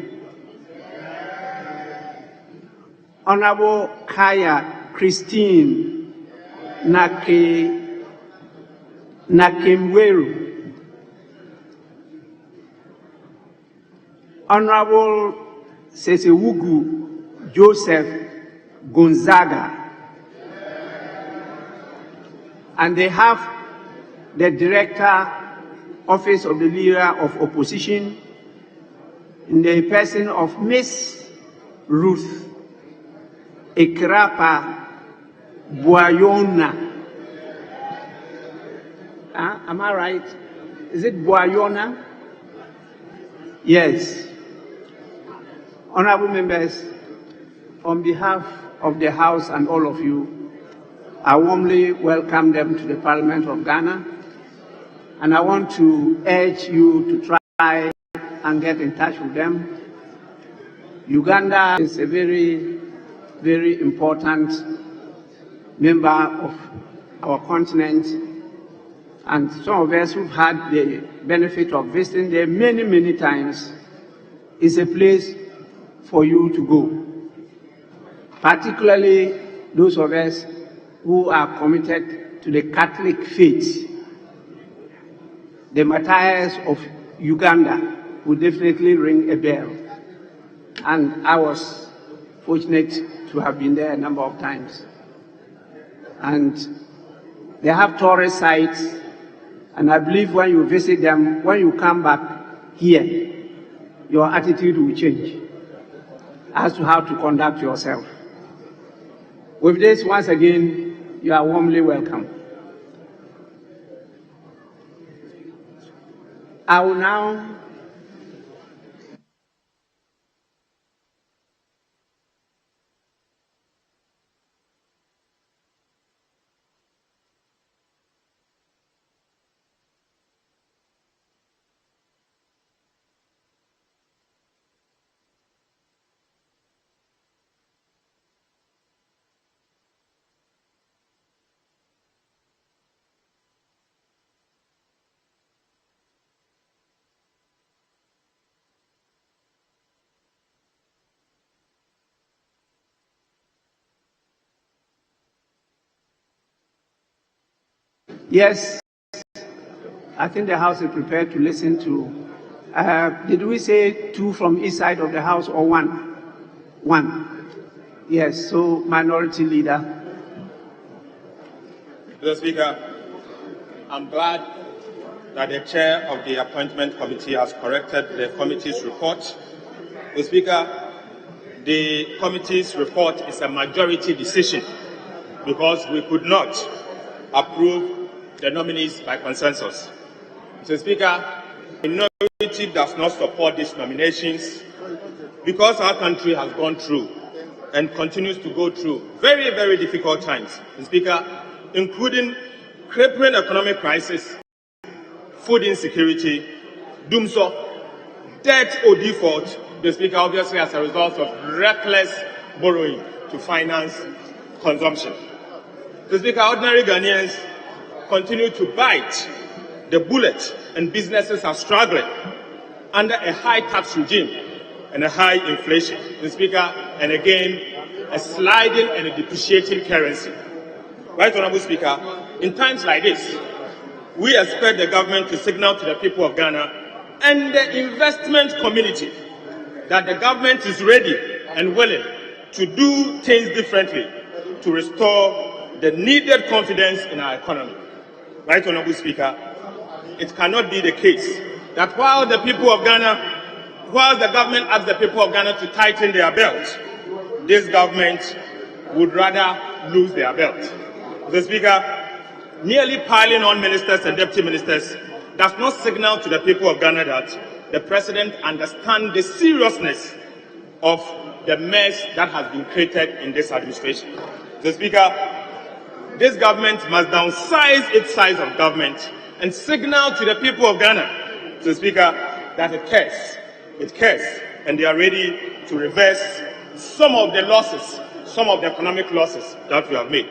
Honorable Kaya Christine Nakimweru, Honorable Sesewugu Joseph Gonzaga, and they have the Director, Office of the Leader of Opposition, in the person of Miss Ruth Ekrapa Boyona. Am I right? Is it Boyona? Yes. Honorable members, on behalf of the House and all of you, I warmly welcome them to the Parliament of Ghana, and I want to urge you to try and get in touch with them. Uganda is a very, very important member of our continent, and some of us who've had the benefit of visiting there many, many times, is a place for you to go. Particularly those of us who are committed to the Catholic faith. The martyrs of Uganda would definitely ring a bell. And I was fortunate to have been there a number of times. And they have tourist sites, and I believe when you visit them, when you come back here, your attitude will change as to how to conduct yourself. With this, once again, you are warmly welcome. I will now Yes, I think the House is prepared to listen to. Did we say 2 from each side of the House or 1? 1. Yes, so Minority Leader. Mr. Speaker, I'm glad that the chair of the Appointment Committee has corrected the committee's report. Mr. Speaker, the committee's report is a majority decision because we could not approve the nominees by consensus. Mr. Speaker, the minority does not support these nominations because our country has gone through and continues to go through very, very difficult times, Mr. Speaker, including crippling economic crisis, food insecurity, doomsday, debt or default, Mr. Speaker, obviously as a result of reckless borrowing to finance consumption. Mr. Speaker, ordinary Ghanaians continue to bite the bullet, and businesses are struggling under a high tax regime and a high inflation, Mr. Speaker, and again, a sliding and a depreciating currency. Right, Honorable Speaker, in times like this, we expect the government to signal to the people of Ghana and the investment community that the government is ready and willing to do things differently to restore the needed confidence in our economy. Right, Honorable Speaker, it cannot be the case that while the government asks the people of Ghana to tighten their belt, this government would rather lose their belt. Mr. Speaker, merely piling on ministers and deputy ministers does not signal to the people of Ghana that the president understands the seriousness of the mess that has been created in this administration. Mr. Speaker, this government must downsize its size of government and signal to the people of Ghana, Mr. Speaker, that it cares, and they are ready to reverse some of the losses, some of the economic losses that we have made.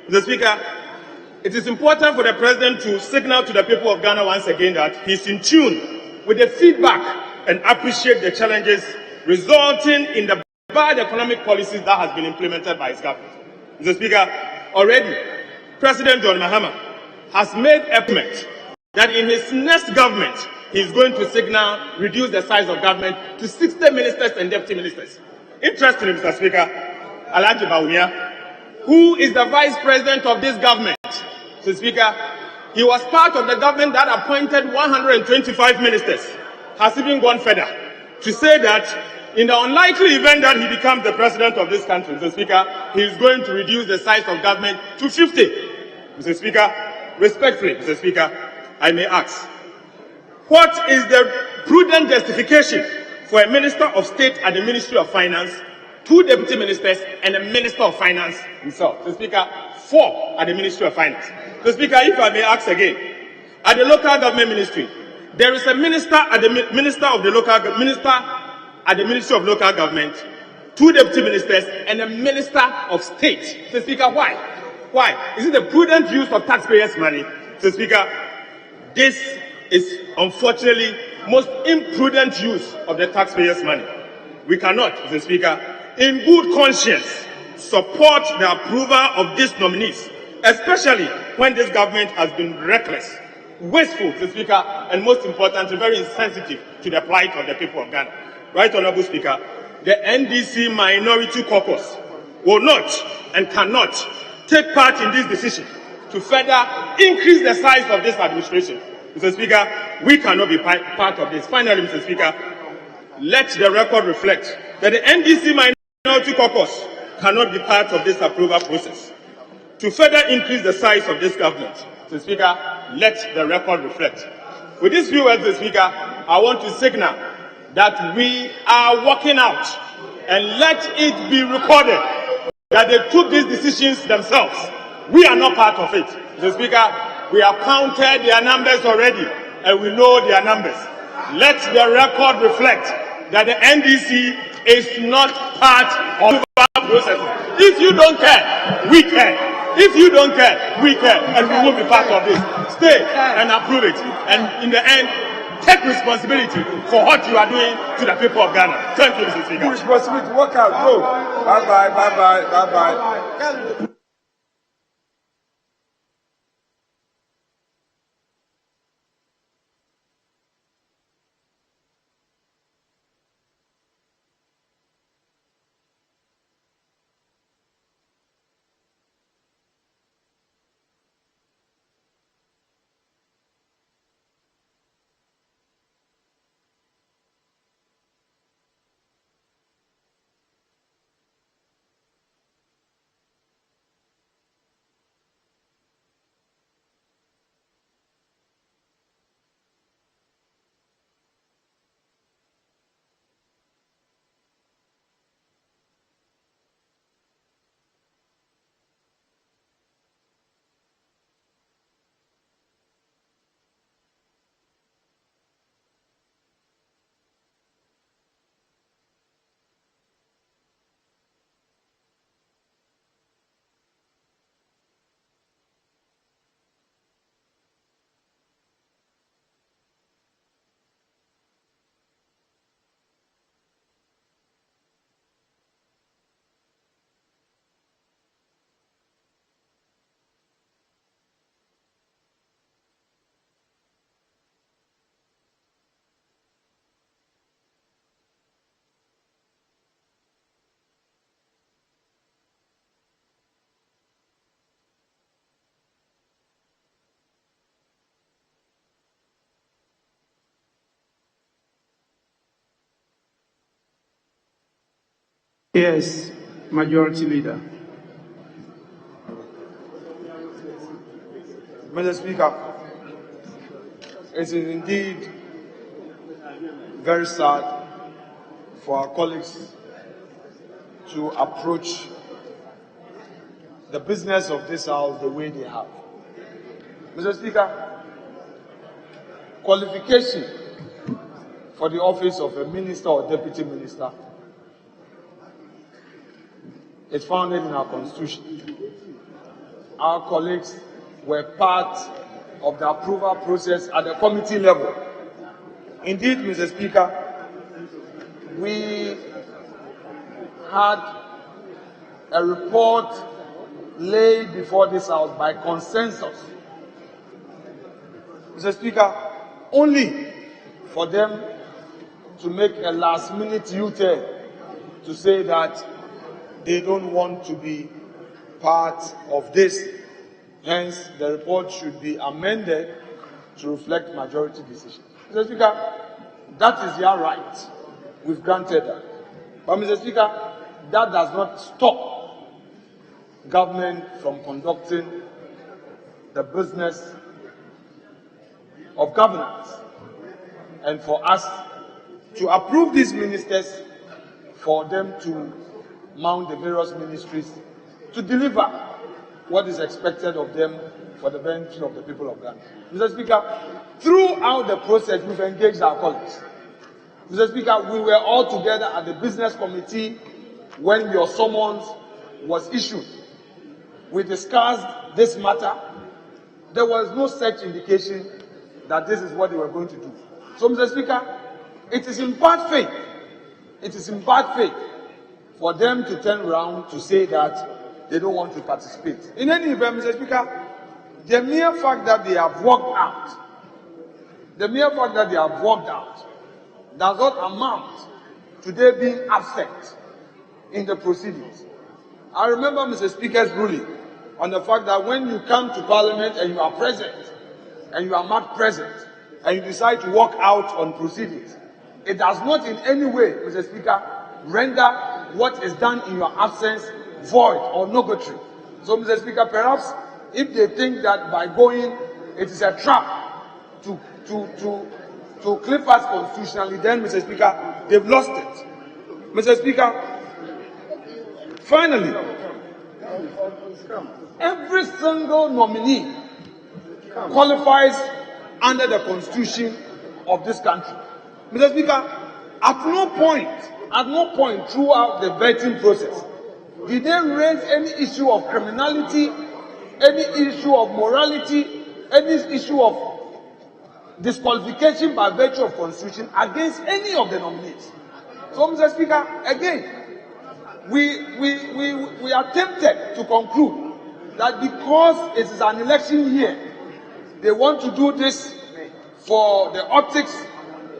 Mr. Speaker, it is important for the president to signal to the people of Ghana once again that he is in tune with the feedback and appreciate the challenges resulting in the bad economic policies that has been implemented by his government. Mr. Speaker, already President John Mahama has made a commitment that in his next government he is going to signal reduce the size of government to 60 ministers and deputy ministers. Interestingly, Mr. Speaker, Alhaji Bawumia, who is the vice president of this government, Mr. Speaker, he was part of the government that appointed 125 ministers, has even gone further to say that in the unlikely event that he becomes the president of this country, Mr. Speaker, he is going to reduce the size of government to 50. Mr. Speaker, respectfully, Mr. Speaker, I may ask, what is the prudent justification for a minister of state at the Ministry of Finance, 2 deputy ministers, and a minister of finance himself? Mr. Speaker, 4 at the Ministry of Finance. Mr. Speaker, if I may ask again, at the local government ministry, there is a minister at the Ministry of Local Government, 2 deputy ministers, and a minister of state. Mr. Speaker, why? Why? Is it the prudent use of taxpayers' money? Mr. Speaker, this is unfortunately most imprudent use of the taxpayers' money. We cannot, Mr. Speaker, in good conscience, support the approval of these nominees, especially when this government has been reckless, wasteful, Mr. Speaker, and most importantly, very insensitive to the plight of the people of Ghana. Right, Honorable Speaker, the NDC Minority Caucus will not and cannot take part in this decision to further increase the size of this administration. Mr. Speaker, we cannot be part of this. Finally, Mr. Speaker, let the record reflect that the NDC Minority Caucus cannot be part of this approval process. To further increase the size of this government, Mr. Speaker, let the record reflect. With these few words, Mr. Speaker, I want to signal that we are walking out, and let it be recorded that they took these decisions themselves. We are not part of it. Mr. Speaker, we have counted their numbers already, and we know their numbers. Let the record reflect that the NDC is not part of the process. If you don't care, we care. If you don't care, we care, and we will be part of this. Stay and approve it, and in the end, take responsibility for what you are doing to the people of Ghana. Thank you, Mr. Speaker. Responsibility, work out, go. Bye bye, bye bye, bye bye. Yes, Majority Leader. Mr. Speaker, it is indeed very sad for our colleagues to approach the business of this House the way they have. Mr. Speaker, qualification for the office of a minister or deputy minister is founded in our constitution. Our colleagues were part of the approval process at the committee level. Indeed, Mr. Speaker, we had a report laid before this House by consensus, Mr. Speaker, only for them to make a last-minute U-turn to say that they don't want to be part of this. Hence, the report should be amended to reflect majority decision. Mr. Speaker, that is your right. We've granted that. But, Mr. Speaker, that does not stop government from conducting the business of governance and for us to approve these ministers for them to mount the various ministries to deliver what is expected of them for the benefit of the people of Ghana. Mr. Speaker, throughout the process, we've engaged our colleagues. Mr. Speaker, we were all together at the business committee when your summons was issued. We discussed this matter. There was no such indication that this is what they were going to do. So, Mr. Speaker, it is in bad faith. It is in bad faith for them to turn around to say that they don't want to participate. In any event, Mr. Speaker, the mere fact that they have walked out, does not amount to their being absent in the proceedings. I remember Mr. Speaker's ruling on the fact that when you come to Parliament and you are present, and you are not present, and you decide to walk out on proceedings, it does not in any way, Mr. Speaker, render what is done in your absence void or nugatory. So, Mr. Speaker, perhaps if they think that by going, it is a trap to clip us constitutionally, then, Mr. Speaker, they've lost it. Mr. Speaker, finally, every single nominee qualifies under the constitution of this country. Mr. Speaker, at no point throughout the vetting process did they raise any issue of criminality, any issue of morality, any issue of disqualification by virtue of constitution against any of the nominees. So, Mr. Speaker, again, we are tempted to conclude that because it is an election year, they want to do this for the optics,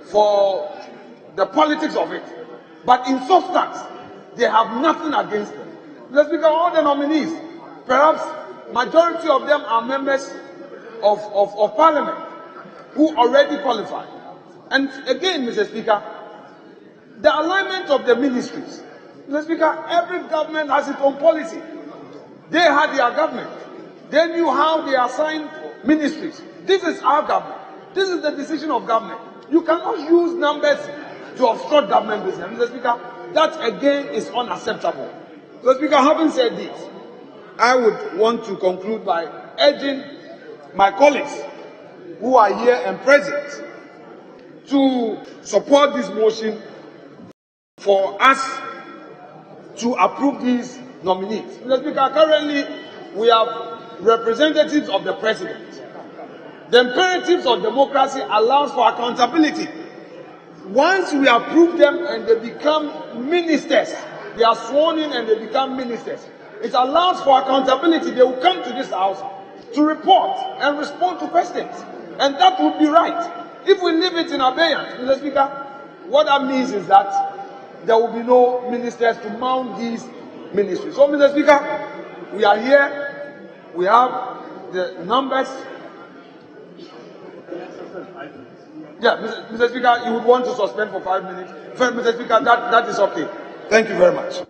for the politics of it. But in substance, they have nothing against them. Mr. Speaker, all the nominees, perhaps majority of them are members of Parliament who already qualified. And again, Mr. Speaker, the alignment of the ministries. Mr. Speaker, every government has its own policy. They had their government. They knew how they assigned ministries. This is our government. This is the decision of government. You cannot use numbers to obstruct government business. Mr. Speaker, that again is unacceptable. Mr. Speaker, having said this, I would want to conclude by urging my colleagues who are here and present to support this motion for us to approve these nominees. Mr. Speaker, currently we have representatives of the president. The imperatives of democracy allows for accountability. Once we approve them and they become ministers, they are sworn in and they become ministers, it allows for accountability. They will come to this House to report and respond to questions. And that would be right. If we leave it in abeyance, Mr. Speaker, what that means is that there will be no ministers to mount these ministries. So, Mr. Speaker, we are here. We have the numbers. Yeah, Mr. Speaker, you would want to suspend for 5 minutes. Mr. Speaker, that is okay. Thank you very much.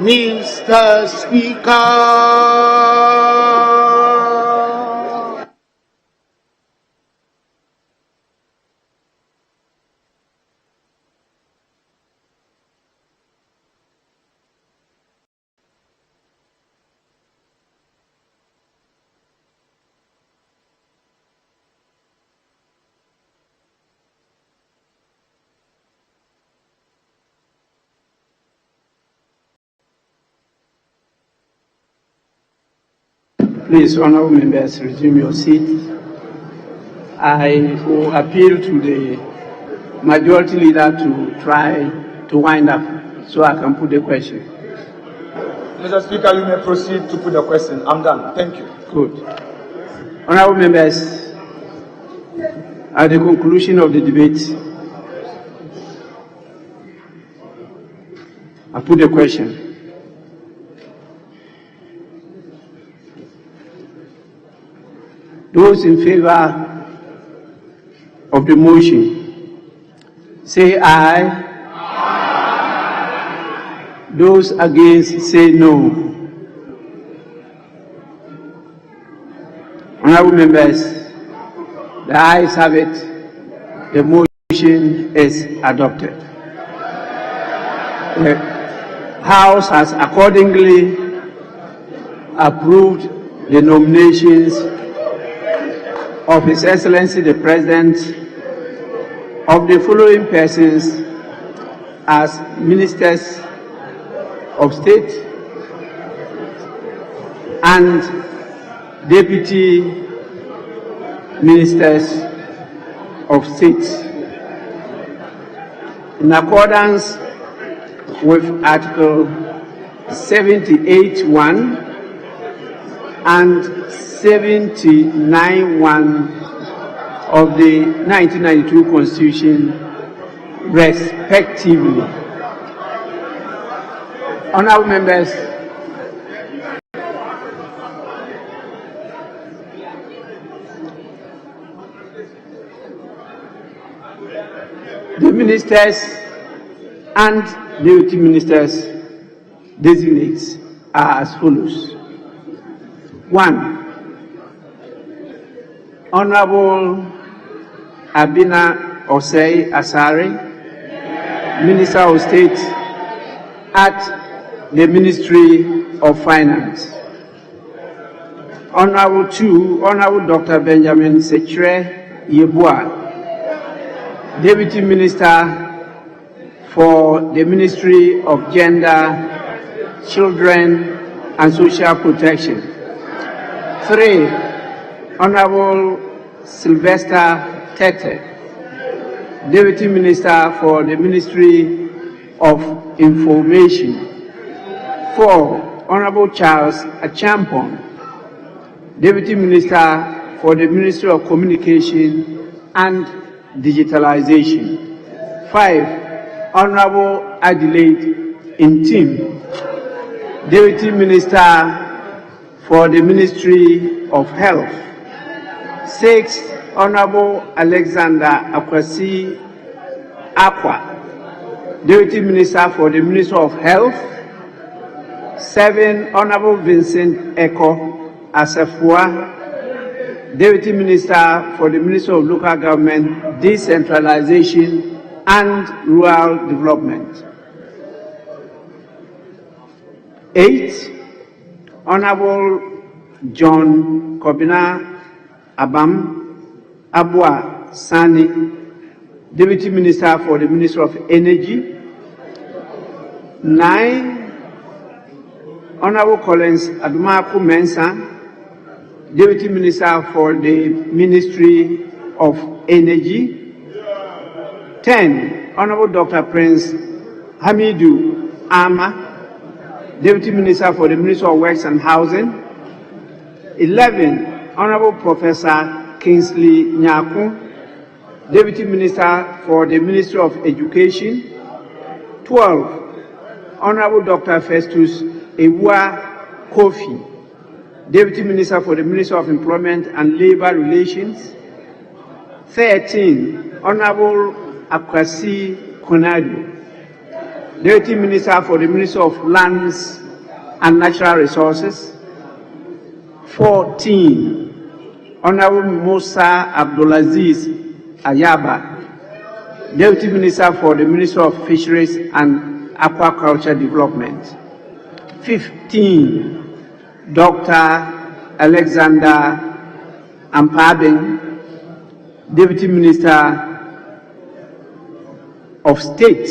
Mr. Speaker. Please, honorable members, resume your seats. I will appeal to the majority leader to try to wind up so I can put the question. Mr. Speaker, you may proceed to put the question. I'm done. Thank you. Good. Honorable members, at the conclusion of the debate, I put the question. Those in favor of the motion, say aye. Aye. Those against, say no. Honorable members, the ayes have it. The motion is adopted. The House has accordingly approved the nominations of His Excellency the President of the following persons as Ministers of State and Deputy Ministers of State. In accordance with Article 78(1) and 79(1) of the 1992 Constitution, respectively. Honorable members, the ministers and deputy ministers designates are as follows. 1. Honorable Abina Osei Asare, Minister of State at the Ministry of Finance. Honorable 2, Honorable Dr. Benjamin Sechere Yeboah, Deputy Minister for the Ministry of Gender, Children and Social Protection. 3, Honorable Sylvester Tete, Deputy Minister for the Ministry of Information. 4, Honorable Charles Achampong, Deputy Minister for the Ministry of Communication and Digitalization. 5, Honorable Adelaide Intim, Deputy Minister for the Ministry of Health. 6, Honorable Alexander Akwasi Akwa, Deputy Minister for the Ministry of Health. 7, Honorable Vincent Eko Asafua, Deputy Minister for the Ministry of Local Government, Decentralization and Rural Development. 8, Honorable John Kobina Abam Abua Sani, Deputy Minister for the Ministry of Energy. 9, Honorable Collins Adumaku Mensah, Deputy Minister for the Ministry of Energy. 10, Honorable Dr. Prince Hamidu Ama, Deputy Minister for the Ministry of Works and Housing. 11, Honorable Professor Kingsley Nyaku, Deputy Minister for the Ministry of Education. 12, Honorable Dr. Festus Ewa Kofi, Deputy Minister for the Ministry of Employment and Labor Relations. 13, Honorable Akwasi Konadu, Deputy Minister for the Ministry of Lands and Natural Resources. 14, Honorable Musa Abdulaziz Ayaba, Deputy Minister for the Ministry of Fisheries and Aquaculture Development. 15, Dr. Alexander Ampabin, Deputy Minister of State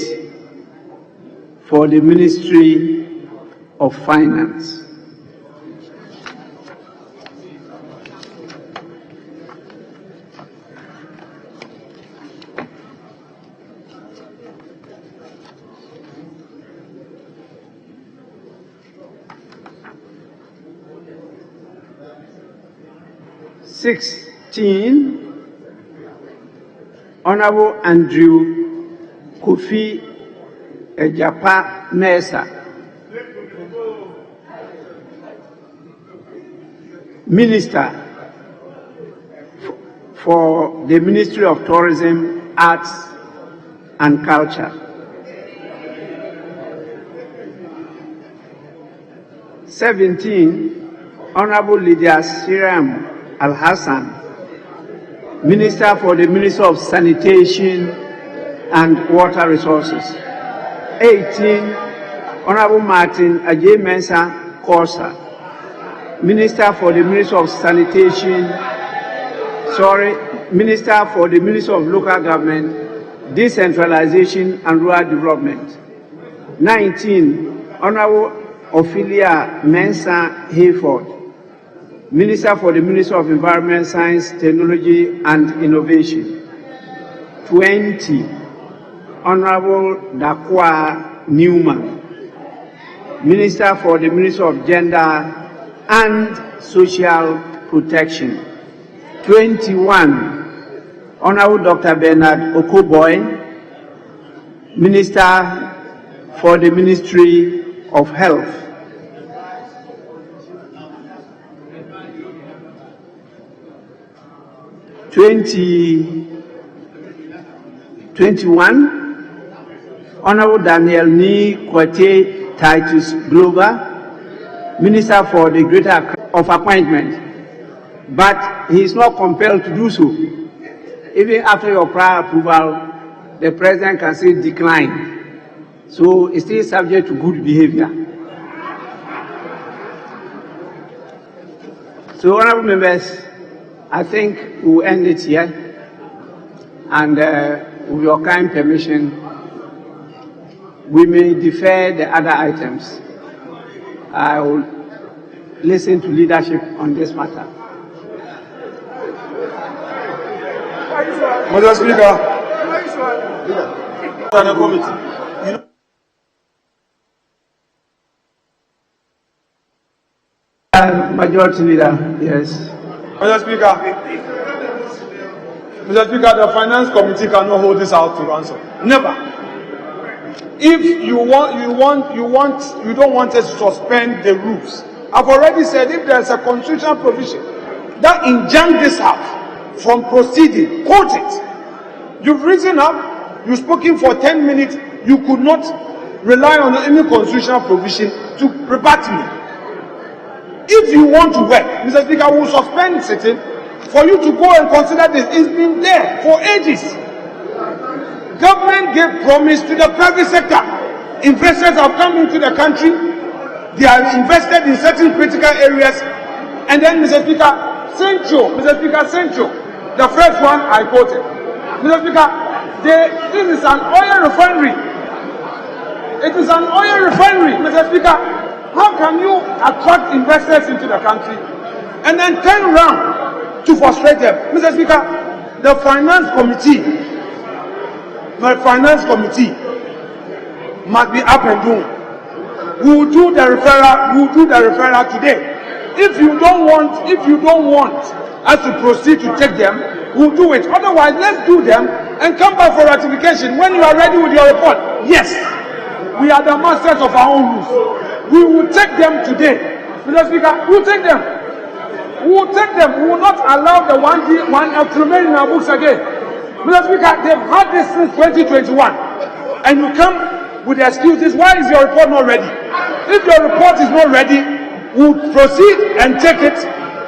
for the Ministry of Finance. (16) Honorable Andrew Kofi Ejapa Mesa, Minister for the Ministry of Tourism, Arts and Culture. 17, Honorable Lydia Siram Al-Hassan, Minister for the Ministry of Sanitation and Water Resources. 18, Honorable Martin Ajay Mensah Korsa, Minister for the Ministry of Minister for the Ministry of Local Government, Decentralization and Rural Development. 19, Honorable Ophelia Mensah Hayford, Minister for the Ministry of Environment, Science, Technology and Innovation. 20, Honorable Dakwa Newman, Minister for the Ministry of Gender and Social Protection. 21, Honorable Dr. Bernard Okoboy, Minister for the Ministry of Health. 21, Honorable Daniel Ni Kwate Titus Glover, Minister for the Greater Accra of Appointment, but he is not compelled to do so. Even after your prior approval, the President can say decline. So it's still subject to good behavior. So, honorable members, I think we'll end it here, and with your kind permission, we may defer the other items. I will listen to leadership on this matter. Mr. Speaker, Majority Leader, yes. Mr. Speaker, the Finance Committee cannot hold this out to ransom. Never. If you don't want us to suspend the rules. I've already said if there's a constitutional provision that enjoins this house from proceeding, quote it. You've risen up, you've spoken for 10 minutes, you could not rely on any constitutional provision to rebut me. If you want to work, Mr. Speaker, we will suspend sitting for you to go and consider this. It's been there for ages. Government gave promise to the private sector. Investors have come into the country. They are invested in certain critical areas. And then, Mr. Speaker, Central, the first one I quoted. Mr. Speaker, this is an oil refinery. It is an oil refinery, Mr. Speaker. How can you attract investors into the country and then turn around to frustrate them? Mr. Speaker, the Finance Committee must be up and doing. We will do the referral today. If you don't want us to proceed to take them, we'll do it. Otherwise, let's do them and come back for ratification when you are ready with your report. Yes, we are the masters of our own rules. We will take them today. Mr. Speaker, we'll take them. We will take them. We will not allow the 1F to remain in our books again. Mr. Speaker, they've had this since 2021. And you come with the excuses, why is your report not ready? If your report is not ready, we'll proceed and take it,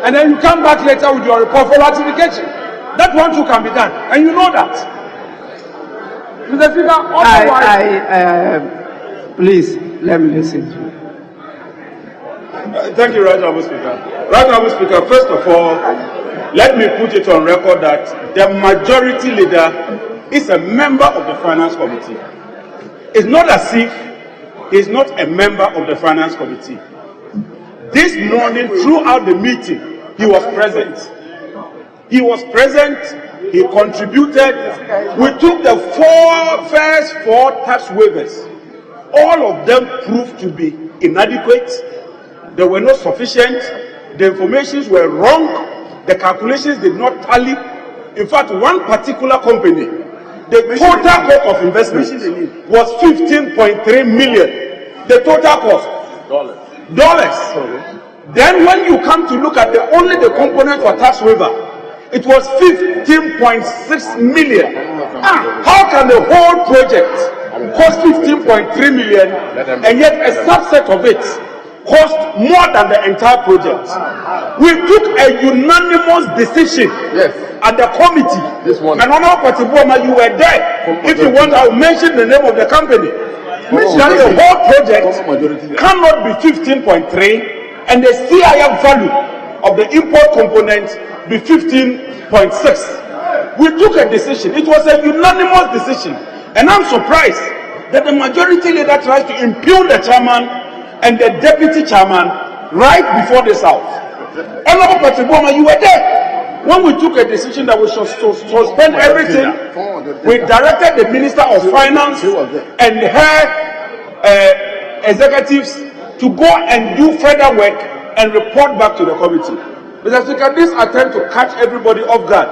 and then you come back later with your report for ratification. That one too can be done, and you know that. Mr. Speaker, otherwise... please, let me listen to you. Thank you, Right Honourable Speaker. Right Honourable Speaker, first of all, let me put it on record that the majority leader is a member of the Finance Committee. It's not as if he's not a member of the Finance Committee. This morning, throughout the meeting, he was present. He was present, he contributed. We took the first four tax waivers. All of them proved to be inadequate. They were not sufficient. The informations were wrong. The calculations did not tally. In fact, one particular company, the total cost of investment was 15.3 million. The total cost. Dollars. Then when you come to look at only the component for tax waiver, it was 15.6 million. How can the whole project cost 15.3 million and yet a subset of it cost more than the entire project? We took a unanimous decision at the committee. And Honorable Patiboma, you were there. If you want, I'll mention the name of the company. That the whole project cannot be 15.3 and the CIF value of the import component be 15.6. We took a decision. It was a unanimous decision. And I'm surprised that the majority leader tries to impugn the chairman and the deputy chairman right before this house. Honorable Patiboma, you were there. When we took a decision that we should suspend everything, we directed the Minister of Finance and her executives to go and do further work and report back to the committee. Mr. Speaker, this attempt to catch everybody off guard,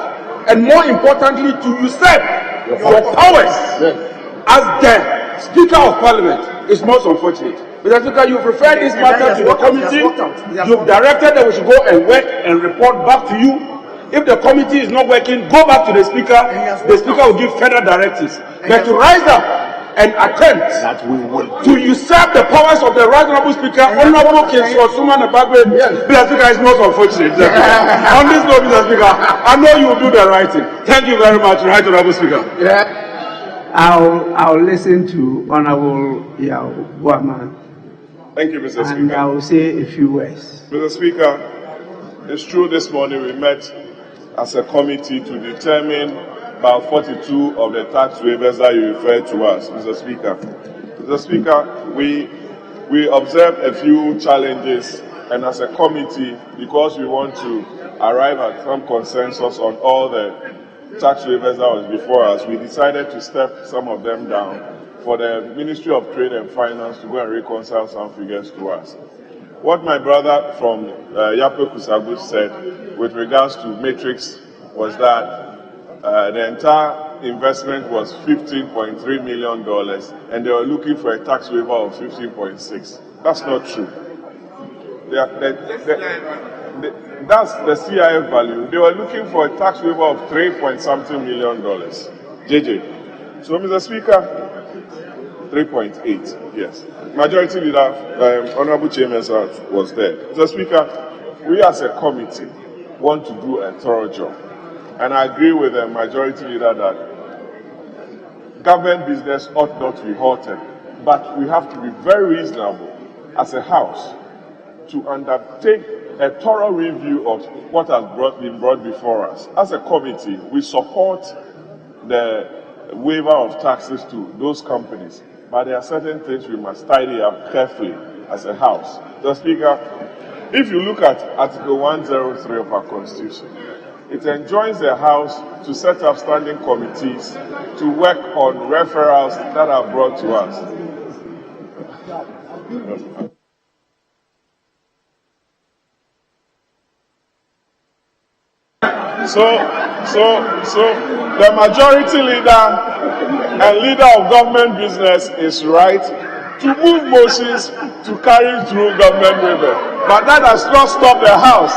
and more importantly, to usurp your powers as the Speaker of Parliament is most unfortunate. Mr. Speaker, you've referred this matter to the committee. You've directed that we should go and work and report back to you. If the committee is not working, go back to the Speaker. The Speaker will give further directives. But to rise up and attempt to usurp the powers of the Right Honourable Speaker, Honourable King Suman Bagbin, Mr. Speaker, is most unfortunate. On this note, Mr. Speaker, I know you will do the right thing. Thank you very much, Right Honourable Speaker. I'll listen to Honourable Guaman. Thank you, Mr. Speaker. And I will say a few words. Mr. Speaker, it's true this morning we met as a committee to determine about 42 of the tax waivers that you referred to us, Mr. Speaker. Mr. Speaker, we observed a few challenges, and as a committee, because we want to arrive at some consensus on all the tax waivers that was before us, we decided to step some of them down for the Ministry of Trade and Finance to go and reconcile some figures to us. What my brother from Yape Kusagu said with regards to matrix was that the entire investment was $15.3 million and they were looking for a tax waiver of 15.6. That's not true. That's the CIF value. They were looking for a tax waiver of $3.something million. JJ. So, Mr. Speaker, 3.8, yes. Majority Leader, Honorable Chairman was there. Mr. Speaker, we as a committee want to do a thorough job. And I agree with the Majority Leader that government business ought not to be halted. But we have to be very reasonable as a House to undertake a thorough review of what has been brought before us. As a committee, we support the waiver of taxes to those companies. But there are certain things we must tidy up carefully as a House. Mr. Speaker, if you look at Article 103 of our Constitution, it enjoins the House to set up standing committees to work on referrals that are brought to us. So the Majority Leader and Leader of Government Business is right to move motions to carry through government waiver. But that has not stopped the House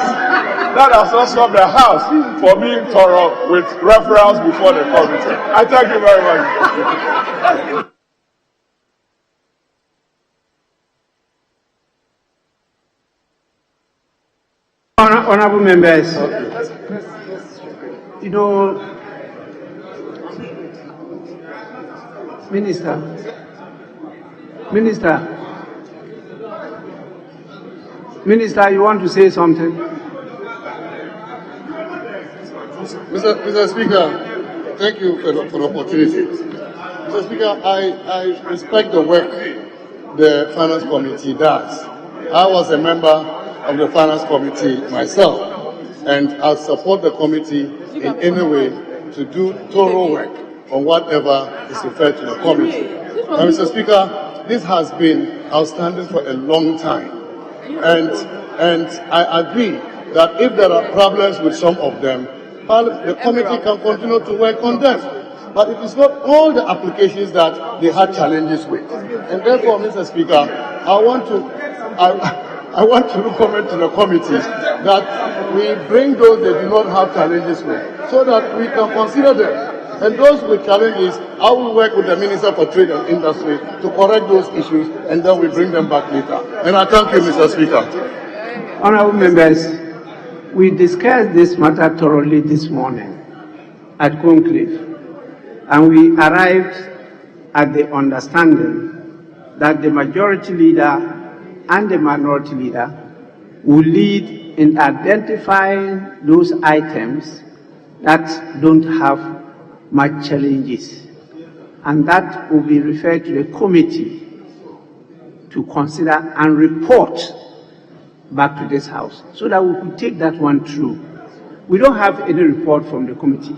that has also helped the House for being thorough with referrals before the committee. I thank you very much. Honorable members, you know, Minister, you want to say something? Mr. Speaker, thank you for the opportunity. Mr. Speaker, I respect the work the Finance Committee does. I was a member of the Finance Committee myself, and I support the committee in any way to do thorough work on whatever is referred to the committee. And Mr. Speaker, this has been outstanding for a long time, and I agree that if there are problems with some of them, the committee can continue to work on them. But it is not all the applications that they had challenges with. And therefore, Mr. Speaker, I want to recommend to the committee that we bring those they do not have challenges with, so that we can consider them. And those with challenges, I will work with the Minister for Trade and Industry to correct those issues, and then we bring them back later. And I thank you, Mr. Speaker. Honorable members, we discussed this matter thoroughly this morning at conclave, and we arrived at the understanding that the majority leader and the minority leader will lead in identifying those items that don't have much challenges, and that will be referred to the committee to consider and report back to this House, so that we could take that one through. We don't have any report from the committee,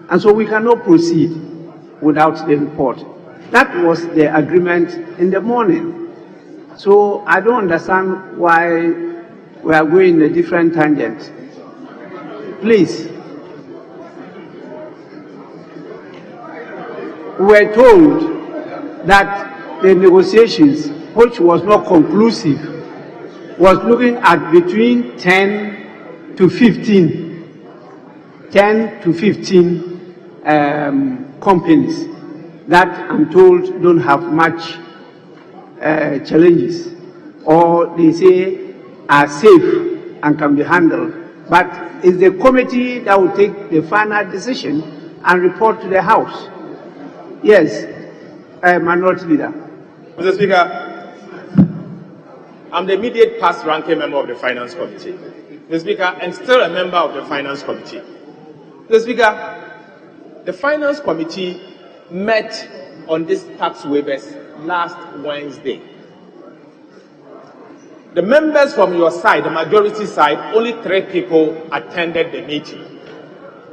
and so we cannot proceed without the report. That was the agreement in the morning. So I don't understand why we are going a different tangent. Please. We were told that the negotiations, which was not conclusive, was looking at between 10 to 15 companies that I'm told don't have much challenges, or they say are safe and can be handled. But it's the committee that will take the final decision and report to the House. Yes, Minority Leader. Mr. Speaker, I'm the immediate past ranking member of the Finance Committee. Mr. Speaker, and still a member of the Finance Committee. Mr. Speaker, the Finance Committee met on these tax waivers last Wednesday. The members from your side, the majority side, only 3 people attended the meeting.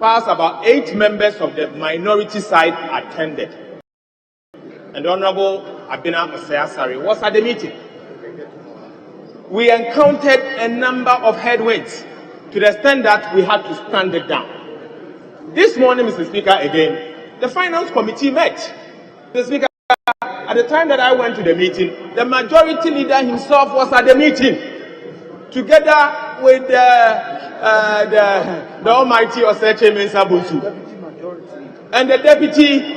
Whilst about 8 members of the minority side attended. And the Honorable Abina Asari was at the meeting. We encountered a number of headwinds to the extent that we had to stand it down. This morning, Mr. Speaker, again, the Finance Committee met. Mr. Speaker, at the time that I went to the meeting, the majority leader himself was at the meeting, together with the almighty Oseche Mensah Bonsu. And the deputy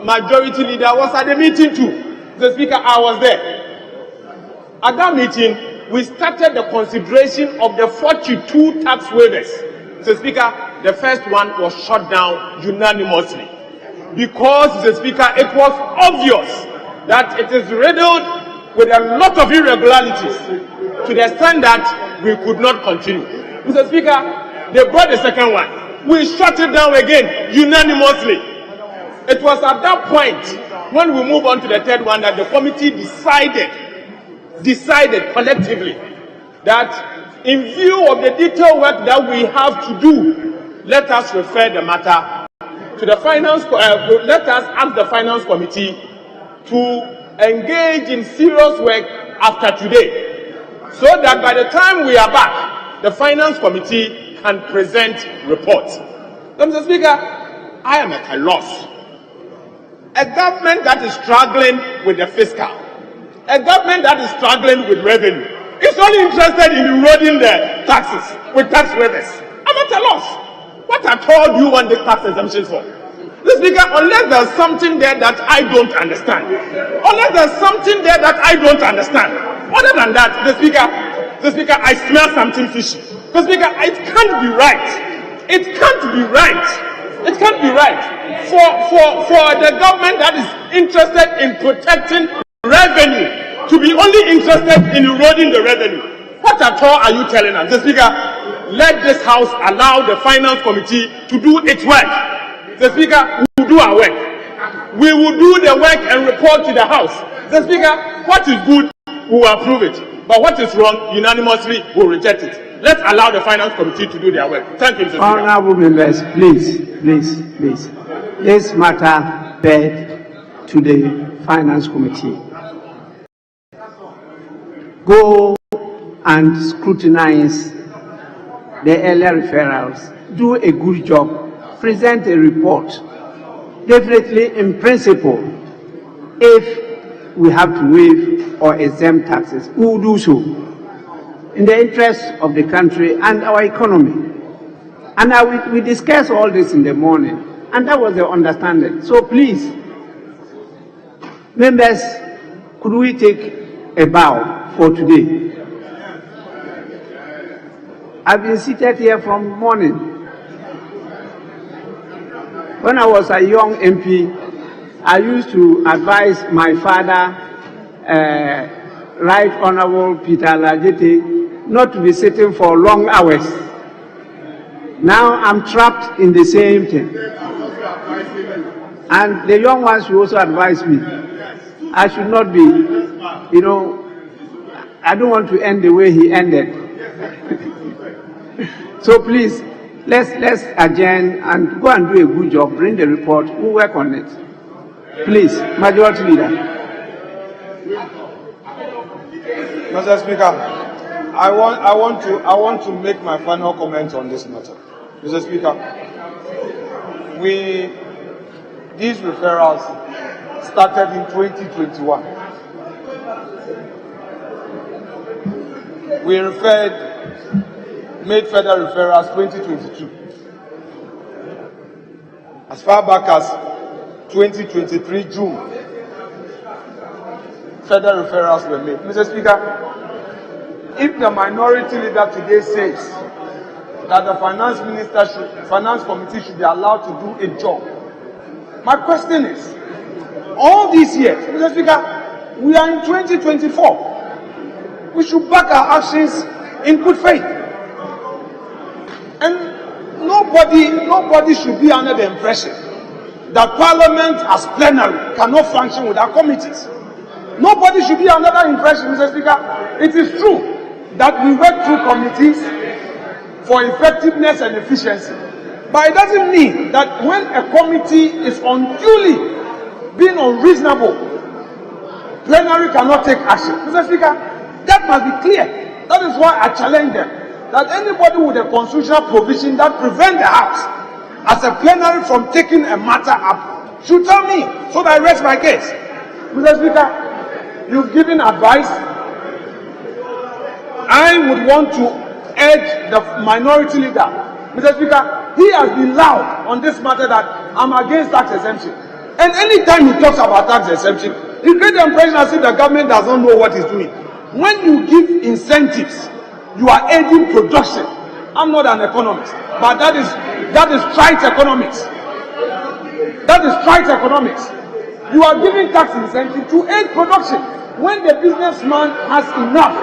majority leader was at the meeting too. Mr. Speaker, I was there. At that meeting, we started the consideration of the 42 tax waivers. Mr. Speaker, the first one was shut down unanimously. Because, Mr. Speaker, it was obvious that it is riddled with a lot of irregularities to the extent that we could not continue. Mr. Speaker, they brought the second one. We shut it down again unanimously. It was at that point when we moved on to the third one that the committee decided collectively that in view of the detailed work that we have to do, let us refer the matter to the finance. Let us ask the Finance Committee to engage in serious work after today, so that by the time we are back, the Finance Committee can present reports. Mr. Speaker, I am at a loss. A government that is struggling with the fiscal, a government that is struggling with revenue, is only interested in eroding the taxes with tax waivers. I'm at a loss. What at all do you want the tax exemption for? Mr. Speaker, unless there's something there that I don't understand, other than that, Mr. Speaker, I smell something fishy. Mr. Speaker, it can't be right. It can't be right for the government that is interested in protecting revenue to be only interested in eroding the revenue. What at all are you telling us? Mr. Speaker, let this House allow the Finance Committee to do its work. Mr. Speaker, we will do our work. We will do the work and report to the House. Mr. Speaker, what is good, we will approve it. But what is wrong, unanimously, we will reject it. Let's allow the Finance Committee to do their work. Thank you, Mr. Speaker. Honorable members, please. This matter bed to the Finance Committee. Go and scrutinize the earlier referrals. Do a good job. Present a report. Definitely, in principle, if we have to waive or exempt taxes, we will do so in the interest of the country and our economy. And we discussed all this in the morning, and that was the understanding. So please, members, could we take a bow for today? I've been seated here from morning. When I was a young MP, I used to advise my father, Right Honorable Peter Lajete, not to be sitting for long hours. Now I'm trapped in the same thing. And the young ones should also advise me. I should not be, I don't want to end the way he ended. So please, let's adjourn and go and do a good job. Bring the report. We'll work on it. Please, Majority Leader. Mr. Speaker, I want to make my final comment on this matter. Mr. Speaker, these referrals started in 2021. We made further referrals 2022. As far back as 2023 June, further referrals were made. Mr. Speaker, if the minority leader today says that the finance committee should be allowed to do a job, my question is, all these years, Mr. Speaker, we are in 2024. We should back our actions in good faith. And nobody should be under the impression that Parliament as plenary cannot function without committees. Nobody should be under that impression, Mr. Speaker. It is true that we work through committees for effectiveness and efficiency. But it doesn't mean that when a committee is unduly being unreasonable, plenary cannot take action. Mr. Speaker, that must be clear. That is why I challenge them. That anybody with a constitutional provision that prevents the House as a plenary from taking a matter up should tell me so that I rest my case. Mr. Speaker, you've given advice. I would want to urge the minority leader. Mr. Speaker, he has been loud on this matter that I'm against tax exemption. And anytime he talks about tax exemption, he creates the impression as if the government does not know what he's doing. When you give incentives, you are aiding production. I'm not an economist, but that is trite economics. That is trite economics. You are giving tax incentive to aid production. When the businessman has enough,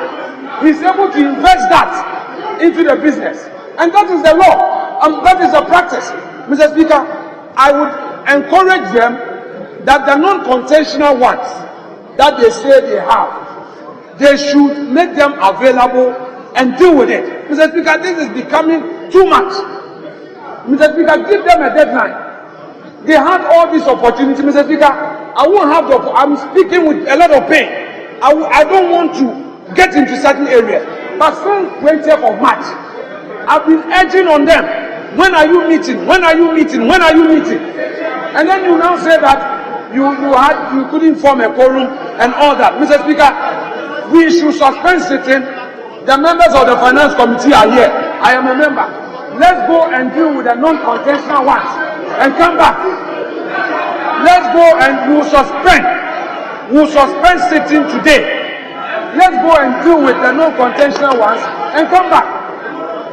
he's able to invest that into the business. And that is the law. And that is the practice. Mr. Speaker, I would encourage them that the non-contentional ones that they say they have, they should make them available and deal with it. Mr. Speaker, this is becoming too much. Mr. Speaker, give them a deadline. They had all this opportunity. Mr. Speaker, I won't have the, I'm speaking with a lot of pain. I don't want to get into certain areas. But since 20th of March, I've been urging on them, when are you meeting? When are you meeting? When are you meeting? And then you now say that you couldn't form a quorum and all that. Mr. Speaker, we should suspend sitting The members of the finance committee are here. I am a member. Let's go and deal with the non-contentious ones and come back. Let's go and we'll suspend sitting today. Let's go and deal with the non-contentious ones and come back.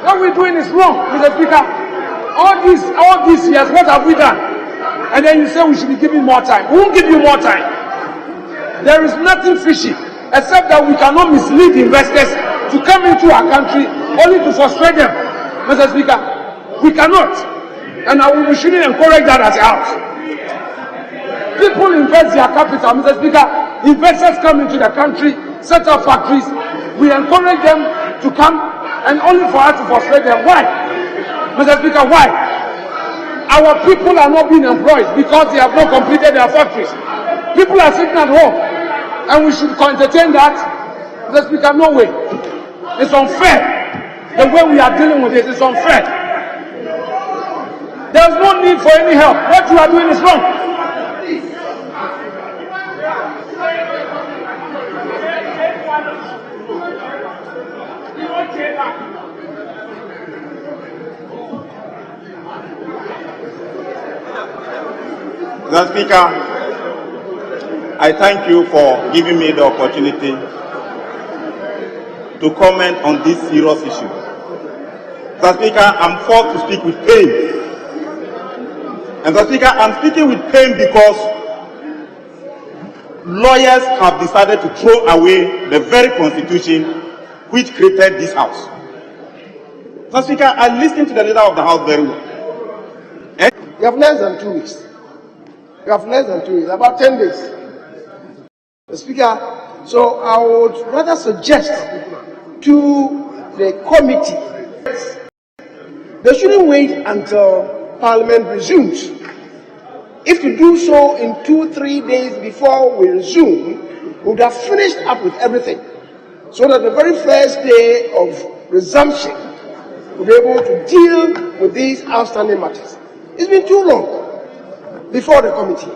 What we're doing is wrong, Mr. Speaker. All these years, what have we done? And then you say we should be giving more time. We won't give you more time. There is nothing fishy except that we cannot mislead investors to come into our country only to frustrate them. Mr. Speaker, we cannot. And we shouldn't encourage that as a house. People invest their capital, Mr. Speaker. Investors come into the country, set up factories. We encourage them to come and only for us to frustrate them. Why? Mr. Speaker, why? Our people are not being employed because they have not completed their factories. People are sitting at home and we should entertain that. Mr. Speaker, no way. It's unfair. The way we are dealing with this is unfair. There's no need for any help. What you are doing is wrong. Mr. Speaker, I thank you for giving me the opportunity to comment on this serious issue. Mr. Speaker, I'm forced to speak with pain. And Mr. Speaker, I'm speaking with pain because lawyers have decided to throw away the very constitution which created this house. Mr. Speaker, I listened to the leader of the house very well. You have less than 2 weeks. You have less than 2 weeks, about 10 days. Mr. Speaker, so I would rather suggest to the committee they shouldn't wait until Parliament resumes. If to do so in 2-3 days before we resume, we would have finished up with everything, so that the very first day of resumption we'll be able to deal with these outstanding matters. It's been too long before the committee.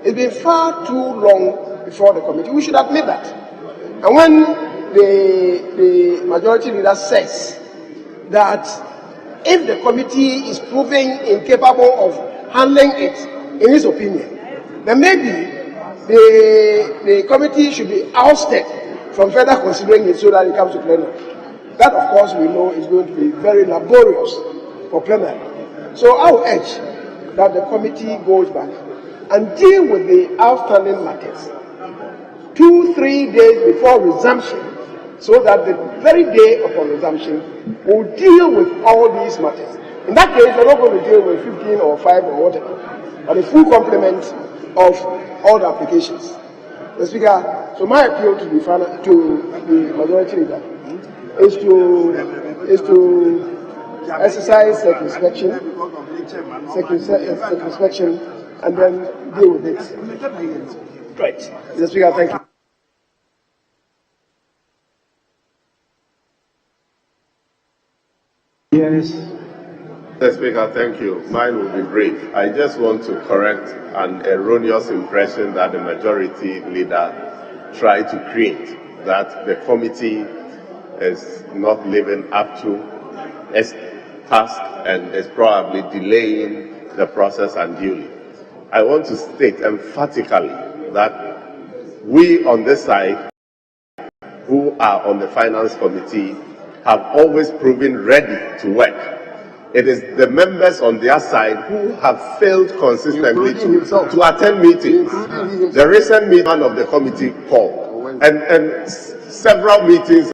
It's been far too long before the committee. We should admit that. And when the majority leader says that if the committee is proving incapable of handling it, in his opinion, then maybe the committee should be ousted from further considering it so that it comes to plenary. That, of course, we know is going to be very laborious for plenary. So I will urge that the committee goes back and deal with the outstanding matters 2-3 days before resumption, so that the very day upon resumption will deal with all these matters. In that case, we're not going to deal with 15 or 5 or whatever, but a full complement of all the applications. Mr. Speaker, so my appeal to the majority leader is to exercise circumspection, and then deal with it. Right. Mr. Speaker, thank you. Yes. Mr. Speaker, thank you. Mine will be brief. I just want to correct an erroneous impression that the majority leader tried to create, that the committee is not living up to its task and is probably delaying the process unduly. I want to state emphatically that we on this side, who are on the finance committee, have always proven ready to work. It is the members on their side who have failed consistently to attend meetings. The recent meeting of the committee called, and several meetings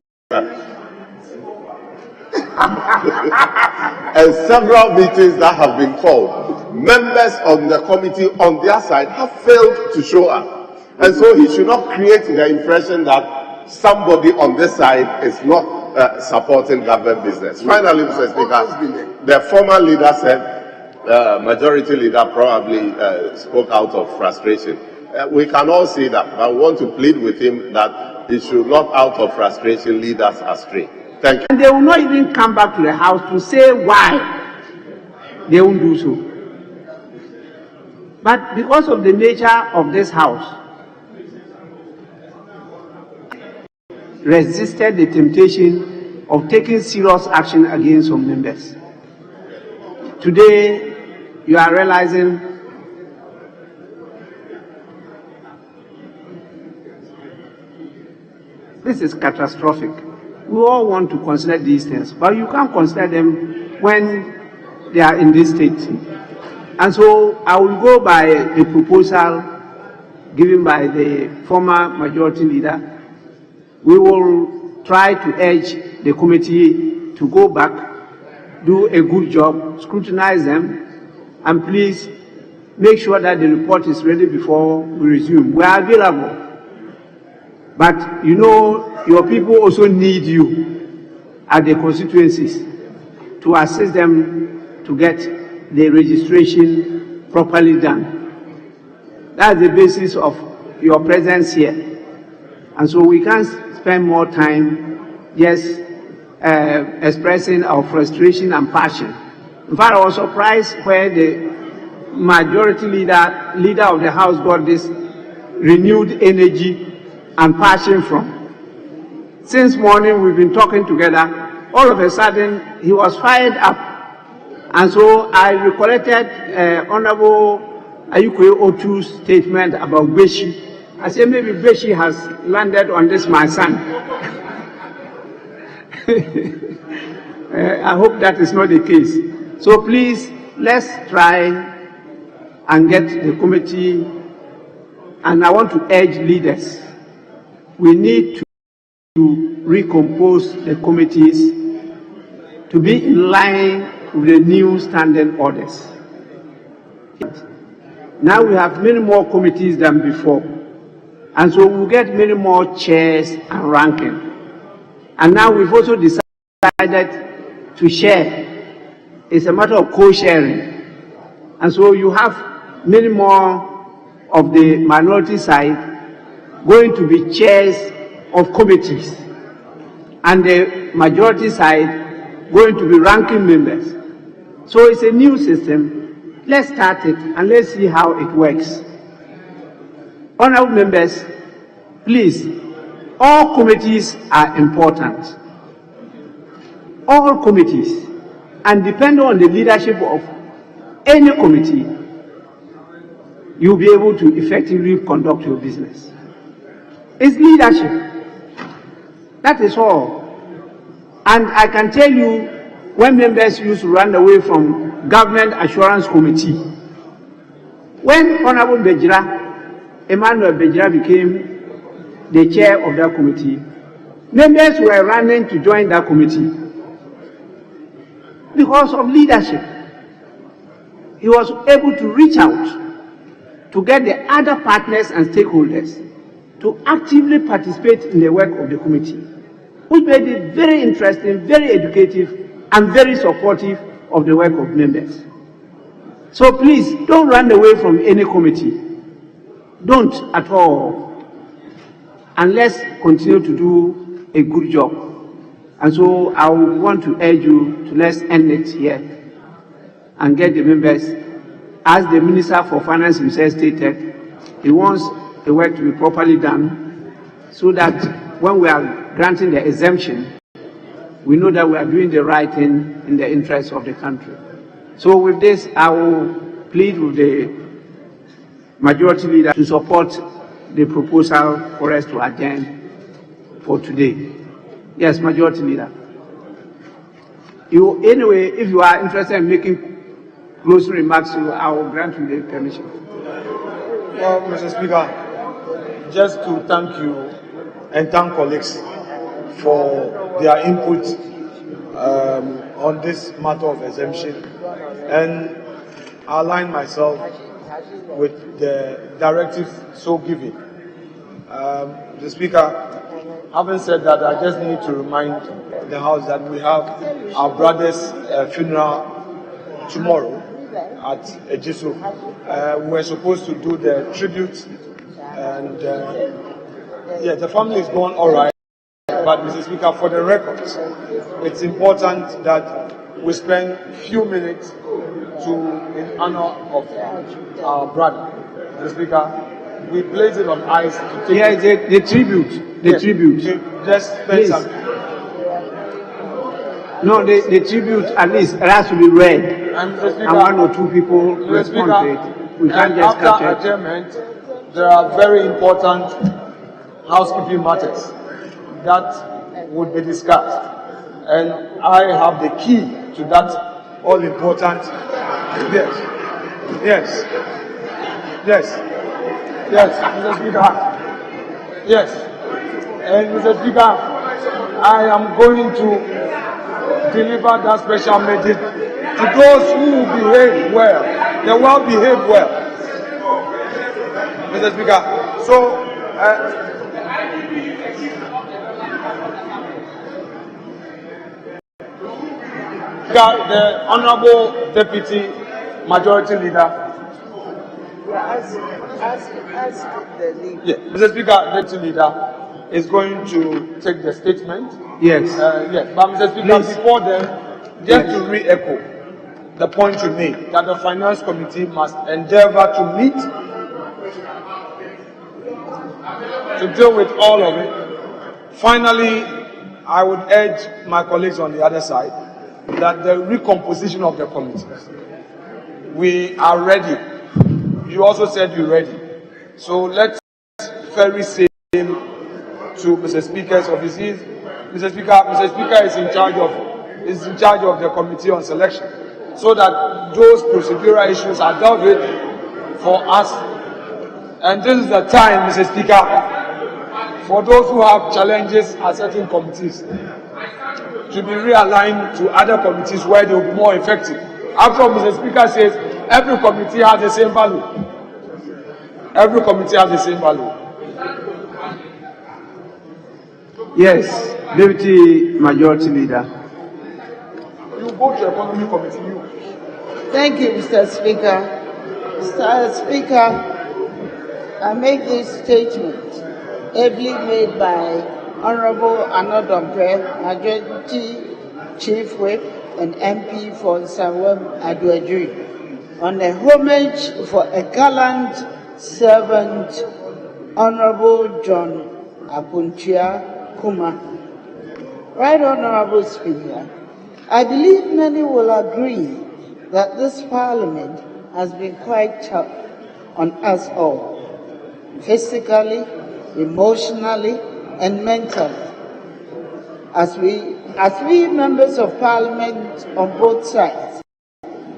and several meetings that have been called, members on the committee on their side have failed to show up. And so he should not create the impression that somebody on this side is not supporting government business. Finally, Mr. Speaker, the former leader said, majority leader probably spoke out of frustration. We can all see that, but I want to plead with him that he should not out of frustration lead us astray. Thank you. And they will not even come back to the house to say why they won't do so. But because of the nature of this house, resisted the temptation of taking serious action against some members. Today, you are realizing this is catastrophic. We all want to consider these things, but you can't consider them when they are in this state. And so I will go by the proposal given by the former majority leader. We will try to urge the committee to go back, do a good job, scrutinize them, and please make sure that the report is ready before we resume. We are available. But you know, your people also need you at the constituencies to assist them to get the registration properly done. That's the basis of your presence here. And so we can't spend more time just expressing our frustration and passion. In fact, I was surprised where the majority leader of the House got this renewed energy and passion from. Since morning we've been talking together, all of a sudden he was fired up. And so I recollected Honorable Ayukwe Otu's statement about Beshi. I said maybe Beshi has landed on this my son. I hope that is not the case. So please, let's try and get the committee, and I want to urge leaders, we need to recompose the committees to be in line with the new standing orders. Now we have many more committees than before, and so we'll get many more chairs and ranking. And now we've also decided to share. It's a matter of co-sharing. And so you have many more of the minority side going to be chairs of committees, and the majority side going to be ranking members. So it's a new system. Let's start it and let's see how it works. Honorable members, please, all committees are important. All committees. And depending on the leadership of any committee, you'll be able to effectively conduct your business. It's leadership. That is all. And I can tell you, when members used to run away from Government Assurance Committee, when Honorable Emmanuel Bejira became the chair of that committee, members were running to join that committee because of leadership. He was able to reach out to get the other partners and stakeholders to actively participate in the work of the committee, which made it very interesting, very educative, and very supportive of the work of members. So please, don't run away from any committee. Don't at all. And let's continue to do a good job. And so I want to urge you to let's end it here and get the members. As the Minister for Finance himself stated, he wants the work to be properly done so that when we are granting the exemption, we know that we are doing the right thing in the interest of the country. So with this, I will plead with the majority leader to support the proposal for us to adjourn for today. Yes, majority leader. Anyway, if you are interested in making closing remarks, I will grant you the permission. Well, Mr. Speaker, just to thank you and thank colleagues for their input on this matter of exemption, and I align myself with the directive so given. The Speaker, having said that, I just need to remind the House that we have our brother's funeral tomorrow at Ejisu. We were supposed to do the tribute, and yeah, the family is going all right. But Mr. Speaker, for the records, it's important that we spend few minutes in honor of our brother. Mr. Speaker, we place it on ice to take the tribute. The tribute. Just spend some. No, the tribute, at least, it has to be read. And Mr. Speaker, And one or two people respond to it. We can't just catch after it. adjournment, there are very important housekeeping matters that would be discussed. And I have the key to that all important. Yes. Yes. Yes. Yes, Mr. Speaker. Yes. And Mr. Speaker, I am going to deliver that special message to those who behave well. They will behave well. Mr. Speaker, so the Honorable Deputy Majority Leader. Mr. Speaker, the Deputy Leader is going to take the statement. Yes. Yes, but Mr. Speaker, before then, just to re-echo the point you made, that the Finance Committee must endeavor to meet to deal with all of it. Finally, I would urge my colleagues on the other side that the recomposition of the committees, we are ready. You also said you're ready. So let's ferry sail to Mr. Speaker's offices. Mr. Speaker is in charge of the Committee on Selection, so that those procedural issues are dealt with for us. And this is the time, Mr. Speaker, for those who have challenges at certain committees to be realigned to other committees where they will be more effective. After all, Mr. Speaker says every committee has the same value. Every committee has the same value. Yes, Deputy Majority Leader. You go to Economic Committee. Thank you, Mr. Speaker. Mr. Speaker, I make this statement ably made by Honorable Anodompe, Majority Chief Whip and MP for Sawem Aduadri, on a homage for a gallant servant, Honorable John Apuntia Kuma. Right, Honorable Speaker, I believe many will agree that this Parliament has been quite tough on us all, physically, emotionally, and mentally. As we members of Parliament on both sides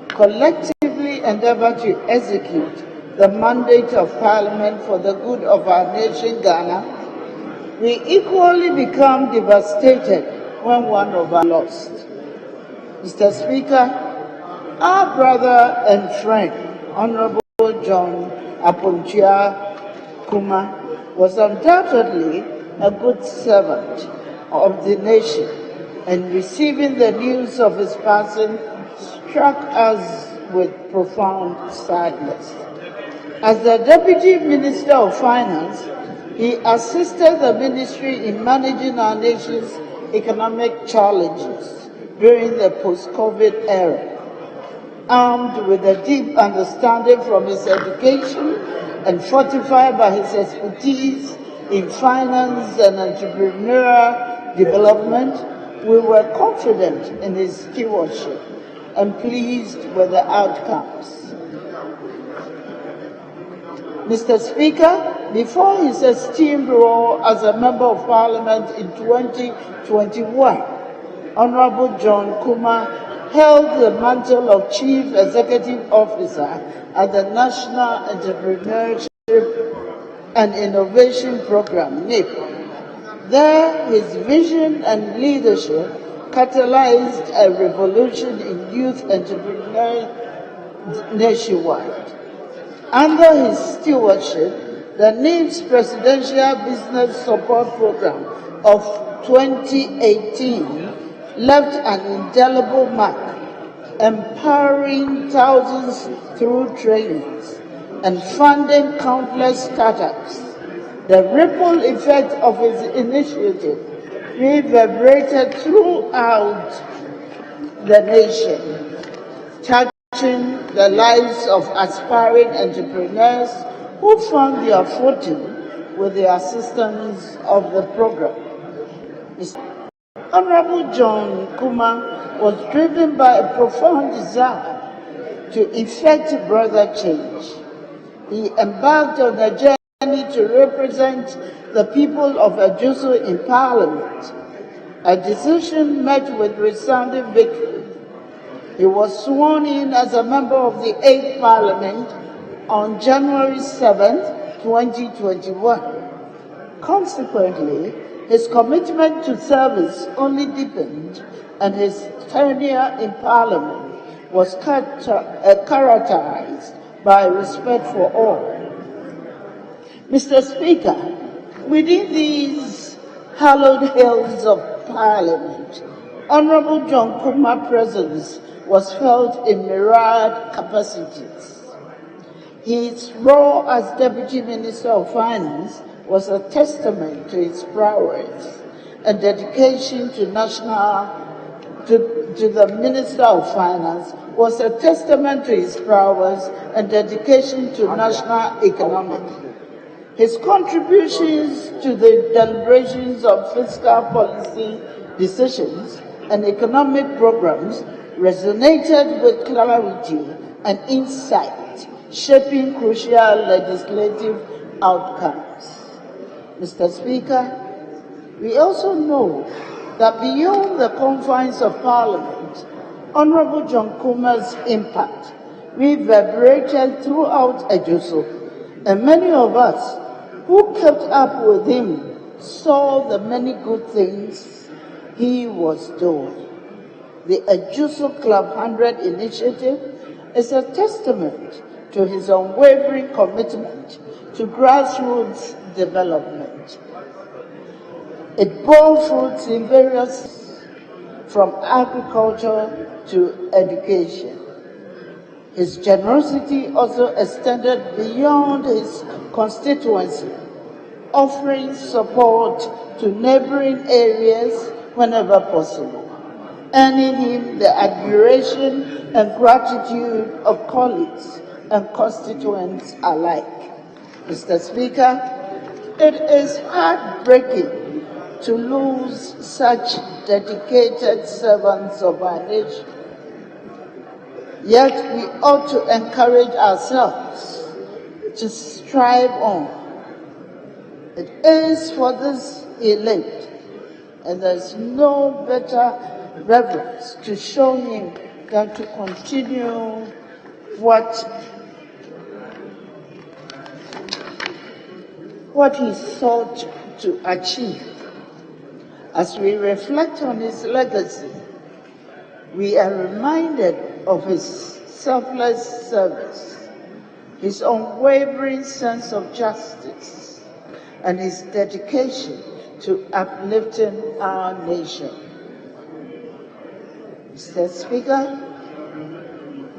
collectively endeavor to execute the mandate of Parliament for the good of our nation, Ghana, we equally become devastated when one of us lost. Mr. Speaker, our brother and friend, Honorable John Apuntia Kuma, was undoubtedly a good servant of the nation, and receiving the news of his passing struck us with profound sadness. As the Deputy Minister of Finance, he assisted the ministry in managing our nation's economic challenges during the post-COVID era. Armed with a deep understanding from his education and fortified by his expertise in finance and entrepreneurial development, we were confident in his stewardship and pleased with the outcomes. Mr. Speaker, before his esteemed role as a Member of Parliament in 2021, Honorable John Kuma held the mantle of Chief Executive Officer at the National Entrepreneurship and Innovation Program, NIP. There, his vision and leadership catalyzed a revolution in youth entrepreneurship nationwide. Under his stewardship, the NIP's Presidential Business Support Program of 2018 left an indelible mark, empowering thousands through trainings and funding countless startups. The ripple effect of his initiative reverberated throughout the nation, touching the lives of aspiring entrepreneurs who found their footing with the assistance of the program. Honorable John Kuma was driven by a profound desire to effect broader change. He embarked on a journey to represent the people of Ajuso in Parliament. A decision met with resounding victory. He was sworn in as a member of the 8th Parliament on January 7, 2021. Consequently, his commitment to service only deepened, and his tenure in Parliament was characterized by respect for all. Mr. Speaker, within these hallowed hills of Parliament, Honorable John Kum's presence was felt in myriad capacities. His role as Deputy Minister of Finance was a testament to his prowess and dedication to the Minister of Finance was a testament to his prowess and dedication to national economic. His contributions to the deliberations of fiscal policy decisions and economic programs resonated with clarity and insight, shaping crucial legislative outcomes. Mr. Speaker, we also know that beyond the confines of Parliament, Honorable John Kum's impact reverberated throughout Ajuso, and many of us who kept up with him saw the many good things he was doing. The Ajuso Club 100 initiative is a testament to his unwavering commitment to grassroots development. It bore fruits in various, from agriculture to education. His generosity also extended beyond his constituency, offering support to neighboring areas whenever possible, earning him the admiration and gratitude of colleagues and constituents alike. Mr. Speaker, it is heartbreaking to lose such dedicated servants of our nation. Yet we ought to encourage ourselves to strive on. It is for this elect, and there's no better reverence to show him than to continue what he sought to achieve. As we reflect on his legacy, we are reminded of his selfless service, his unwavering sense of justice, and his dedication to uplifting our nation. Mr. Speaker,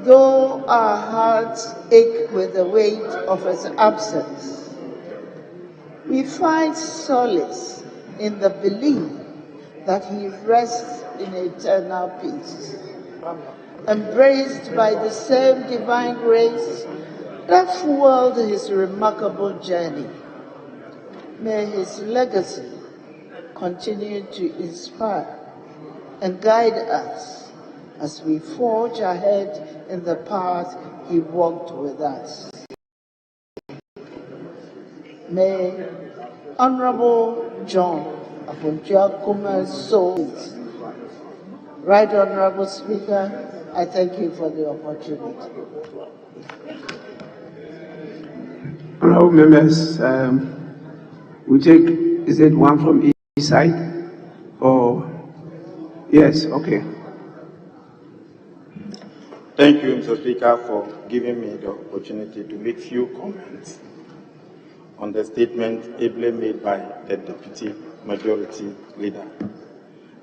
though our hearts ache with the weight of his absence, we find solace in the belief that he rests in eternal peace, embraced by the same divine grace that fueled his remarkable journey. May his legacy continue to inspire and guide us as we forge ahead in the path he walked with us. May Honorable John Kum's soul. Right Honorable Speaker, I thank you for the opportunity. Honorable members, we take, is it one from each side? Or, yes, okay. Thank you, Mr. Speaker, for giving me the opportunity to make few comments on the statement ably made by the Deputy Majority Leader.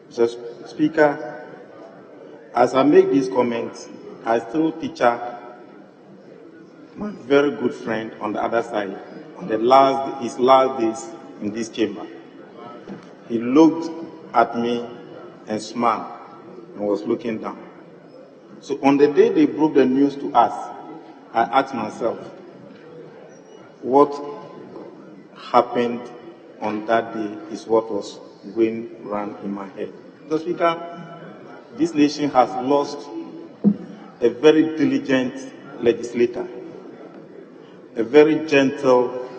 Mr. Speaker, as I make these comments, I still picture my very good friend on the other side, on his last days in this chamber. He looked at me and smiled and was looking down. So on the day they broke the news to us, I asked myself, what happened on that day is what was going round in my head. Mr. Speaker, this nation has lost a very diligent legislator, a very gentle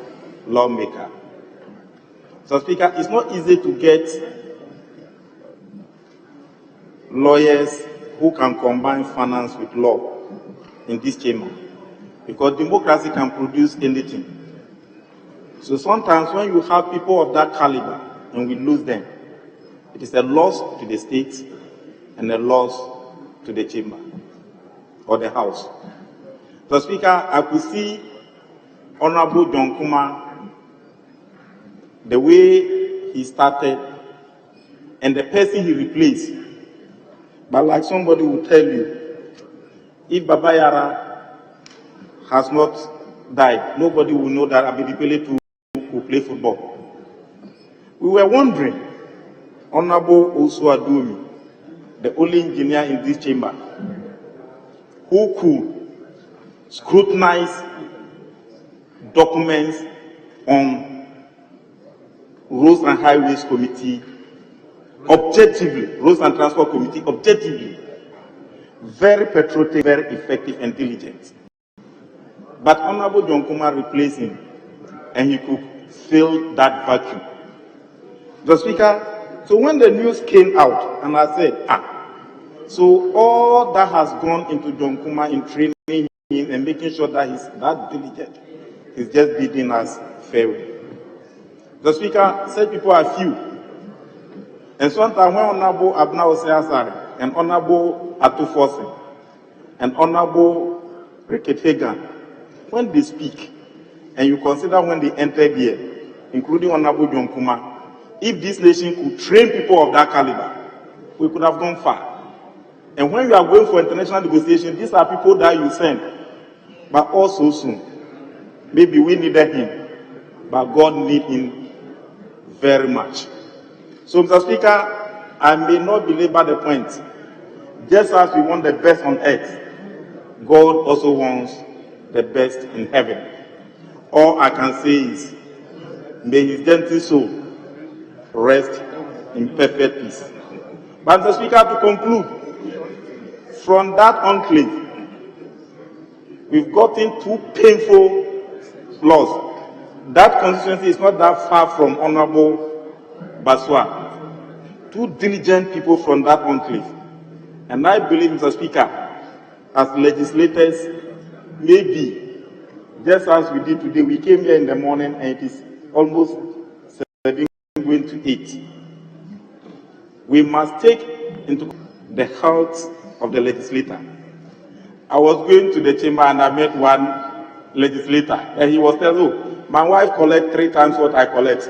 lawmaker. So, Speaker, it's not easy to get lawyers who can combine finance with law in this chamber, because democracy can produce anything. So sometimes when you have people of that caliber and we lose them, it is a loss to the state and a loss to the chamber or the house. So, Speaker, I could see Honorable John Kum, the way he started and the person he replaced. But like somebody will tell you, if Baba Yara has not died, nobody will know that Abidipele too will play football. We were wondering, Honorable Osua Dumi, the only engineer in this chamber, who could scrutinize documents on Roads and Highways Committee objectively, Roads and Transport Committee objectively, very patriotic, very effective and diligent. But Honorable John Kum replaced him and he could fill that vacuum. The Speaker, so when the news came out and I said, so all that has gone into John Kum in training him and making sure that he's that diligent, he's just bidding us farewell. The Speaker, such people are few. And sometimes when Honorable Abna Oseasare and Honorable Atufosi and Honorable Ricket Hagan, when they speak, and you consider when they entered here, including Honorable John Kum, if this nation could train people of that caliber, we could have gone far. And when you are going for international negotiation, these are people that you send, but also soon. Maybe we needed him, but God needs him very much. So, Mr. Speaker, I may not belabor the point. Just as we want the best on earth, God also wants the best in heaven. All I can say is, may his gentle soul rest in perfect peace. But, Mr. Speaker, to conclude, from that enclave, we've gotten two painful laws. That constituency is not that far from Honorable Baswa. Two diligent people from that enclave. And I believe, Mr. Speaker, as legislators, maybe, just as we did today, we came here in the morning and it is almost 7 going to 8. We must take into the health of the legislator. I was going to the chamber and I met one legislator and he was telling, oh, my wife collects 3 times what I collect.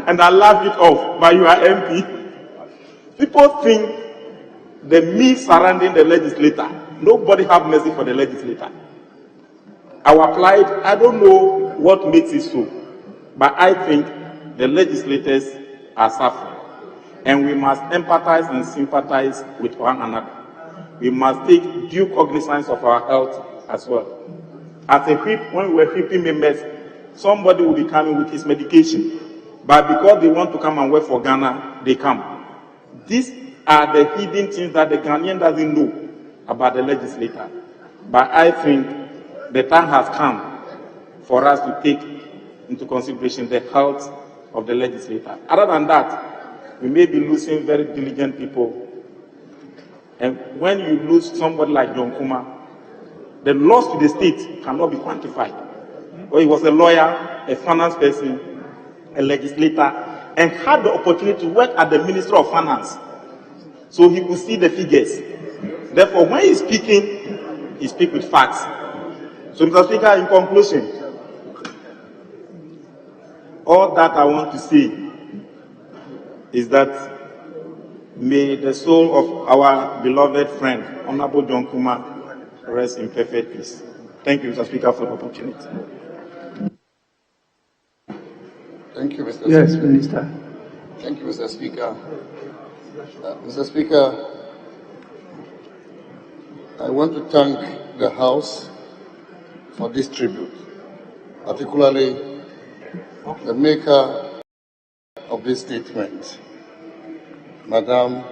And I laughed it off, but you are MP. People think the myth surrounding the legislator, nobody have mercy for the legislator. Our plight, I don't know what makes it so, but I think the legislators are suffering. And we must empathize and sympathize with one another. We must take due cognizance of our health as well. As a whip, when we were whipping members, somebody will be coming with his medication. But because they want to come and work for Ghana, they come. These are the hidden things that the Ghanaian doesn't know about the legislator. But I think the time has come for us to take into consideration the health of the legislator. Other than that, we may be losing very diligent people. And when you lose somebody like John Kum, the loss to the state cannot be quantified. Well, he was a lawyer, a finance person, a legislator, and had the opportunity to work at the Ministry of Finance. So he could see the figures. Therefore, when he's speaking, he speaks with facts. So, Mr. Speaker, in conclusion, all that I want to say is that may the soul of our beloved friend, Honorable John Kum, rest in perfect peace. Thank you, Mr. Speaker, for the opportunity. Thank you, Mr. Speaker. Yes, Minister. Thank you, Mr. Speaker. Mr. Speaker, I want to thank the House for this tribute, particularly the maker of this statement, Madam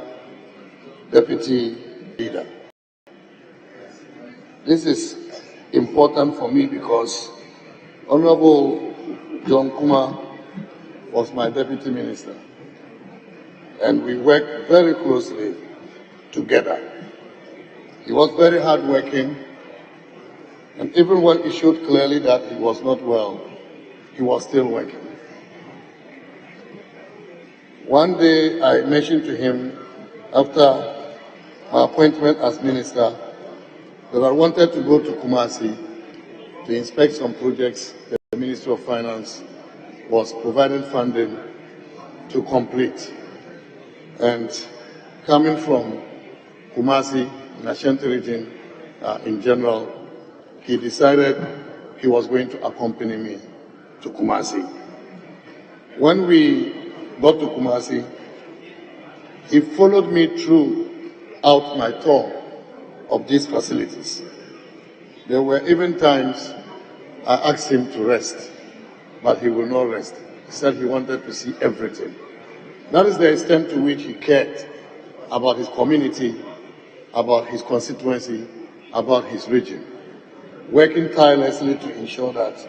Deputy Leader. This is important for me because Honorable John Kum was my Deputy Minister, and we worked very closely together. He was very hardworking, and even when it showed clearly that he was not well, he was still working. One day I mentioned to him after my appointment as minister that I wanted to go to Kumasi to inspect some projects that the Ministry of Finance was providing funding to complete. And coming from Kumasi, in Ashanti region in general, he decided he was going to accompany me to Kumasi. When we got to Kumasi, he followed me throughout my tour of these facilities. There were even times I asked him to rest, but he will not rest. He said he wanted to see everything. That is the extent to which he cared about his community, about his constituency, about his region, working tirelessly to ensure that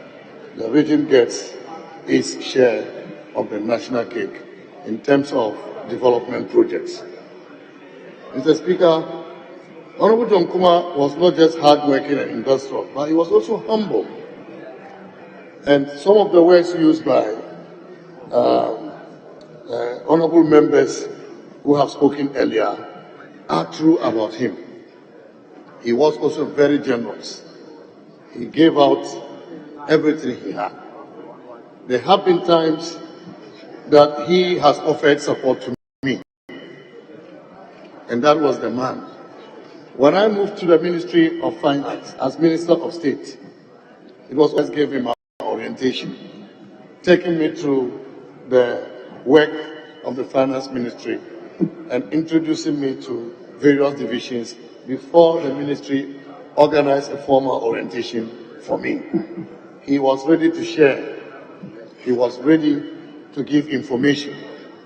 the region gets its share of the national cake in terms of development projects. Mr. Speaker, Honorable John Kum was not just hardworking and industrious, but he was also humble. And some of the words used by honorable members who have spoken earlier are true about him. He was also very generous. He gave out everything he had. There have been times that he has offered support to me, and that was the man. When I moved to the Ministry of Finance as Minister of State, it was always gave him an orientation, taking me through the work of the Finance Ministry and introducing me to various divisions before the ministry organized a formal orientation for me. He was ready to share. He was ready to give information.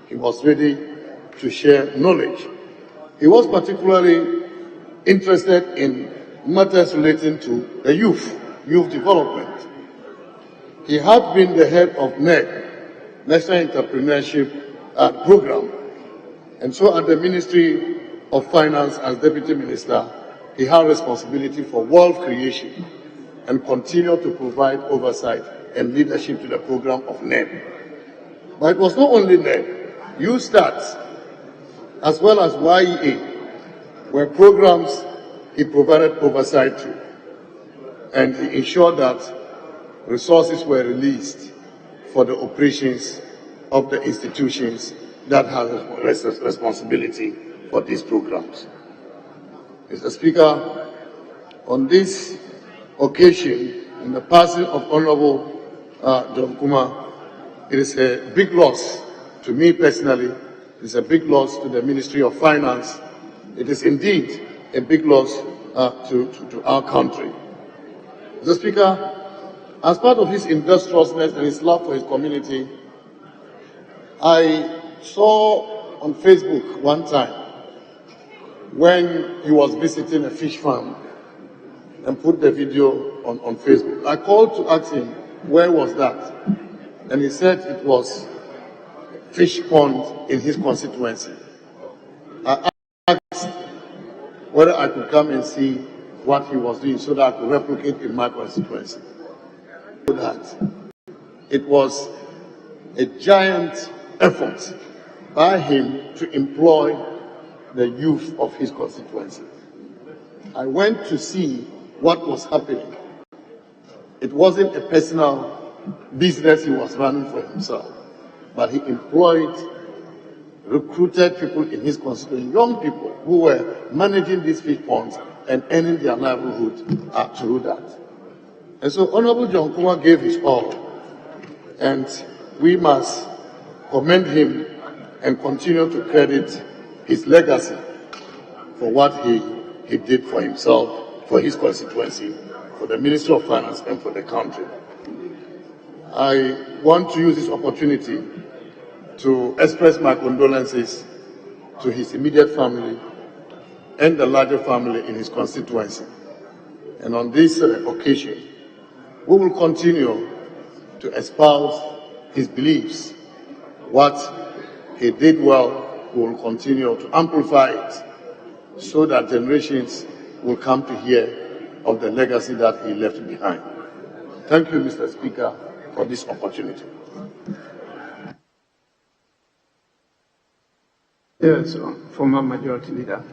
He was ready to share knowledge. He was particularly interested in matters relating to the youth development. He had been the head of NED, National Entrepreneurship Program. And so at the Ministry of Finance as Deputy Minister, he had responsibility for wealth creation and continued to provide oversight and leadership to the program of NED. But it was not only NED. YouStart, as well as YEA, were programs he provided oversight to, and he ensured that resources were released for the operations of the institutions that have responsibility for these programs. Mr. Speaker, on this occasion, in the passing of Honorable John Kum, it is a big loss to me personally. It is a big loss to the Ministry of Finance. It is indeed a big loss to our country. Mr. Speaker, as part of his industriousness and his love for his community, I saw on Facebook one time when he was visiting a fish farm and put the video on Facebook. I called to ask him, where was that? And he said it was fish pond in his constituency. I asked whether I could come and see what he was doing so that I could replicate in my constituency. That it was a giant effort by him to employ the youth of his constituency. I went to see what was happening. It wasn't a personal business he was running for himself, but he employed, recruited people in his constituency, young people who were managing these fish ponds and earning their livelihood through that. And so Honorable John Kum gave his all, and we must commend him and continue to credit his legacy for what he did for himself, for his constituency, for the Ministry of Finance, and for the country. I want to use this opportunity to express my condolences to his immediate family, and the larger family in his constituency. And on this occasion, we will continue to espouse his beliefs. What he did well, we will continue to amplify it so that generations will come to hear of the legacy that he left behind. Thank you, Mr. Speaker, for this opportunity. Yes, former Majority Leader.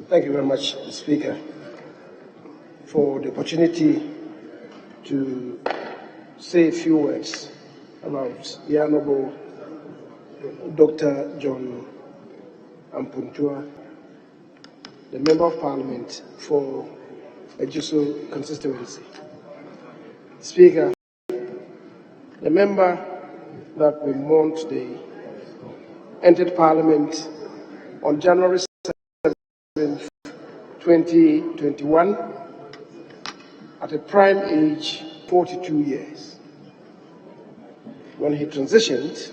Thank you very much, Speaker, for the opportunity to say a few words about the Honorable Dr. John Kum, the Member of Parliament for Ejisu constituency. Speaker, the member that we mourn today entered Parliament on January 7, 2021 at a prime age 42 years. When he transitioned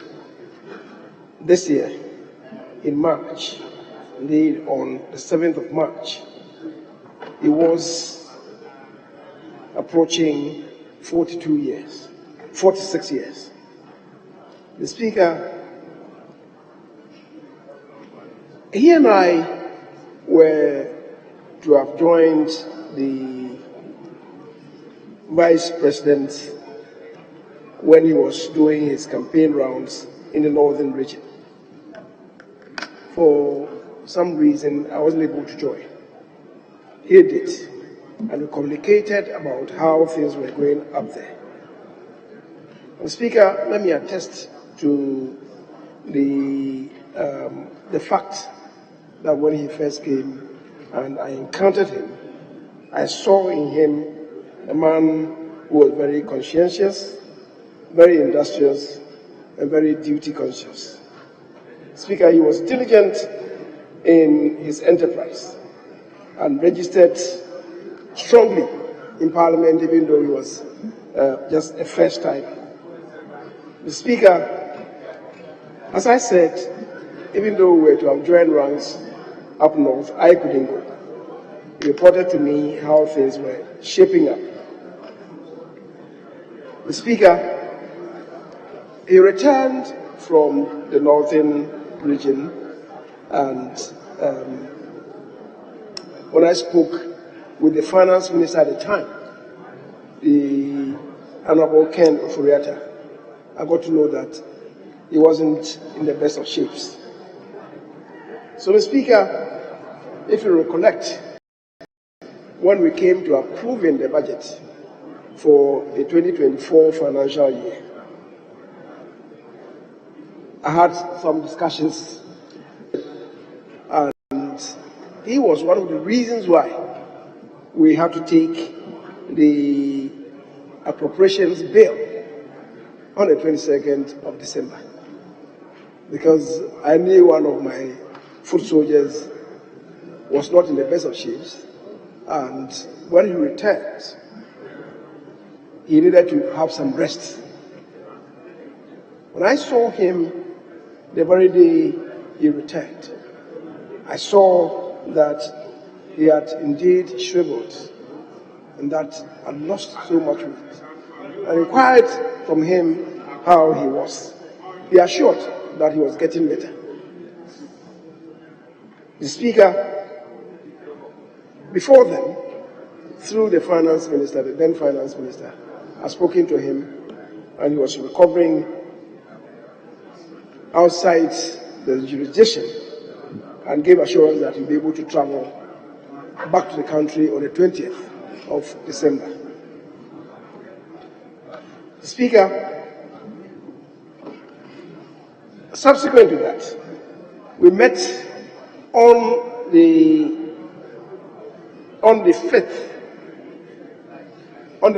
this year in March, indeed on the 7th of March, he was approaching 46 years. The Speaker, he and I were to have joined the Vice President when he was doing his campaign rounds in the northern region. For some reason, I wasn't able to join. He did, and we communicated about how things were going up there. And Speaker, let me attest to the fact that when he first came and I encountered him, I saw in him a man who was very conscientious, very industrious, and very duty conscious. Speaker, he was diligent in his enterprise and registered strongly in Parliament, even though he was just a first time. The Speaker, as I said, even though we were to have joined ranks up north, I couldn't go. He reported to me how things were shaping up. The Speaker, he returned from the northern region, and when I spoke with the finance minister at the time, the Honorable Ken Oforiatta, I got to know that he wasn't in the best of shapes. So, Mr. Speaker, if you recollect, when we came to approving the budget for the 2024 financial year, I had some discussions, and he was one of the reasons why we had to take the appropriations bill on the 22nd of December, because I knew one of my foot soldiers was not in the best of shapes, and when he returned, he needed to have some rest. When I saw him the very day he returned, I saw that he had indeed shriveled and that had lost so much weight. I inquired from him how he was. He assured that he was getting better. The Speaker, before then, through the finance minister, the then finance minister, I spoken to him, and he was recovering outside the jurisdiction and gave assurance that he'll be able to travel back to the country on the 20th of December. Speaker, subsequent to that, we met on the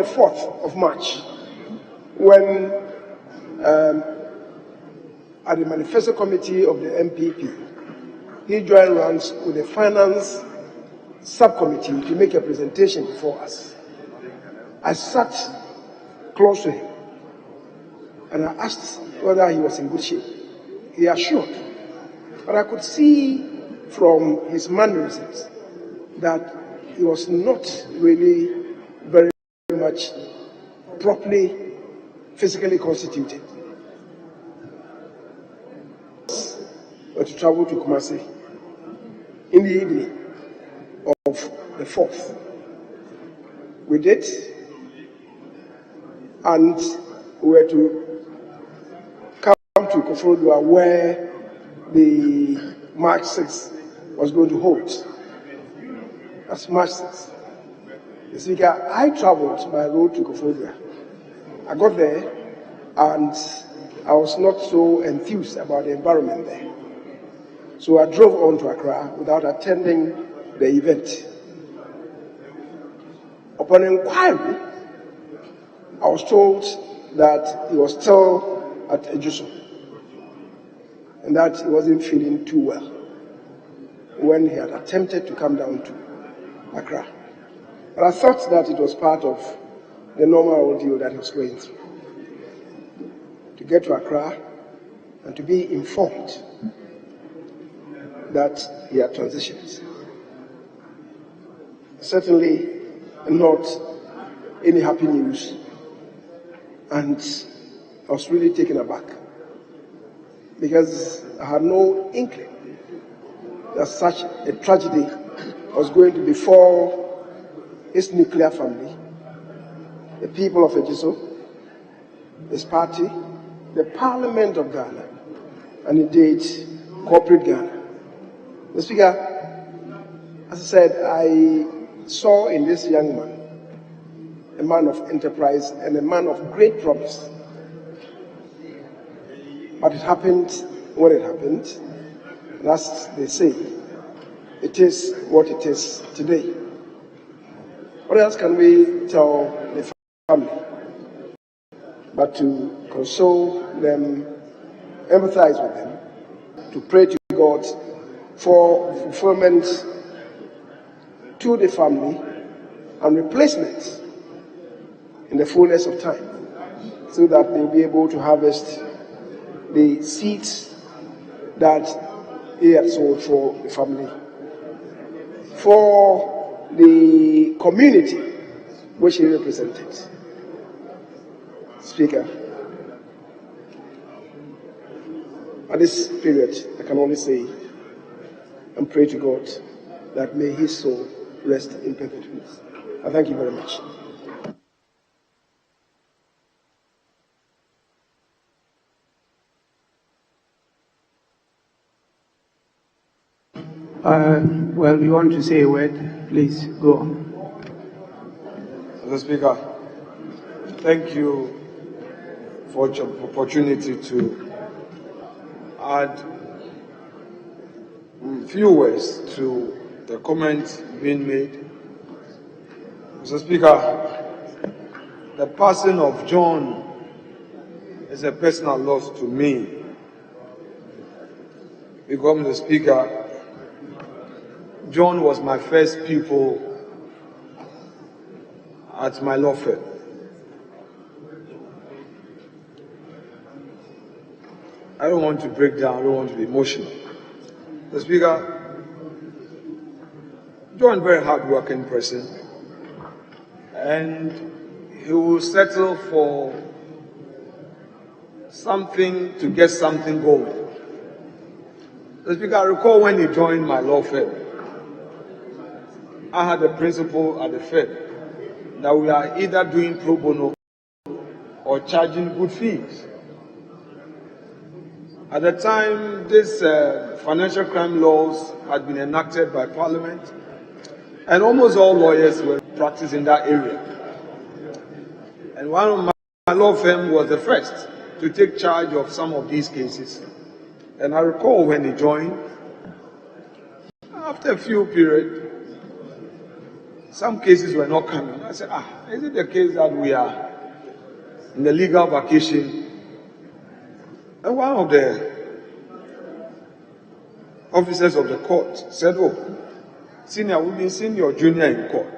4th of March, when at the Manifesto Committee of the MPP, he joined ranks with the Finance Subcommittee to make a presentation before us. I sat close to him and I asked whether he was in good shape. He assured, but I could see from his mannerisms that he was not really very much properly physically constituted. But to travel to Kumasi in the evening of the 4th. We did, and we were to come to Koforidua where the March 6 was going to hold. That's March 6. The Speaker, I traveled by road to Koforidua. I got there and I was not so enthused about the environment there. So I drove on to Accra without attending the event. Upon inquiry, I was told that he was still at Ejuso and that he wasn't feeling too well when he had attempted to come down to Accra. But I thought that it was part of the normal ordeal that he was going through. To get to Accra and to be informed that he had transitioned. Certainly not any happy news, and I was really taken aback because I had no inkling that such a tragedy was going to befall his nuclear family, the people of Ejiso, his party, the Parliament of Ghana, and indeed corporate Ghana. Mr. Speaker, as I said, I saw in this young man a man of enterprise and a man of great promise. But it happened when it happened. And as they say, it is what it is today. What else can we tell the family but to console them, empathize with them, to pray to God for fulfillment to the family and replacement in the fullness of time, so that they'll be able to harvest the seeds that he had sold for the family, for the community which he represented. Speaker, at this period, I can only say and pray to God that may his soul rest in perfect peace. I thank you very much. Well, you want to say a word? Please go on. Mr. Speaker, thank you for the opportunity to add a few words to the comments being made. Mr. Speaker, the passing of John is a personal loss to me. Because, Mr. Speaker, John was my first pupil at my law firm. I don't want to break down, I don't want to be emotional. Mr. Speaker, John is a very hard-working person, and he will settle for something to get something going. Mr. Speaker, I recall when he joined my law firm, I had a principle at the firm that we are either doing pro bono or charging good fees. At the time, these financial crime laws had been enacted by Parliament, and almost all lawyers were practicing in that area. And one of my law firm was the first to take charge of some of these cases. And I recall when he joined, after a few periods, some cases were not coming. I said, is it the case that we are in the legal vacation? And one of the officers of the court said, senior, we've been seeing your junior in court.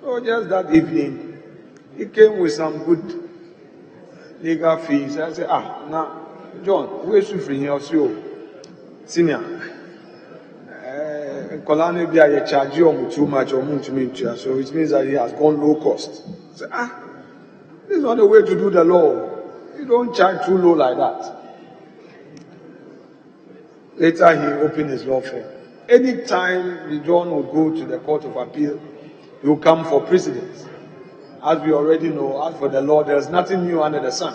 So just that evening, he came with some good legal fees. I said, now, John, where's you from here? Senior, Kolani be a charge you too much or so it means that he has gone low cost. Say, this is not the way to do the law. You don't charge too low like that. Later he opened his law firm. Anytime the John would go to the Court of Appeal, he will come for precedence. As we already know, as for the law, there's nothing new under the sun.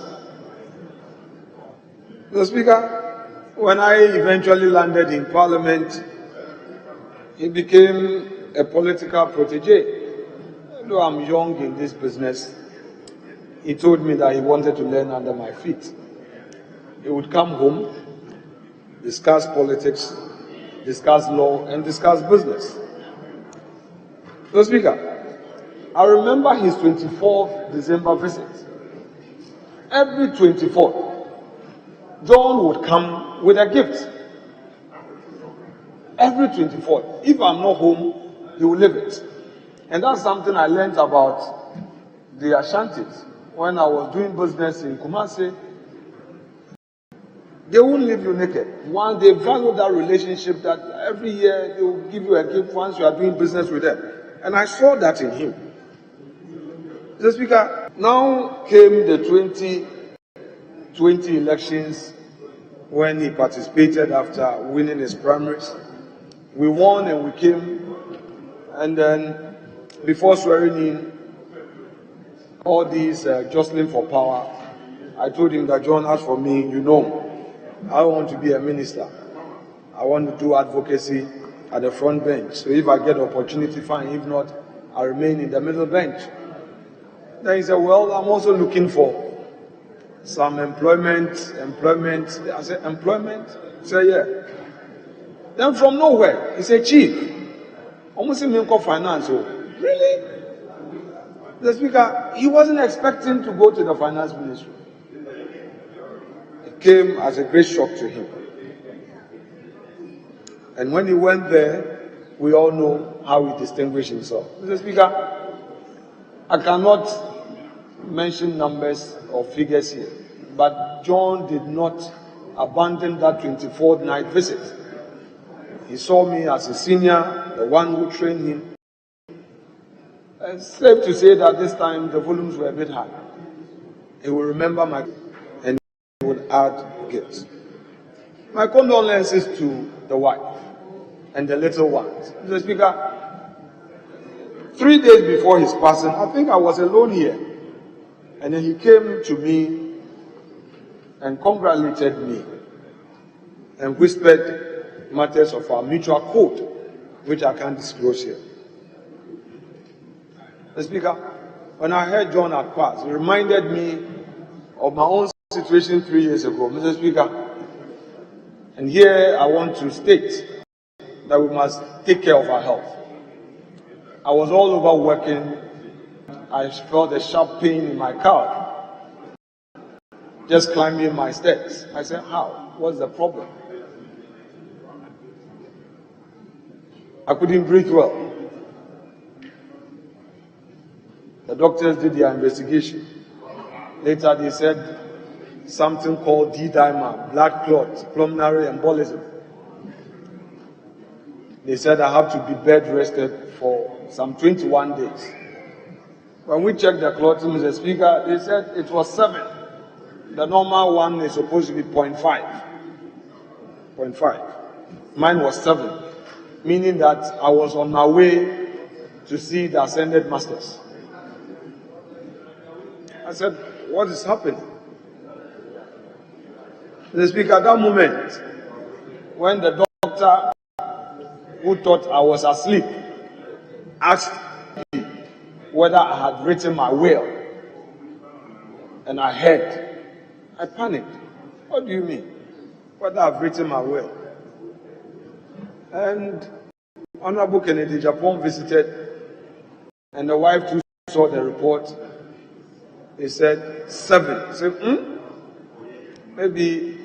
Mr. Speaker, when I eventually landed in Parliament, he became a political protege. Though I'm young in this business, he told me that he wanted to learn under my feet. He would come home, discuss politics, discuss law, and discuss business. Mr. Speaker, I remember his 24th December visit. Every 24th, John would come with a gift. Every 24th. If I'm not home, he will leave it. And that's something I learned about the Ashantis. When I was doing business in Kumasi, they won't leave you naked. One, they value that relationship that every year they will give you a gift once you are doing business with them. And I saw that in him. Mr. Speaker, now came the 2020 elections when he participated after winning his primaries. We won and we came, and then before swearing in all these jostling for power, I told him that, John, as for me, you know, I want to be a minister. I want to do advocacy at the front bench. So if I get the opportunity, fine. If not, I remain in the middle bench. Then he said, well, I'm also looking for some employment. I said, employment? He said, yeah. Then from nowhere, he said, Chief, almost in finance. Really? The Speaker, he wasn't expecting to go to the finance ministry. It came as a great shock to him. And when he went there, we all know how he distinguished himself. Mr. Speaker, I cannot mention numbers or figures here, but John did not abandon that 24th night visit. He saw me as a senior, the one who trained him. It's safe to say that this time the volumes were a bit high. He will remember my and he would add gifts. My condolences to the wife and the little ones. Mr. Speaker, 3 days before his passing, I think I was alone here. And then he came to me and congratulated me and whispered matters of our mutual code, which I can't disclose here. Mr. Speaker, when I heard John had passed, it reminded me of my own situation 3 years ago, Mr. Speaker. And here I want to state that we must take care of our health. I was all over working. I felt a sharp pain in my calf, just climbing my steps. I said, how? What's the problem? I couldn't breathe well. The doctors did their investigation. Later they said something called D-dimer, blood clot, pulmonary embolism. They said I have to be bed rested for some 21 days. When we checked the clotting, Mr. Speaker, they said it was 7. The normal one is supposed to be 0.5. 0.5. Mine was 7, meaning that I was on my way to see the ascended masters. I said, what is happening? Mr. Speaker, at that moment, when the doctor who thought I was asleep asked me whether I had written my will, and I heard, I panicked. What do you mean? Whether I've written my will? And Honorable Kennedy Japan visited, and the wife too saw the report. They said 7. I said, maybe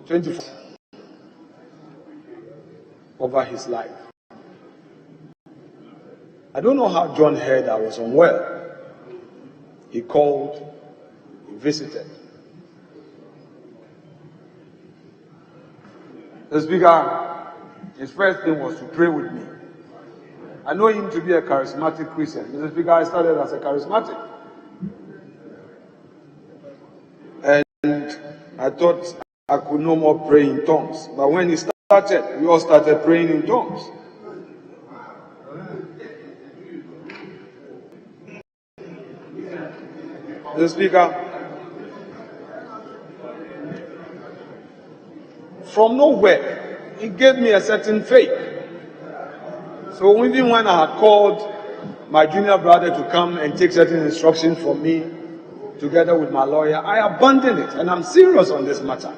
24 over his life. I don't know how John heard I was unwell. He called, he visited. The Speaker, his first thing was to pray with me. I know him to be a charismatic Christian. Mr. Speaker, I started as a charismatic. And I thought I could no more pray in tongues. But when he started, we all started praying in tongues. Mr. Speaker, from nowhere, he gave me a certain faith. So even when I had called my junior brother to come and take certain instructions from me, together with my lawyer, I abandoned it, and I'm serious on this matter.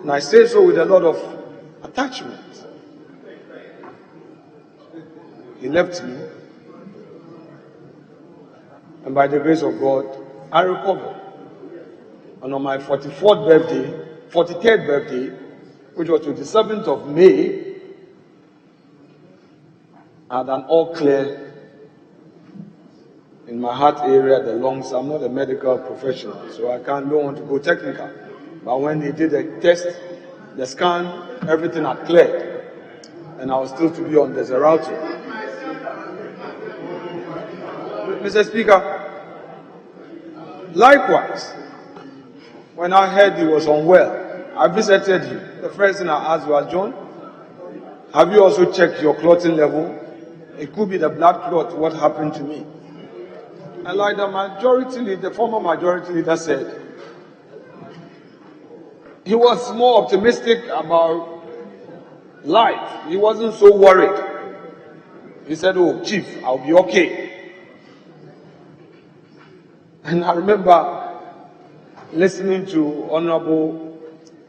And I say so with a lot of attachment. He left me, and by the grace of God, I recovered. And on my 43rd birthday, which was 27th of May, I had an all clear in my heart area, the lungs. I'm not a medical professional, so I don't want to go technical. But when they did the test, the scan, everything had cleared, and I was still to be on the Xeralto. Mr. Speaker, likewise, when I heard he was unwell, I visited you. The first thing I asked was, John, have you also checked your clotting level? It could be the blood clot, what happened to me. And like the former majority leader said, he was more optimistic about life. He wasn't so worried. He said, oh, Chief, I'll be okay. And I remember listening to Honorable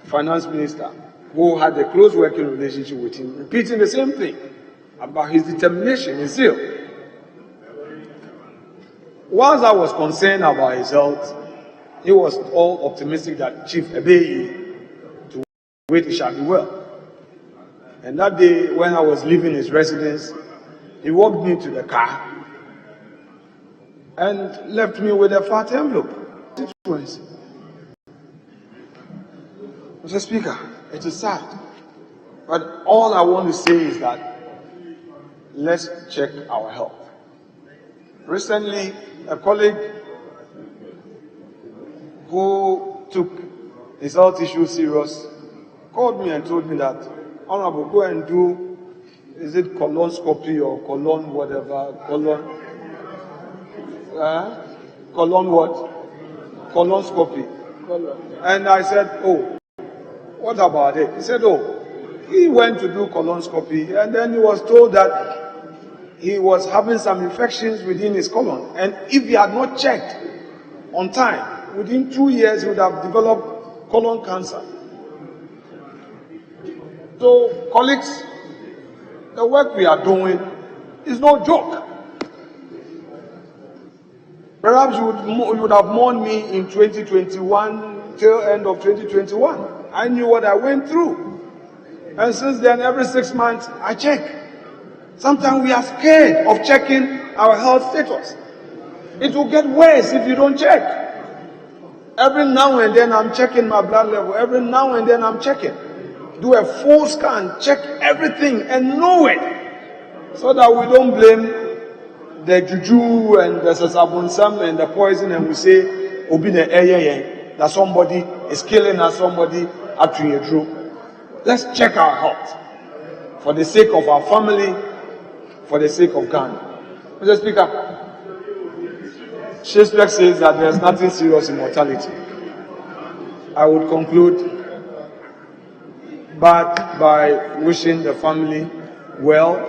Finance Minister, who had a close working relationship with him, repeating the same thing about his determination, his zeal. Whilst I was concerned about his health, he was all optimistic that Chief Ebeyi, to wait, he shall be well. And that day, when I was leaving his residence, he walked me to the car and left me with a fat envelope. Mr. Speaker, it is sad. But all I want to say is that let's check our health. Recently, a colleague who took his health issue serious called me and told me that, Honorable, go and do, is it colonoscopy or colon whatever, colon what? Colonoscopy. And I said, oh, what about it? He said, oh, he went to do colonoscopy and then he was told that he was having some infections within his colon. And if he had not checked on time, within 2 years he would have developed colon cancer. So, colleagues, the work we are doing is no joke. Perhaps you would have mourned me in 2021 till end of 2021. I knew what I went through. And since then, every 6 months, I check. Sometimes we are scared of checking our health status. It will get worse if you don't check. Every now and then I'm checking my blood level. Every now and then I'm checking. Do a full scan, check everything and know it. So that we don't blame the juju and the sasabunsam and the poison and we say, Obine eye that somebody is killing us, somebody actually a true. Let's check our health. For the sake of our family, for the sake of Ghana. Mr. Speaker, Shakespeare says that there is nothing serious in mortality. I would conclude by wishing the family well.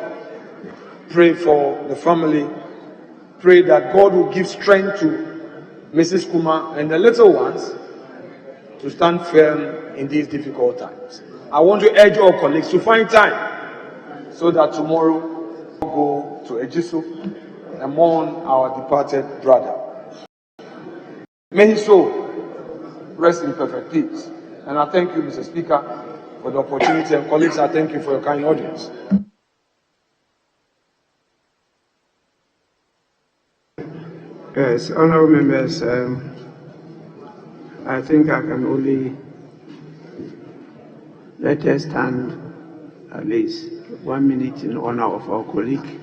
Pray for the family. Pray that God will give strength to Mrs. Kuma and the little ones to stand firm in these difficult times. I want to urge all colleagues to find time so that tomorrow go to Ejisu and mourn our departed brother. May his soul rest in perfect peace. And I thank you, Mr. Speaker, for the opportunity, and colleagues, I thank you for your kind audience. Yes, honorable members, I think I can only let us stand at least 1 minute in honor of our colleague.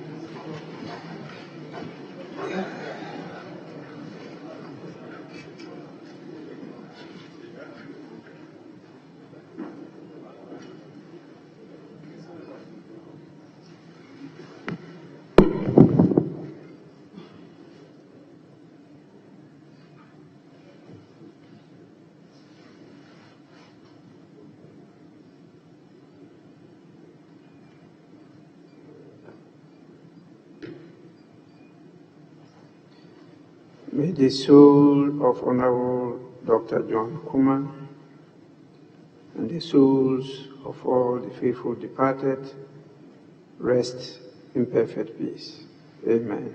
May the soul of Honorable Dr. John Kum and the souls of all the faithful departed rest in perfect peace. Amen.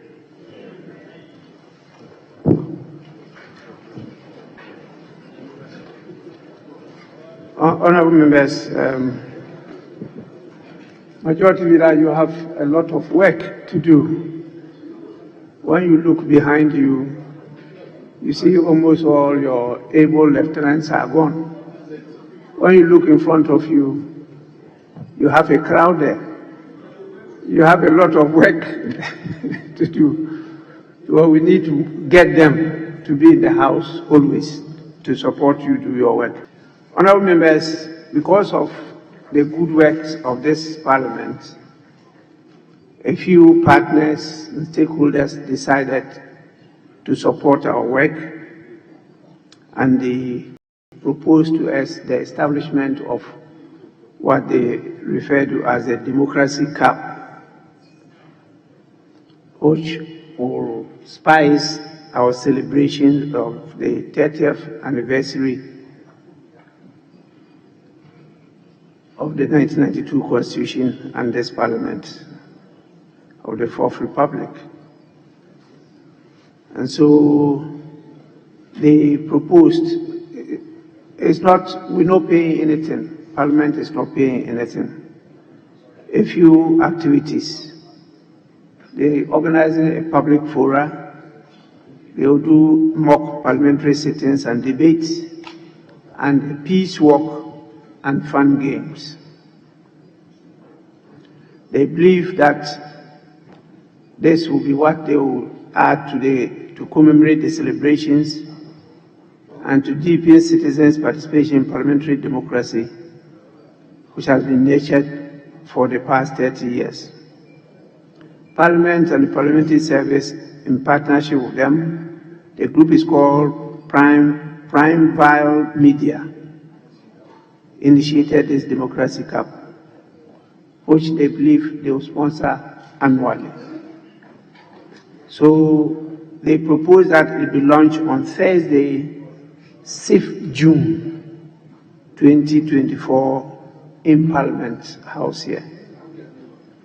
Honorable members, Majority Leader, you have a lot of work to do. When you look behind you, you see almost all your able lieutenants are gone. When you look in front of you, you have a crowd there. You have a lot of work to do. So we need to get them to be in the house always to support you do your work. Honorable members, because of the good works of this Parliament, a few partners and stakeholders decided to support our work, and they proposed to us the establishment of what they refer to as a democracy cup, which will spice our celebration of the 30th anniversary of the 1992 Constitution and this Parliament of the Fourth Republic. And so they proposed, we're not paying anything. Parliament is not paying anything. A few activities. They're organizing a public fora. They'll do mock parliamentary sittings and debates, and peace walk and fun games. They believe that this will be what they will add today to commemorate the celebrations and to deepen citizens' participation in parliamentary democracy, which has been nurtured for the past 30 years. Parliament and the Parliamentary Service, in partnership with them, the group is called Prime Vile Media, initiated this Democracy Cup, which they believe they will sponsor annually. So they propose that it be launched on Thursday, 6th June 2024 in Parliament House here.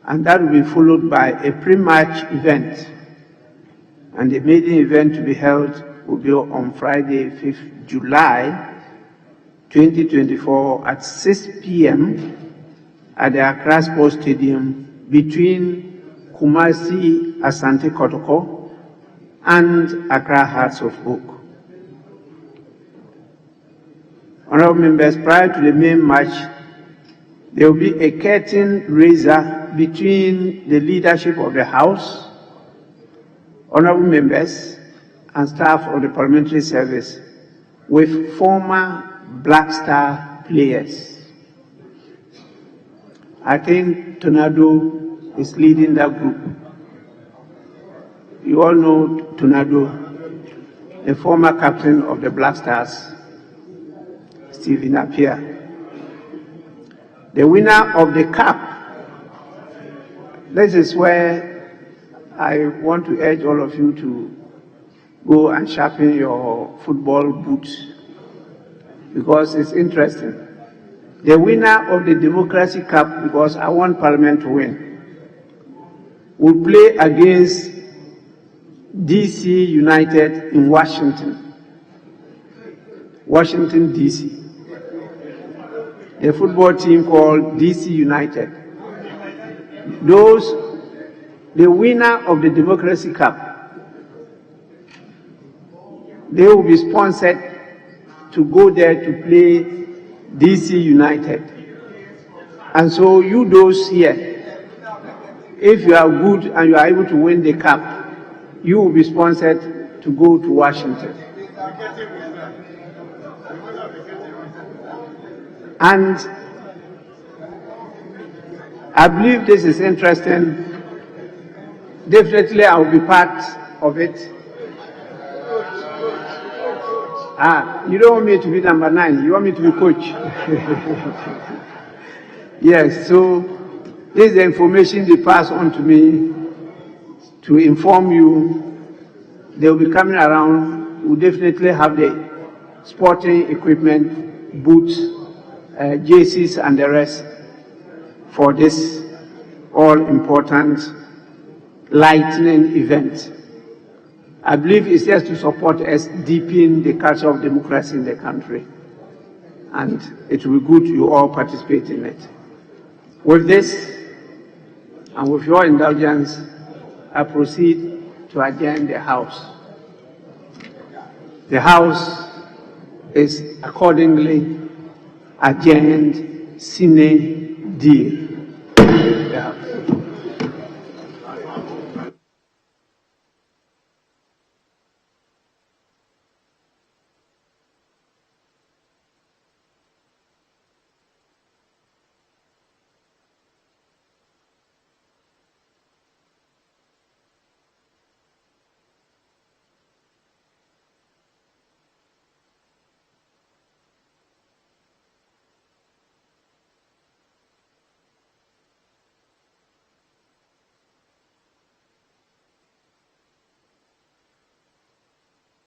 And that will be followed by a pre-match event. And the maiden event to be held will be on Friday, 5th July 2024 at 6 p.m. at the Accra Sports Stadium between Kumasi Asante Kotoko and Accra Hearts of Oak. Honorable members, prior to the main match, there will be a curtain raiser between the leadership of the House, honorable members, and staff of the Parliamentary Service with former Black Star players. I think Tornado is leading that group. You all know Tornado, the former captain of the Black Stars, Stephen Appiah. The winner of the cup. This is where I want to urge all of you to go and sharpen your football boots, because it's interesting. The winner of the Democracy Cup, because I want Parliament to win, will play against DC United in Washington, DC. The football team called DC United. The winner of the Democracy Cup, they will be sponsored to go there to play DC United. And so you those here, if you are good and you are able to win the cup, you will be sponsored to go to Washington. And I believe this is interesting. Definitely I will be part of it. You don't want me to be number 9, you want me to be coach. Yes, so this is the information they pass on to me to inform you. They will be coming around. We'll definitely have the sporting equipment, boots, jerseys and the rest for this all-important lightning event. I believe it's just to support us deepen the culture of democracy in the country. And it will be good you all participate in it. With this, and with your indulgence, I proceed to adjourn the House. The House is accordingly adjourned sine die.